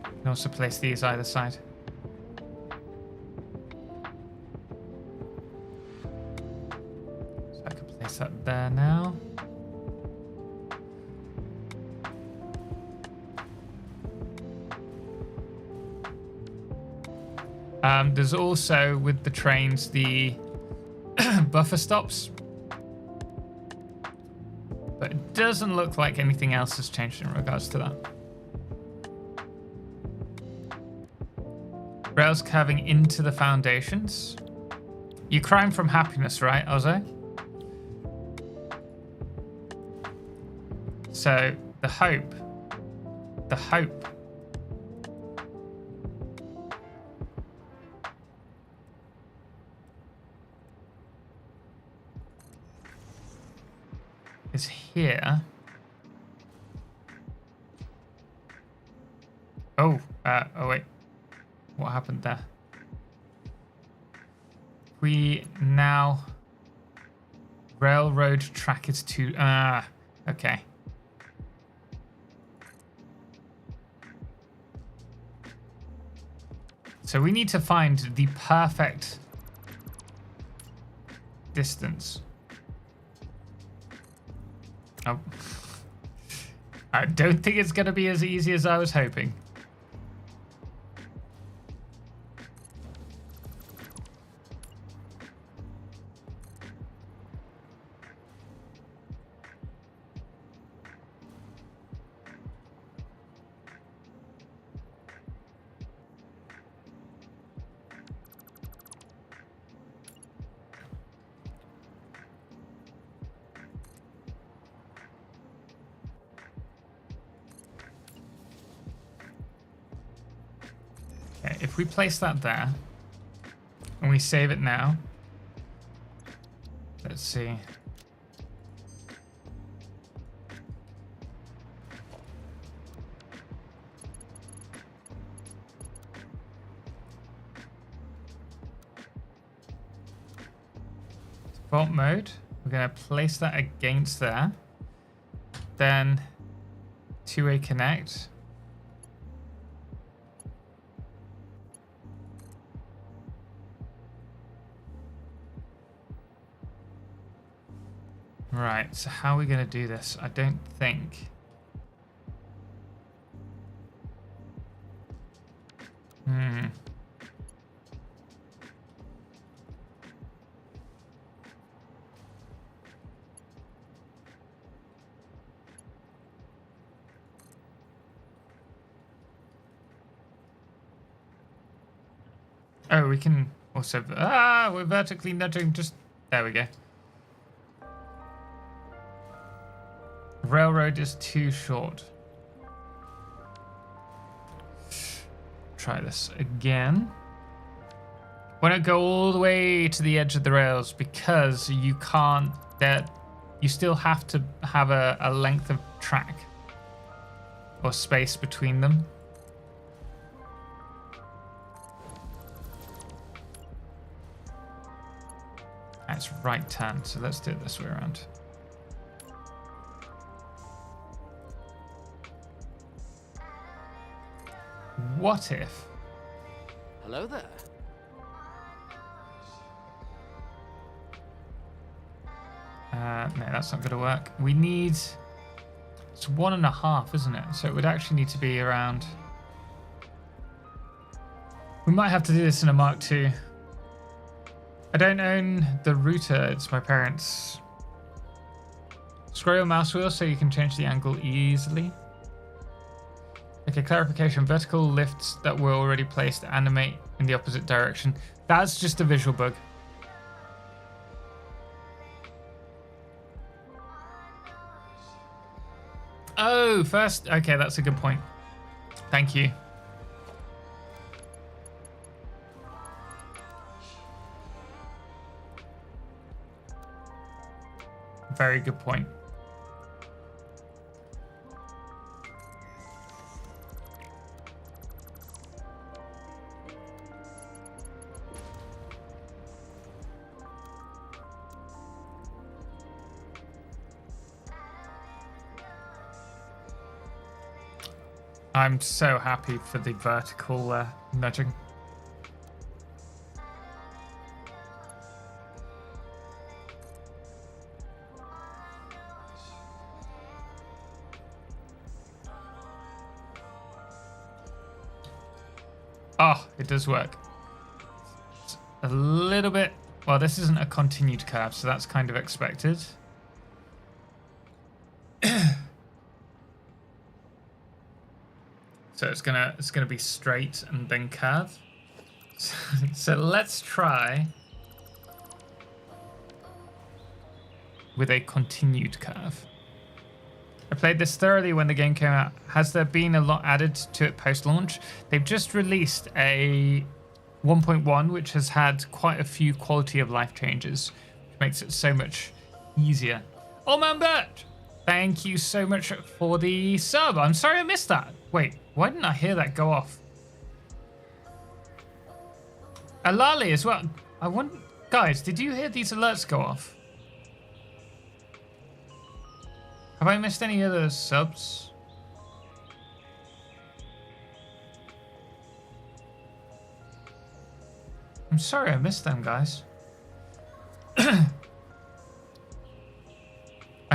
We can also place these either side. So I can place that there now. There's also, with the trains, the buffer stops. But it doesn't look like anything else has changed in regards to that. Rails carving into the foundations. You're crying from happiness, right, Ozzy? So, the hope. is here. Oh, oh wait. What happened there? We now... Railroad track is too... okay. So we need to find the perfect distance. Oh. I don't think it's going to be as easy as I was hoping. Okay, if we place that there and we save it now, let's see. Default mode, we're going to place that against there, then two-way connect. Right, so how are we going to do this? I don't think... Oh, we can also... we're vertically nudging just... There we go. Railroad is too short. Try this again. Why not go all the way to the edge of the rails, because you can't... You still have to have a length of track or space between them. That's right turn, so let's do it this way around. What if? Hello there. No, that's not going to work. We need... It's 1.5, isn't it? So it would actually need to be around... We might have to do this in a Mark II. I don't own the router, it's my parents'. Scroll your mouse wheel so you can change the angle easily. Okay, clarification. Vertical lifts that were already placed animate in the opposite direction. That's just a visual bug. Oh, first. Okay, that's a good point. Thank you. Very good point. I'm so happy for the vertical nudging. Oh, it does work. It's a little bit... Well, this isn't a continued curve, so that's kind of expected. So it's gonna be straight and then curve. So let's try with a continued curve. I played this thoroughly when the game came out. Has there been a lot added to it post-launch? They've just released a 1.1, which has had quite a few quality of life changes, which makes it so much easier Oh man, Bert! Thank you so much for the sub. I'm sorry I missed that. Wait, why didn't I hear that go off? Alali as well. I want, guys, did you hear these alerts go off? Have I missed any other subs? I'm sorry I missed them, guys. I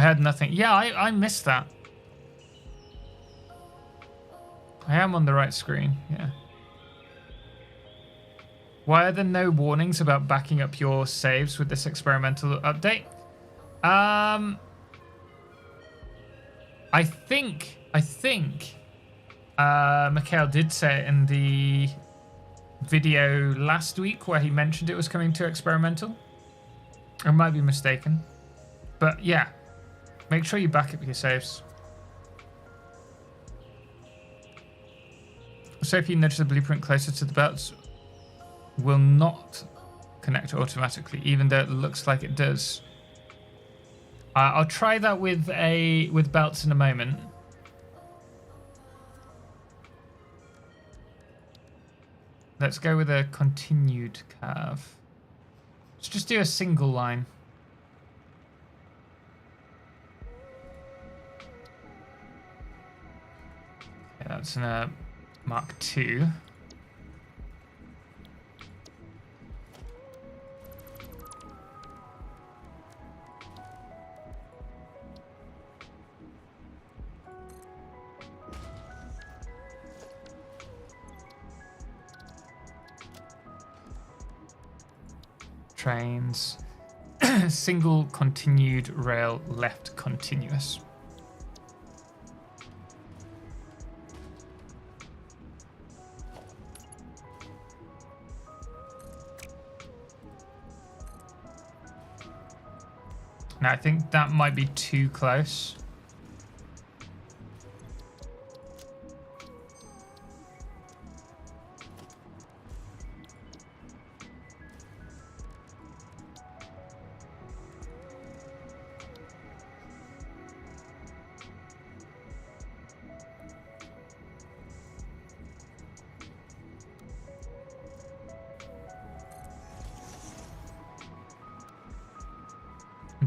had nothing. Yeah, I missed that. I am on the right screen, yeah. Why are there no warnings about backing up your saves with this experimental update? I think Mikhail did say it in the video last week where he mentioned it was coming to experimental. I might be mistaken. But yeah, make sure you back up your saves. So if you nudge the blueprint closer to the belts, will not connect automatically, even though it looks like it does. I'll try that with belts in a moment. Let's go with a continued curve. Let's just do a single line. Okay, that's in a Mark II. Trains. Single continued rail left continuous. Now I think that might be too close.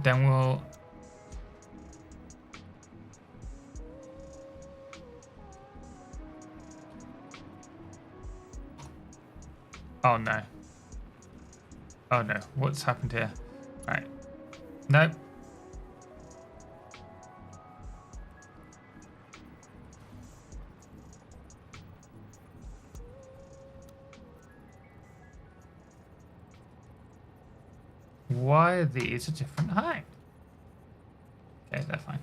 Then we'll oh no. Oh no, what's happened here? Right. Nope. Why are these a different height? Okay, they're fine.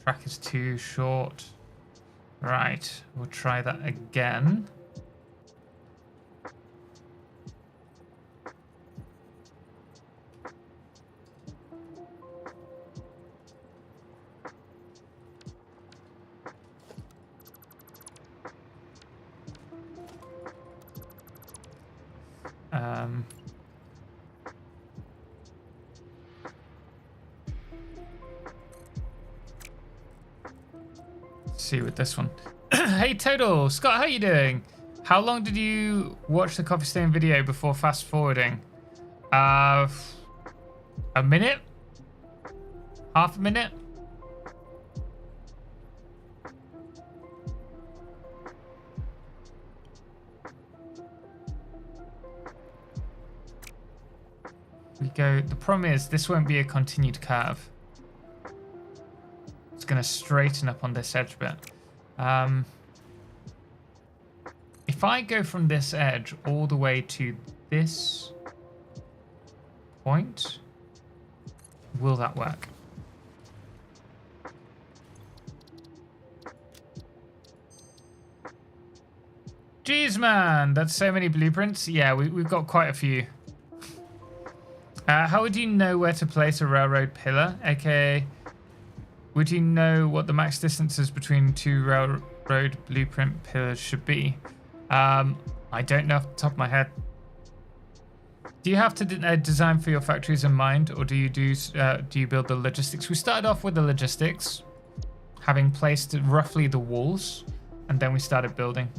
Track is too short. Right, we'll try that again. See with this one. Hey Total, Scott, how you doing? How long did you watch the coffee stain video before fast forwarding? A minute? Half a minute? We go. The problem is this won't be a continued curve. It's going to straighten up on this edge bit. If I go from this edge all the way to this point, will that work? Jeez, man, that's so many blueprints. Yeah, we've got quite a few. How would you know where to place a railroad pillar? AKA, would you know what the max distances between two railroad blueprint pillars should be? I don't know off the top of my head. Do you have to design for your factories in mind, or do you build the logistics? We started off with the logistics, having placed roughly the walls, and then we started building.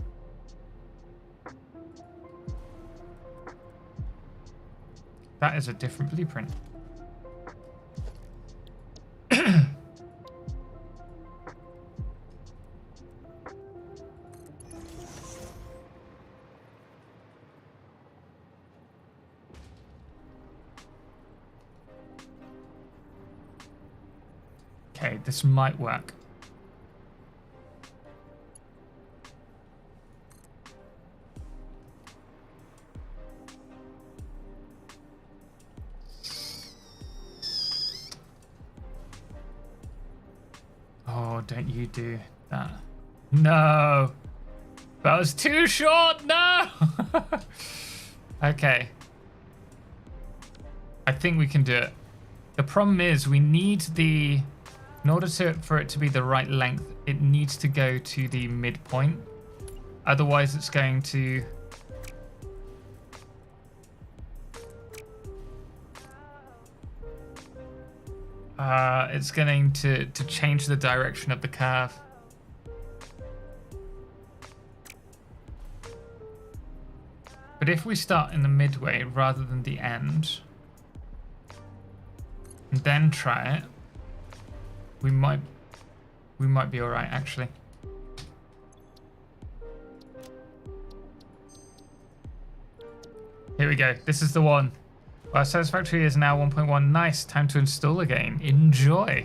That is a different blueprint. Okay, this might work. Oh, don't you do that. No. That was too short. No. Okay. I think we can do it. The problem is we need the... In order for it to be the right length, it needs to go to the midpoint. Otherwise, it's going to... it's going to change the direction of the curve. But if we start in the midway rather than the end, and then try it, we might be all right, actually. Here we go. This is the one. Wow, Satisfactory is now 1.1. Nice. Time to install again. Enjoy.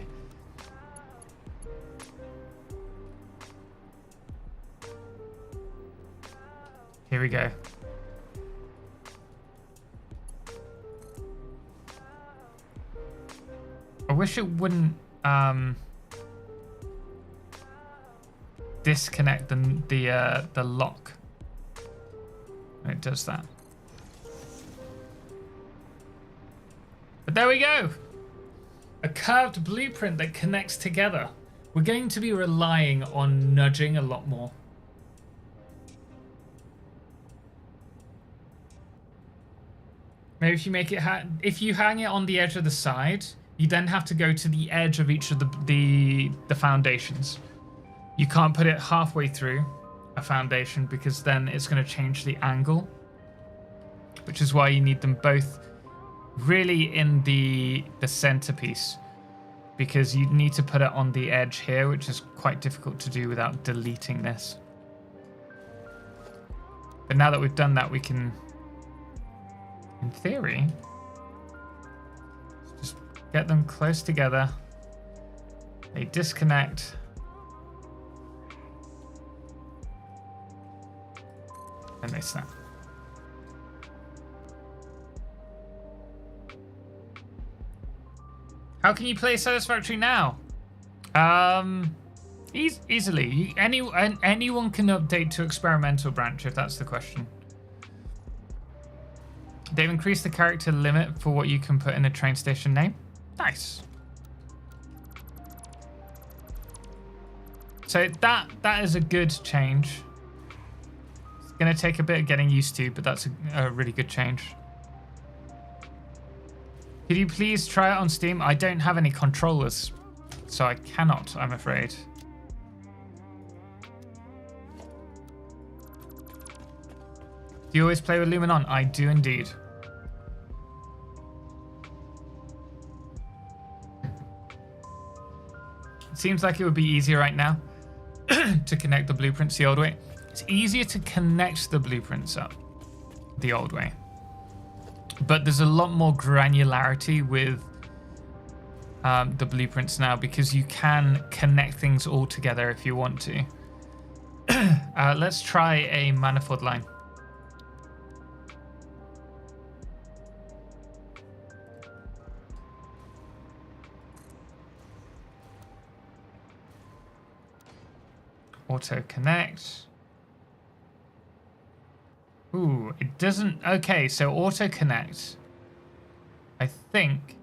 Here we go. I wish it wouldn't disconnect the lock. It does that. But there we go. A curved blueprint that connects together. We're going to be relying on nudging a lot more. Maybe if you make it if you hang it on the edge of the side, you then have to go to the edge of each of the foundations. You can't put it halfway through a foundation because then it's going to change the angle, which is why you need them both really in the centerpiece, because you need to put it on the edge here, which is quite difficult to do without deleting this. But now that we've done that, we can, in theory, just get them close together. They disconnect. And they snap. How can you play Satisfactory now? Easily. Anyone can update to experimental branch if that's the question. They've increased the character limit for what you can put in a train station name. Nice. So that is a good change. It's gonna take a bit of getting used to, but that's a really good change. Could you please try it on Steam? I don't have any controllers, so I cannot, I'm afraid. Do you always play with Lumen on? I do indeed. It seems like it would be easier right now to connect the blueprints the old way. It's easier to connect the blueprints up the old way. But there's a lot more granularity with the blueprints now because you can connect things all together if you want to. Let's try a manifold line. Auto connect. Ooh, it doesn't... Okay, so auto connect, I think,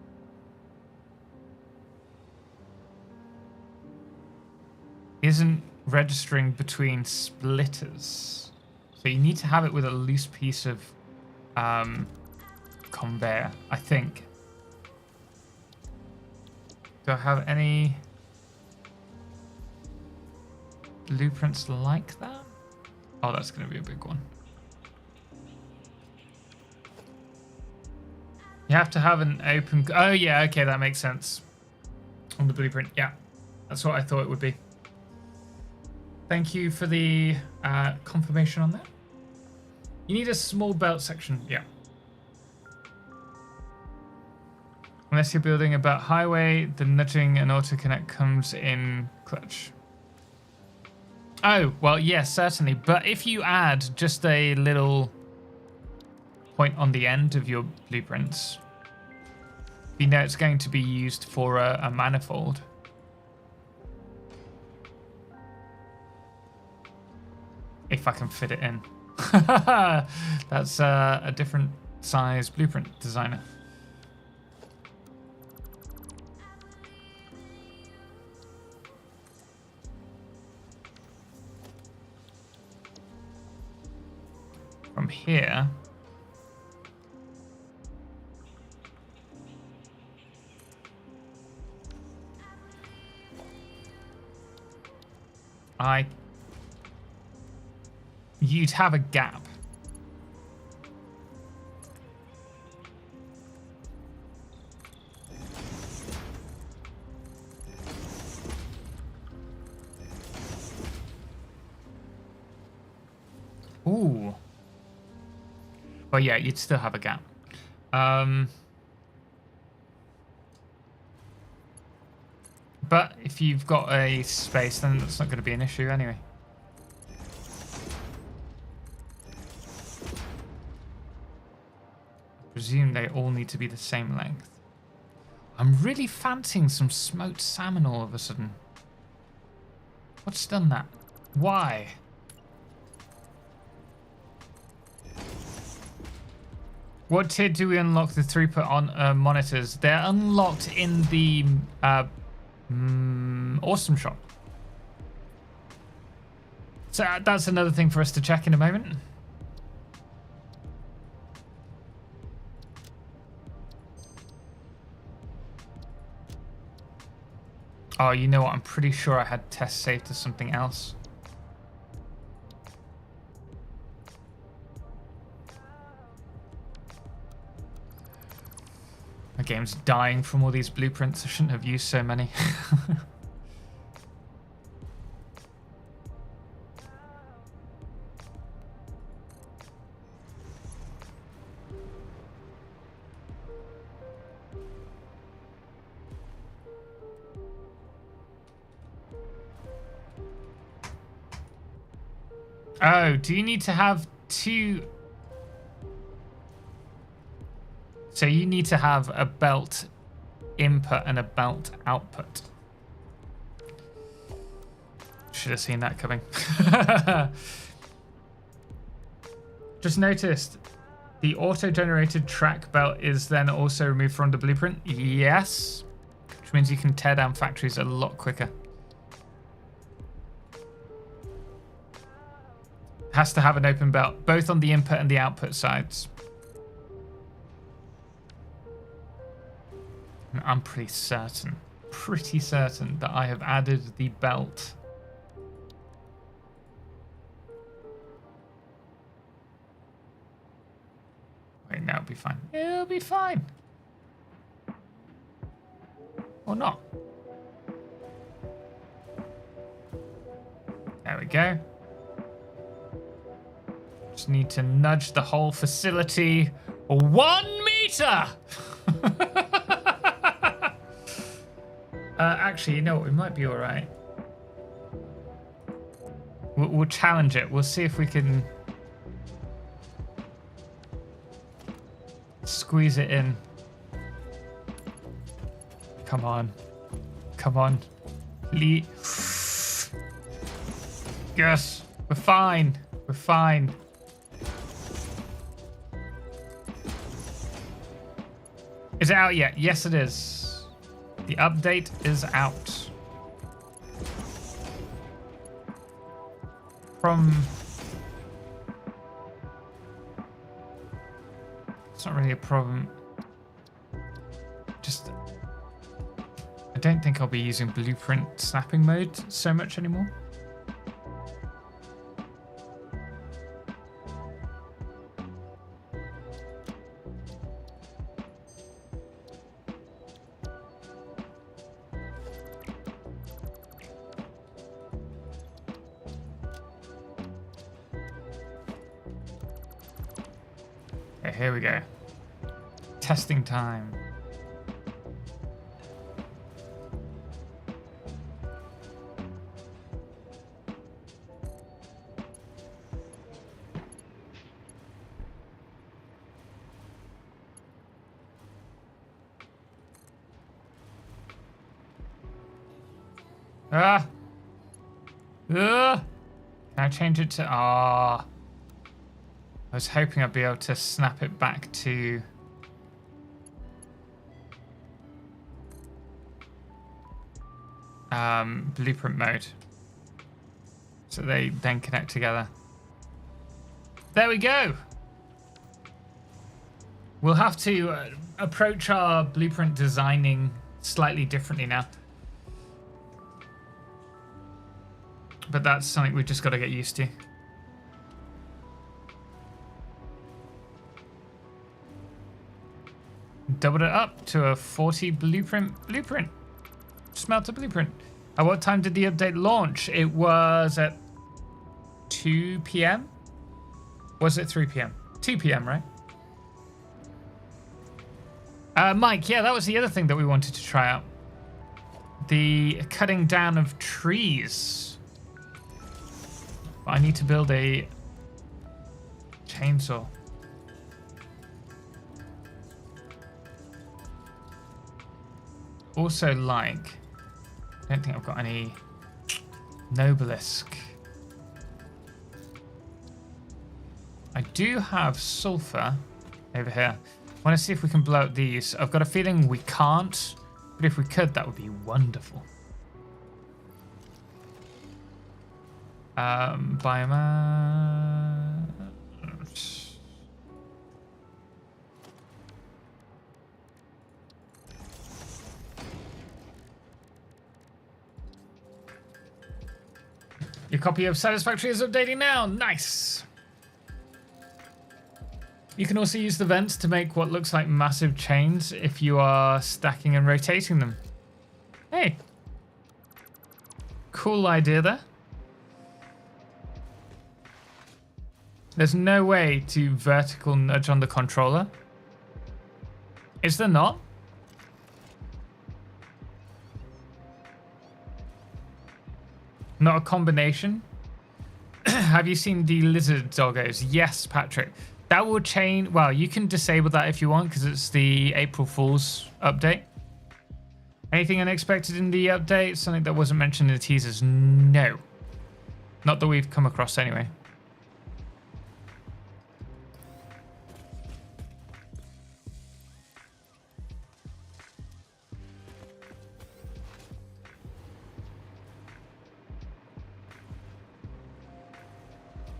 isn't registering between splitters. So you need to have it with a loose piece of conveyor, I think. Do I have any blueprints like that? Oh, that's going to be a big one. You have to have an open... Oh, yeah, okay, that makes sense. On the blueprint, yeah. That's what I thought it would be. Thank you for the confirmation on that. You need a small belt section, yeah. Unless you're building a belt highway, the nudging and auto-connect comes in clutch. Oh, well, yes, certainly. But if you add just a little point on the end of your blueprints, you know it's going to be used for a manifold. If I can fit it in. That's a different size blueprint designer. From here, you'd have a gap. Ooh. Well, yeah, you'd still have a gap. But if you've got a space, then that's not going to be an issue anyway. I presume they all need to be the same length. I'm really fancying some smoked salmon all of a sudden. What's done that? Why? What tier do we unlock the throughput on monitors? They're unlocked in the awesome shop. So that's another thing for us to check in a moment. Oh, you know what? I'm pretty sure I had test saved to something else. My game's dying from all these blueprints. I shouldn't have used so many. Oh, do you need to have two? So you need to have a belt input and a belt output. Should have seen that coming. Just noticed the auto-generated track belt is then also removed from the blueprint. Yes, which means you can tear down factories a lot quicker. Has to have an open belt, both on the input and the output sides. I'm pretty certain that I have added the belt. Wait, no, it'll be fine. It'll be fine. Or not. There we go. Just need to nudge the whole facility 1 meter. Actually, you know what? We might be all right. We'll challenge it. We'll see if we can squeeze it in. Come on. Come on. Yes. We're fine. We're fine. Is it out yet? Yes, it is. The update is out. From It's not really a problem. Just, I don't think I'll be using blueprint snapping mode so much anymore. Okay, here we go. Testing time. Ah! Can I change it to... Ah. I was hoping I'd be able to snap it back to... blueprint mode. So they then connect together. There we go! We'll have to approach our blueprint designing slightly differently now. But that's something we've just got to get used to. Doubled it up to a 40 blueprint. Smelter blueprint. At what time did the update launch? It was at 2 p.m. Was it 3 p.m.? 2 p.m., right? Mike, yeah, that was the other thing that we wanted to try out. The cutting down of trees. I need to build a chainsaw. Also, like, I don't think I've got any Nobelisk. I do have sulfur over here. I want to see if we can blow up these. I've got a feeling we can't, but if we could, that would be wonderful. Biomass. Your copy of Satisfactory is updating now. Nice. You can also use the vents to make what looks like massive chains if you are stacking and rotating them. Hey. Cool idea there. There's no way to vertical nudge on the controller. Is there not? Not a combination? Have you seen the lizard doggos? Yes, Patrick. That will change. Well, you can disable that if you want because it's the April Fool's update. Anything unexpected in the update? Something that wasn't mentioned in the teasers? No. Not that we've come across anyway.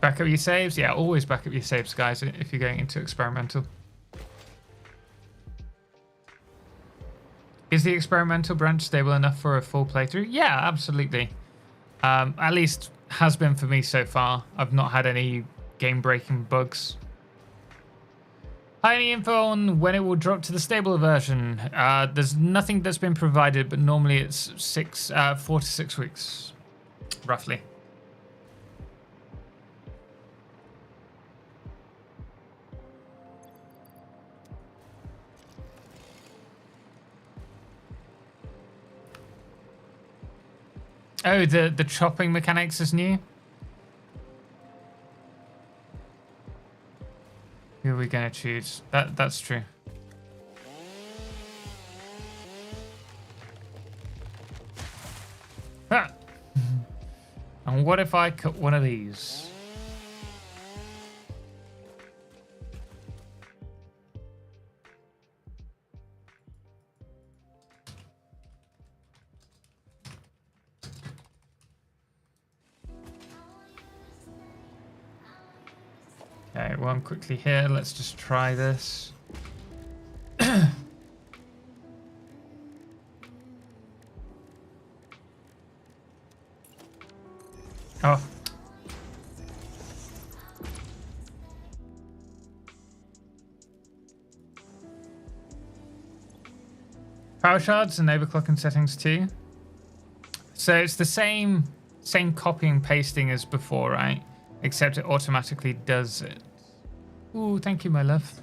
Back up your saves? Yeah, always back up your saves, guys, if you're going into experimental. Is the experimental branch stable enough for a full playthrough? Yeah, absolutely. At least has been for me so far. I've not had any game-breaking bugs. Any info on when it will drop to the stable version? There's nothing that's been provided, but normally it's 4 to 6 weeks, roughly. Oh, the chopping mechanics is new? Who are we going to choose? That's true. Ah. And what if I cut one of these? Okay, well, I'm quickly here. Let's just try this. Oh. Power shards and overclocking settings too. So it's the same copying and pasting as before, right? Except it automatically does it. Ooh, thank you, my love.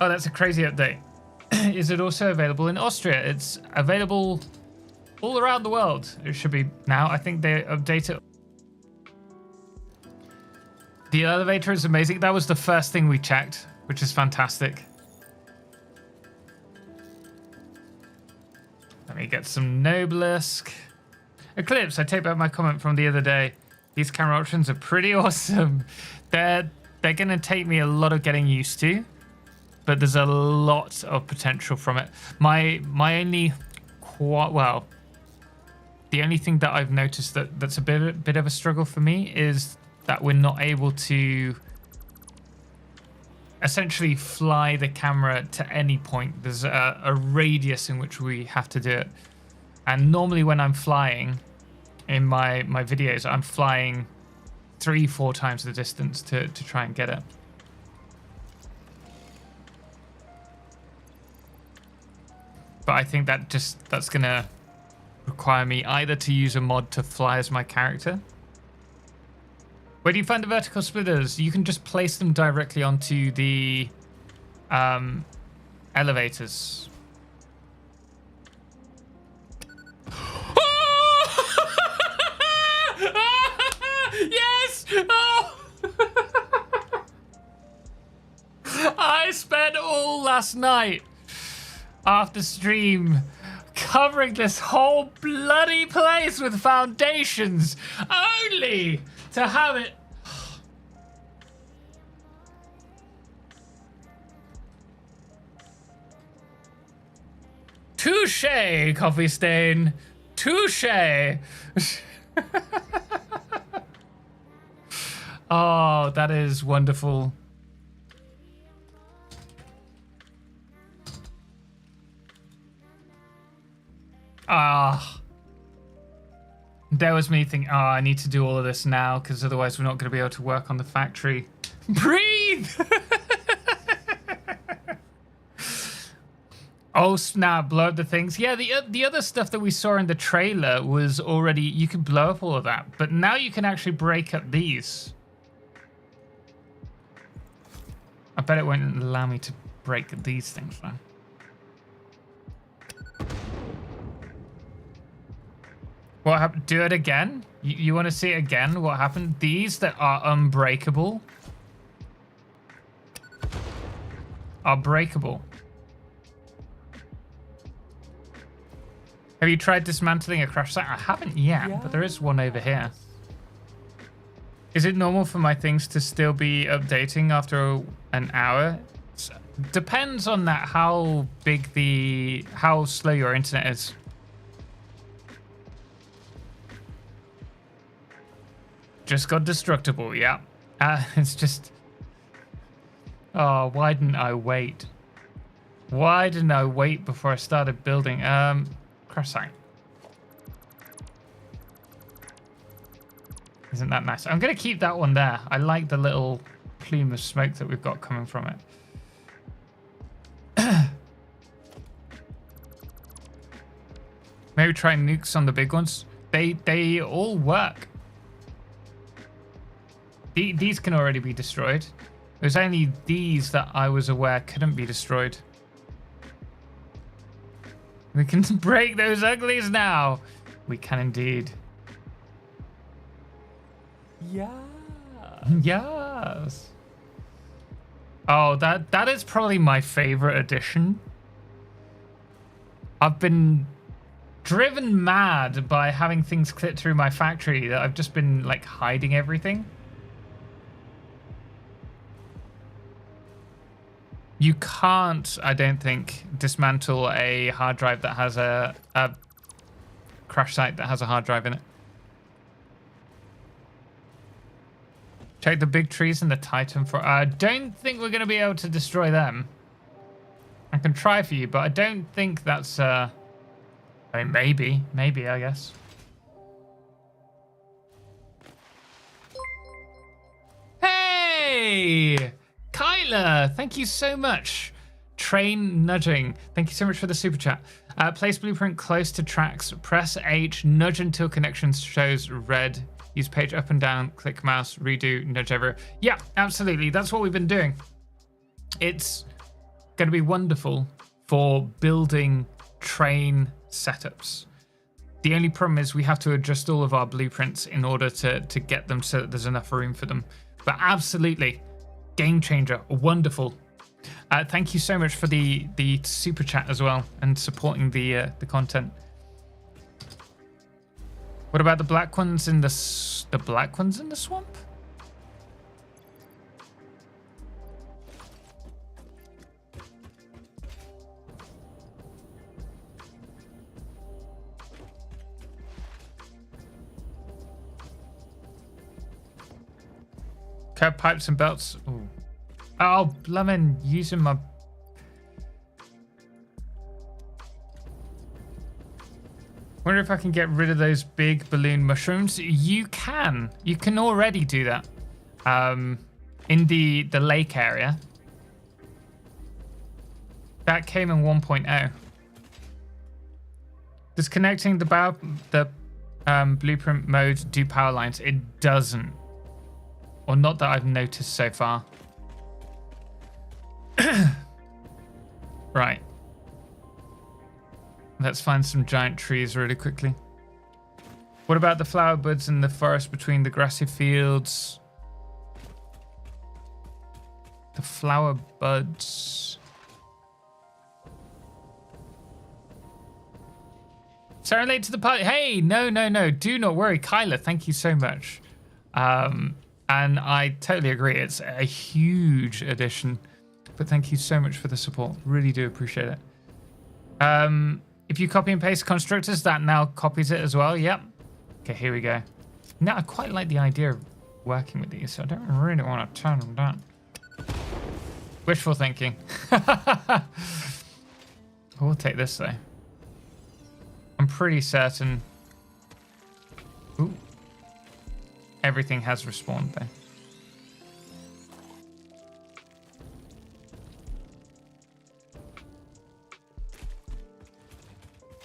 Oh, that's a crazy update. Is it also available in Austria? It's available all around the world. It should be now. I think they update it. The elevator is amazing. That was the first thing we checked, which is fantastic. Let me get some Noblisk. Eclipse, I take back my comment from the other day. These camera options are pretty awesome. They're going to take me a lot of getting used to, but there's a lot of potential from it. My only, well, the only thing that I've noticed that's a bit of a struggle for me is that we're not able to essentially fly the camera to any point. There's a radius in which we have to do it. And normally when I'm flying in my videos, I'm flying 3-4 times the distance to try and get it. But I think that's gonna require me either to use a mod to fly as my character. Where do you find the vertical splitters? You can just place them directly onto the elevators. Yes! Oh! I spent all last night after stream covering this whole bloody place with foundations only to have it. Touché, Coffee Stain. Touché. Oh, that is wonderful. Ah. There was me thinking, oh, I need to do all of this now because otherwise we're not going to be able to work on the factory. Breathe! Oh, snap, blow up the things. Yeah, the other stuff that we saw in the trailer was already, you could blow up all of that. But now you can actually break up these. I bet it won't allow me to break these things now. What happened? Do it again? You want to see it again? What happened? These that are unbreakable are breakable. Have you tried dismantling a crash site? I haven't yet, but there is one over here. Is it normal for my things to still be updating after an hour? Depends on that, how slow your internet is. Just got destructible, yeah. It's just... Oh, why didn't I wait? Why didn't I wait before I started building? Crash site. Isn't that nice? I'm going to keep that one there. I like the little plume of smoke that we've got coming from it. Maybe try nukes on the big ones. They all work. These can already be destroyed. It was only these that I was aware couldn't be destroyed. We can break those uglies now. We can indeed. Yeah. Yeah. does. Oh, that is probably my favorite addition. I've been driven mad by having things clip through my factory that I've just been like hiding everything. You can't, I don't think, dismantle a hard drive that has a crash site that has a hard drive in it. Check the big trees and the Titan for... I don't think we're going to be able to destroy them. I can try for you, but I don't think that's... I mean, maybe, I guess. Hey! Kyla, thank you so much. Train nudging. Thank you so much for the super chat. Place blueprint close to tracks. Press H. Nudge until connection shows red. Use page up and down. Click mouse. Redo. Nudge over. Yeah, absolutely. That's what we've been doing. It's going to be wonderful for building train setups. The only problem is we have to adjust all of our blueprints in order to get them so that there's enough room for them. But absolutely, game changer. Wonderful. Thank you so much for the super chat as well and supporting the content. What about the black ones in the black ones in the swamp? Curb pipes and belts. Ooh. Oh, blimmin', using my... Wonder if I can get rid of those big balloon mushrooms. You can. You can already do that. In the lake area. That came in 1.0. Does connecting the blueprint mode do power lines? It doesn't. Or not that I've noticed so far. Right. Let's find some giant trees really quickly. What about the flower buds in the forest between the grassy fields? The flower buds. Sorry, late to the party. Hey, no. Do not worry, Kyla. Thank you so much. And I totally agree. It's a huge addition. But thank you so much for the support. Really do appreciate it. If you copy and paste constructors, that now copies it as well. Yep. Okay, here we go. Now, I quite like the idea of working with these, so I don't really want to turn them down. Wishful thinking. We'll take this, though. I'm pretty certain... Ooh. Everything has respawned, though.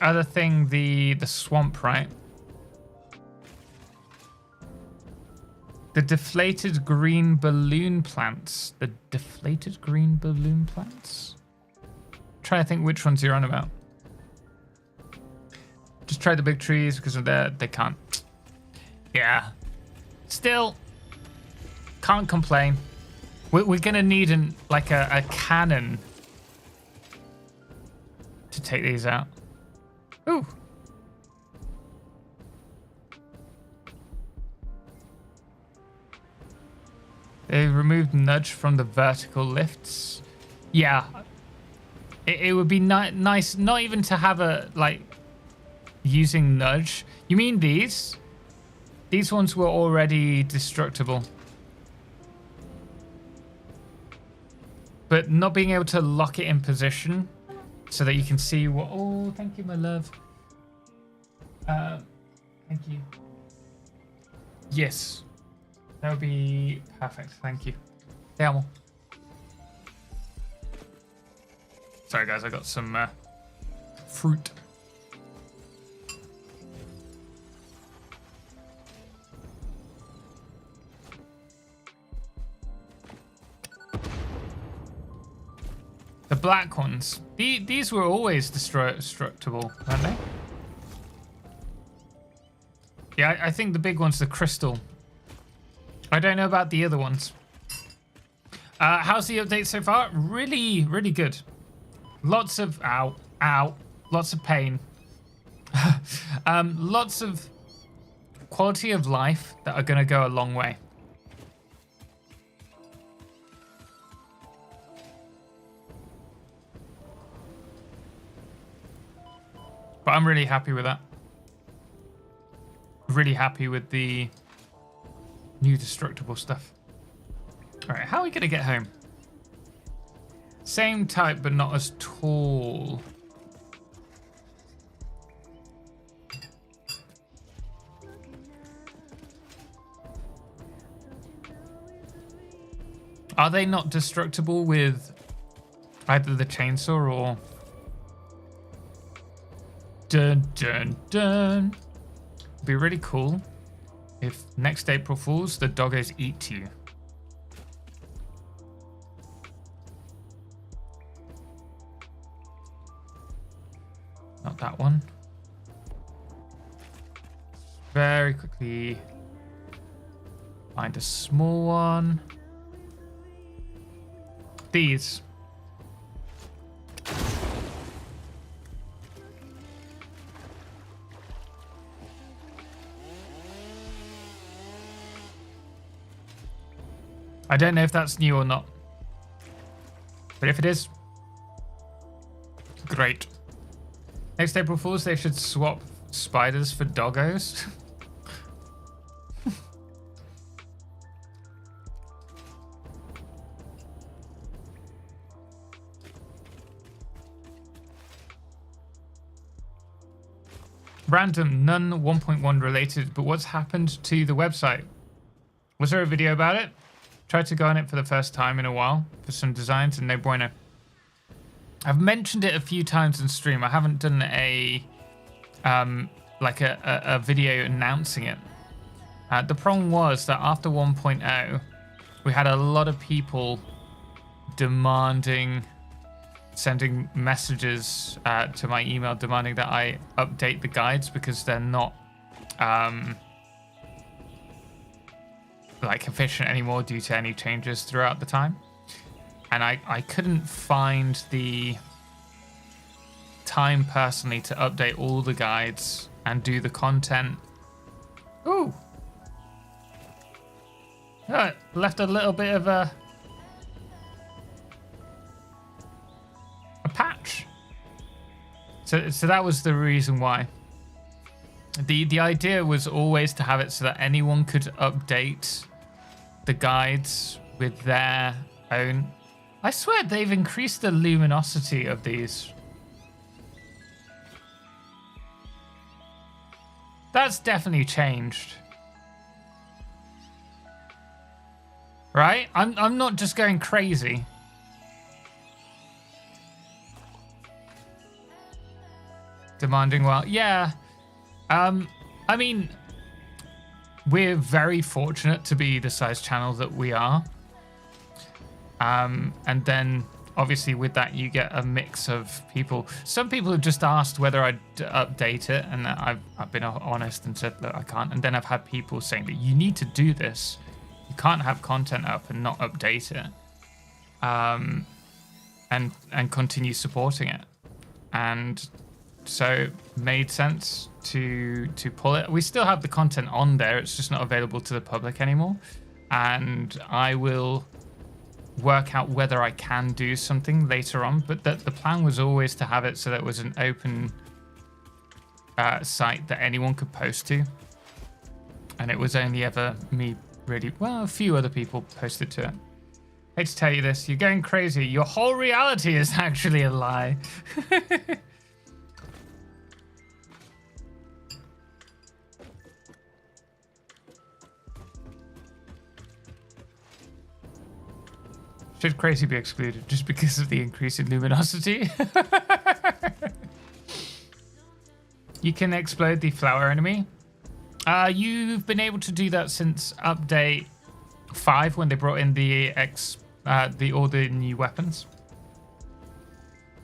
Other thing, the swamp, right? The deflated green balloon plants. The deflated green balloon plants? Try to think which ones you're on about. Just try the big trees because of they can't. Yeah. Still, can't complain. We're gonna need a cannon to take these out. Ooh. They removed nudge from the vertical lifts. Yeah. It would be nice not even to have using nudge. You mean these? These ones were already destructible. But not being able to lock it in position so that you can see what... Oh, thank you, my love. Thank you. Yes. That would be perfect. Thank you. Te amo. Sorry, guys. I got some fruit. The black ones. These were always destructible, weren't they? Yeah, I think the big one's the crystal. I don't know about the other ones. How's the update so far? Really, really good. Lots of ow, lots of pain. Lots of quality of life that are going to go a long way. But I'm really happy with that. Really happy with the new destructible stuff. All right, how are we going to get home? Same type, but not as tall. Are they not destructible with either the chainsaw or... Dun, dun, dun. It'd be really cool if next April Fools, the doggos eat you. Not that one. Very quickly find a small one. These. I don't know if that's new or not, but if it is, great. Next April Fools, they should swap spiders for doggos. Random, none 1.1 related, but what's happened to the website? Was there a video about it? Tried to go on it for the first time in a while for some designs and no bueno. I've mentioned it a few times in stream. I haven't done a like a video announcing it. The problem was that after 1.0, we had a lot of people demanding, sending messages to my email demanding that I update the guides because they're not like efficient anymore due to any changes throughout the time. And I couldn't find the time personally to update all the guides and do the content. Ooh. Oh, left a little bit of a patch. So that was the reason why. The idea was always to have it so that anyone could update the guides with their own. I swear they've increased the luminosity of these. That's definitely changed. Right? I'm not just going crazy. Demanding well. Yeah. I mean, we're very fortunate to be the size channel that we are. And then obviously with that you get a mix of people. Some people have just asked whether I'd update it, and I've been honest and said that I can't. And then I've had people saying that you need to do this. You can't have content up and not update it. And continue supporting it. And so it made sense to pull it. We still have the content on there. It's just not available to the public anymore. And I will work out whether I can do something later on. But the plan was always to have it so that it was an open site that anyone could post to. And it was only ever me, really. Well, a few other people posted to it. Hate to tell you this, you're going crazy. Your whole reality is actually a lie. Should crazy be excluded just because of the increase in luminosity? You can explode the flower enemy. You've been able to do that since update 5 when they brought in all the new weapons.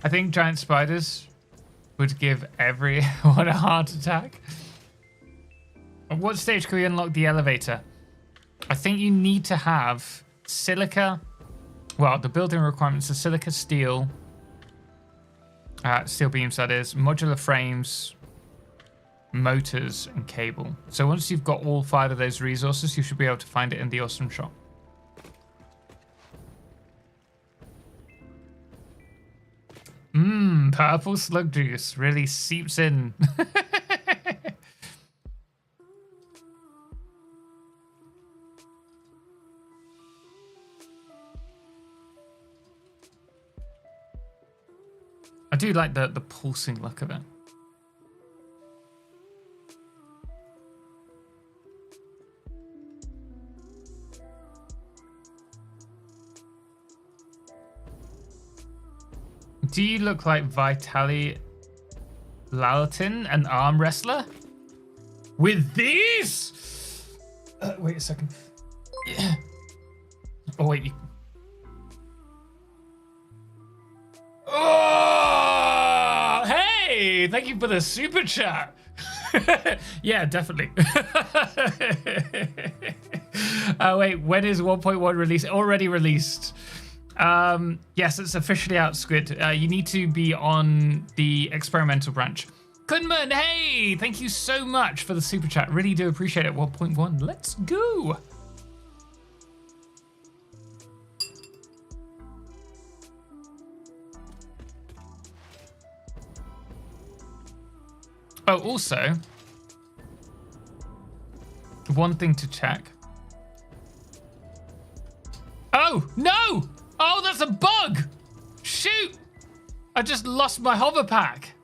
I think giant spiders would give everyone a heart attack. At what stage can we unlock the elevator? I think you need to have silica Well, the building requirements are silica, steel, steel beams, that is, modular frames, motors, and cable. So once you've got all 5 of those resources, you should be able to find it in the awesome shop. Purple slug juice really seeps in. I do like the pulsing look of it. Do you look like Vitaly Lalatin, an arm wrestler? With these? Wait a second. Oh, wait. Oh, hey! Thank you for the super chat. Yeah, definitely. Wait, when is 1.1 released? Already released. Yes, it's officially out, Squid. You need to be on the experimental branch. Kunman, hey! Thank you so much for the super chat. Really do appreciate it. 1.1. Let's go. Oh, also, one thing to check. Oh, no! Oh, that's a bug! Shoot! I just lost my hover pack.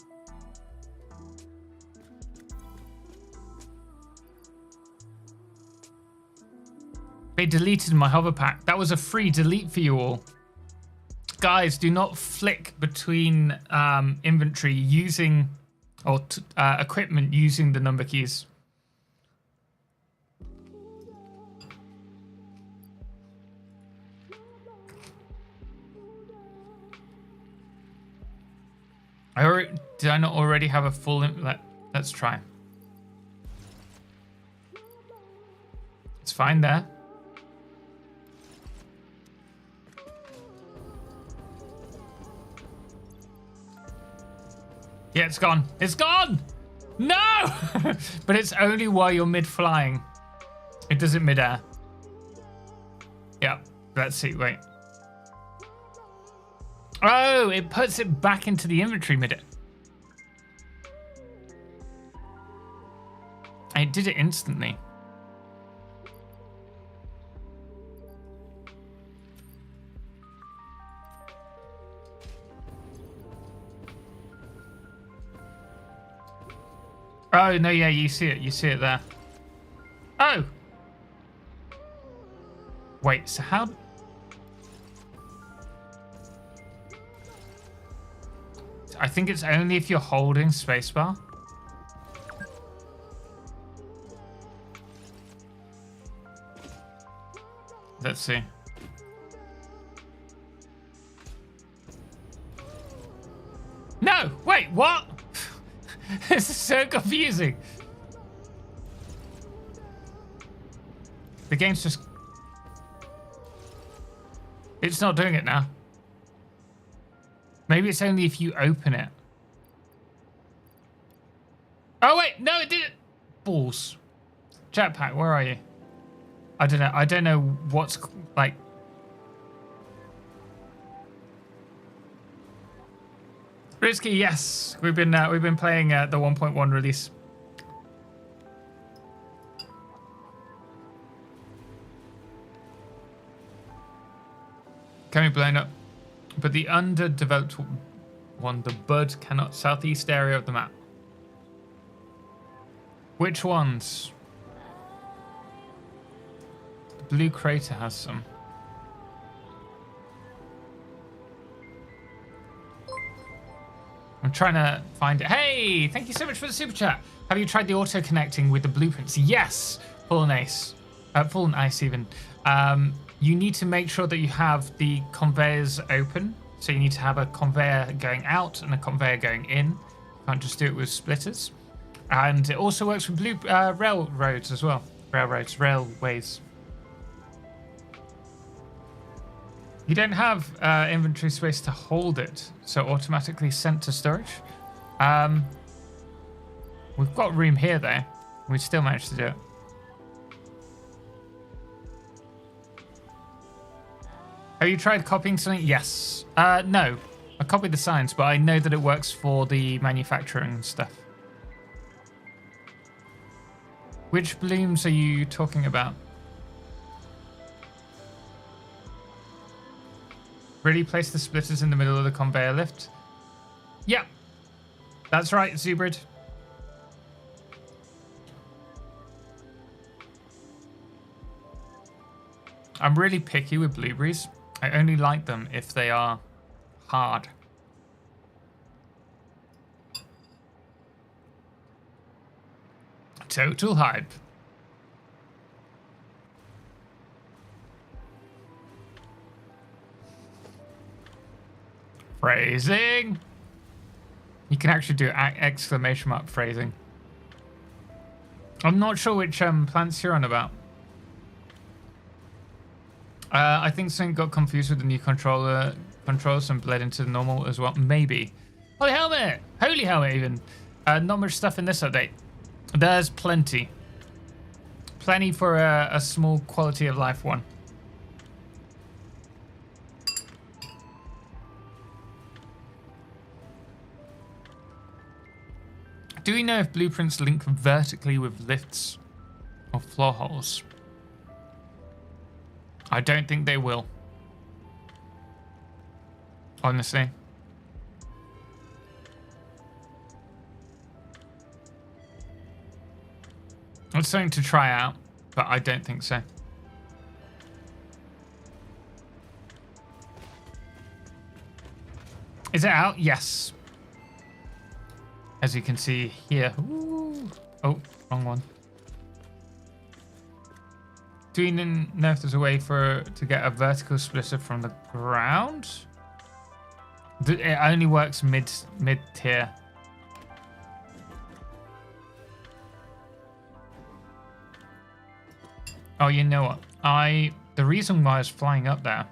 They deleted my hover pack. That was a free delete for you all. Guys, do not flick between inventory using, or equipment using the number keys. Did I not already have a full... Let's try. It's fine there. Yeah, it's gone. It's gone! No! But it's only while you're mid-flying. It does it mid-air. Yeah, let's see, wait. Oh, it puts it back into the inventory mid-air. I did it instantly. Oh, no, yeah, you see it. You see it there. Oh! Wait, so how... I think it's only if you're holding spacebar. Let's see. No! Wait, what? This is so confusing. The game's just... It's not doing it now. Maybe it's only if you open it. Oh, wait. No, it didn't. Balls. Jetpack, where are you? I don't know. I don't know what's like... Risky, yes. We've been playing the 1.1 release. Can be blown up. But the underdeveloped one, the Bud, cannot. Southeast area of the map. Which ones? The blue crater has some. I'm trying to find it. Hey, thank you so much for the super chat. Have you tried the auto connecting with the blueprints? Yes, full and ace. Full and ice even. You need to make sure that you have the conveyors open. So you need to have a conveyor going out and a conveyor going in. You can't just do it with splitters. And it also works with blue railroads as well. Railways. You don't have inventory space to hold it, so automatically sent to storage. We've got room here though. We still managed to do it. Have you tried copying something? Yes. No. I copied the signs, but I know that it works for the manufacturing stuff. Which blooms are you talking about? Really place the splitters in the middle of the conveyor lift? Yeah. That's right, Zubrid. I'm really picky with blueberries. I only like them if they are hard. Total hype. Phrasing. You can actually do exclamation mark phrasing. I'm not sure which plants you're on about. I think something got confused with the new controls and bled into the normal as well. Maybe. Holy helmet! Holy helmet even. Not much stuff in this update. There's plenty. Plenty for a small quality of life one. Do we know if blueprints link vertically with lifts or floor holes? I don't think they will. Honestly. It's something to try out, but I don't think so. Is it out? Yes. As you can see here. Ooh. Oh, wrong one. Do you know if there's a way to get a vertical splitter from the ground? It only works mid tier. Oh, you know what? The reason why I was flying up there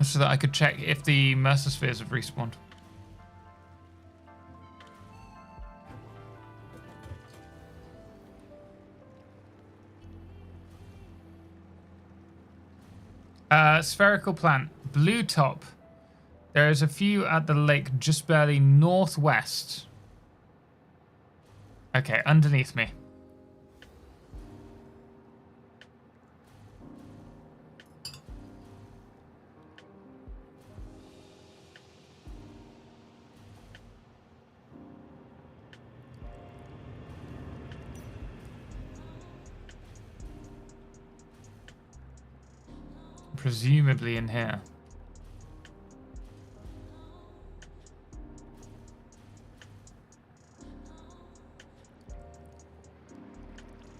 was so that I could check if the Mercer spheres have respawned. Spherical plant, blue top. There is a few at the lake just barely northwest. Okay, underneath me. Presumably in here.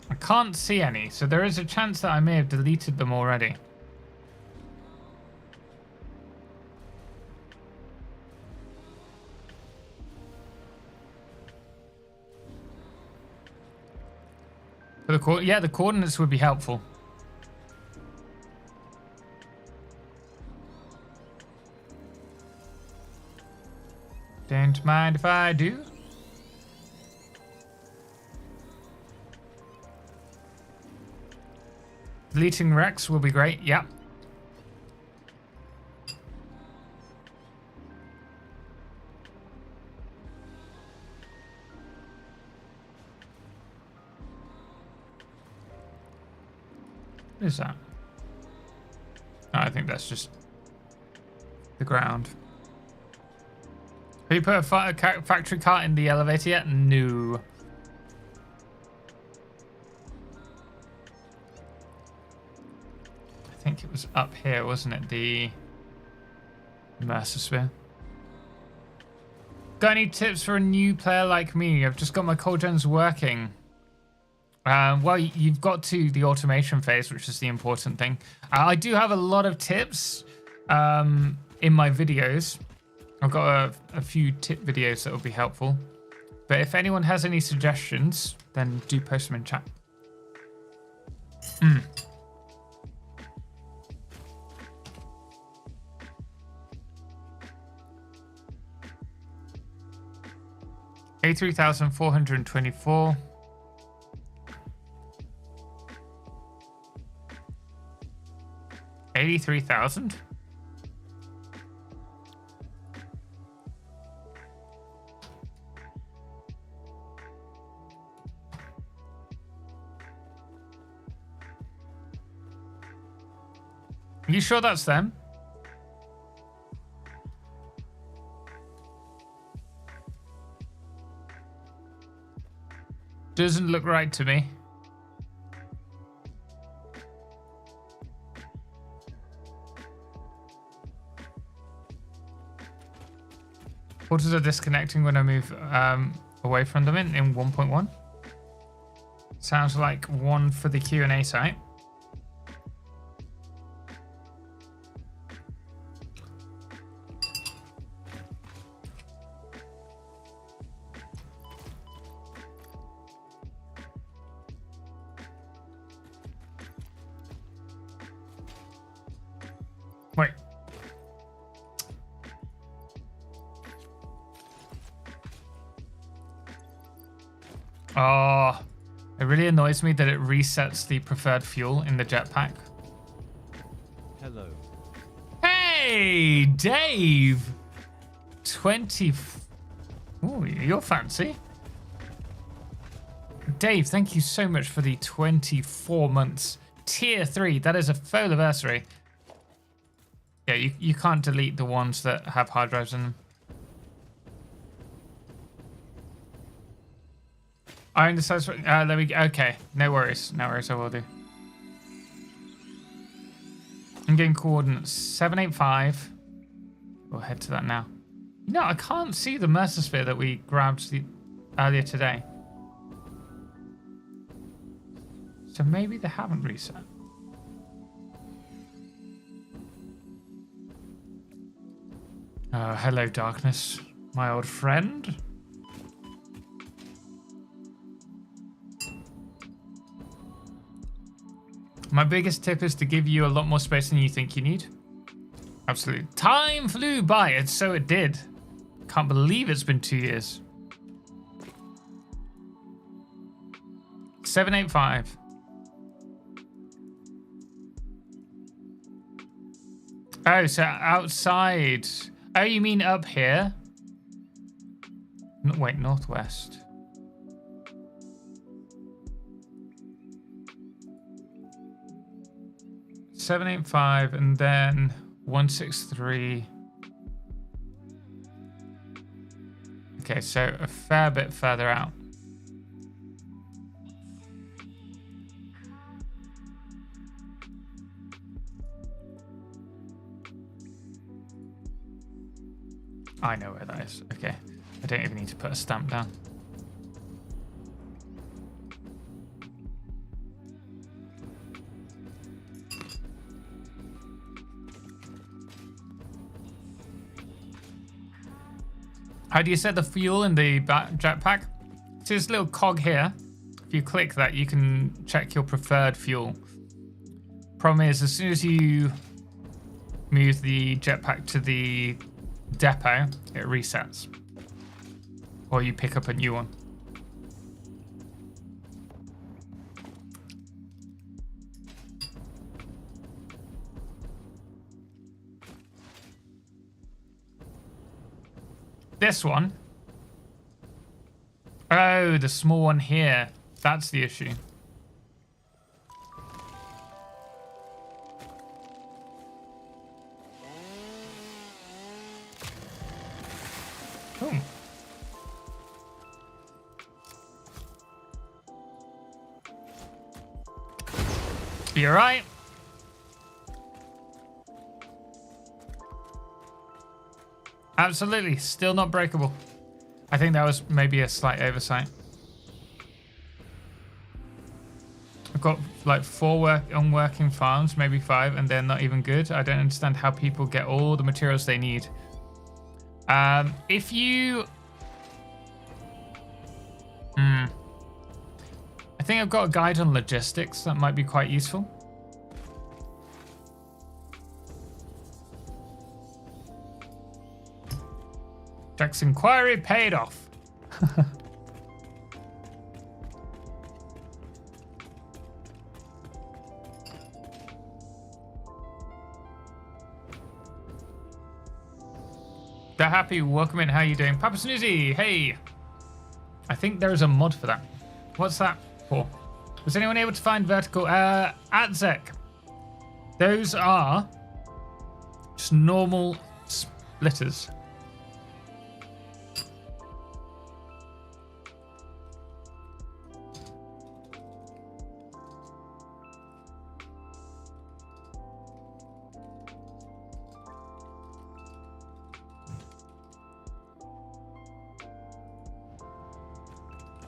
I can't see any, so there is a chance that I may have deleted them already. For the coordinates would be helpful. Don't mind if I do. Deleting Rex will be great. Yep. What is that? Oh, I think that's just the ground. Have you put a factory cart in the elevator yet? No. I think it was up here, wasn't it? The Mercer sphere. Got any tips for a new player like me? I've just got my core gens working. Well, you've got to the automation phase, which is the important thing. I do have a lot of tips in my videos. I've got a few tip videos that will be helpful. But if anyone has any suggestions, then do post them in chat. 83,424. $83,000? You sure that's them? Doesn't look right to me. Portals are disconnecting when I move away from them in 1.1. Sounds like one for the Q&A site. Wait. Oh, it really annoys me that it resets the preferred fuel in the jetpack. Hello. Hey, Dave! 20... Ooh, you're fancy. Dave, thank you so much for the 24 months. Tier 3, that is a full anniversary. Yeah, you can't delete the ones that have hard drives in them. I understand. Let me. Okay, no worries. No worries, I will do. I'm getting coordinates 785. We'll head to that now. No, I can't see the Mercer Sphere that we grabbed earlier today. So maybe they haven't reset. Hello, darkness, my old friend. My biggest tip is to give you a lot more space than you think you need. Absolutely. Time flew by, and so it did. Can't believe it's been 2 years. 785. Oh, so outside. Oh, you mean up here? No, wait, northwest. $785 and then 163. Okay, so a fair bit further out. I know where that is. Okay. I don't even need to put a stamp down. How do you set the fuel in the jetpack? So this little cog here. If you click that, you can check your preferred fuel. Problem is, as soon as you move the jetpack to the depot, it resets. Or you pick up a new one. This one. Oh, the small one here. That's the issue. Oh. You're right. Absolutely, still not breakable. I think that was maybe a slight oversight. I've got like 4 unworking farms, maybe 5, and they're not even good. I don't understand how people get all the materials they need. If you... I think I've got a guide on logistics that might be quite useful. Jack's inquiry paid off. They're happy. Welcome in. How you doing? Papa Snoozy. Hey. I think there is a mod for that. What's that for? Was anyone able to find vertical? Atzek. Those are just normal splitters.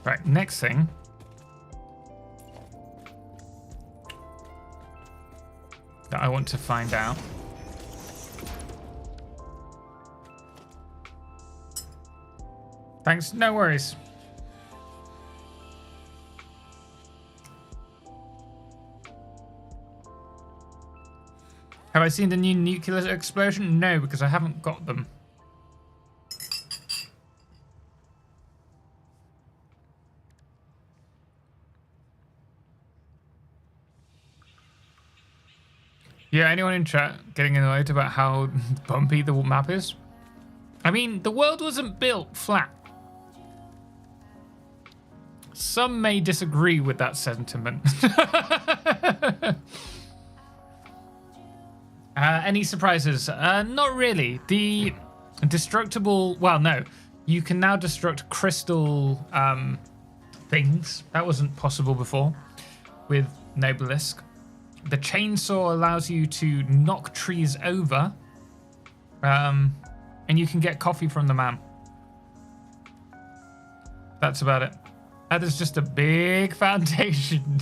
Right, next thing. That I want to find out. Thanks, no worries. Have I seen the new nuclear explosion? No, because I haven't got them. Yeah, anyone in chat getting annoyed about how bumpy the map is? I mean, the world wasn't built flat. Some may disagree with that sentiment. Any surprises? Not really. The destructible... Well, no. You can now destruct crystal things. That wasn't possible before with Nobelisk. The chainsaw allows you to knock trees over. And you can get coffee from the man. That's about it. That is just a big foundation.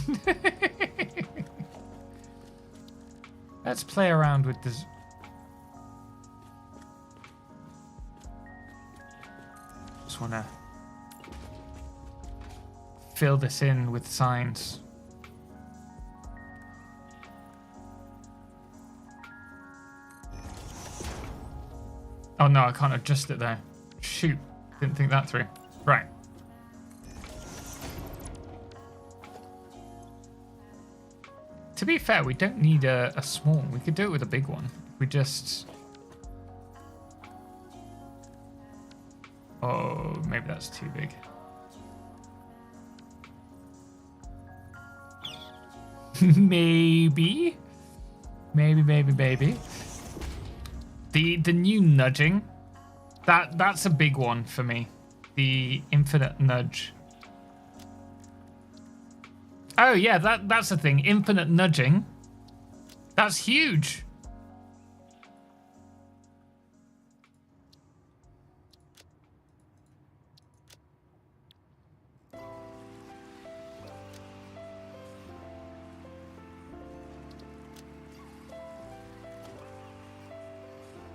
Let's play around with this. Just want to fill this in with signs. Oh no, I can't adjust it there. Shoot, didn't think that through. Right. To be fair, we don't need a small. We could do it with a big one. We just... Oh, maybe that's too big. Maybe. Maybe. The new nudging, that's a big one for me. The infinite nudge. Oh yeah, that's the thing. Infinite nudging. That's huge.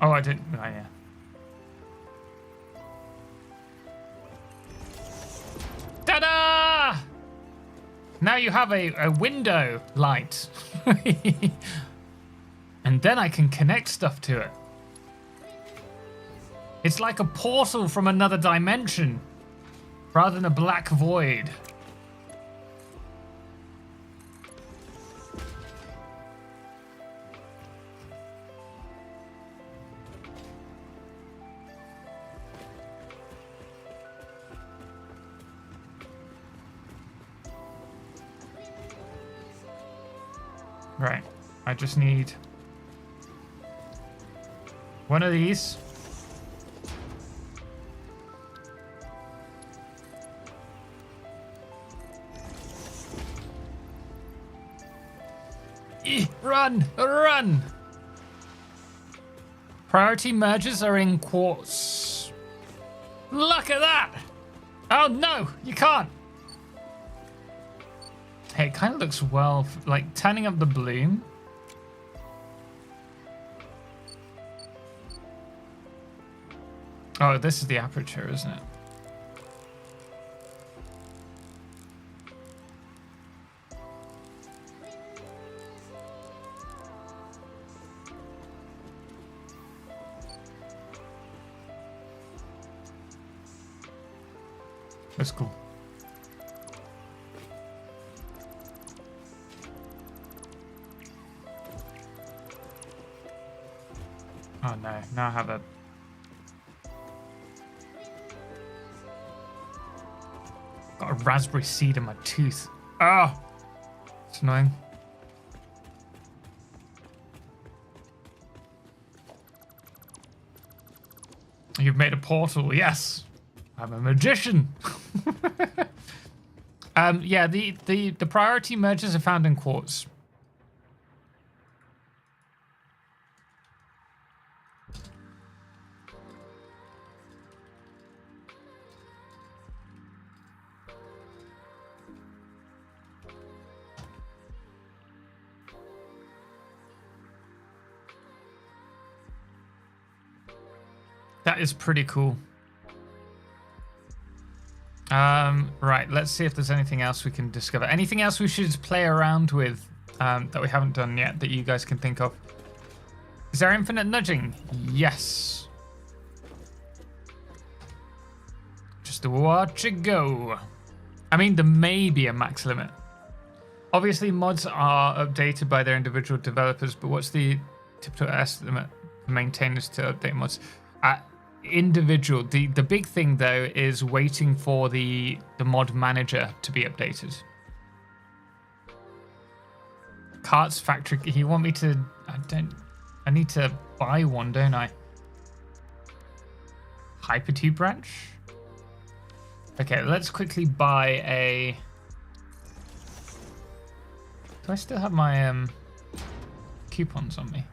Oh, I didn't. Oh, yeah. Ta-da! Now you have a window light. And then I can connect stuff to it. It's like a portal from another dimension, rather than a black void. Right, I just need one of these. Run! Run! Priority merges are in quartz. Look at that! Oh no, you can't! Hey, it kind of looks well, like turning up the bloom. Oh, this is the aperture, isn't it? That's cool. Oh no, now I have a Got a raspberry seed in my tooth. Ah, it's annoying. You've made a portal, yes. I'm a magician. Yeah, the priority mergers are found in quartz. That is pretty cool. Right, let's see if there's anything else we can discover. Anything else we should play around with that we haven't done yet that you guys can think of? Is there infinite nudging? Yes. Just watch it go. I mean, there may be a max limit. Obviously, mods are updated by their individual developers, but what's the typical estimate for maintainers to update mods? Individual. The big thing though is waiting for the mod manager to be updated. Carts factory. You want me to? I need to buy one, don't I? Hypertube branch. Okay, let's quickly buy a. Do I still have my coupons on me?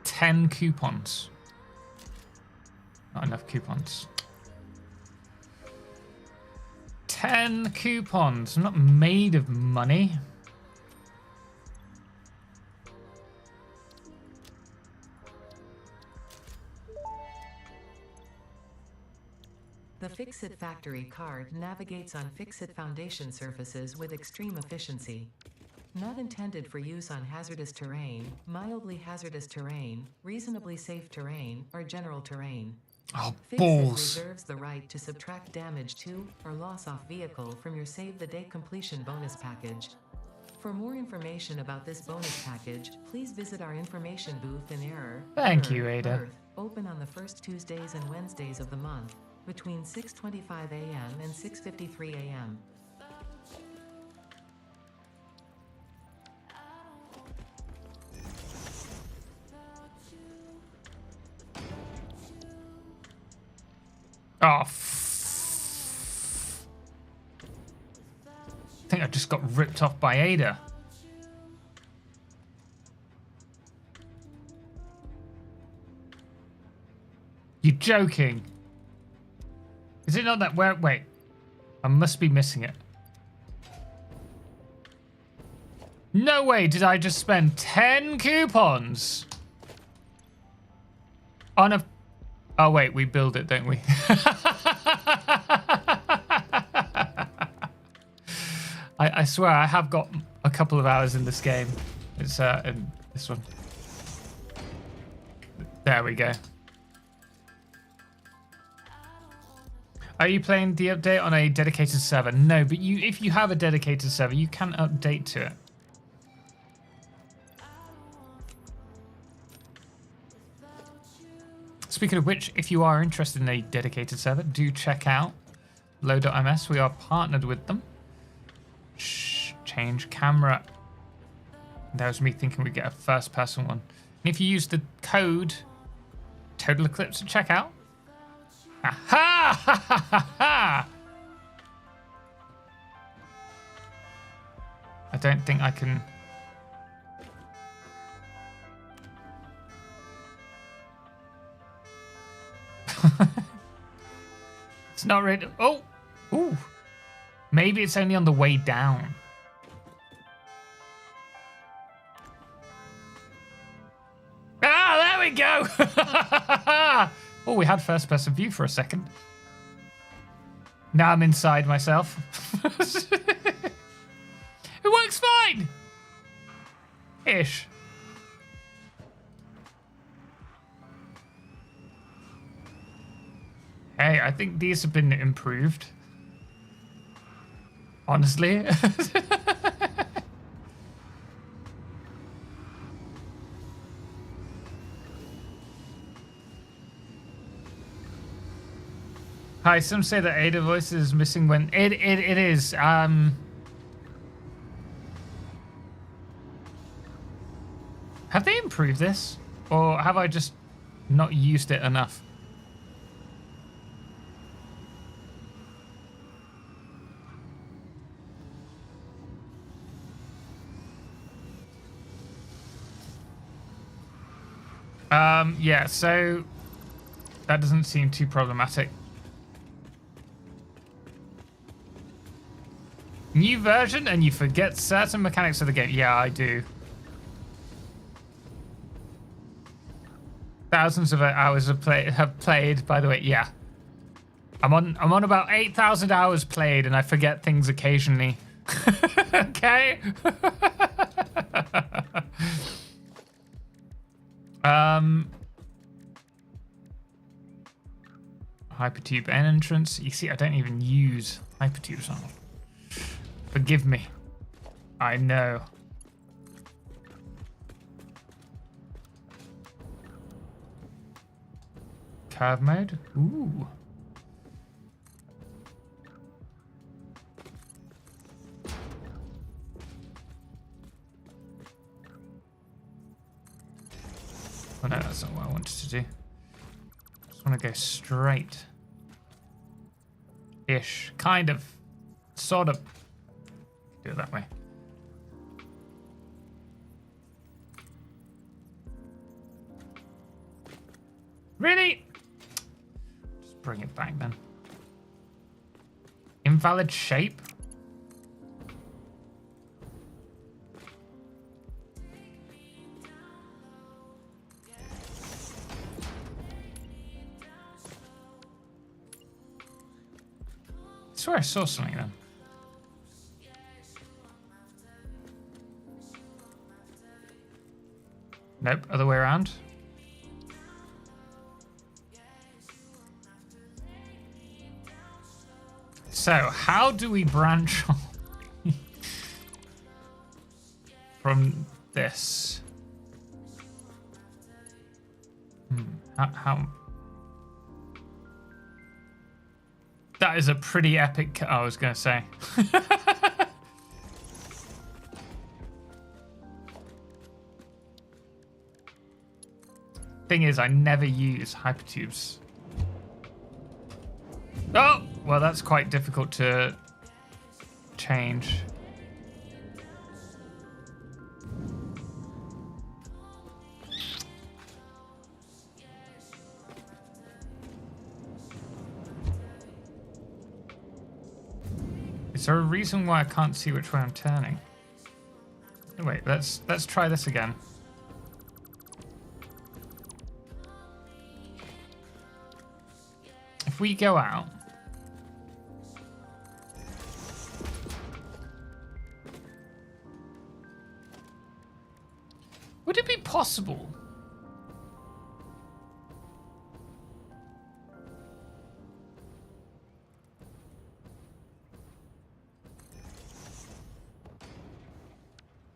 $10 coupons. Not enough coupons. 10 coupons. I'm not made of money. The FICSIT factory card navigates on FICSIT foundation surfaces with extreme efficiency. Not intended for use on hazardous terrain, mildly hazardous terrain, reasonably safe terrain, or general terrain. Oh, FICSIT balls. reserves the right to subtract damage to or loss off vehicle from your Save the Day completion bonus package. For more information about this bonus package, please visit our information booth in Thank you, Ada. Earth, open on the first Tuesdays and Wednesdays of the month, between 6:25 a.m. and 6:53 a.m. Oh, I think I just got ripped off by Ada. You're joking. Is it not that where? Wait, I must be missing it. No way did I just spend 10 coupons on a... Oh wait, we build it, don't we? I swear I have got a couple of hours in this game. It's in this one. There we go. Are you playing the update on a dedicated server? No, but if you have a dedicated server, you can update to it. Speaking of which, if you are interested in a dedicated server, do check out low.ms. We are partnered with them. Shh, change camera. That was me thinking we'd get a first person one. And if you use the code Totalxclipse at checkout. Aha! Ha, ha, ha, ha. I don't think I can... It's not ready. Oh! Ooh! Maybe it's only on the way down. Ah, there we go! Oh, we had first person view for a second. Now I'm inside myself. It works fine! Ish. Hey, I think these have been improved. Honestly. Hi, some say that Ada voice is missing when it is. Have they improved this? Or have I just not used it enough? Yeah, so that doesn't seem too problematic. New version and you forget certain mechanics of the game. Yeah, I do. Thousands of hours have played, by the way. Yeah. I'm on about 8,000 hours played and I forget things occasionally. Okay? Hypertube entrance. You see, I don't even use hypertubes on. Forgive me. I know. Curve mode? Ooh. Oh no, that's not what I wanted to do. Just want to go straight. Ish. Kind of. Sort of. Do it that way. Really? Just bring it back then. Invalid shape? I swear I saw something then. Nope, other way around. So, how do we branch on from this? How? That is a pretty epic. I was going to say. Thing is, I never use hypertubes. Oh, well, that's quite difficult to change. Is there a reason why I can't see which way I'm turning? Oh, wait, let's try this again. If we go out, would it be possible?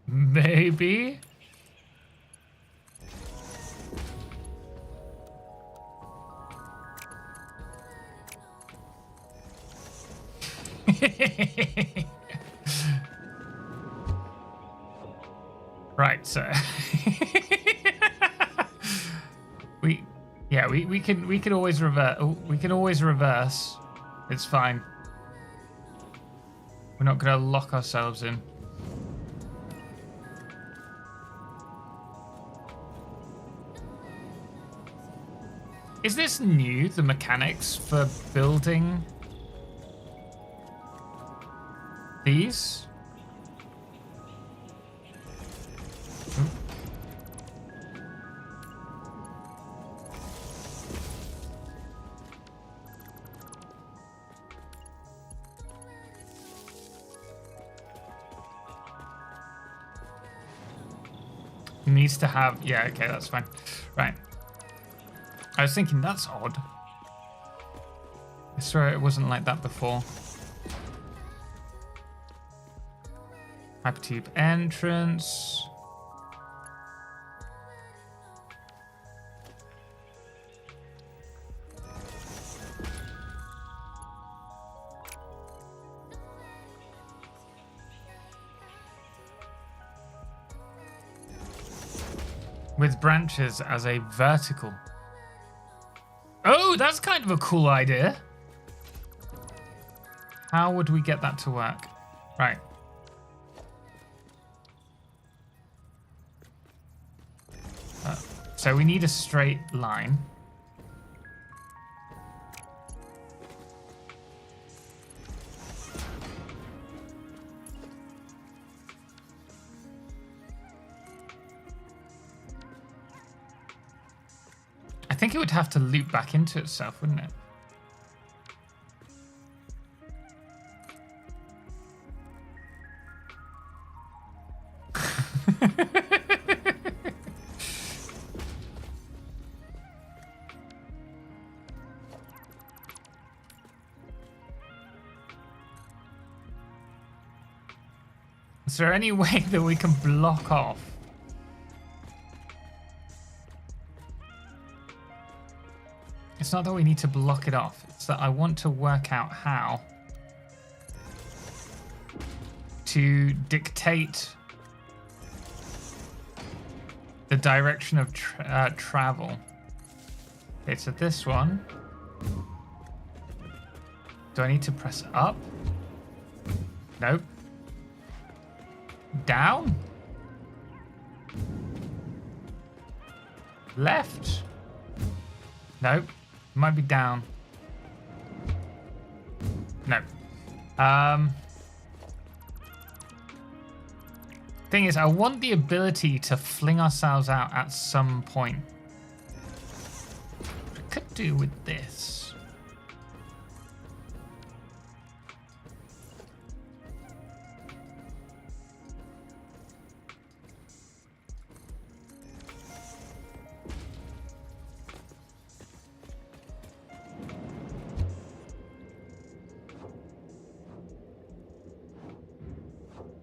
Maybe. Right, so we can always revert. Oh, we can always reverse. It's fine. We're not gonna lock ourselves in. Is this new, the mechanics for building these? Needs to have, yeah, okay, that's fine. Right. I was thinking that's odd. I swear it wasn't like that before. Hypertube entrance. with branches as a vertical. Oh, that's kind of a cool idea. How would we get that to work? Right. So we need a straight line. I think it would have to loop back into itself, wouldn't it? Is there any way that we can block off? It's not that we need to block it off. It's that I want to work out how to dictate the direction of travel. Okay, so this one. Do I need to press up? Nope. Down? Left? Nope. Might be down. No. Thing is, I want the ability to fling ourselves out at some point. I could do with this.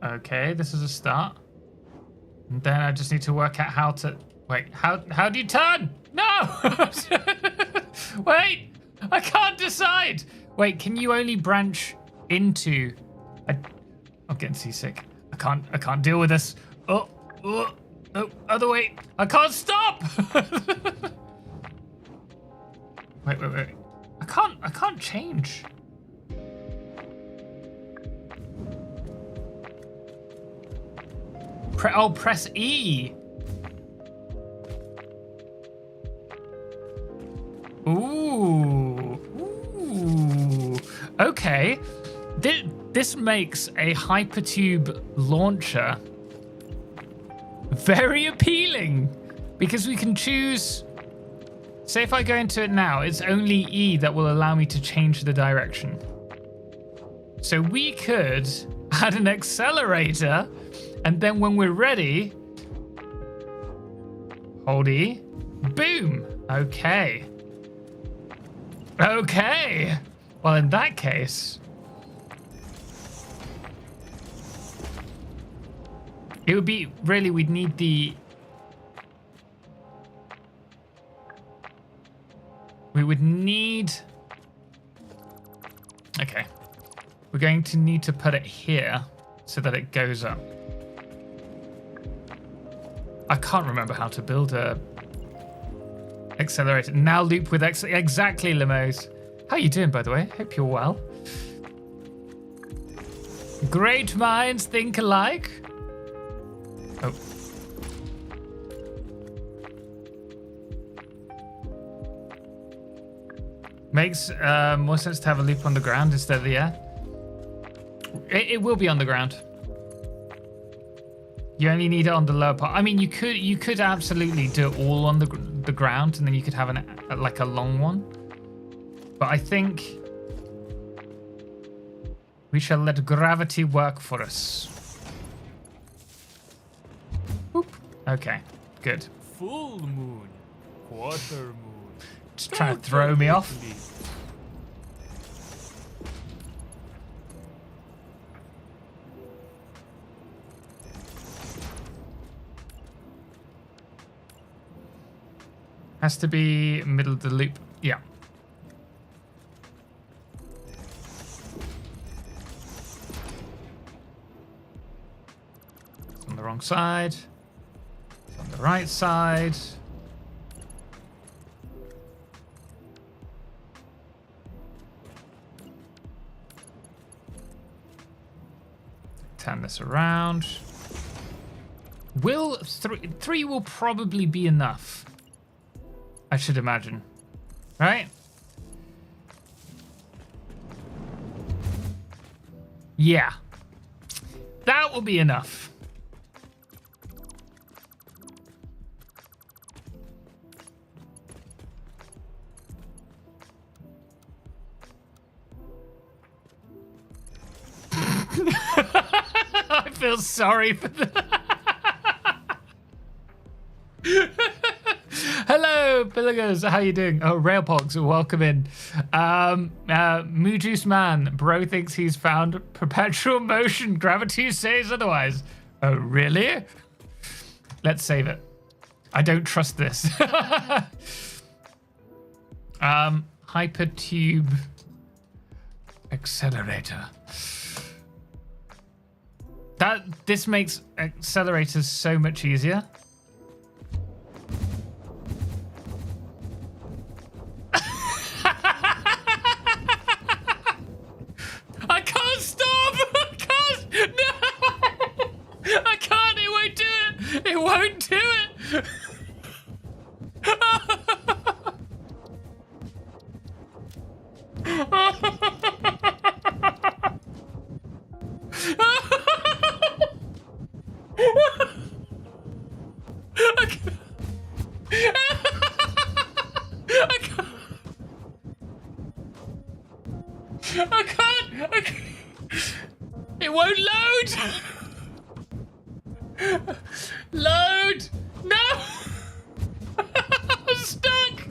Okay, this is a start. And then I just need to work out how to... Wait, how do you turn? No! Wait! I can't decide! Wait, can you only branch into... I'm getting seasick. I can't deal with this. Oh, other way. I can't stop! Wait. I can't change. Press E. Ooh. Okay. This makes a hypertube launcher very appealing because we can choose. Say if I go into it now, it's only E that will allow me to change the direction. So we could add an accelerator. And then when we're ready, hold E, boom. Okay. Okay. Well, in that case, it would be really, we'd need the, we would need, okay. We're going to need to put it here so that it goes up. I can't remember how to build a accelerator. Now loop with exactly, Limos. How you doing, by the way? Hope you're well. Great minds think alike. Oh. Makes more sense to have a loop on the ground instead of the air. It will be on the ground. You only need it on the lower part. I mean, you could absolutely do it all on the ground, and then you could have like a long one. But I think we shall let gravity work for us. Boop. Okay, good. Full moon, quarter moon. Just trying to throw me off. Has to be middle of the loop. Yeah. It's on the wrong side. It's on the the right side. Turn this around. Will three will probably be enough, I should imagine, right? Yeah, that will be enough. I feel sorry for that. Hello, Pillagers. How you doing? Oh, Railpogs, welcome in. Moojuice Man, bro thinks he's found perpetual motion. Gravity says otherwise. Oh, really? Let's save it. I don't trust this. Hypertube accelerator. This makes accelerators so much easier. I can't stop! I can't! No! I can't! It won't do it! It won't do it! I can't. It won't load. Load. No. I'm stuck.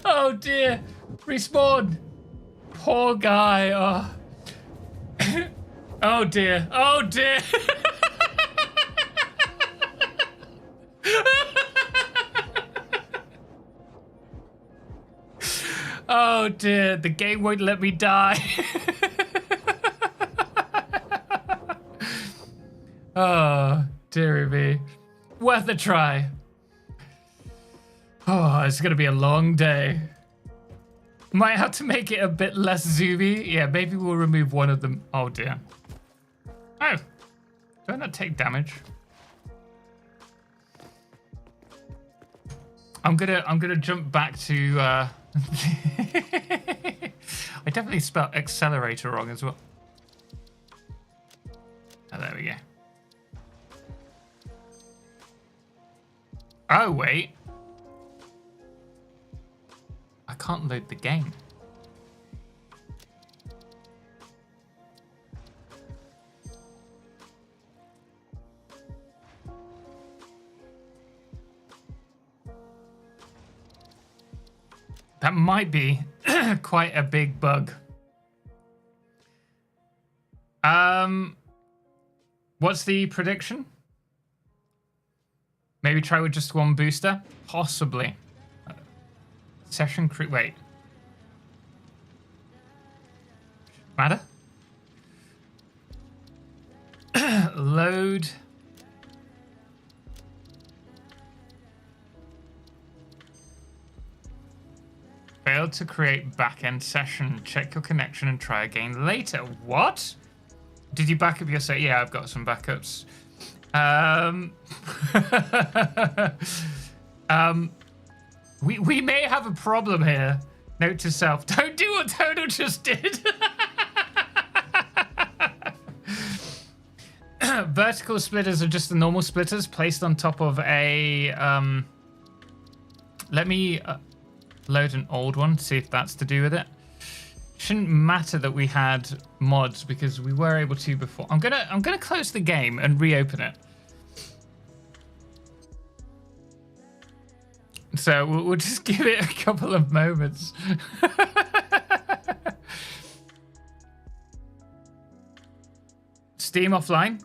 Oh dear. Respawn. Poor guy. Oh, oh dear. Oh dear. Oh dear, the game won't let me die. Oh, dearie me. Worth a try. Oh, it's gonna be a long day. Might have to make it a bit less zoomy. Yeah, maybe we'll remove one of them. Oh dear. Oh, do I not take damage? I'm gonna jump back to I definitely spelled accelerator wrong as well. Oh, there we go. Oh, wait. I can't load the game. That might be quite a big bug. What's the prediction? Maybe try with just one booster? Possibly. Session crew. Wait. Matter? Load. Failed to create backend session. Check your connection and try again later. What? Did you back up your set? Yeah, I've got some backups. We may have a problem here. Note to self: don't do what Total just did. Vertical splitters are just the normal splitters placed on top of a. Let me load an old one, see if that's to do with it. Shouldn't matter that we had mods because we were able to before. I'm gonna close the game and reopen it. So we'll just give it a couple of moments. Steam offline?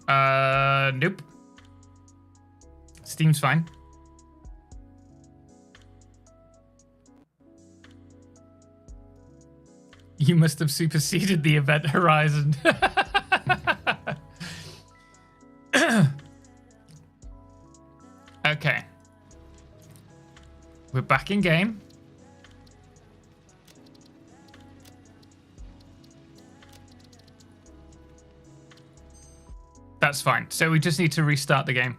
Nope. Steam's fine. You must have superseded the event horizon. Okay. We're back in game. That's fine. So we just need to restart the game.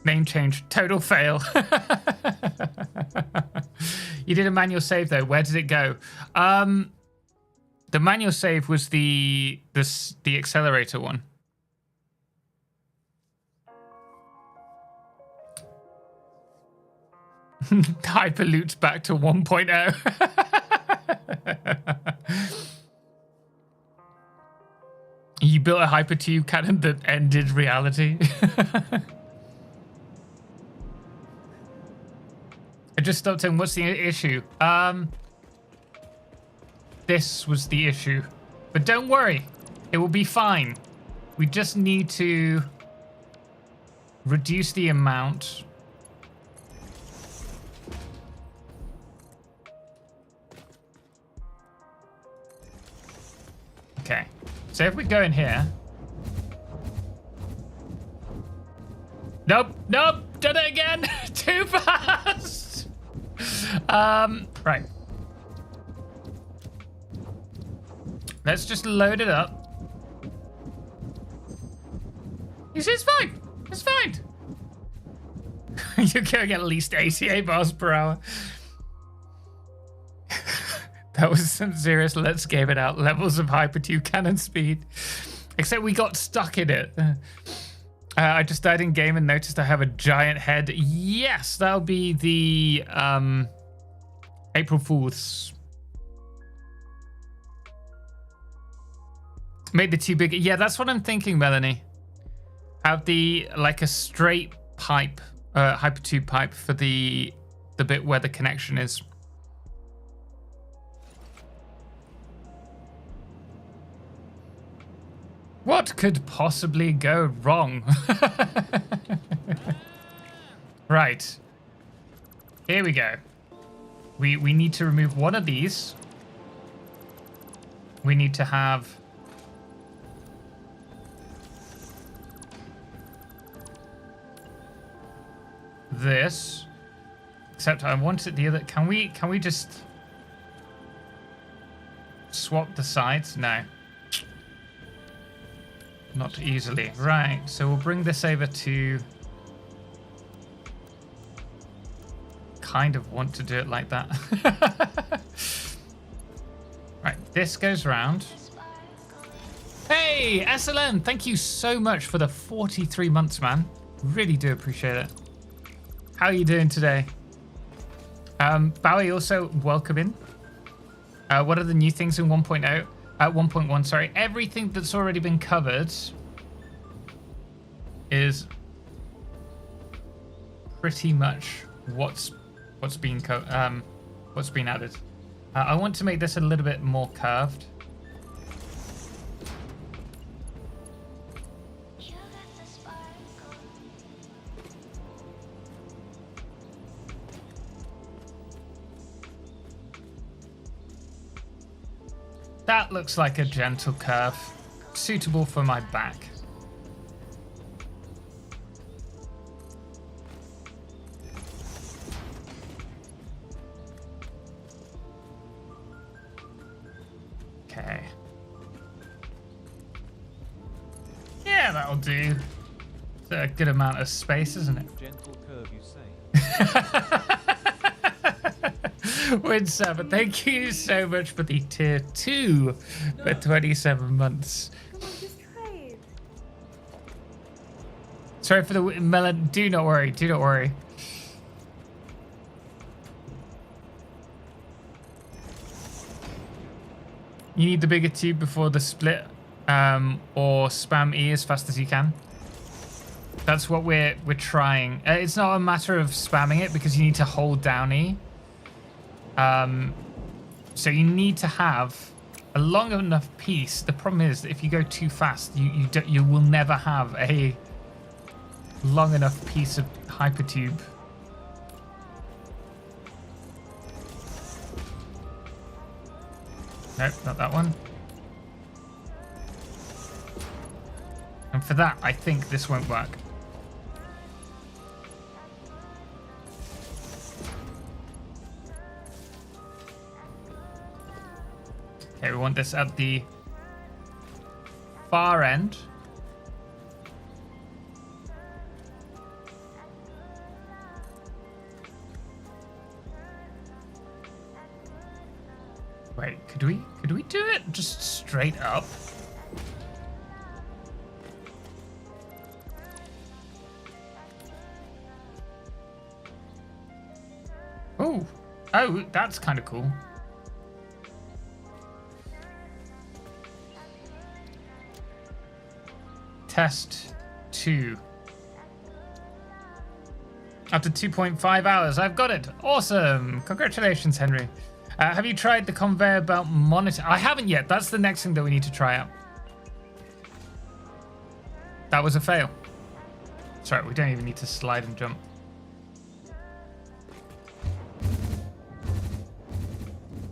Name change. Total fail. You did a manual save though. Where did it go? The manual save was the accelerator one. Hyperlooped back to 1.0. You built a hypertube cannon that ended reality. I just stopped saying, what's the issue? This was the issue. But don't worry, it will be fine. We just need to reduce the amount. Okay, so if we go in here. Nope, nope, done it again. Too fast. Right. Let's just load it up. You see, it's fine. It's fine. You're going at least 88 miles per hour. That was some serious let's game it out levels of hypertube cannon speed. Except we got stuck in it. I just died in game and noticed I have a giant head. Yes, that'll be the April Fool's. Made the tube bigger. Yeah, that's what I'm thinking, Melanie. Have the like a straight pipe, hypertube pipe for the bit where the connection is. What could possibly go wrong? Right. Here we go. We need to remove one of these. We need to have this. Except I wanted the other. Can we just swap the sides? No. Not easily. Right, so we'll bring this over to... Kind of want to do it like that. Right, this goes around. Hey, SLN, thank you so much for the 43 months, man. Really do appreciate it. How are you doing today? Bowie, also welcome in. What are the new things in 1.0? 1.1, sorry. Everything that's already been covered is pretty much what's been added. I want to make this a little bit more curved. That looks like a gentle curve, suitable for my back. Okay. Yeah, that'll do. It's a good amount of space, isn't it? Gentle curve, you say? Win7, thank you so much for the tier 2 for 27 months. Sorry for the melon. Do not worry. Do not worry. You need the bigger tube before the split, or spam E as fast as you can. That's what we're trying. It's not a matter of spamming it because you need to hold down E. So you need to have a long enough piece. The problem is that if you go too fast, you will never have a long enough piece of hypertube. Nope, not that one. And for that, I think this won't work. Okay, we want this at the far end. Wait, could we do it just straight up? Oh, that's kind of cool. Test 2. After 2.5 hours, I've got it. Awesome. Congratulations, Henry. Have you tried the conveyor belt monitor? I haven't yet. That's the next thing that we need to try out. That was a fail. Sorry, we don't even need to slide and jump.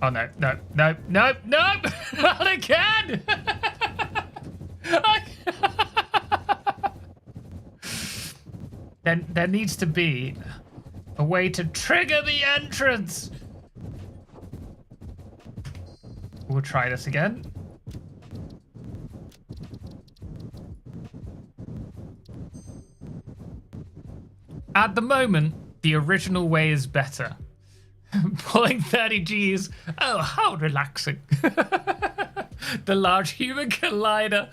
Oh, no. Not again. Then there needs to be a way to trigger the entrance. We'll try this again. At the moment, the original way is better. Pulling 30 Gs. Oh, how relaxing. The large human collider.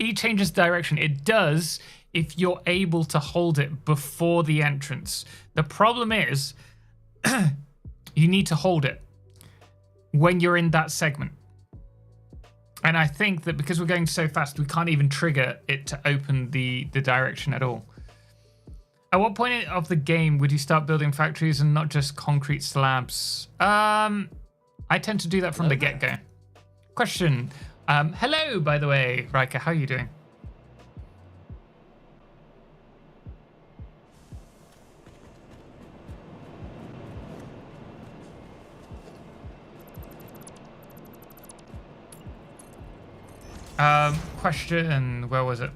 E changes direction. It does if you're able to hold it before the entrance. The problem is you need to hold it when you're in that segment. And I think that because we're going so fast, we can't even trigger it to open the direction at all. At what point of the game would you start building factories and not just concrete slabs? I tend to do that from the get-go. Question. Hello, by the way, Riker. How are you doing? Question. Where was it?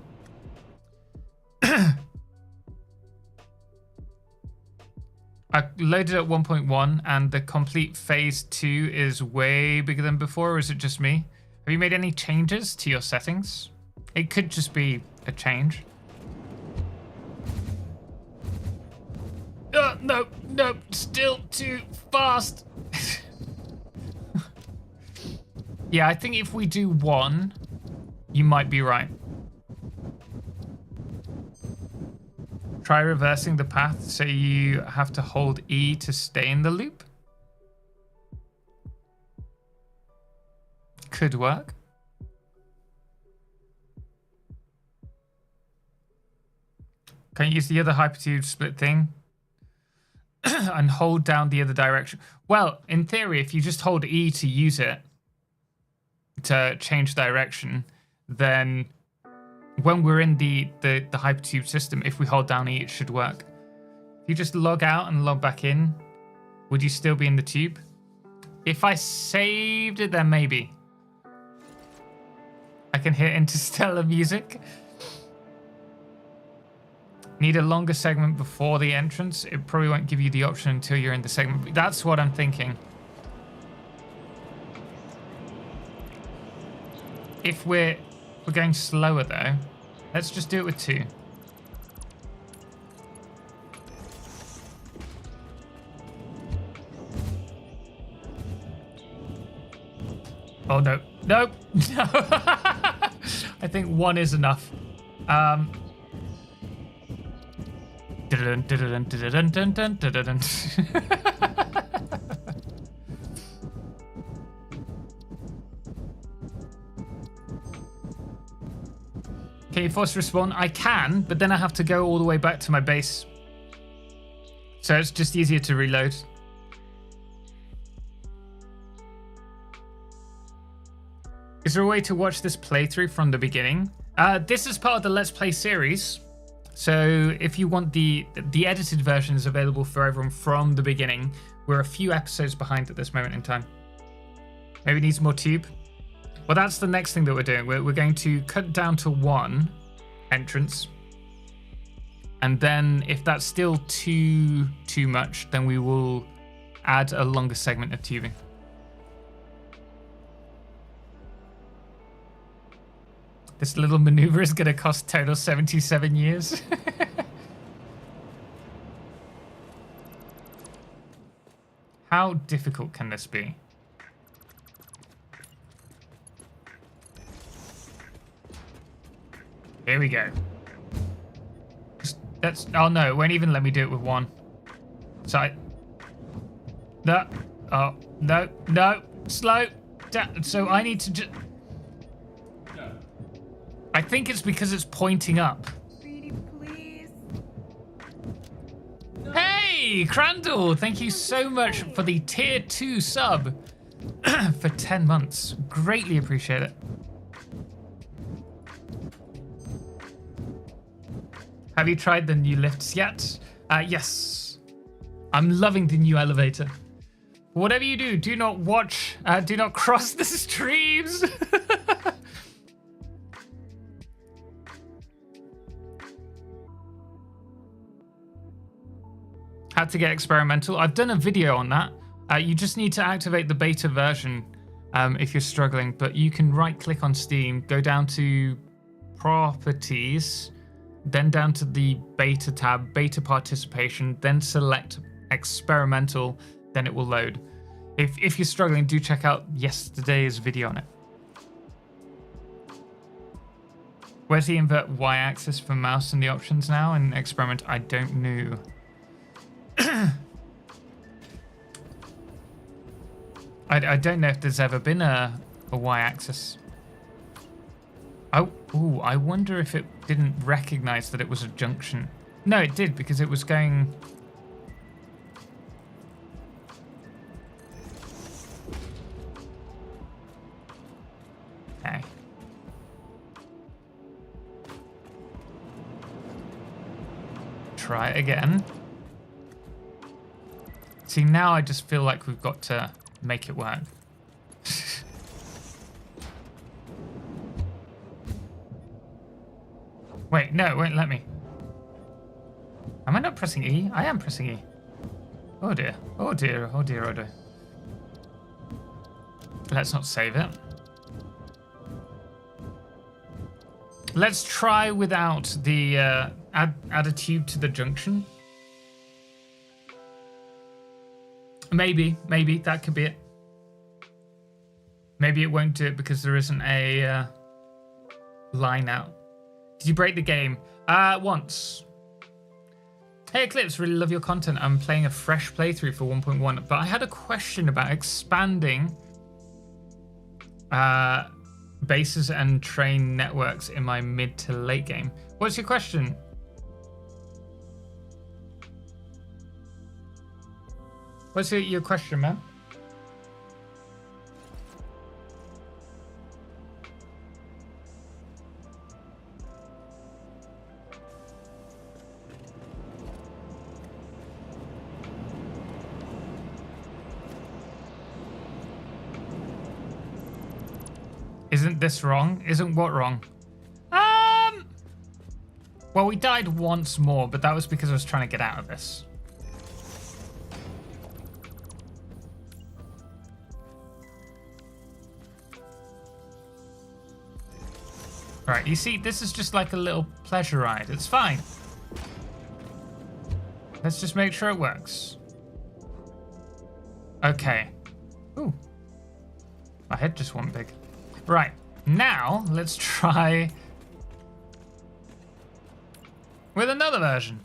I loaded at 1.1 and the complete phase 2 is way bigger than before, or is it just me? Have you made any changes to your settings? It could just be a change. No, still too fast. Yeah, I think if we do 1, you might be right. Try reversing the path so you have to hold E to stay in the loop. Could work. Can you use the other hypertube split thing and hold down the other direction? Well, in theory, if you just hold E to use it to change direction, then when we're in the hypertube system, if we hold down E, it should work. If you just log out and log back in, would you still be in the tube? If I saved it, then maybe. I can hear interstellar music. Need a longer segment before the entrance. It probably won't give you the option until you're in the segment. That's what I'm thinking. If we're going slower though, let's just do it with 2. Oh no. I think 1 is enough. Can you force respawn? I can, but then I have to go all the way back to my base. So it's just easier to reload. Is there a way to watch this playthrough from the beginning? This is part of the Let's Play series. So if you want the edited version is available for everyone from the beginning. We're a few episodes behind at this moment in time. Maybe it needs more tube. Well, that's the next thing that we're doing. We're going to cut down to 1 entrance. And then if that's still too much, then we will add a longer segment of tubing. This little maneuver is going to cost total 77 years. How difficult can this be? Here we go. That's, oh no, it won't even let me do it with one. So no, oh, no, slow down. So I need to just... I think it's because it's pointing up. Speedy, please. Hey, Crandall, thank you so much for the tier 2 sub for 10 months. Greatly appreciate it. Have you tried the new lifts yet? Yes. I'm loving the new elevator. Whatever you do, do not watch, do not cross the streams. How to get experimental. I've done a video on that. You just need to activate the beta version if you're struggling, but you can right click on Steam, go down to properties, then down to the beta tab, beta participation, then select experimental, then it will load. If you're struggling, do check out yesterday's video on it. Where's the invert y-axis for mouse in the options now in experiment? I don't know. I don't know if there's ever been a y-axis. Oh, ooh, I wonder if it didn't recognize that it was a junction. No, it did, because it was going... Okay. Try it again. See, now I just feel like we've got to make it work. Wait, no, it won't let me. Am I not pressing E? I am pressing E. Oh dear, oh dear, oh dear, oh dear. Let's not save it. Let's try without the, add a tube to the junction. Maybe, that could be it. Maybe it won't do it because there isn't a line out. Did you break the game? Once. Hey Eclipse, really love your content. I'm playing a fresh playthrough for 1.1, but I had a question about expanding bases and train networks in my mid to late game. What's your question? What's your question, man? Isn't this wrong? Isn't what wrong? Well, we died once more, but that was because I was trying to get out of this. Right, you see, this is just like a little pleasure ride. It's fine. Let's just make sure it works. Okay. Ooh. My head just went big. Right, now let's try with another version.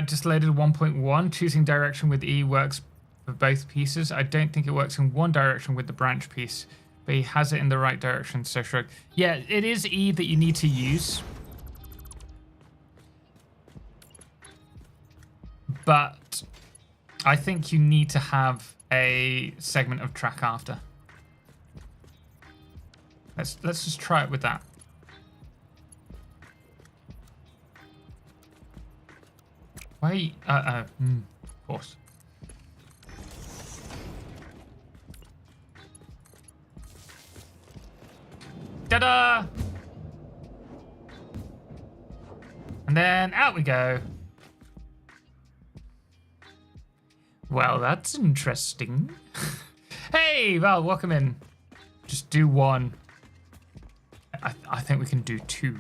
Just loaded 1.1. Choosing direction with E works for both pieces. I don't think it works in one direction with the branch piece, but he has it in the right direction, so shrug. Yeah, it is E that you need to use. But I think you need to have a segment of track after. Let's just try it with that. Why? Of course. Ta-da! And then out we go. Well, that's interesting. Hey, Val, welcome in. Just do one. I think we can do two.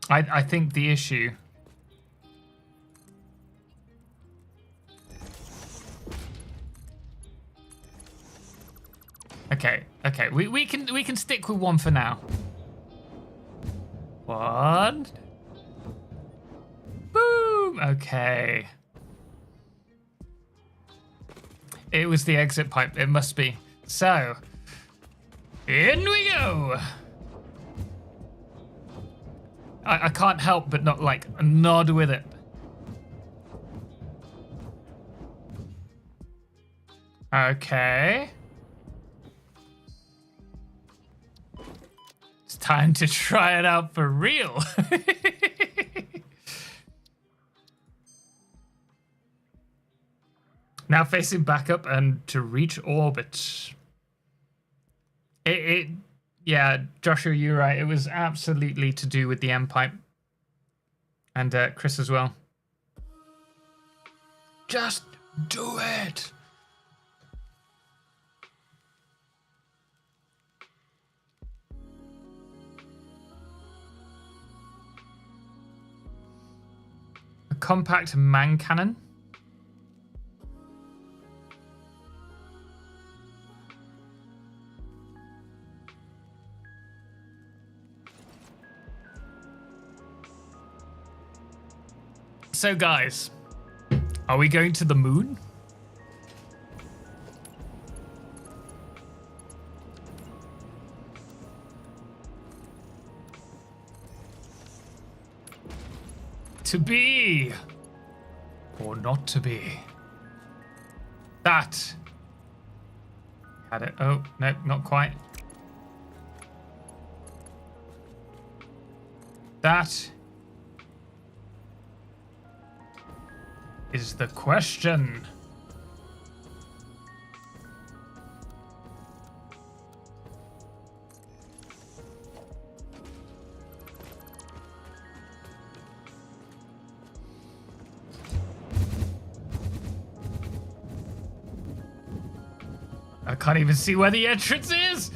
I think the issue... Okay, we can stick with one for now. One. Boom. Okay. It was the exit pipe. It must be. So, in we go. I can't help but not like nod with it. Okay. It's time to try it out for real. Now facing back up and to reach orbit. Yeah, Joshua, you're right. It was absolutely to do with the M pipe. And Chris as well. Just do it. A compact man cannon. So guys, are we going to the moon? To be or not to be? That had it. Oh, no, not quite. That is the question. I can't even see where the entrance is.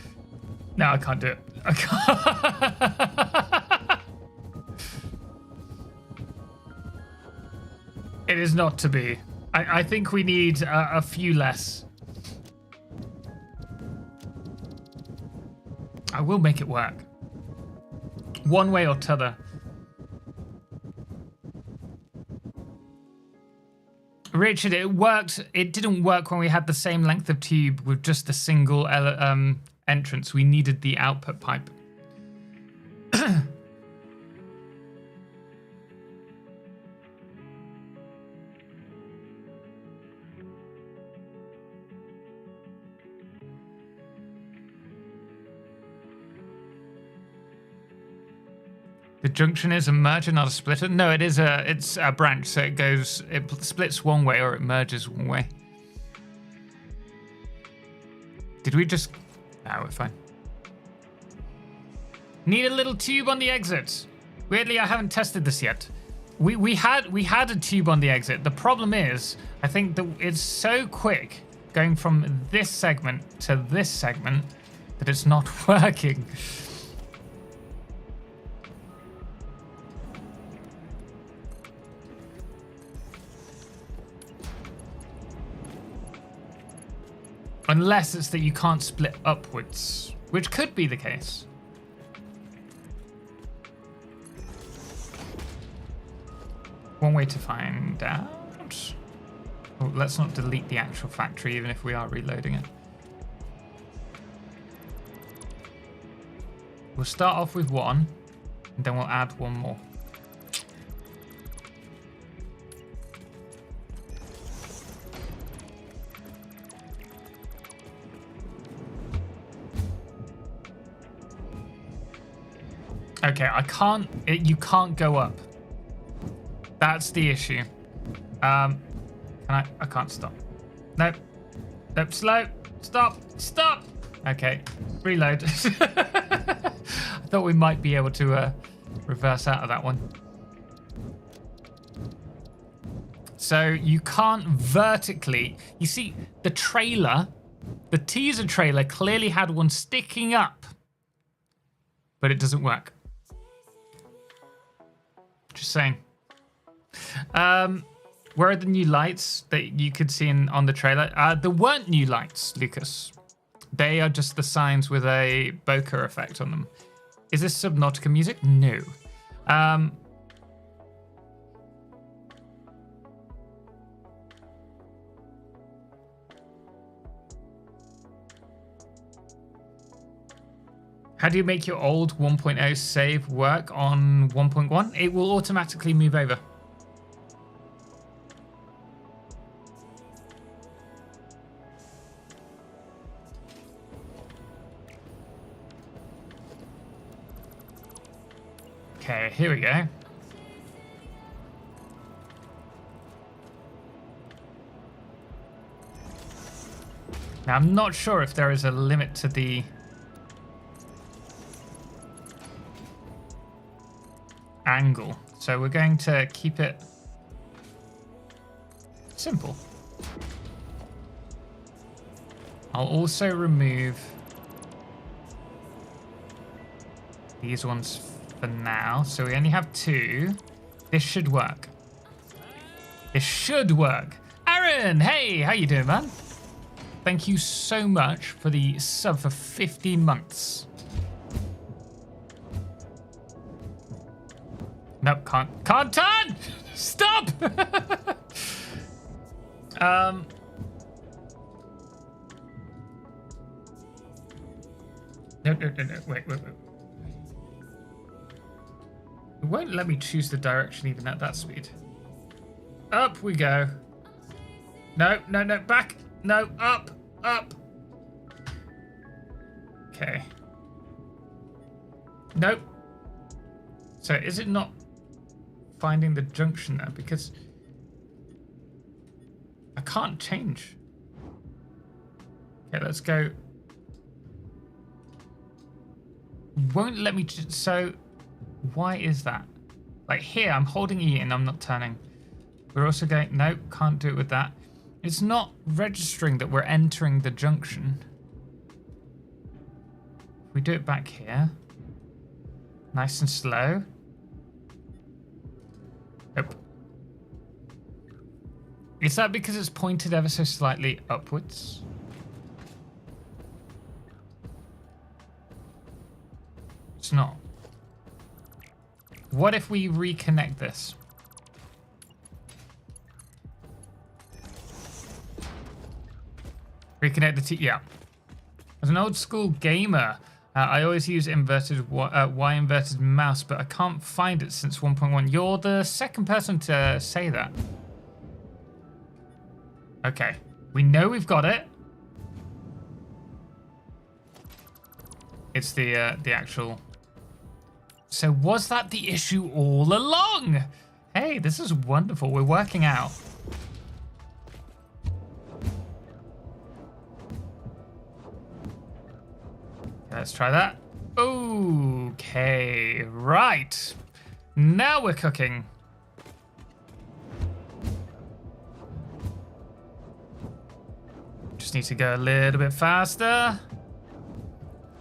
No, I can't do it. I can't. It is not to be. I think we need a few less. I will make it work. One way or t'other. Richard, it worked. It didn't work when we had the same length of tube with just a single entrance. We needed the output pipe. The junction is a merger, not a splitter. No, it's a branch, so it splits one way or it merges one way. Did we just? No, we're fine. Need a little tube on the exit. Weirdly, I haven't tested this yet. We had a tube on the exit. The problem is, I think that it's so quick going from this segment to this segment that it's not working. Unless it's that you can't split upwards, which could be the case. One way to find out. Oh, let's not delete the actual factory, even if we are reloading it. We'll start off with one, and then we'll add one more. Okay, you can't go up. That's the issue. I can't stop. Nope. Nope, slow. Stop. Stop. Okay, reload. I thought we might be able to reverse out of that one. So you can't vertically... You see, the trailer, the teaser trailer clearly had one sticking up, but it doesn't work. Just saying. Where are the new lights that you could see on the trailer? There weren't new lights, Lucas. They are just the signs with a bokeh effect on them. Is this Subnautica music? No. How do you make your old 1.0 save work on 1.1? It will automatically move over. Okay, here we go. Now, I'm not sure if there is a limit to the angle, so we're going to keep it simple. I'll also remove these ones for now, so we only have 2. This should work. This should work. Aaron, hey, how you doing, man? Thank you so much for the sub for 15 months. Nope, can't turn! Stop! No, wait. It won't let me choose the direction even at that speed. Up we go. No, back. No, up. Okay. Nope. So is it not finding the junction there? Because I can't change. Okay, let's go. Won't let me. So why is that? Like here, I'm holding E and I'm not turning. We're also going. Nope, can't do it with that. It's not registering that we're entering the junction. If we do it back here, nice and slow. Nope. Is that because it's pointed ever so slightly upwards? It's not. What if we reconnect this? Reconnect the T. Yeah. As an old school gamer, I always use inverted Y inverted mouse, but I can't find it since 1.1. You're the second person to say that. Okay, we know we've got it. It's the actual. So was that the issue all along? Hey, this is wonderful. We're working out. Let's try that. Okay, right. Now we're cooking. Just need to go a little bit faster.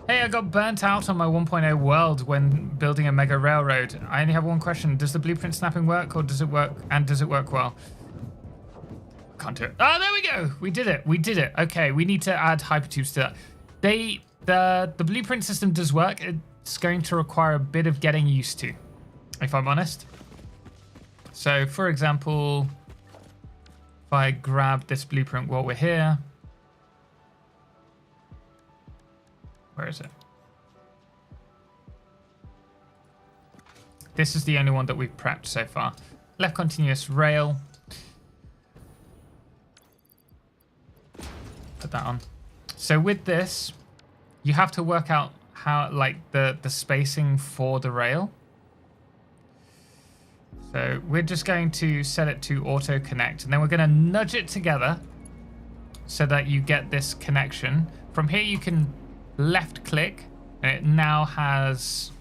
Hey, I got burnt out on my 1.0 world when building a mega railroad. I only have one question. Does the blueprint snapping work, or does it work? And does it work well? Can't do it. Oh, there we go. We did it. Okay, we need to add hypertubes to that. The blueprint system does work. It's going to require a bit of getting used to, if I'm honest. So, for example, if I grab this blueprint while we're here. Where is it? This is the only one that we've prepped so far. Left continuous rail. Put that on. So with this, you have to work out how, like, the spacing for the rail. So we're just going to set it to auto connect, and then we're going to nudge it together so that you get this connection. From here, you can left click, and it now has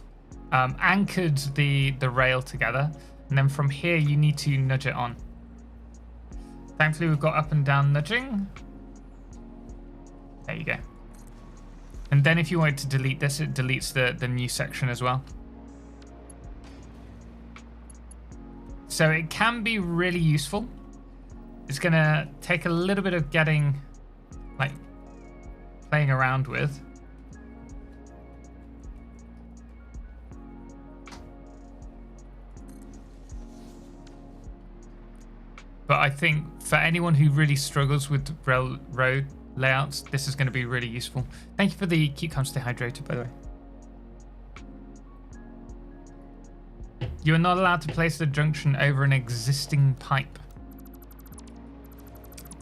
anchored the rail together. And then from here, you need to nudge it on. Thankfully, we've got up and down nudging. There you go. And then if you wanted to delete this, it deletes the new section as well. So it can be really useful. It's going to take a little bit of getting, like, playing around with. But I think for anyone who really struggles with road layouts, this is going to be really useful. Thank you for the keep calm, stay hydrated, by the way. You are not allowed to place the junction over an existing pipe.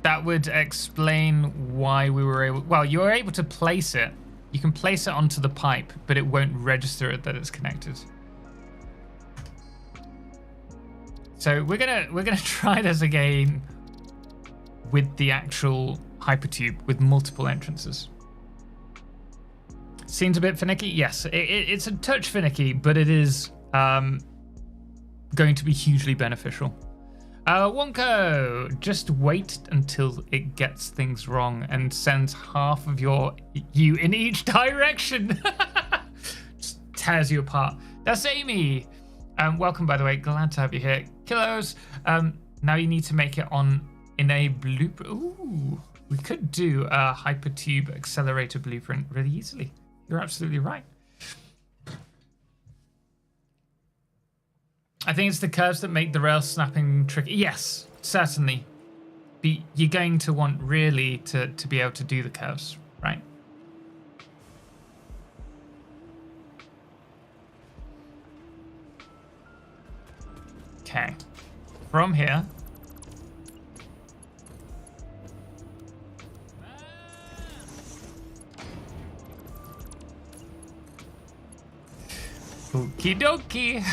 That would explain why we were able... Well, you are able to place it. You can place it onto the pipe, but it won't register it that it's connected. So we're gonna try this again with the actual hypertube with multiple entrances. Seems a bit finicky. Yes, it's a touch finicky, but it is going to be hugely beneficial. Wonko, just wait until it gets things wrong and sends half of you in each direction. Just tears you apart. That's Amy. Welcome, by the way. Glad to have you here. Kilos. Now you need to make it on in a blueprint. Ooh, we could do a hypertube accelerator blueprint really easily. You're absolutely right. I think it's the curves that make the rail snapping tricky. Yes, certainly. But you're going to want really to be able to do the curves, right? Okay. From here. Okie dokie.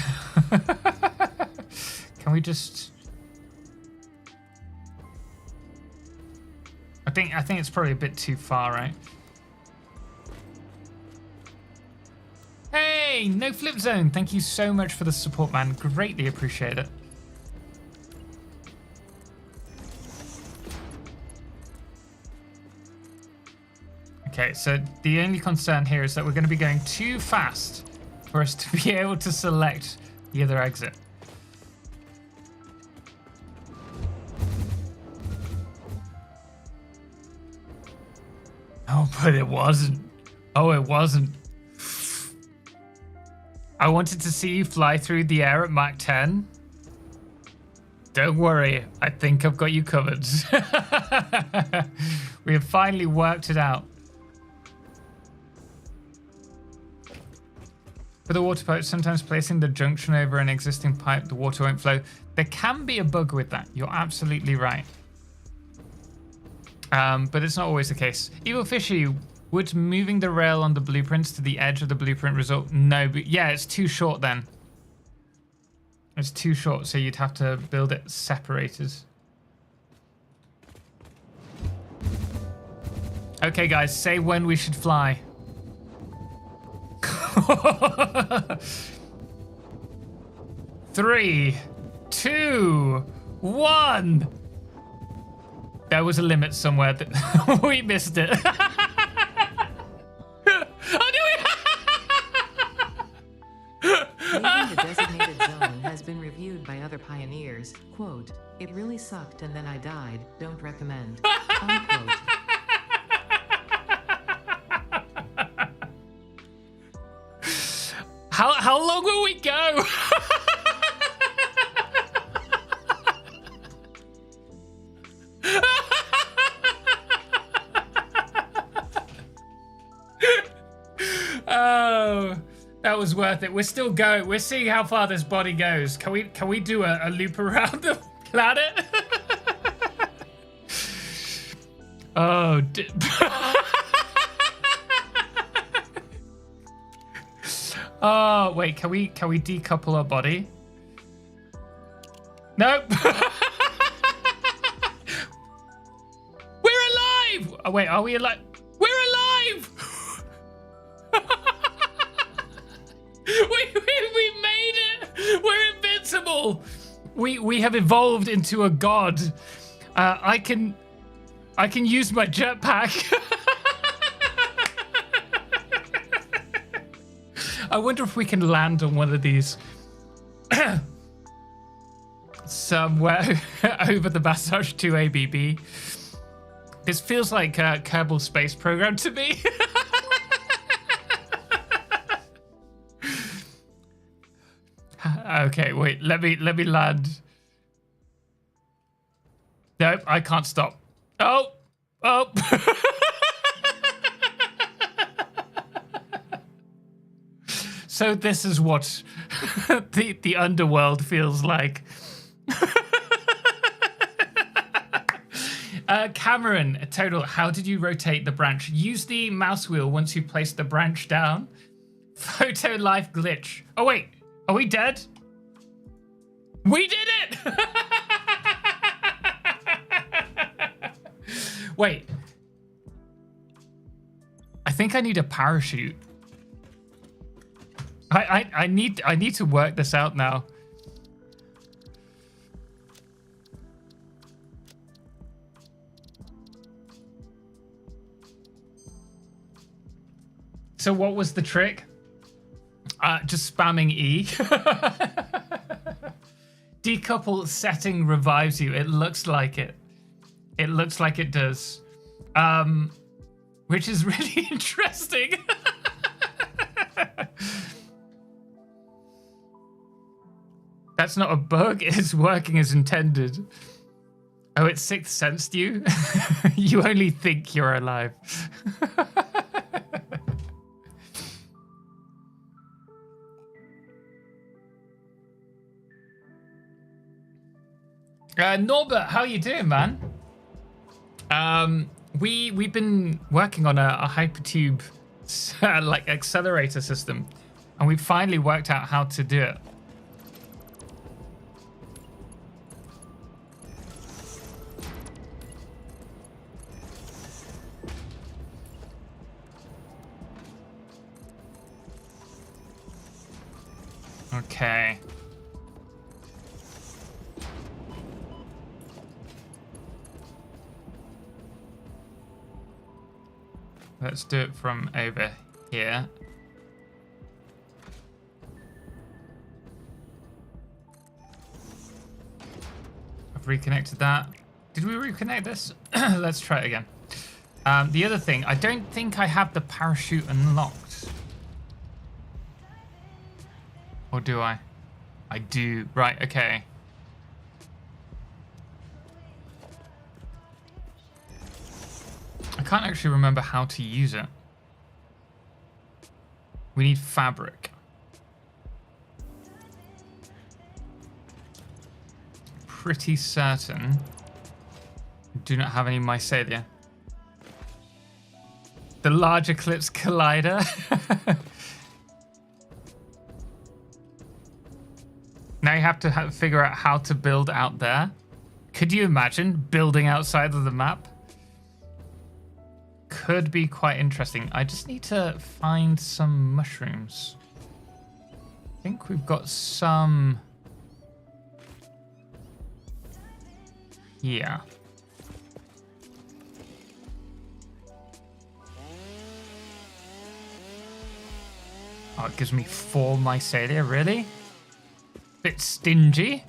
Can we just... I think it's probably a bit too far, right? Hey, no flip zone. Thank you so much for the support, man. Greatly appreciate it. Okay, so the only concern here is that we're going to be going too fast for us to be able to select the other exit. Oh, but it wasn't. Oh, it wasn't. I wanted to see you fly through the air at Mach 10. Don't worry, I think I've got you covered. We have finally worked it out. For the water pipe, sometimes placing the junction over an existing pipe, the water won't flow. There can be a bug with that. You're absolutely right. But it's not always the case. Evil Fishy, would moving the rail on the blueprints to the edge of the blueprint result? No, but yeah, it's too short then. It's too short, so you'd have to build it separated. Okay, guys, say when we should fly. 3, 2, 1. There was a limit somewhere that we missed it. Leaving the designated zone has been reviewed by other pioneers. Quote, it really sucked and then I died. Don't recommend. Unquote. How long will we go? Oh, that was worth it. We're still going. We're seeing how far this body goes. Can we do a loop around the planet? Oh, oh, wait, can we decouple our body? Nope. We're alive! Oh, wait, are we alive? We're alive! We made it! We're invincible! We have evolved into a god. I can use my jetpack. I wonder if we can land on one of these somewhere over the Massage 2 ABB. This feels like a Kerbal Space Program to me. Okay, wait. Let me land. Nope, I can't stop. Oh. So this is what the underworld feels like. Cameron, Total, how did you rotate the branch? Use the mouse wheel once you place the branch down. Photo life glitch. Oh wait, are we dead? We did it! Wait. I think I need a parachute. I need to work this out now. So what was the trick? Just spamming E. Decouple setting revives you. It looks like it. It looks like it does. Which is really interesting. That's not a bug. It's working as intended. Oh, it sixth sensed you? You only think you're alive. Norbert, how you doing, man? We've been working on a hypertube like accelerator system, and we finally worked out how to do it. Okay. Let's do it from over here. I've reconnected that. Did we reconnect this? Let's try it again. The other thing, I don't think I have the parachute unlocked. Or do I? I do. Right, okay. I can't actually remember how to use it. We need fabric. Pretty certain I do not have any mycelia. The large eclipse collider. Now you have to figure out how to build out there. Could you imagine building outside of the map? Could be quite interesting. I just need to find some mushrooms. I think we've got some. Yeah. Oh, it gives me 4 mycelia, really? Bit stingy.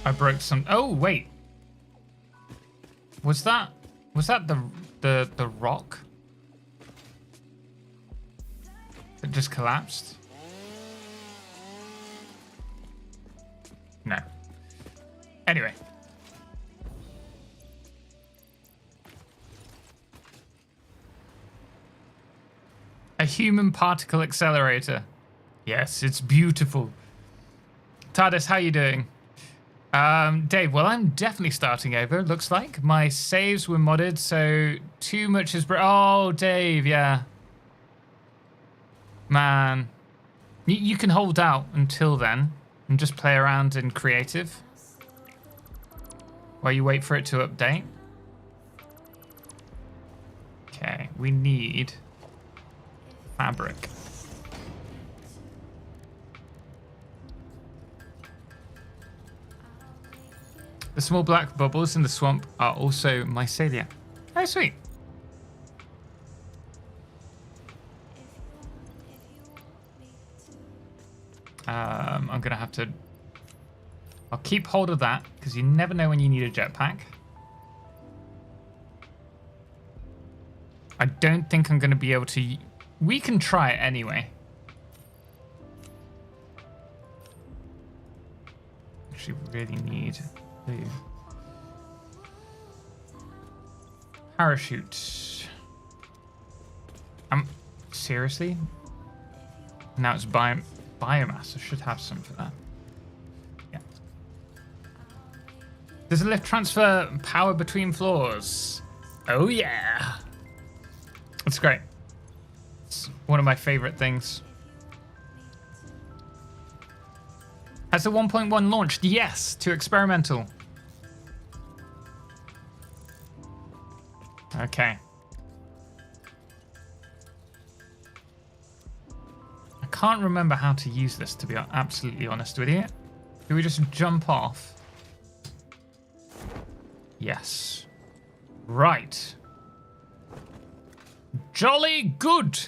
I broke some. Oh wait, was that the rock that just collapsed? No. Anyway. A human particle accelerator. Yes, it's beautiful. TARDIS, how you doing? Dave, well, I'm definitely starting over, looks like. My saves were modded, so too much is... Oh, Dave, yeah. Man. You can hold out until then and just play around in creative. while you wait for it to update. Okay, we need fabric. The small black bubbles in the swamp are also mycelia. Oh, sweet. I'm gonna have to... I'll keep hold of that, because you never know when you need a jetpack. I don't think I'm gonna be able to... We can try it anyway. Actually, really need the parachute. Seriously? Now it's biomass. I should have some for that. Yeah. Does the lift transfer power between floors? Oh yeah. That's great. It's one of my favorite things. Has the 1.1 launched? Yes, to experimental. Okay. I can't remember how to use this, to be absolutely honest with you. Do we just jump off? Yes. Right. Jolly good.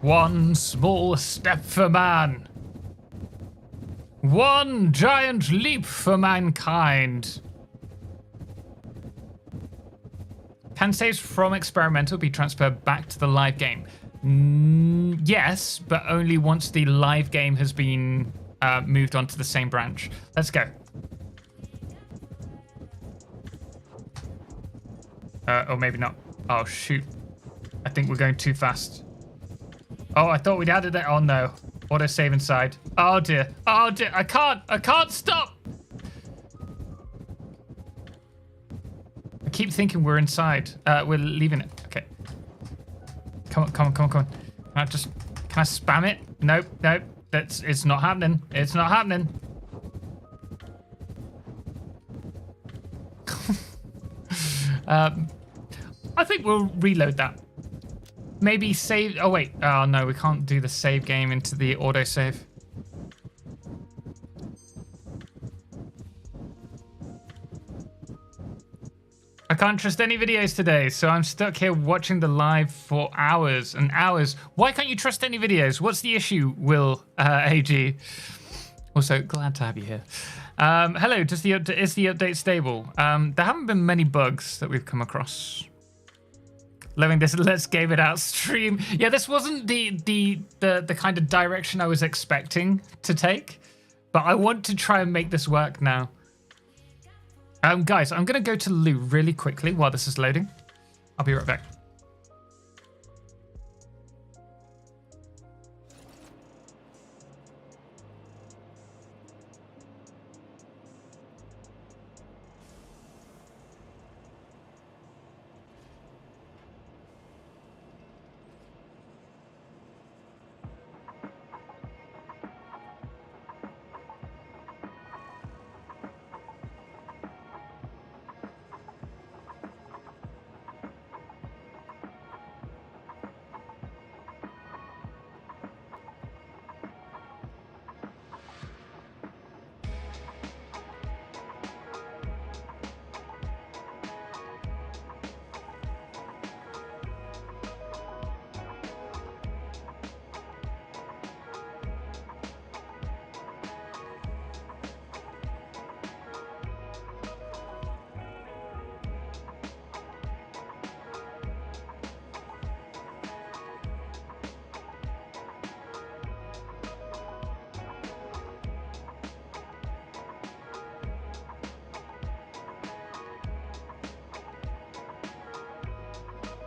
One small step for man. One giant leap for mankind. Can saves from experimental be transferred back to the live game? Yes, but only once the live game has been moved onto the same branch. Let's go. Or maybe not. Oh, shoot. I think we're going too fast. Oh, I thought we'd added it. Oh, no. Auto save inside. Oh, dear. Oh, dear. I can't stop. I keep thinking we're inside. We're leaving it. Okay. Come on. Can I spam it? Nope. It's not happening. It's not happening. I think we'll reload that. Maybe save... Oh, wait. Oh, no, we can't do the save game into the autosave. I can't trust any videos today, so I'm stuck here watching the live for hours and hours. Why can't you trust any videos? What's the issue, Will AG? Also, glad to have you here. Hello, is the update stable? There haven't been many bugs that we've come across. Loving this Let's Game It Out stream. Yeah, this wasn't the kind of direction I was expecting to take, but I want to try and make this work now. Guys, I'm going to go to the loo really quickly while this is loading. I'll be right back.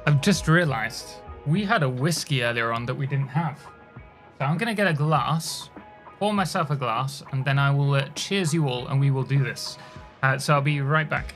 I've just realized we had a whiskey earlier on that we didn't have. So I'm going to get a glass, pour myself a glass, and then I will cheers you all and we will do this. So I'll be right back.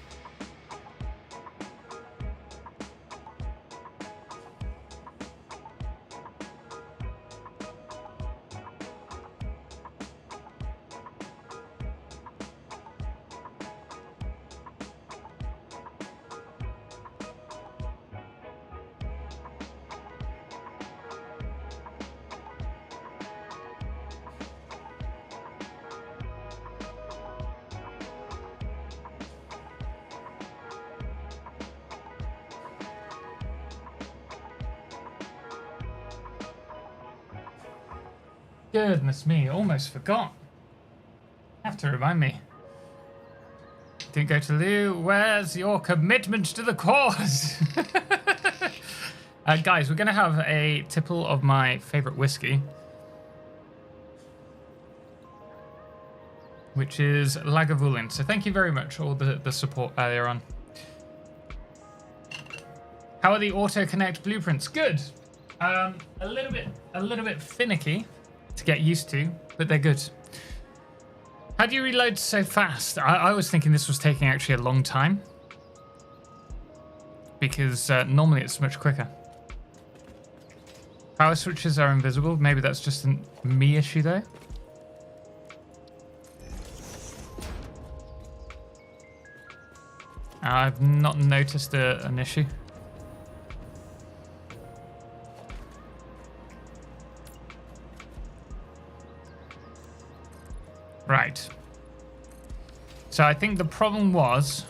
Goodness me, almost forgot. Have to remind me. Didn't go to Lou. Where's your commitment to the cause? Guys, we're going to have a tipple of my favorite whiskey, which is Lagavulin. So thank you very much, all the support earlier on. How are the auto connect blueprints? Good. A little bit finicky to get used to, but they're good. How do you reload so fast? I was thinking this was taking actually a long time, because normally it's much quicker. Power switches are invisible. Maybe that's just a me issue though. I've not noticed an issue. Right. So I think the problem was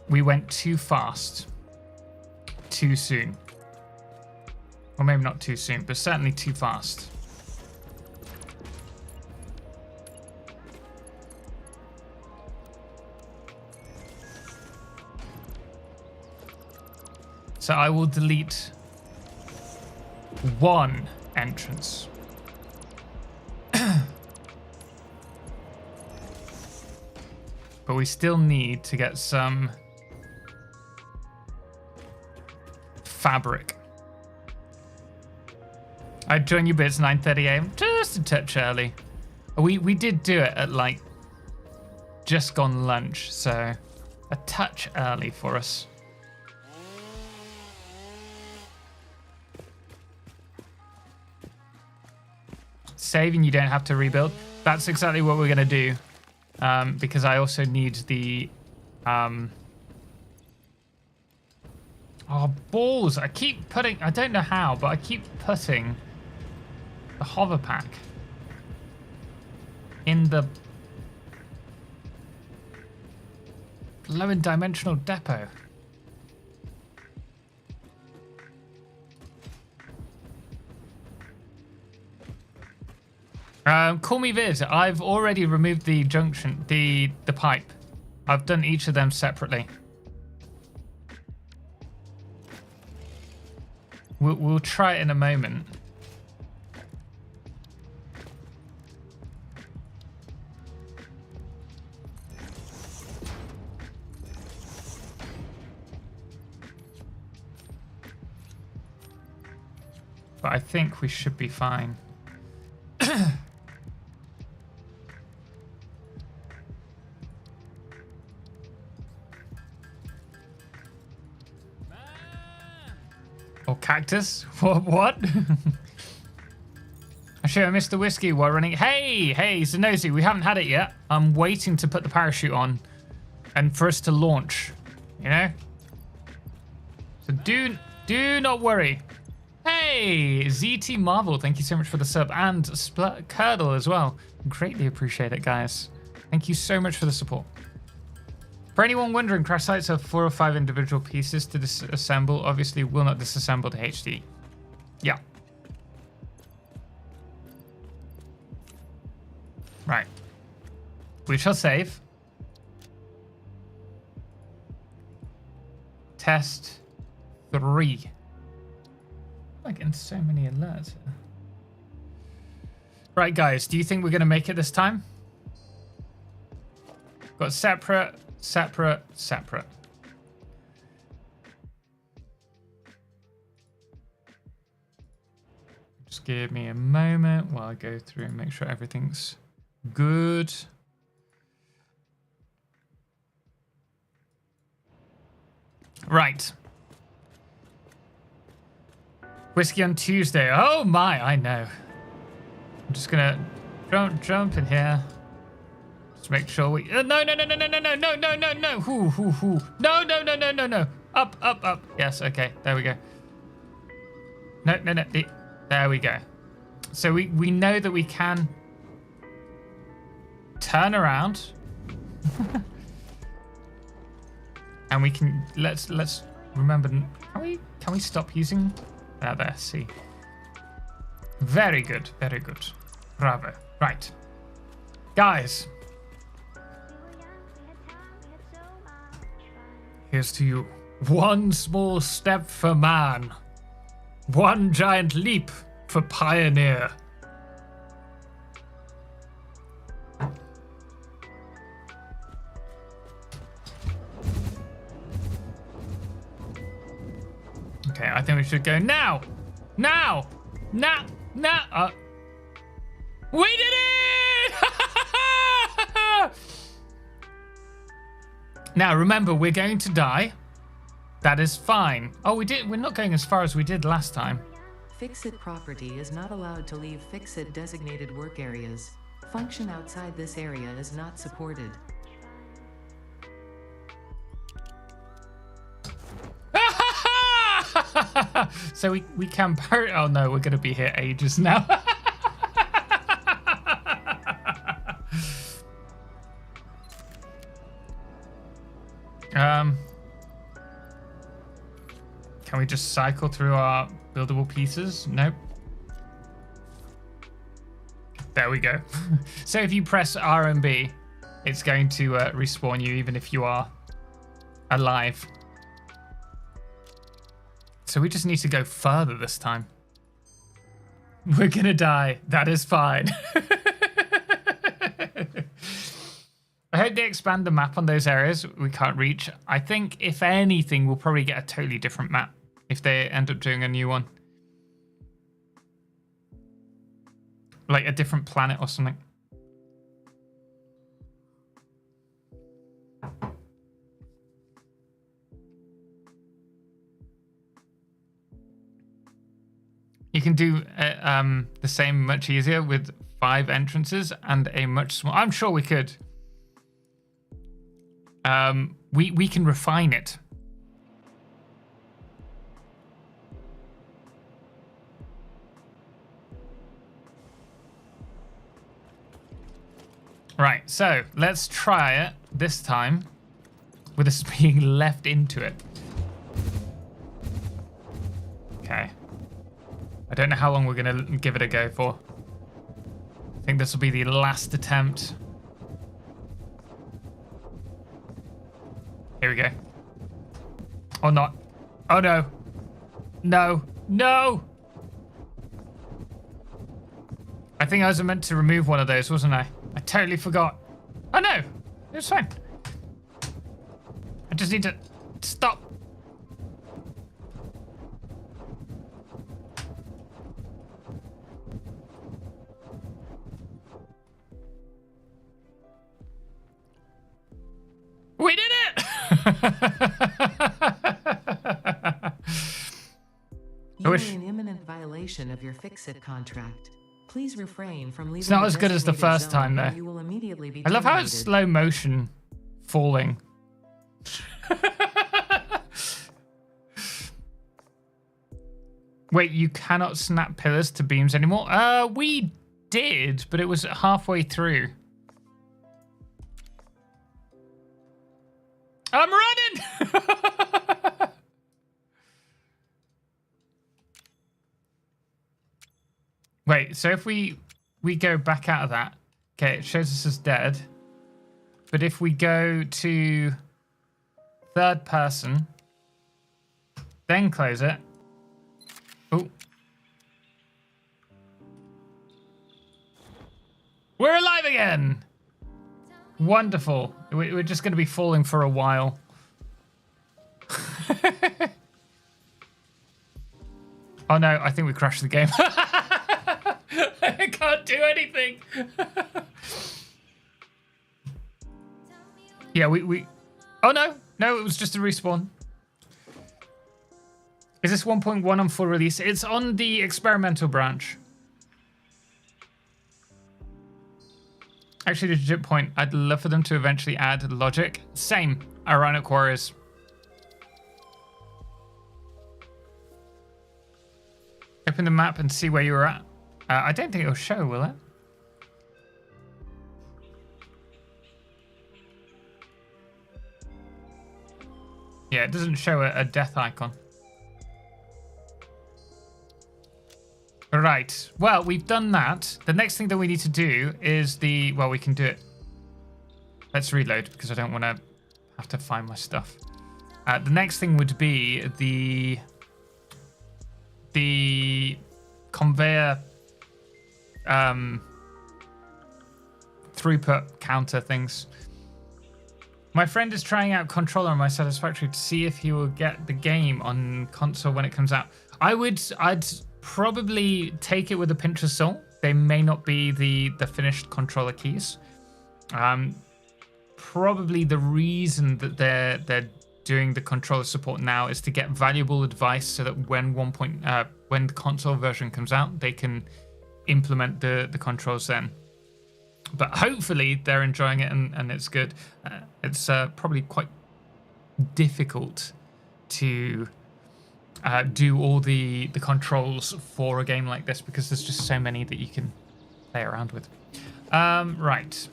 we went too fast, too soon. Or maybe not too soon, but certainly too fast. So I will delete one entrance. But we still need to get some fabric. I'd join you, but it's 9:30 a.m. Just a touch early. We did do it at like just gone lunch, so a touch early for us. Save and you don't have to rebuild. That's exactly what we're gonna do. Because I also need the oh, balls. I keep putting, I don't know how, but I keep putting the hover pack in the low in dimensional depot. Call me Viz. I've already removed the junction, the pipe. I've done each of them separately. We'll try it in a moment. But I think we should be fine. Or cactus? What? Actually, I missed the whiskey while running. Hey, Zenosi, we haven't had it yet. I'm waiting to put the parachute on and for us to launch, you know? So do not worry. Hey, ZT Marvel, thank you so much for the sub, and Curdle as well. Greatly appreciate it, guys. Thank you so much for the support. For anyone wondering, crash sites have 4 or 5 individual pieces to disassemble. Obviously, will not disassemble the HD. Yeah. Right. We shall save. Test 3. I'm getting so many alerts here. Right, guys, do you think we're going to make it this time? Got separate. Just give me a moment while I go through and make sure everything's good. Right. Whiskey on Tuesday. Oh my, I know. I'm just gonna jump in here. Just make sure we. No. No. Hoo. No. Up. Yes. Okay. There we go. No. There we go. So we know that we can turn around, and we can let's remember. Can we stop using? There. See. Very good, very good. Bravo. Right. Guys. Here's to you. One small step for man. One giant leap for pioneer. Okay, I think we should go now. Now. Now. Now. We did it! Now, remember, we're going to die. That is fine. Oh, we're not going as far as we did last time. FICSIT property is not allowed to leave FICSIT designated work areas. Function outside this area is not supported. So we can parry. Oh no, we're going to be here ages now. Can we just cycle through our buildable pieces? Nope. There we go. So if you press R and B, it's going to respawn you even if you are alive. So we just need to go further this time. We're gonna die. That is fine. I hope they expand the map on those areas we can't reach. I think, if anything, we'll probably get a totally different map if they end up doing a new one. Like a different planet or something. You can do the same much easier with 5 entrances and a much smaller. I'm sure we could. We can refine it. Right, so let's try it this time with us being left into it. Okay. I don't know how long we're going to give it a go for. I think this will be the last attempt. Here we go. Or not. Oh no. No. No! I think I was meant to remove one of those, wasn't I? I totally forgot. Oh no! It's fine. I just need to stop. We did it! You are in imminent violation of your FICSIT contract. Please refrain from leaving. It's not as good as the first time, though. You will immediately be I love how it's terminated. slow motion falling. Wait, you cannot snap pillars to beams anymore? We did, but it was halfway through. I'm running! Wait, so if we go back out of that, okay, it shows us as dead. But if we go to third person, then close it. Oh. We're alive again! Wonderful. We're just going to be falling for a while. Oh no, I think we crashed the game. I can't do anything. Yeah, we... Oh no, no, it was just a respawn. Is this 1.1 on full release? It's on the experimental branch. Actually, legit point, I'd love for them to eventually add logic. Same, Ironic Warriors. Open the map and see where you were at. I don't think it'll show, will it? Yeah, it doesn't show a death icon. Right. Well, we've done that. The next thing that we need to do is well, we can do it. Let's reload because I don't want to have to find my stuff. The next thing would be the conveyor throughput counter things. My friend is trying out controller on my Satisfactory to see if he will get the game on console when it comes out. I'd probably take it with a pinch of salt. They may not be the finished controller keys. Probably the reason that they're doing the controller support now is to get valuable advice so that when when the console version comes out, they can implement the controls then. But hopefully they're enjoying it and it's good. It's probably quite difficult to do all the controls for a game like this because there's just so many that you can play around with. Right.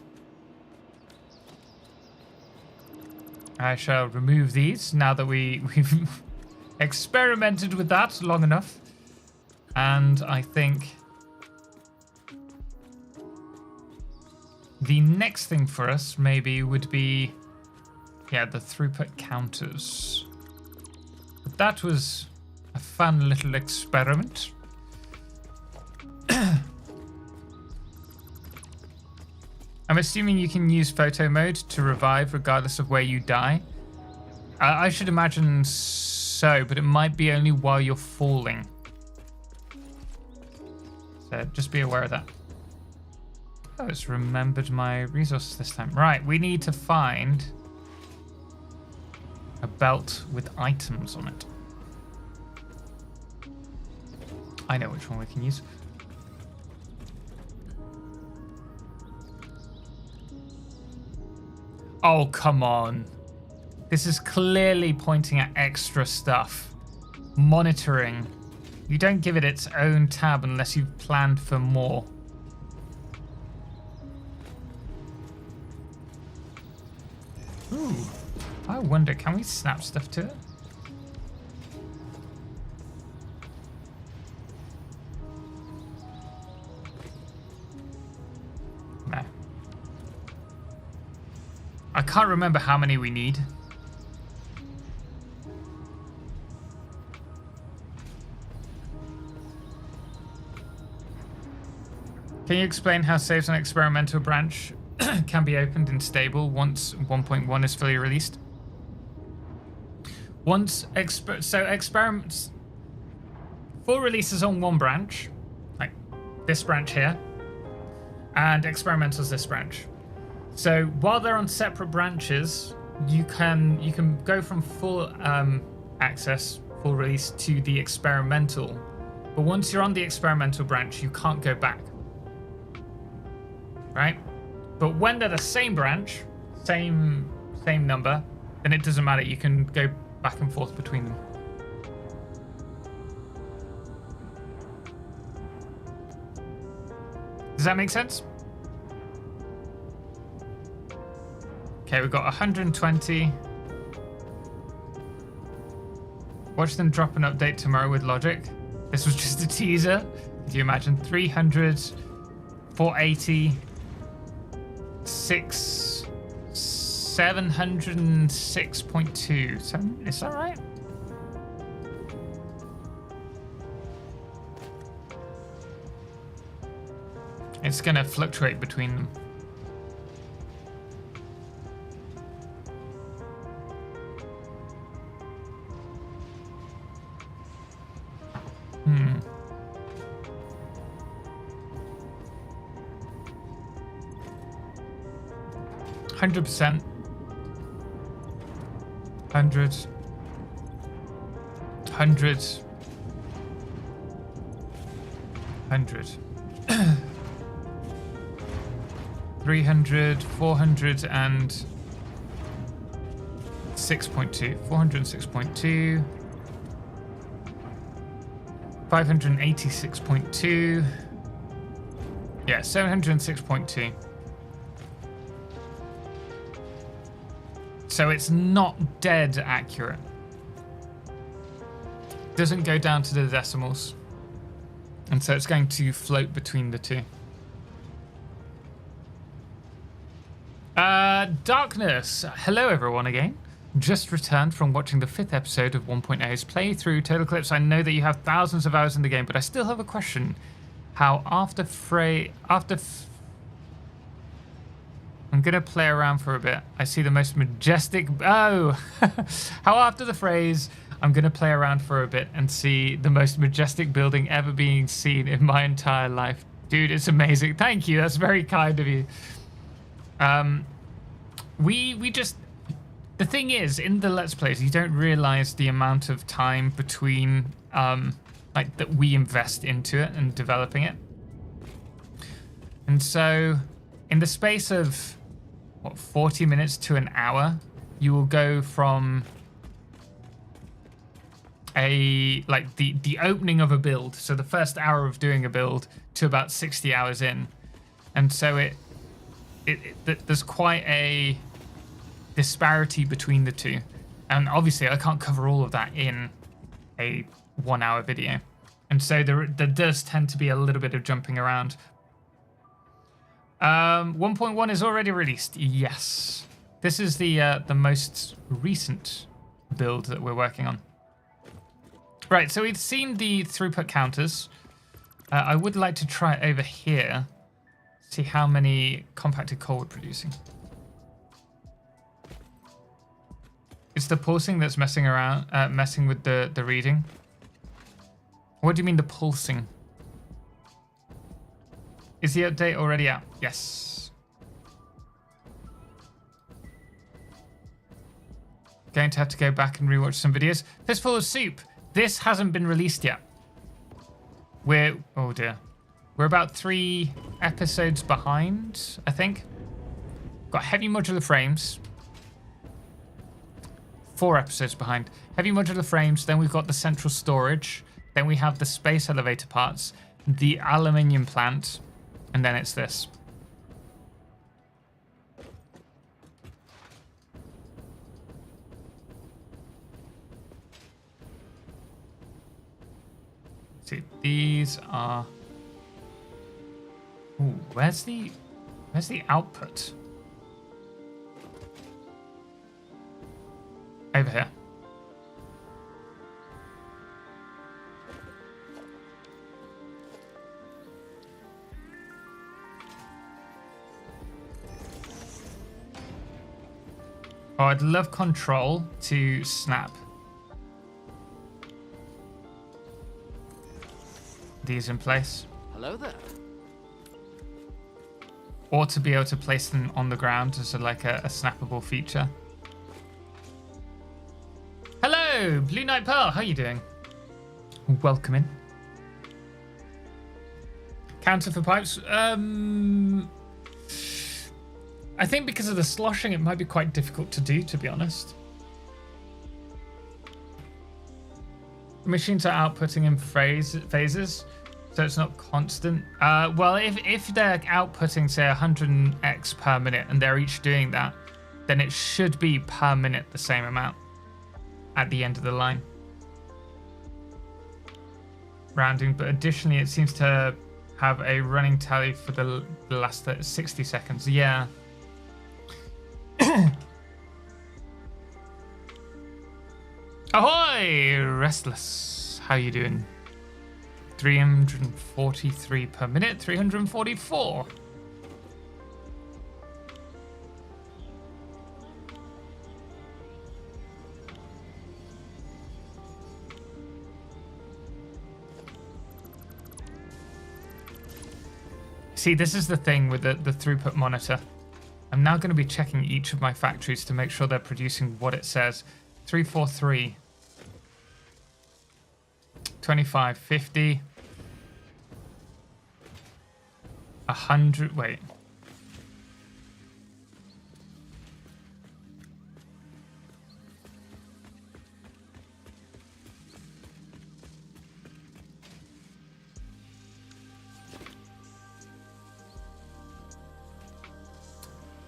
I shall remove these now that we've experimented with that long enough. And I think the next thing for us maybe would be, yeah, the throughput counters. But that was a fun little experiment. I'm assuming you can use photo mode to revive regardless of where you die. I should imagine so, but it might be only while you're falling. So just be aware of that. Oh, it's remembered my resources this time. Right, we need to find a belt with items on it. I know which one we can use. Oh, come on. This is clearly pointing at extra stuff. Monitoring. You don't give it its own tab unless you've planned for more. Ooh. I wonder, can we snap stuff to it? No. I can't remember how many we need. Can you explain how saves on experimental branch can be opened in stable once 1.1 is fully released? Once experiments, full releases on one branch, like this branch here, and experimental's this branch. So while they're on separate branches, you can go from full access, full release to the experimental. But once you're on the experimental branch, you can't go back. Right? But when they're the same branch, same number, then it doesn't matter. You can go back and forth between them. Does that make sense? Okay, we've got 120. Watch them drop an update tomorrow with logic. This was just a teaser. Could you imagine? 300, 480, 706.2. Is that right? It's going to fluctuate between them. Hmm. 100%. 100. 100. 100. 300, 400 and 6.2. 406.2. 586.2. Yeah, 706.2. So it's not dead accurate. Doesn't go down to the decimals. And so it's going to float between the two. Darkness. Hello everyone again. Just returned from watching the 5th episode of 1.0's playthrough Totalxclipse. I know that you have thousands of hours in the game, but I still have a question. How I'm gonna play around for a bit. I see the most majestic... Oh! How after the phrase, I'm gonna play around for a bit and see the most majestic building ever being seen in my entire life. Dude, it's amazing. Thank you. That's very kind of you. We just... The thing is, in the Let's Plays, you don't realize the amount of time between, like, that we invest into it and developing it. And so, in the space of, what, 40 minutes to an hour, you will go from the opening of a build, so the first hour of doing a build, to about 60 hours in. And so there's quite a disparity between the two, and obviously I can't cover all of that in a 1 hour video, and so there does tend to be a little bit of jumping around. 1.1 is already released. Yes, this is the most recent build that we're working on. Right, so we've seen the throughput counters. I would like to try it over here, see how many compacted coal we're producing. It's the pulsing that's messing around, messing with the reading. What do you mean the pulsing? Is the update already out? Yes. Going to have to go back and rewatch some videos. Fistful of Soup. This hasn't been released yet. Oh dear. We're about 3 episodes behind, I think. Got heavy modular frames. 4 episodes behind. Heavy modular frames, then we've got the central storage, then we have the space elevator parts, the aluminium plant, and then it's this. See, these are... Ooh, where's the output? Over here. Oh, I'd love control to snap these in place. Hello there. Or to be able to place them on the ground as a snappable feature. Hello, Blue Knight Pearl. How you doing? Welcome in. Counter for pipes. I think because of the sloshing, it might be quite difficult to do, to be honest. Machines are outputting in phases, so it's not constant. Well, if they're outputting, say, 100x per minute, and they're each doing that, then it should be per minute the same amount at the end of the line. Rounding, but additionally, it seems to have a running tally for the last 60 seconds. Yeah. Ahoy, Restless. How you doing? 343 per minute, 344. See, this is the thing with the throughput monitor. I'm now going to be checking each of my factories to make sure they're producing what it says. 343. 25, 50. 100, wait.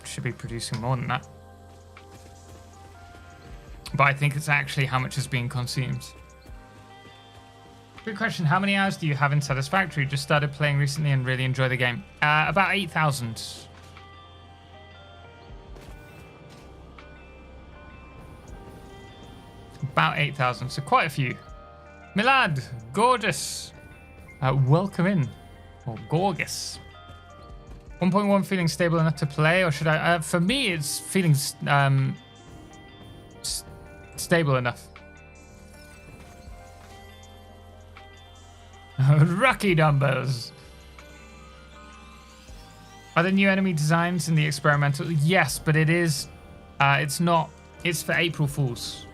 Should be producing more than that. But I think it's actually how much is being consumed. Good question. How many hours do you have in Satisfactory? Just started playing recently and really enjoy the game. About 8,000. About 8,000, so quite a few. Milad, gorgeous. Welcome in. Or gorgeous. 1.1 feeling stable enough to play, or should I? For me, it's feeling stable enough. Rocky numbers. Are there new enemy designs in the experimental? Yes, but it is. It's not. It's for April Fools.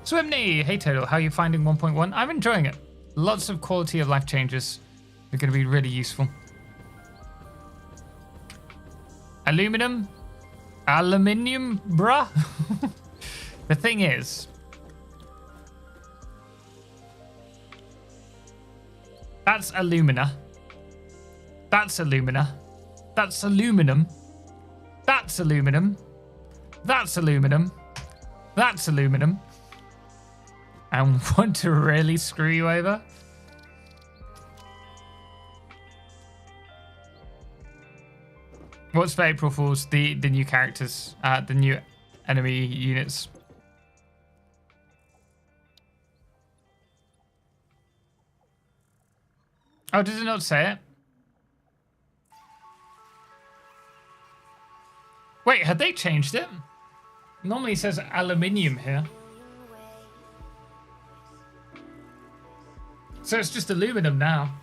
Swimney, hey Total, how are you finding 1.1? I'm enjoying it. Lots of quality of life changes. They're going to be really useful. Aluminium, bruh. The thing is, that's alumina. That's alumina. That's aluminum. That's aluminum. That's aluminum. That's aluminum. And want to really screw you over? What's for April Fools? The new characters, the new enemy units. Oh, does it not say it? Wait, had they changed it? Normally it says aluminium here. So it's just aluminum now.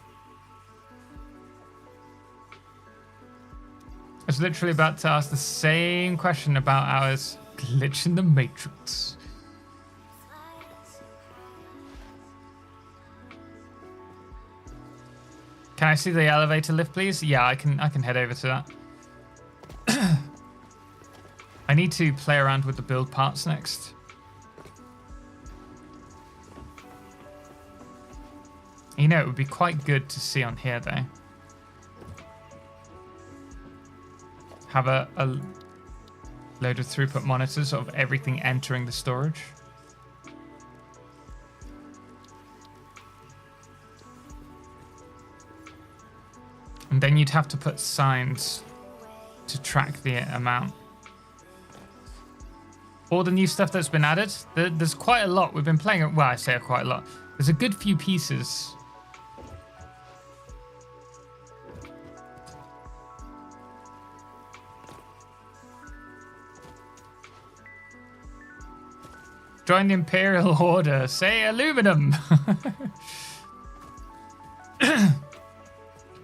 I was literally about to ask the same question about ours. Glitch in the Matrix. Can I see the elevator lift, please? Yeah, I can head over to that. I need to play around with the build parts next. You know, it would be quite good to see on here, though. Have a load of throughput monitors of everything entering the storage. And then you'd have to put signs to track the amount. All the new stuff that's been added, there's quite a lot. We've been playing it, well, I say quite a lot. There's a good few pieces. Join the Imperial Order. Say aluminum.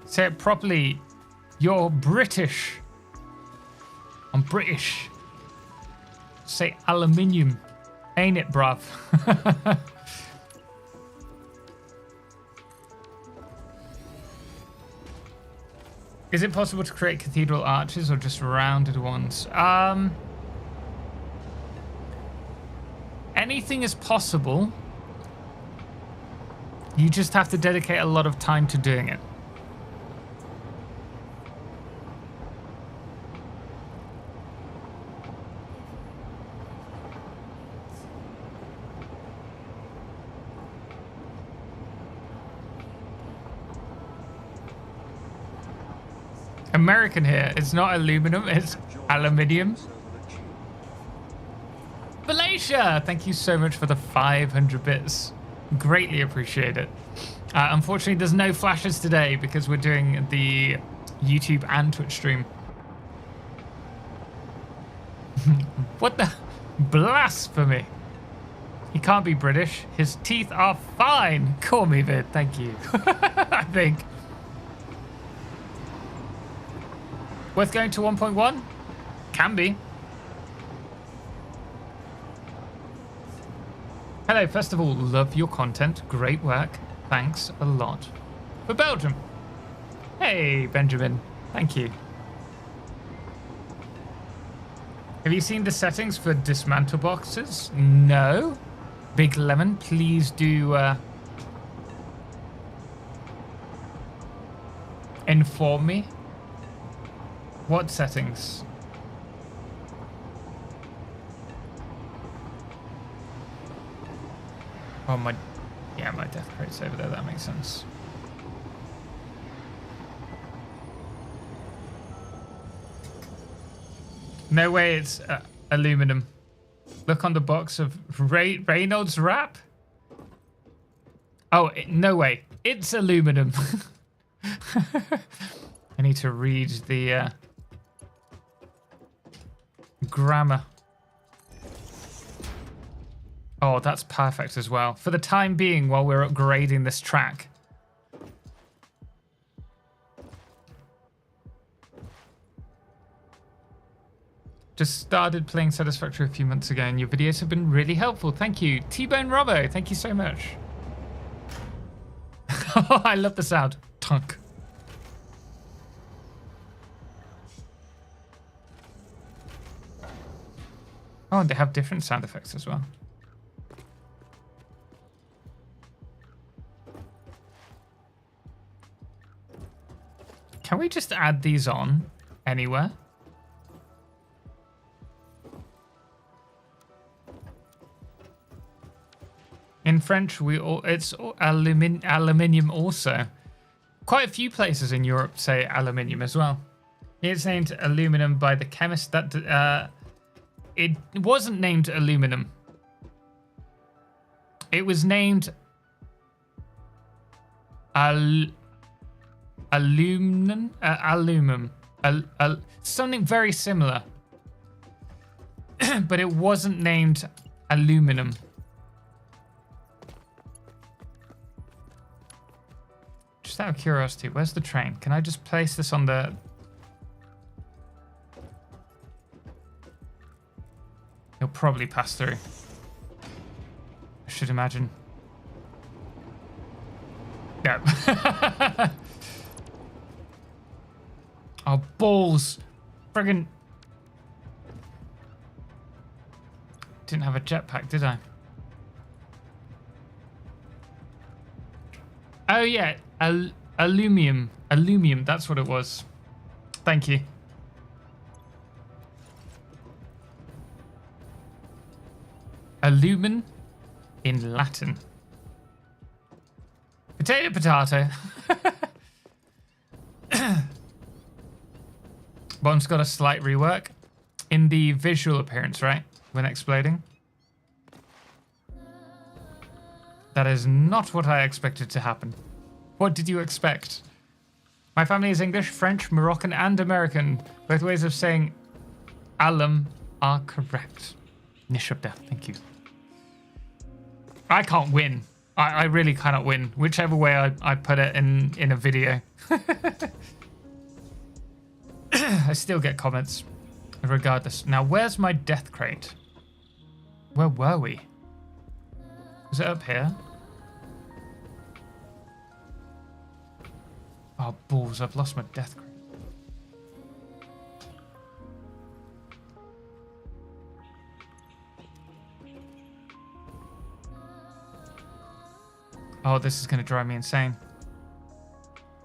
Say it properly. You're British. I'm British. Say aluminium. Ain't it, bruv? Is it possible to create cathedral arches or just rounded ones? Anything is possible. You just have to dedicate a lot of time to doing it. American here. It's not aluminum, it's aluminium. Felicia, thank you so much for the 500 bits. Greatly appreciate it. Unfortunately, there's no flashes today because we're doing the YouTube and Twitch stream. What the? Blasphemy. He can't be British. His teeth are fine. Call me Vid, thank you. I think. Worth going to 1.1? Can be. Hello, first of all, love your content. Great work. Thanks a lot. For Belgium. Hey, Benjamin. Thank you. Have you seen the settings for dismantle boxes? No. Big Lemon, please do inform me. What settings? Oh my, Yeah, my death crate's over there. That makes sense. No way it's aluminum. Look on the box of Reynolds wrap. Oh, no way. It's aluminum. I need to read the grammar. Oh, that's perfect as well. For the time being, while we're upgrading this track. Just started playing Satisfactory a few months ago, and your videos have been really helpful. Thank you. T-Bone Robbo, thank you so much. Oh, I love the sound. Tunk. Oh, and they have different sound effects as well. Can we just add these on anywhere? In French, it's aluminium also. Quite a few places in Europe say aluminium as well. It's named aluminum by the chemist that it wasn't named aluminum. It was named aluminum, something very similar, but it wasn't named aluminum. Just out of curiosity, where's the train? Can I just place this on the... He'll probably pass through. I should imagine. No. Oh, balls. Friggin'. Didn't have a jetpack, did I? Oh, yeah. Aluminum. Aluminum, that's what it was. Thank you. Alumen in Latin. Potato, potato. Bomb's got a slight rework in the visual appearance, right? When exploding. That is not what I expected to happen. What did you expect? My family is English, French, Moroccan, and American. Both ways of saying alum are correct. Nishubda, thank you. I can't win. I really cannot win. Whichever way I put it in a video. I still get comments regardless. Now, where's my death crate? Where were we? Was it up here? Oh, balls. I've lost my death crate. Oh, this is going to drive me insane.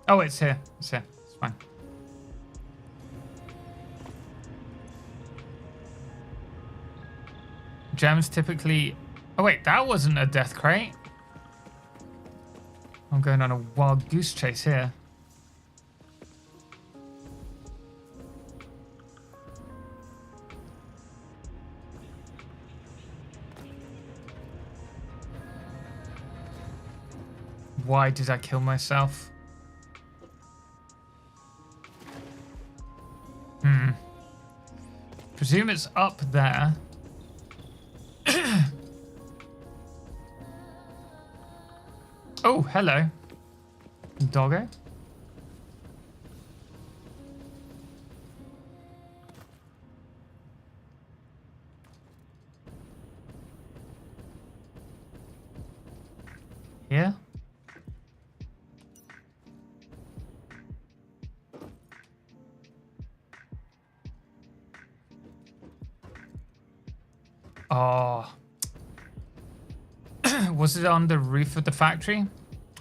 Oh, it's here. It's here. It's fine. Gems typically... Oh, wait. That wasn't a death crate. I'm going on a wild goose chase here. Why did I kill myself? Presume it's up there. Oh, hello. Doggo. Yeah. Oh. Was it on the roof of the factory?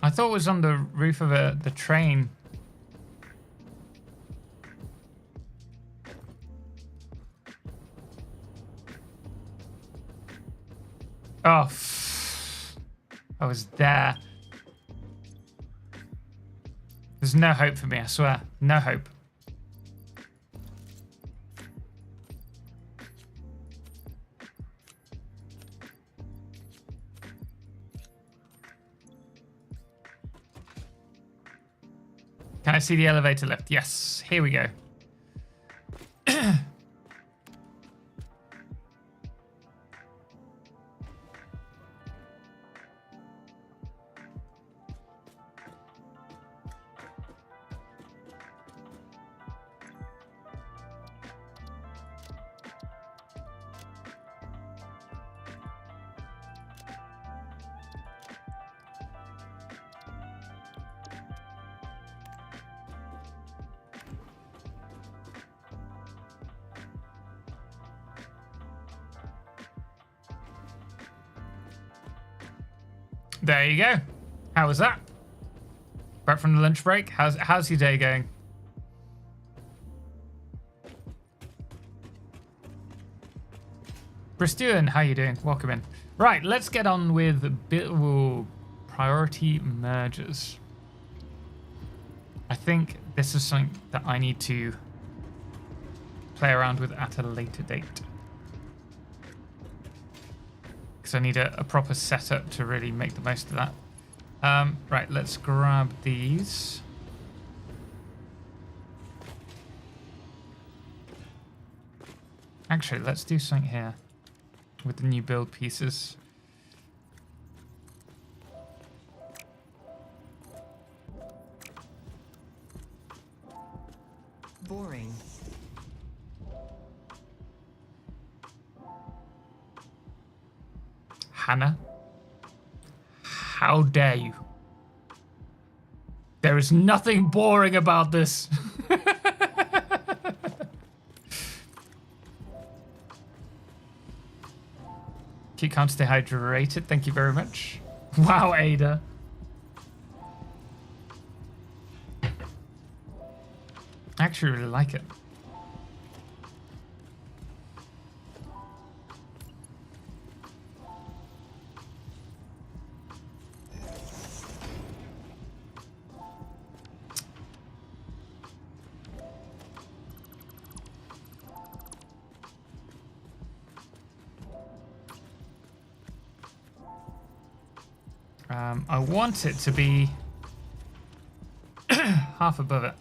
I thought it was on the roof of the train. Oh. I was there. There's no hope for me, I swear. No hope. Can I see the elevator lift? Yes, here we go. There you go. How was that? Back from the lunch break. How's your day going? Bristuan, how you doing? Welcome in. Right, let's get on with priority mergers. I think this is something that I need to play around with at a later date. Because I need a proper setup to really make the most of that. Right, let's grab these. Actually, let's do something here with the new build pieces. Boring. Hannah, how dare you? There is nothing boring about this. You can't stay hydrated, thank you very much. Wow, Ada. I actually really like it. I want it to be half above it.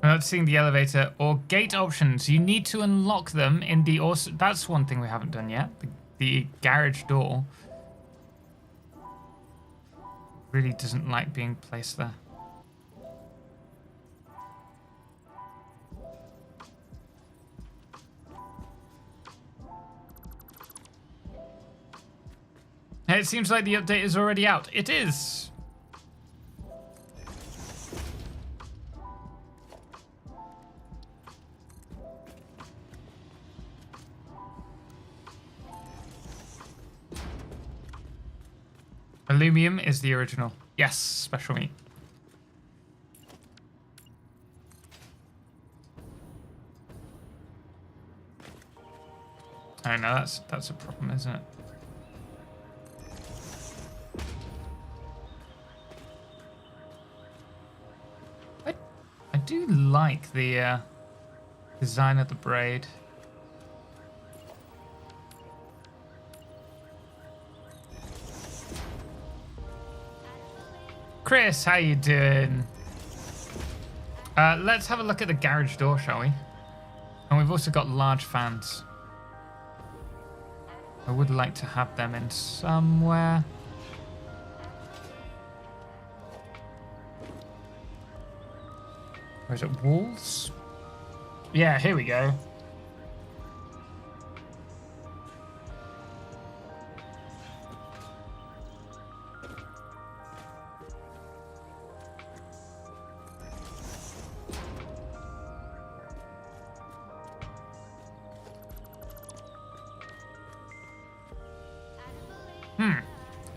I'm not seeing the elevator or gate options. You need to unlock them in the... Also, that's one thing we haven't done yet. The garage door really doesn't like being placed there. It seems like the update is already out. It is. Aluminum is the original. Yes, special meat. I know that's a problem, isn't it? I do like the design of the braid. Chris, how you doing? Let's have a look at the garage door, shall we? And we've also got large fans. I would like to have them in somewhere. Or is it walls? Yeah, here we go.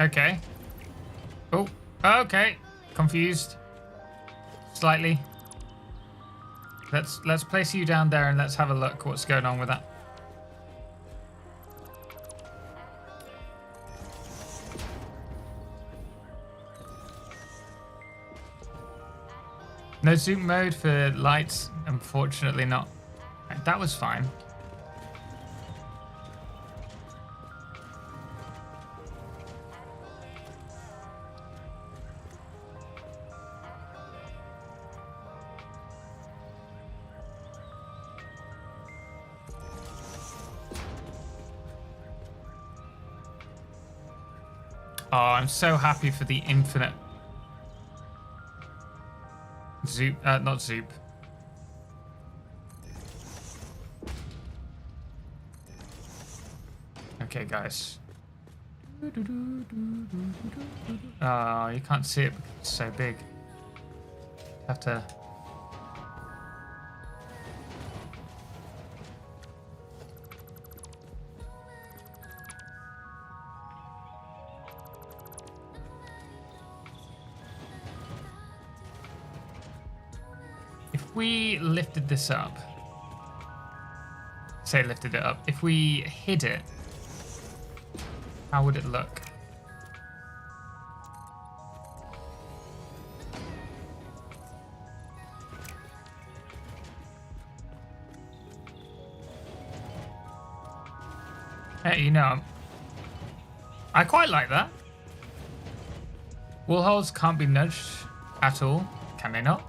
Okay. Oh, okay. Confused. Slightly. Let's place you down there and let's have a look what's going on with that. No zoom mode for lights, unfortunately not. That was fine. Oh, I'm so happy for the infinite zoop, not zoop. Okay, guys. Oh, you can't see it because it's so big. Have to. If we lifted this up, say lifted it up, if we hid it, how would it look? Hey, you know, I quite like that. Wall holes can't be nudged at all, can they not?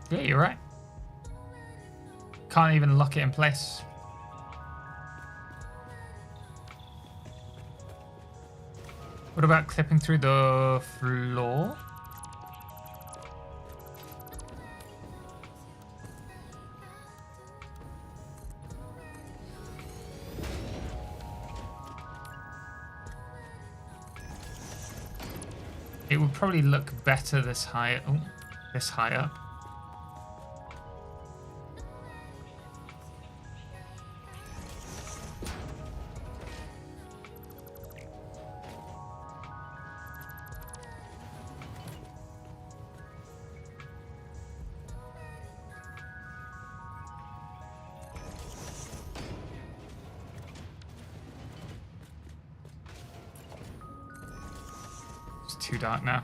Yeah, you're right. Can't even lock it in place. What about clipping through the floor? It would probably look better this high. Oh, this high up. Too dark now.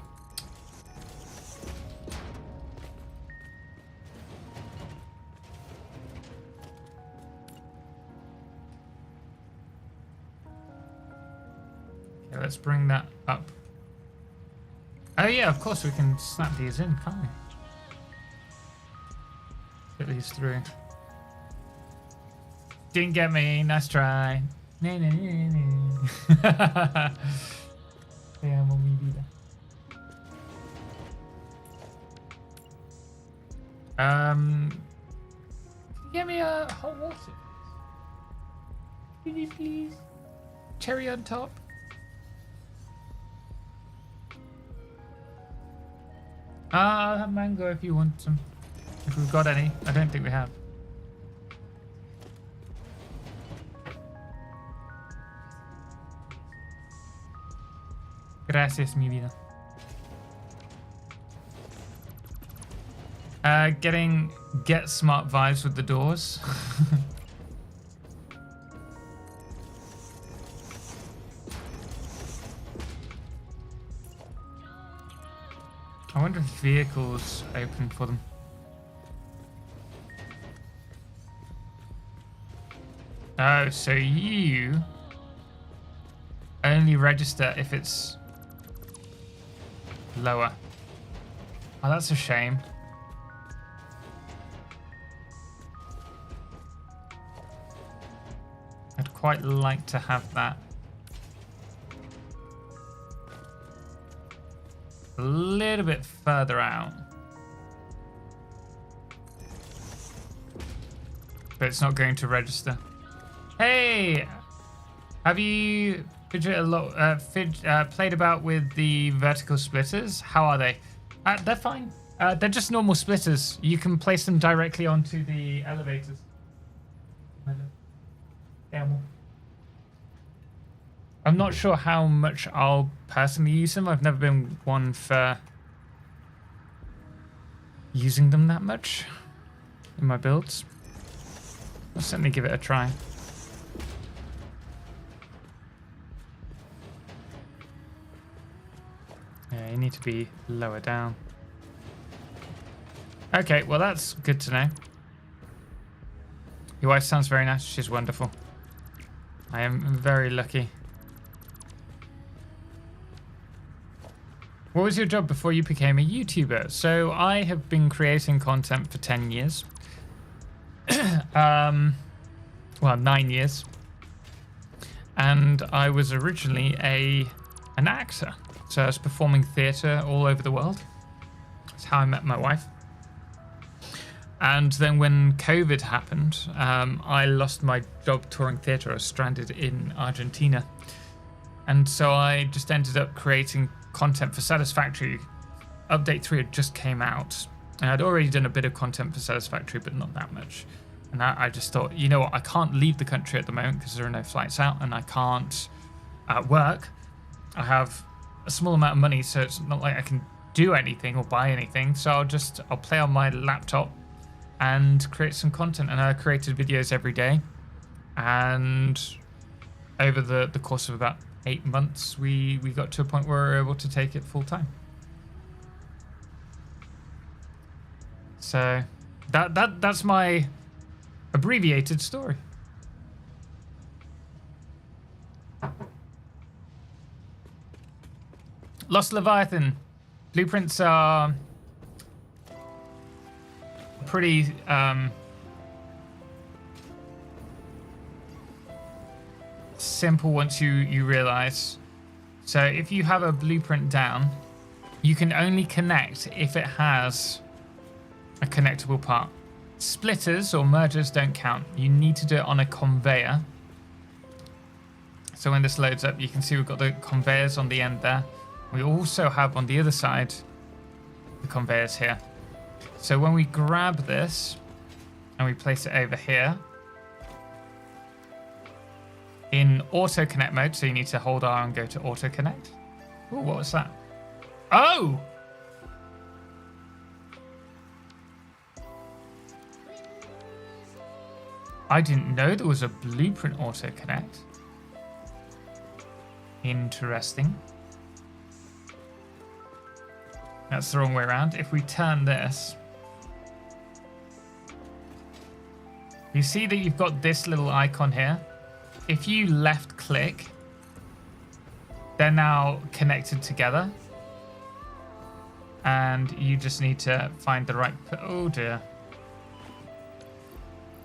Okay, let's bring that up. Oh yeah, of course we can snap these in, can't we? Get these through. Didn't get me, nice try. Nee, nee, nee, nee. Veamos mi vida. Get me a hot water. Please, please. Cherry on top. I'll have mango if you want some. If we've got any. I don't think we have. Gracias, mi vida. Get smart vibes with the doors. I wonder if vehicles open for them. Oh, so you only register if it's lower. Oh, that's a shame. I'd quite like to have that. A little bit further out. But it's not going to register. Hey! Have you played about with the vertical splitters? How are they? They're fine. They're just normal splitters. You can place them directly onto the elevators. I'm not sure how much I'll personally use them. I've never been one for using them that much in my builds. I'll certainly give it a try. Yeah, you need to be lower down. Okay, well that's good to know. Your wife sounds very nice. She's wonderful. I am very lucky. What was your job before you became a YouTuber? So I have been creating content for 10 years. Well, 9 years. And I was originally an actor. So I was performing theatre all over the world. That's how I met my wife. And then when COVID happened, I lost my job touring theatre. I was stranded in Argentina. And so I just ended up creating content for Satisfactory. Update 3 had just came out. And I'd already done a bit of content for Satisfactory, but not that much. And I just thought, you know what, I can't leave the country at the moment because there are no flights out, and I can't work. I have a small amount of money, so it's not like I can do anything or buy anything. So I'll play on my laptop and create some content. And I created videos every day. And over the course of about 8 months, we got to a point where we were able to take it full time. So that's my abbreviated story. Lost Leviathan. Blueprints are pretty simple once you realize. So if you have a blueprint down, you can only connect if it has a connectable part. Splitters or mergers don't count. You need to do it on a conveyor. So when this loads up, you can see we've got the conveyors on the end there. We also have on the other side the conveyors here. So when we grab this and we place it over here in auto connect mode, so you need to hold R and go to auto connect. Oh, what was that? Oh! I didn't know there was a blueprint auto connect. Interesting. That's the wrong way around. If we turn this, you see that you've got this little icon here. If you left click, they're now connected together. And you just need to find the right, oh dear.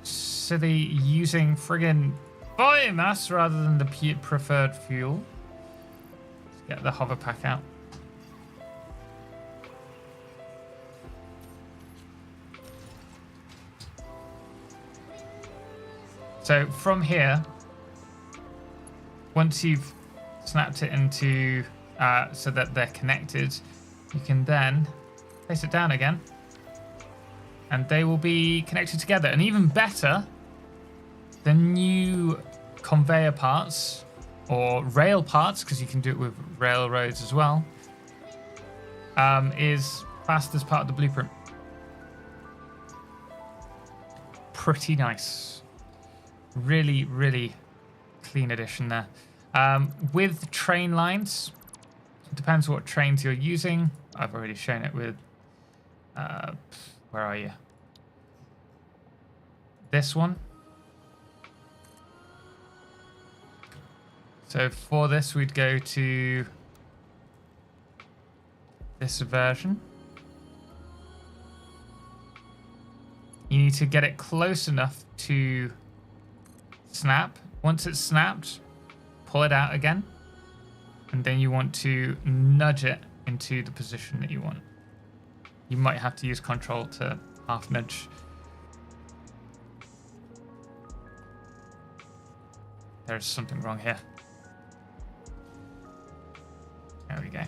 So they're using friggin' biomass rather than the preferred fuel. Let's get the hover pack out. So from here, once you've snapped it into so that they're connected, you can then place it down again and they will be connected together. And even better, the new conveyor parts or rail parts, because you can do it with railroads as well, is classed as part of the blueprint. Pretty nice. Really, really clean addition there. With train lines, it depends what trains you're using. I've already shown it with, where are you? This one. So for this, we'd go to this version. You need to get it close enough to snap. Once it's snapped, pull it out again. And then you want to nudge it into the position that you want. You might have to use control to half nudge. There's something wrong here. There we go.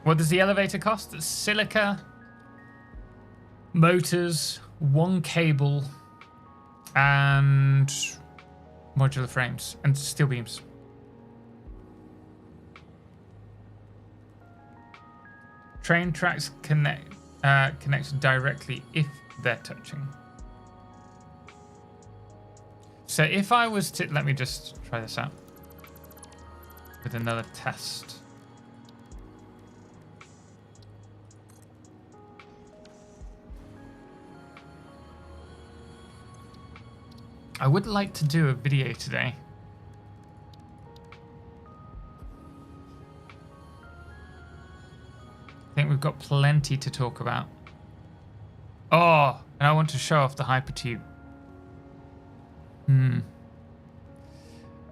What does the elevator cost? Silica, motors, one cable, and modular frames and steel beams. Train tracks connect directly if they're touching. So if I was to, let me just try this out with another test. I would like to do a video today. I think we've got plenty to talk about. Oh, and I want to show off the hypertube.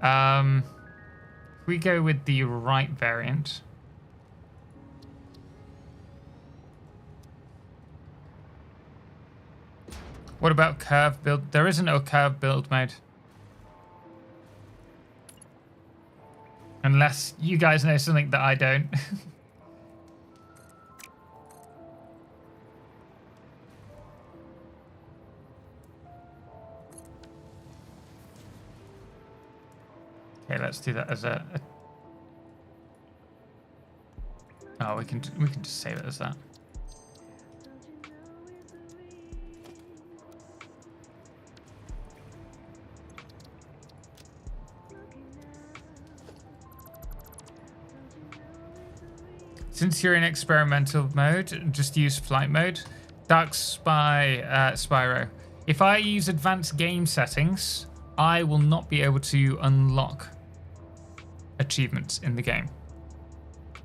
If we go with the right variant. What about curve build? There isn't a curve build mode. Unless you guys know something that I don't. Okay, let's do that as a... Oh, we can just save it as that. Since you're in experimental mode, just use flight mode. Dark Spyro. If I use advanced game settings, I will not be able to unlock achievements in the game.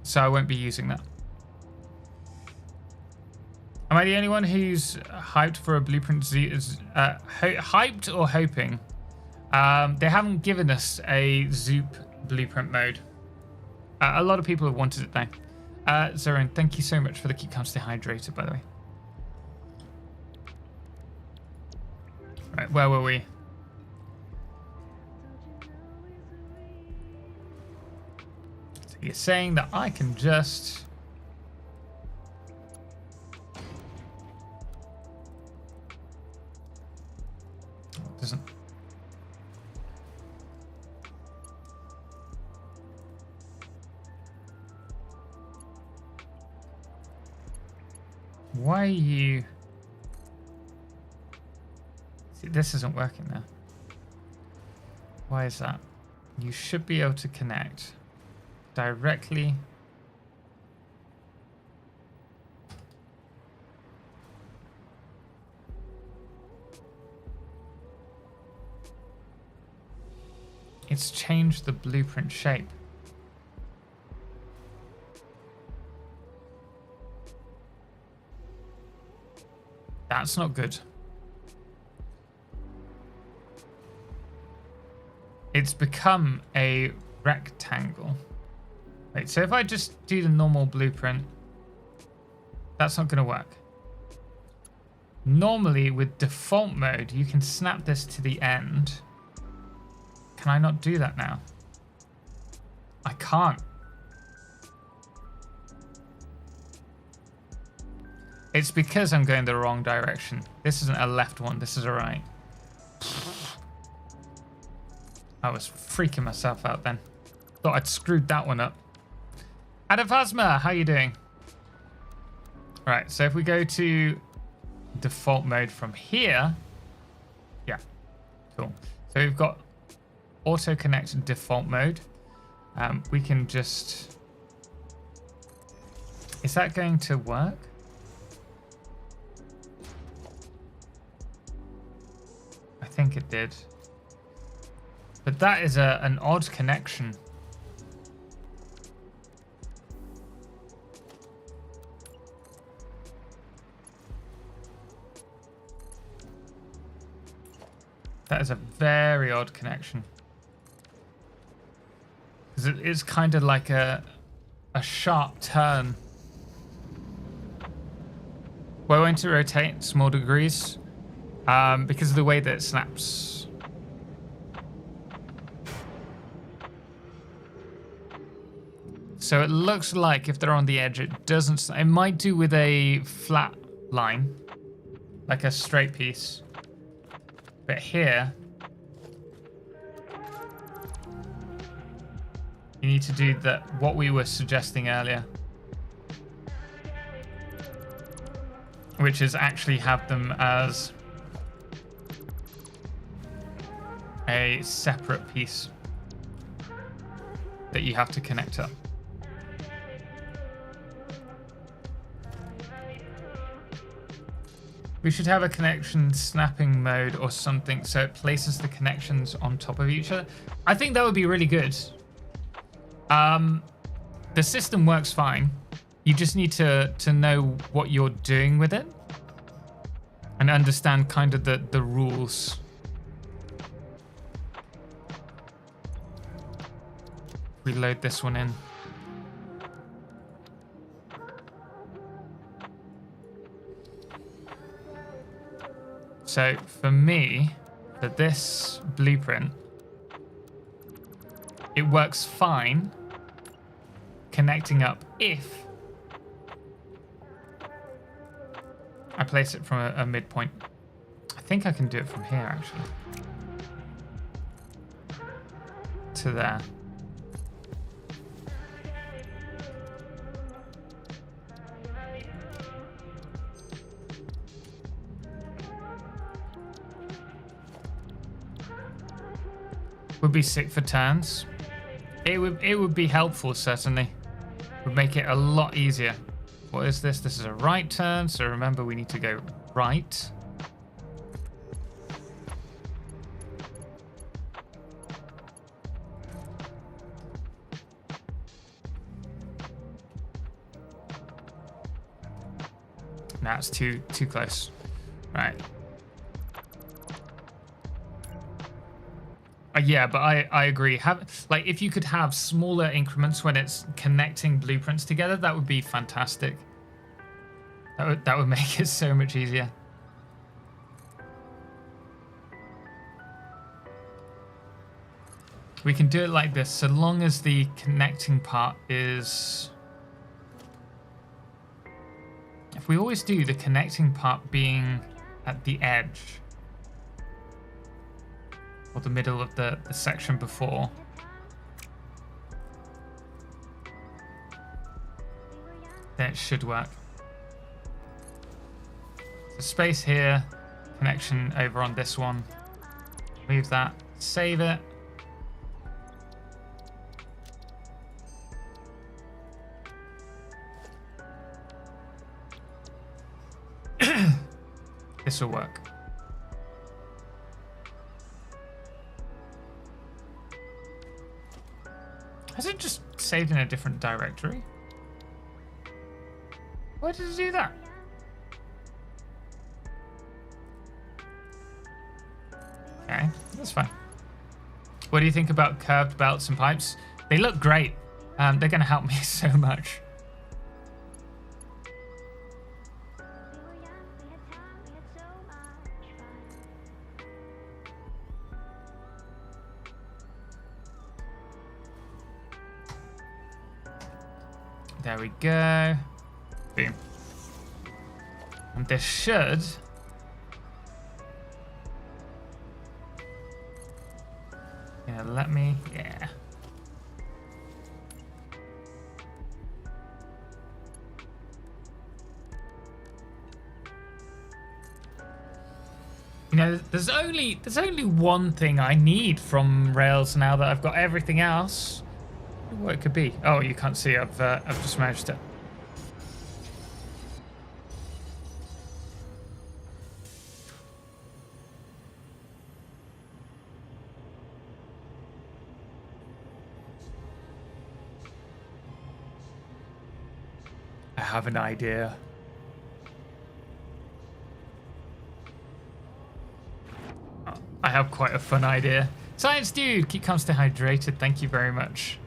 So I won't be using that. Am I the only one who's hyped for a Blueprint Z? Hyped or hoping? They haven't given us a Zoop Blueprint mode. A lot of people have wanted it though. Zoran, thank you so much for the keep calm stay hydrated, by the way. Right, where were we? So you're saying that I can just... Oh, it doesn't... Why are you... See, this isn't working now. Why is that? You should be able to connect directly. It's changed the blueprint shape. That's not good. It's become a rectangle. Wait, so if I just do the normal blueprint, that's not going to work. Normally with default mode, you can snap this to the end. Can I not do that now? I can't. It's because I'm going the wrong direction. This isn't a left one, this is a right. I was freaking myself out then. Thought I'd screwed that one up. Adavasma, how you doing? Right, so if we go to default mode from here. Yeah, cool. So we've got auto connect default mode. We can just... Is that going to work? I think it did. But that is an odd connection. That is a very odd connection. Because it is kind of like a sharp turn. We're going to rotate small degrees because of the way that it snaps. So it looks like if they're on the edge, it doesn't... It might do with a flat line, like a straight piece. But here, you need to do what we were suggesting earlier. which is actually have them as a separate piece that you have to connect up. We should have a connection snapping mode or something so it places the connections on top of each other. I think that would be really good. The system works fine. You just need to know what you're doing with it and understand kind of the rules. We load this one in. So for me, for this blueprint, it works fine connecting up if I place it from a midpoint. I think I can do it from here actually. To there. Would be sick for turns. It would be helpful, certainly. Would make it a lot easier. What is this? This is a right turn, so remember we need to go right. Nah, it's too close. Right. Yeah, but I agree. Like if you could have smaller increments when it's connecting blueprints together, that would be fantastic. That would make it so much easier. We can do it like this, so long as the connecting part is... If we always do the connecting part being at the edge, or the middle of the section before. Then it should work. So space here, connection over on this one. Move that, save it. This will work. Has it just saved in a different directory? Why did it do that? Okay, that's fine. What do you think about curved belts and pipes? They look great. They're going to help me so much. There we go. Boom. And this should... let me... Yeah. There's only one thing I need from Rails now that I've got everything else. What it could be? Oh, you can't see. I've just managed to. I have an idea. I have quite a fun idea. Science dude, keep calm, stay hydrated. Thank you very much.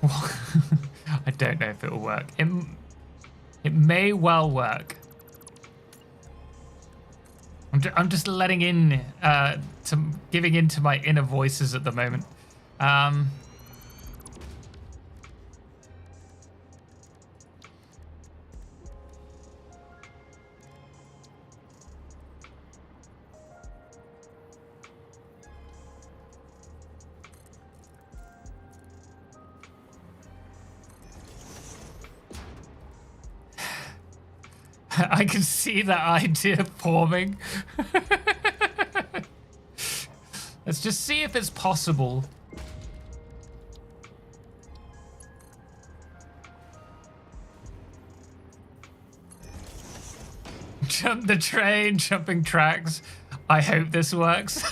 I don't know if it will work. It may well work. I'm just letting in giving in to my inner voices at the moment. I can see that idea forming. Let's just see if it's possible. Jump the train, jumping tracks. I hope this works.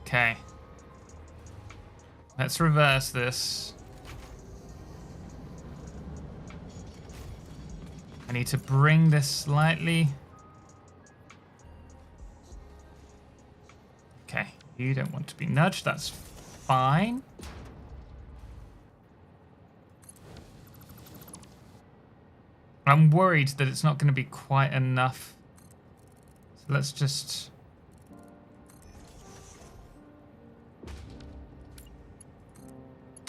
Okay. Let's reverse this. I need to bring this slightly. Okay, you don't want to be nudged, that's fine. I'm worried that it's not going to be quite enough. So let's just...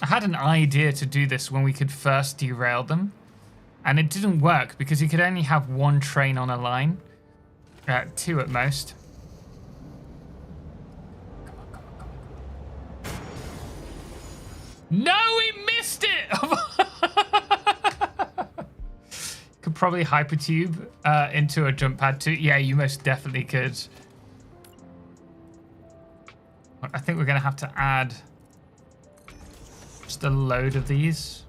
I had an idea to do this when we could first derail them. And it didn't work because you could only have one train on a line. 2 at most. No, we missed it! Could probably hypertube into a jump pad too. Yeah, you most definitely could. I think we're going to have to add just a load of these.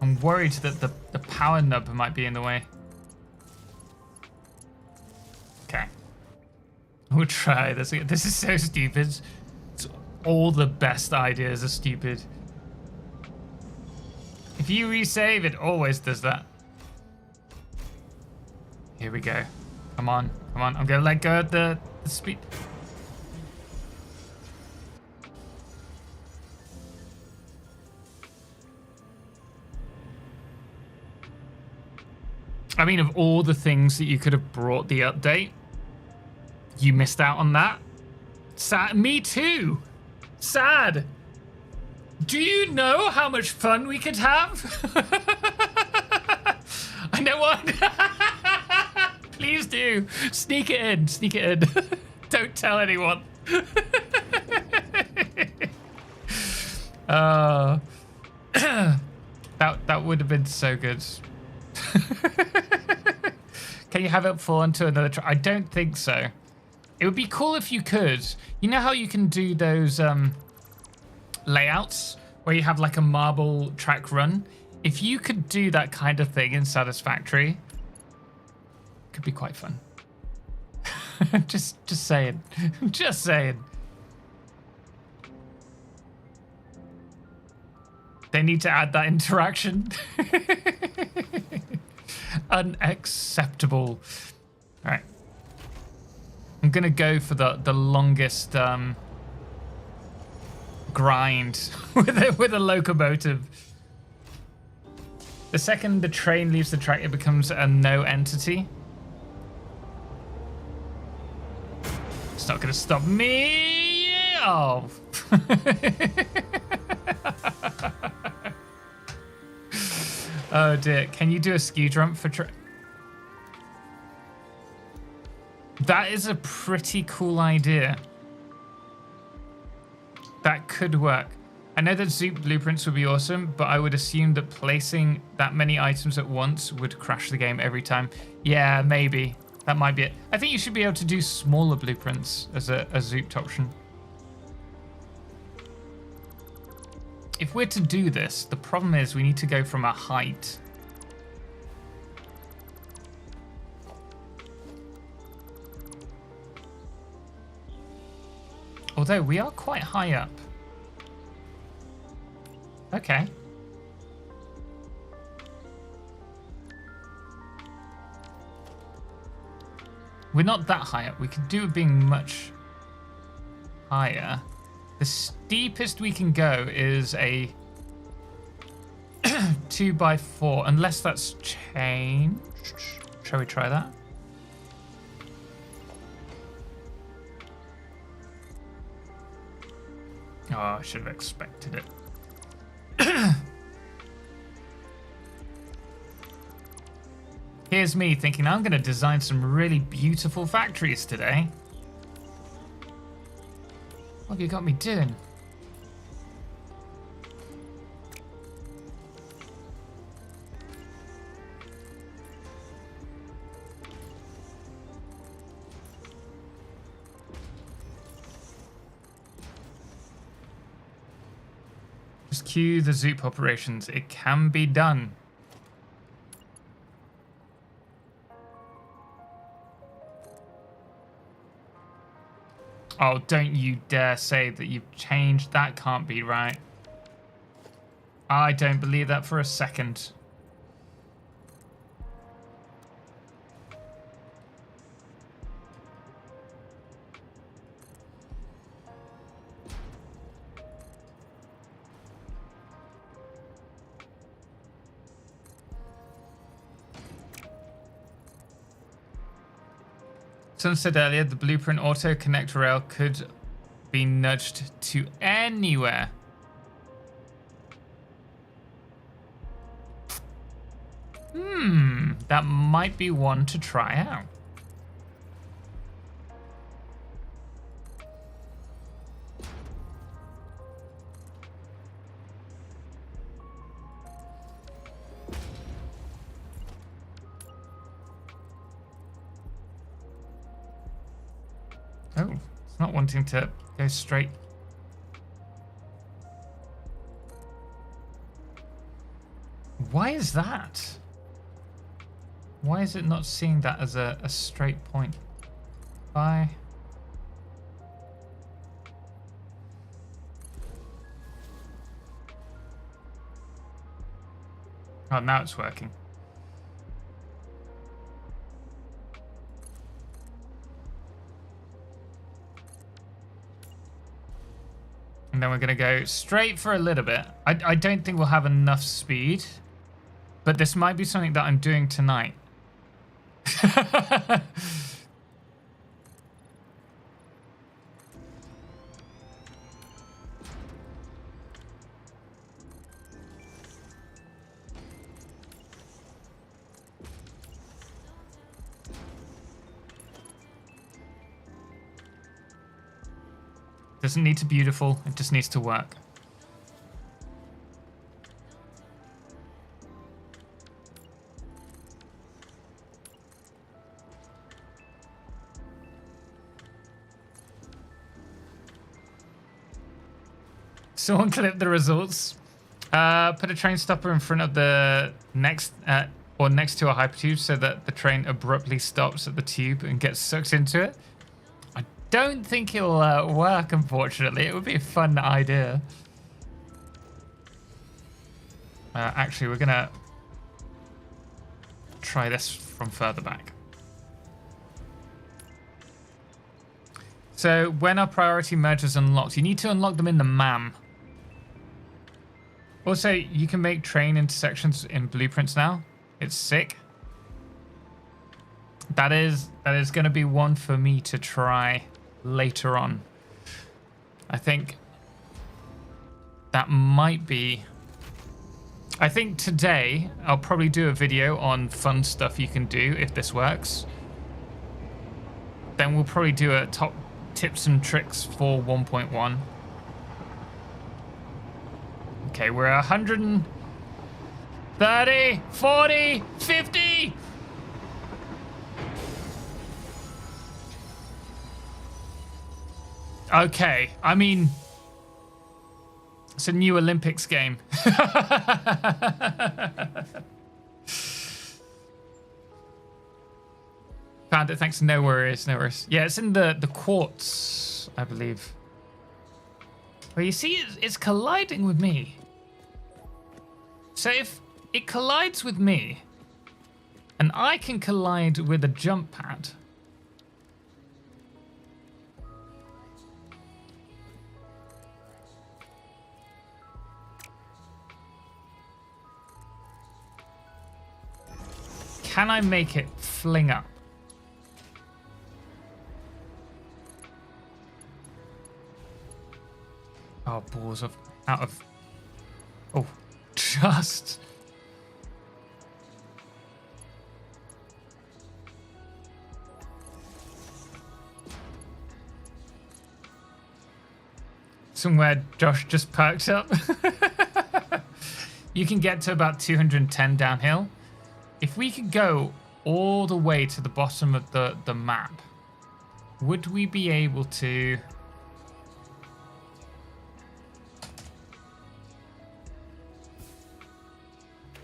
I'm worried that the power nub might be in the way. Okay. We'll try this. This is so stupid. All the best ideas are stupid. If you resave, it always does that. Here we go. Come on, come on. I'm gonna let go of the speed. I mean, of all the things that you could have brought the update, you missed out on that. Sad. Me too. Sad. Do you know how much fun we could have? I know what. Please do. Sneak it in. Sneak it in. Don't tell anyone. That would have been so good. Can you have it fall onto another track? I don't think so. It would be cool if you could. You know how you can do those layouts where you have like a marble track run? If you could do that kind of thing in Satisfactory, it could be quite fun. just saying. Just saying. They need to add that interaction. Unacceptable. All right. I'm going to go for the longest grind with a locomotive. The second the train leaves the track, it becomes a no entity. It's not going to stop me. Oh. Oh dear. Can you do a ski jump for That is a pretty cool idea. That could work. I know that Zoop blueprints would be awesome, but I would assume that placing that many items at once would crash the game every time. Yeah, maybe. That might be it. I think you should be able to do smaller blueprints as a Zooped option. If we're to do this, the problem is we need to go from a height. Although we are quite high up. Okay. We're not that high up. We could do it being much higher. The steepest we can go is a 2x4, unless that's changed. Shall we try that? Oh, I should have expected it. Here's me thinking I'm going to design some really beautiful factories today. What have you got me doing? Just cue the zoop operations. It can be done. Oh, don't you dare say that you've changed. That can't be right. I don't believe that for a second. Someone said earlier the blueprint auto connect rail could be nudged to anywhere. That might be one to try out. Oh, it's not wanting to go straight. Why is that? Why is it not seeing that as a straight point? Bye. Oh, now it's working. And then we're going to go straight for a little bit. I don't think we'll have enough speed, but this might be something that I'm doing tonight. Doesn't need to be beautiful, it just needs to work. Someone clip the results. Put a train stopper in front of the next or next to a hypertube so that the train abruptly stops at the tube and gets sucked into it. I don't think it'll work, unfortunately. It would be a fun idea. Actually, we're gonna try this from further back. So when our priority mergers unlocked, you need to unlock them in the MAM. Also, you can make train intersections in blueprints now. It's sick. That is going to be one for me to try later on. I think that might be... I think today I'll probably do a video on fun stuff you can do if this works. Then we'll probably do a top tips and tricks for 1.1. Okay, we're 130, 40, 50. Okay, I mean, it's a new Olympics game. Found it, thanks. No worries, no worries. Yeah, it's in the quartz, I believe. Well, you see, it's colliding with me. So if it collides with me, and I can collide with a jump pad, can I make it fling up? Oh, balls of out of. Oh, just. Somewhere Josh just perked up. You can get to about 210 downhill. If we could go all the way to the bottom of the map, would we be able to...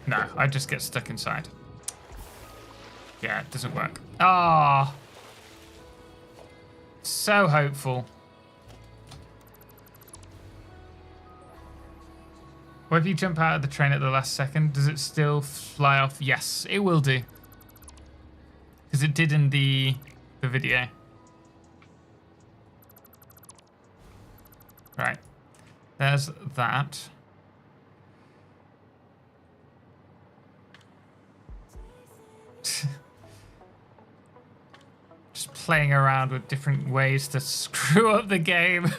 No, I just get stuck inside. Yeah, it doesn't work. Ah, so hopeful. What if you jump out of the train at the last second? Does it still fly off? Yes, it will do. Because it did in the video. Right. There's that. Just playing around with different ways to screw up the game.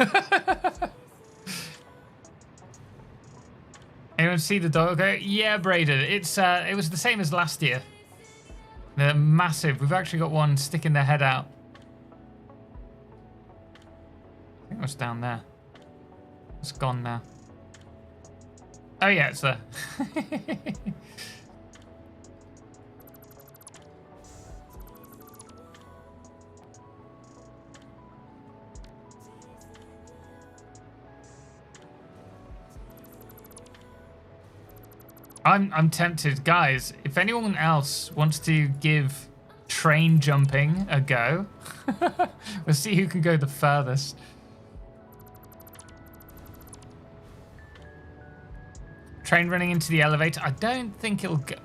Anyone see the doggo? Yeah, Braden. It was the same as last year. They're massive. We've actually got one sticking their head out. I think it was down there. It's gone now. Oh yeah, it's there. I'm tempted, guys. If anyone else wants to give train jumping a go, we'll see who can go the furthest. Train running into the elevator. I don't think it'll go.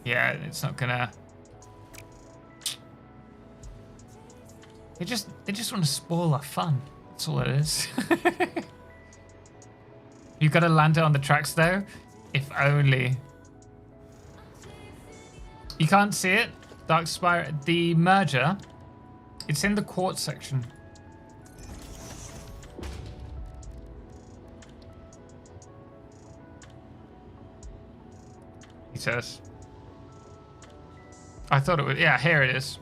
Yeah, it's not gonna. They just want to spoil our fun. That's all it is. You've got to land it on the tracks though. If only. You can't see it. Dark Spire. The merger. It's in the quartz section. He says. I thought it was. Yeah, here it is.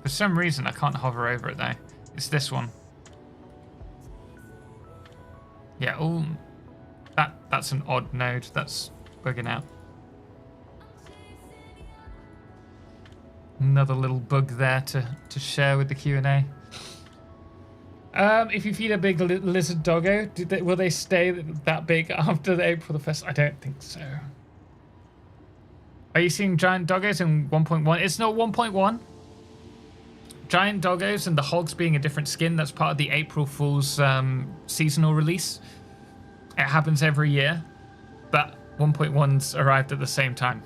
For some reason, I can't hover over it though. It's this one. Yeah, oh, that's an odd node. That's bugging out. Another little bug there to share with the Q&A. If you feed a big lizard doggo, will they stay that big after the April the 1st? I don't think so. Are you seeing giant doggos in 1.1? It's not 1.1. Giant doggos and the hogs being a different skin, that's part of the April Fool's seasonal release. It happens every year, but 1.1's arrived at the same time.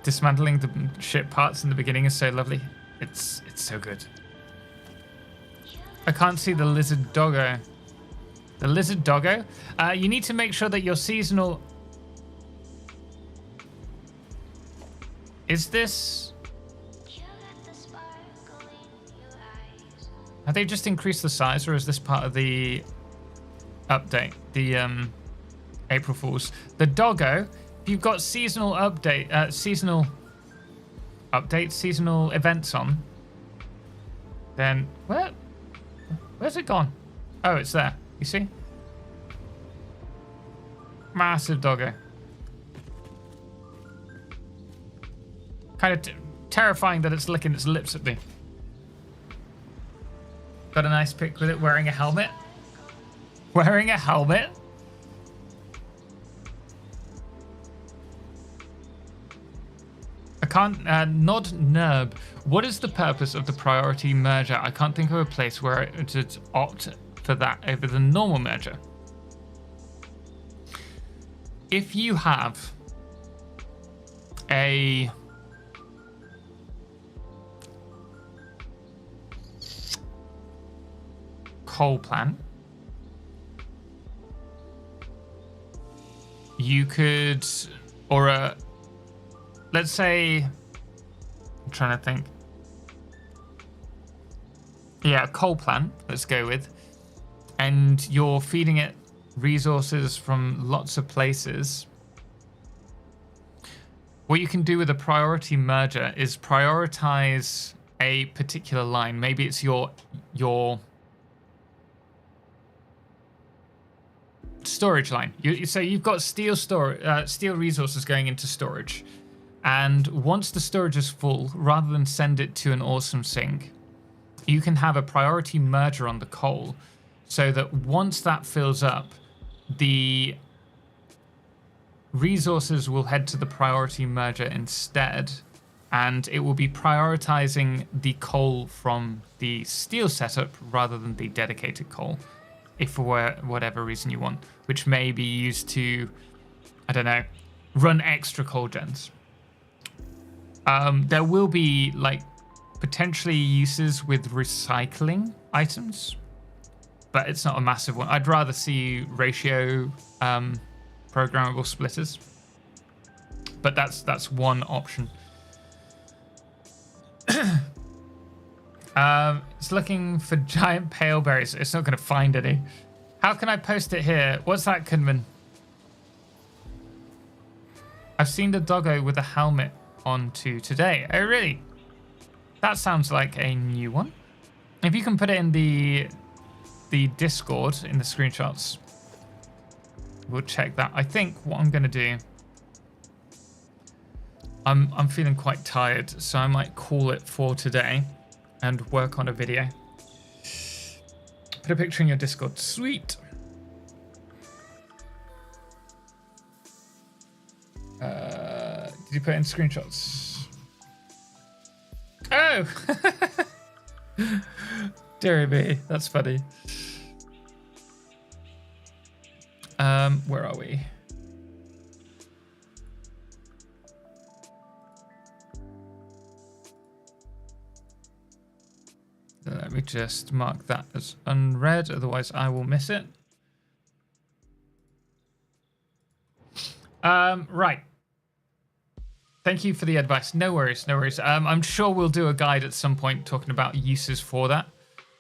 Dismantling the ship parts in the beginning is so lovely. It's so good. I can't see the lizard doggo. The lizard doggo? You need to make sure that your seasonal... Is this... Have they just increased the size, or is this part of the update? The April Fools. The doggo, if you've got seasonal update, seasonal events on, then where's it gone? Oh, it's there. You see? Massive doggo. Kind of terrifying that it's licking its lips at me. Got a nice pic with it wearing a helmet. Wearing a helmet? I can't... Nod Nerb. What is the purpose of the priority merger? I can't think of a place where it would opt for that over the normal merger. If you have a... coal plant, you could, or a, let's say, I'm trying to think. Yeah, a coal plant, let's go with, and you're feeding it resources from lots of places. what you can do with a priority merger is prioritize a particular line. Maybe it's your storage line. So you've got steel resources going into storage, and once the storage is full, rather than send it to an awesome sink, you can have a priority merger on the coal, so that once that fills up, the resources will head to the priority merger instead, and it will be prioritizing the coal from the steel setup rather than the dedicated coal, if for whatever reason you want, which may be used to, I don't know, run extra coal gens. There will be like potentially uses with recycling items, but it's not a massive one. I'd rather see ratio programmable splitters, but that's one option. It's looking for giant pale berries. It's not going to find any. How can I post it here? What's that, Kunman? I've seen the doggo with a helmet on too today. Oh, really? That sounds like a new one. If you can put it in the Discord in the screenshots, we'll check that. I think what I'm going to do, I'm feeling quite tired, so I might call it for today and work on a video. Put a picture in your Discord. Sweet. Did you put in screenshots? Oh! Dear me, that's funny. Where are we? Let me just mark that as unread, otherwise I will miss it. Right. Thank you for the advice. No worries, no worries. I'm sure we'll do a guide at some point talking about uses for that.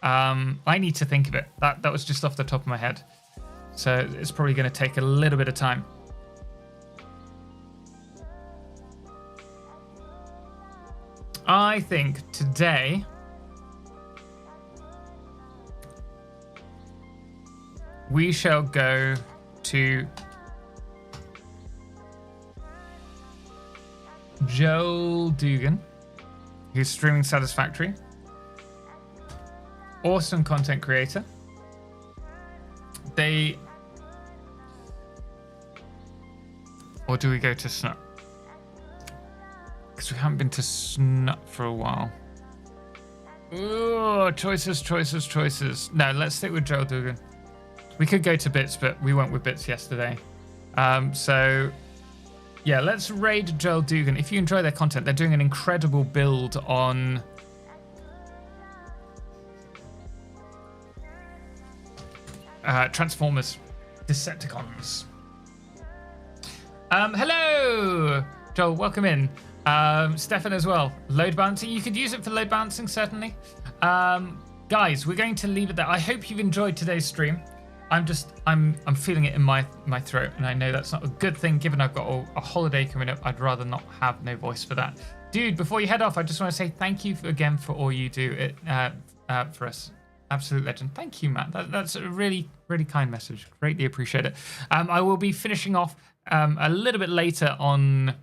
I need to think of it. That was just off the top of my head. So it's probably going to take a little bit of time. I think today we shall go to Joel Dugan, who's streaming Satisfactory. Awesome content creator. Or do we go to Snut? Because we haven't been to Snut for a while. Ooh, choices. No, let's stick with Joel Dugan. We could go to Bits, but we went with Bits yesterday. So, yeah, let's raid Joel Dugan. If you enjoy their content, they're doing an incredible build on Transformers, Decepticons. Hello, Joel. Welcome in. Stefan as well. Load balancing. You could use it for load balancing, certainly. Guys, we're going to leave it there. I hope you've enjoyed today's stream. I'm feeling it in my throat, and I know that's not a good thing given I've got a holiday coming up. I'd rather not have no voice for that. Dude, before you head off, I just want to say thank you again for all you do for us. Absolute legend. Thank you, Matt. That's a really, really kind message. Greatly appreciate it. I will be finishing off a little bit later on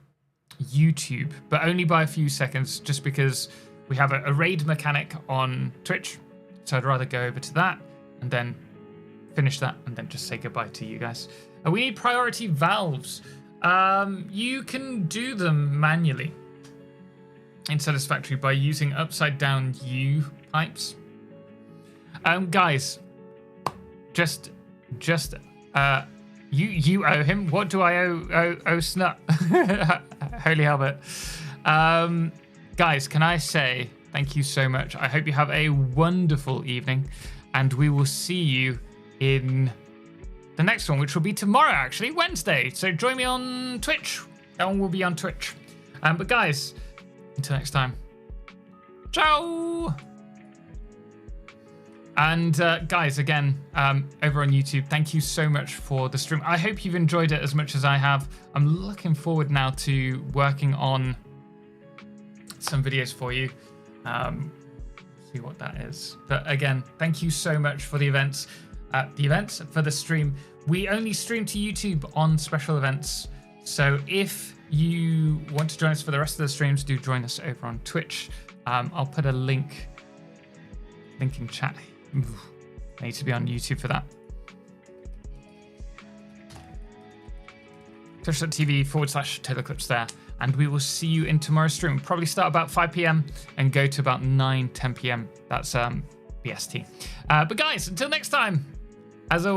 YouTube, but only by a few seconds, just because we have a raid mechanic on Twitch. So I'd rather go over to that and then finish that and then just say goodbye to you guys. We need priority valves. You can do them manually in Satisfactory by using upside down U pipes. Guys, just you owe him. What do I owe Snut? Holy helmet. Guys, can I say thank you so much? I hope you have a wonderful evening, and we will see you in the next one, which will be tomorrow, actually, Wednesday. So join me on Twitch. That one will be on Twitch. But guys, until next time, ciao. And guys, again, over on YouTube, thank you so much for the stream. I hope you've enjoyed it as much as I have. I'm looking forward now to working on some videos for you. See what that is. But again, thank you so much for the events. For the stream. We only stream to YouTube on special events. So if you want to join us for the rest of the streams, do join us over on Twitch. I'll put a link in chat. I need to be on YouTube for that. Twitch.tv/Totalxclipse there. And we will see you in tomorrow's stream. We'll probably start about 5 p.m. and go to about 10 p.m. That's BST. But guys, until next time, as always,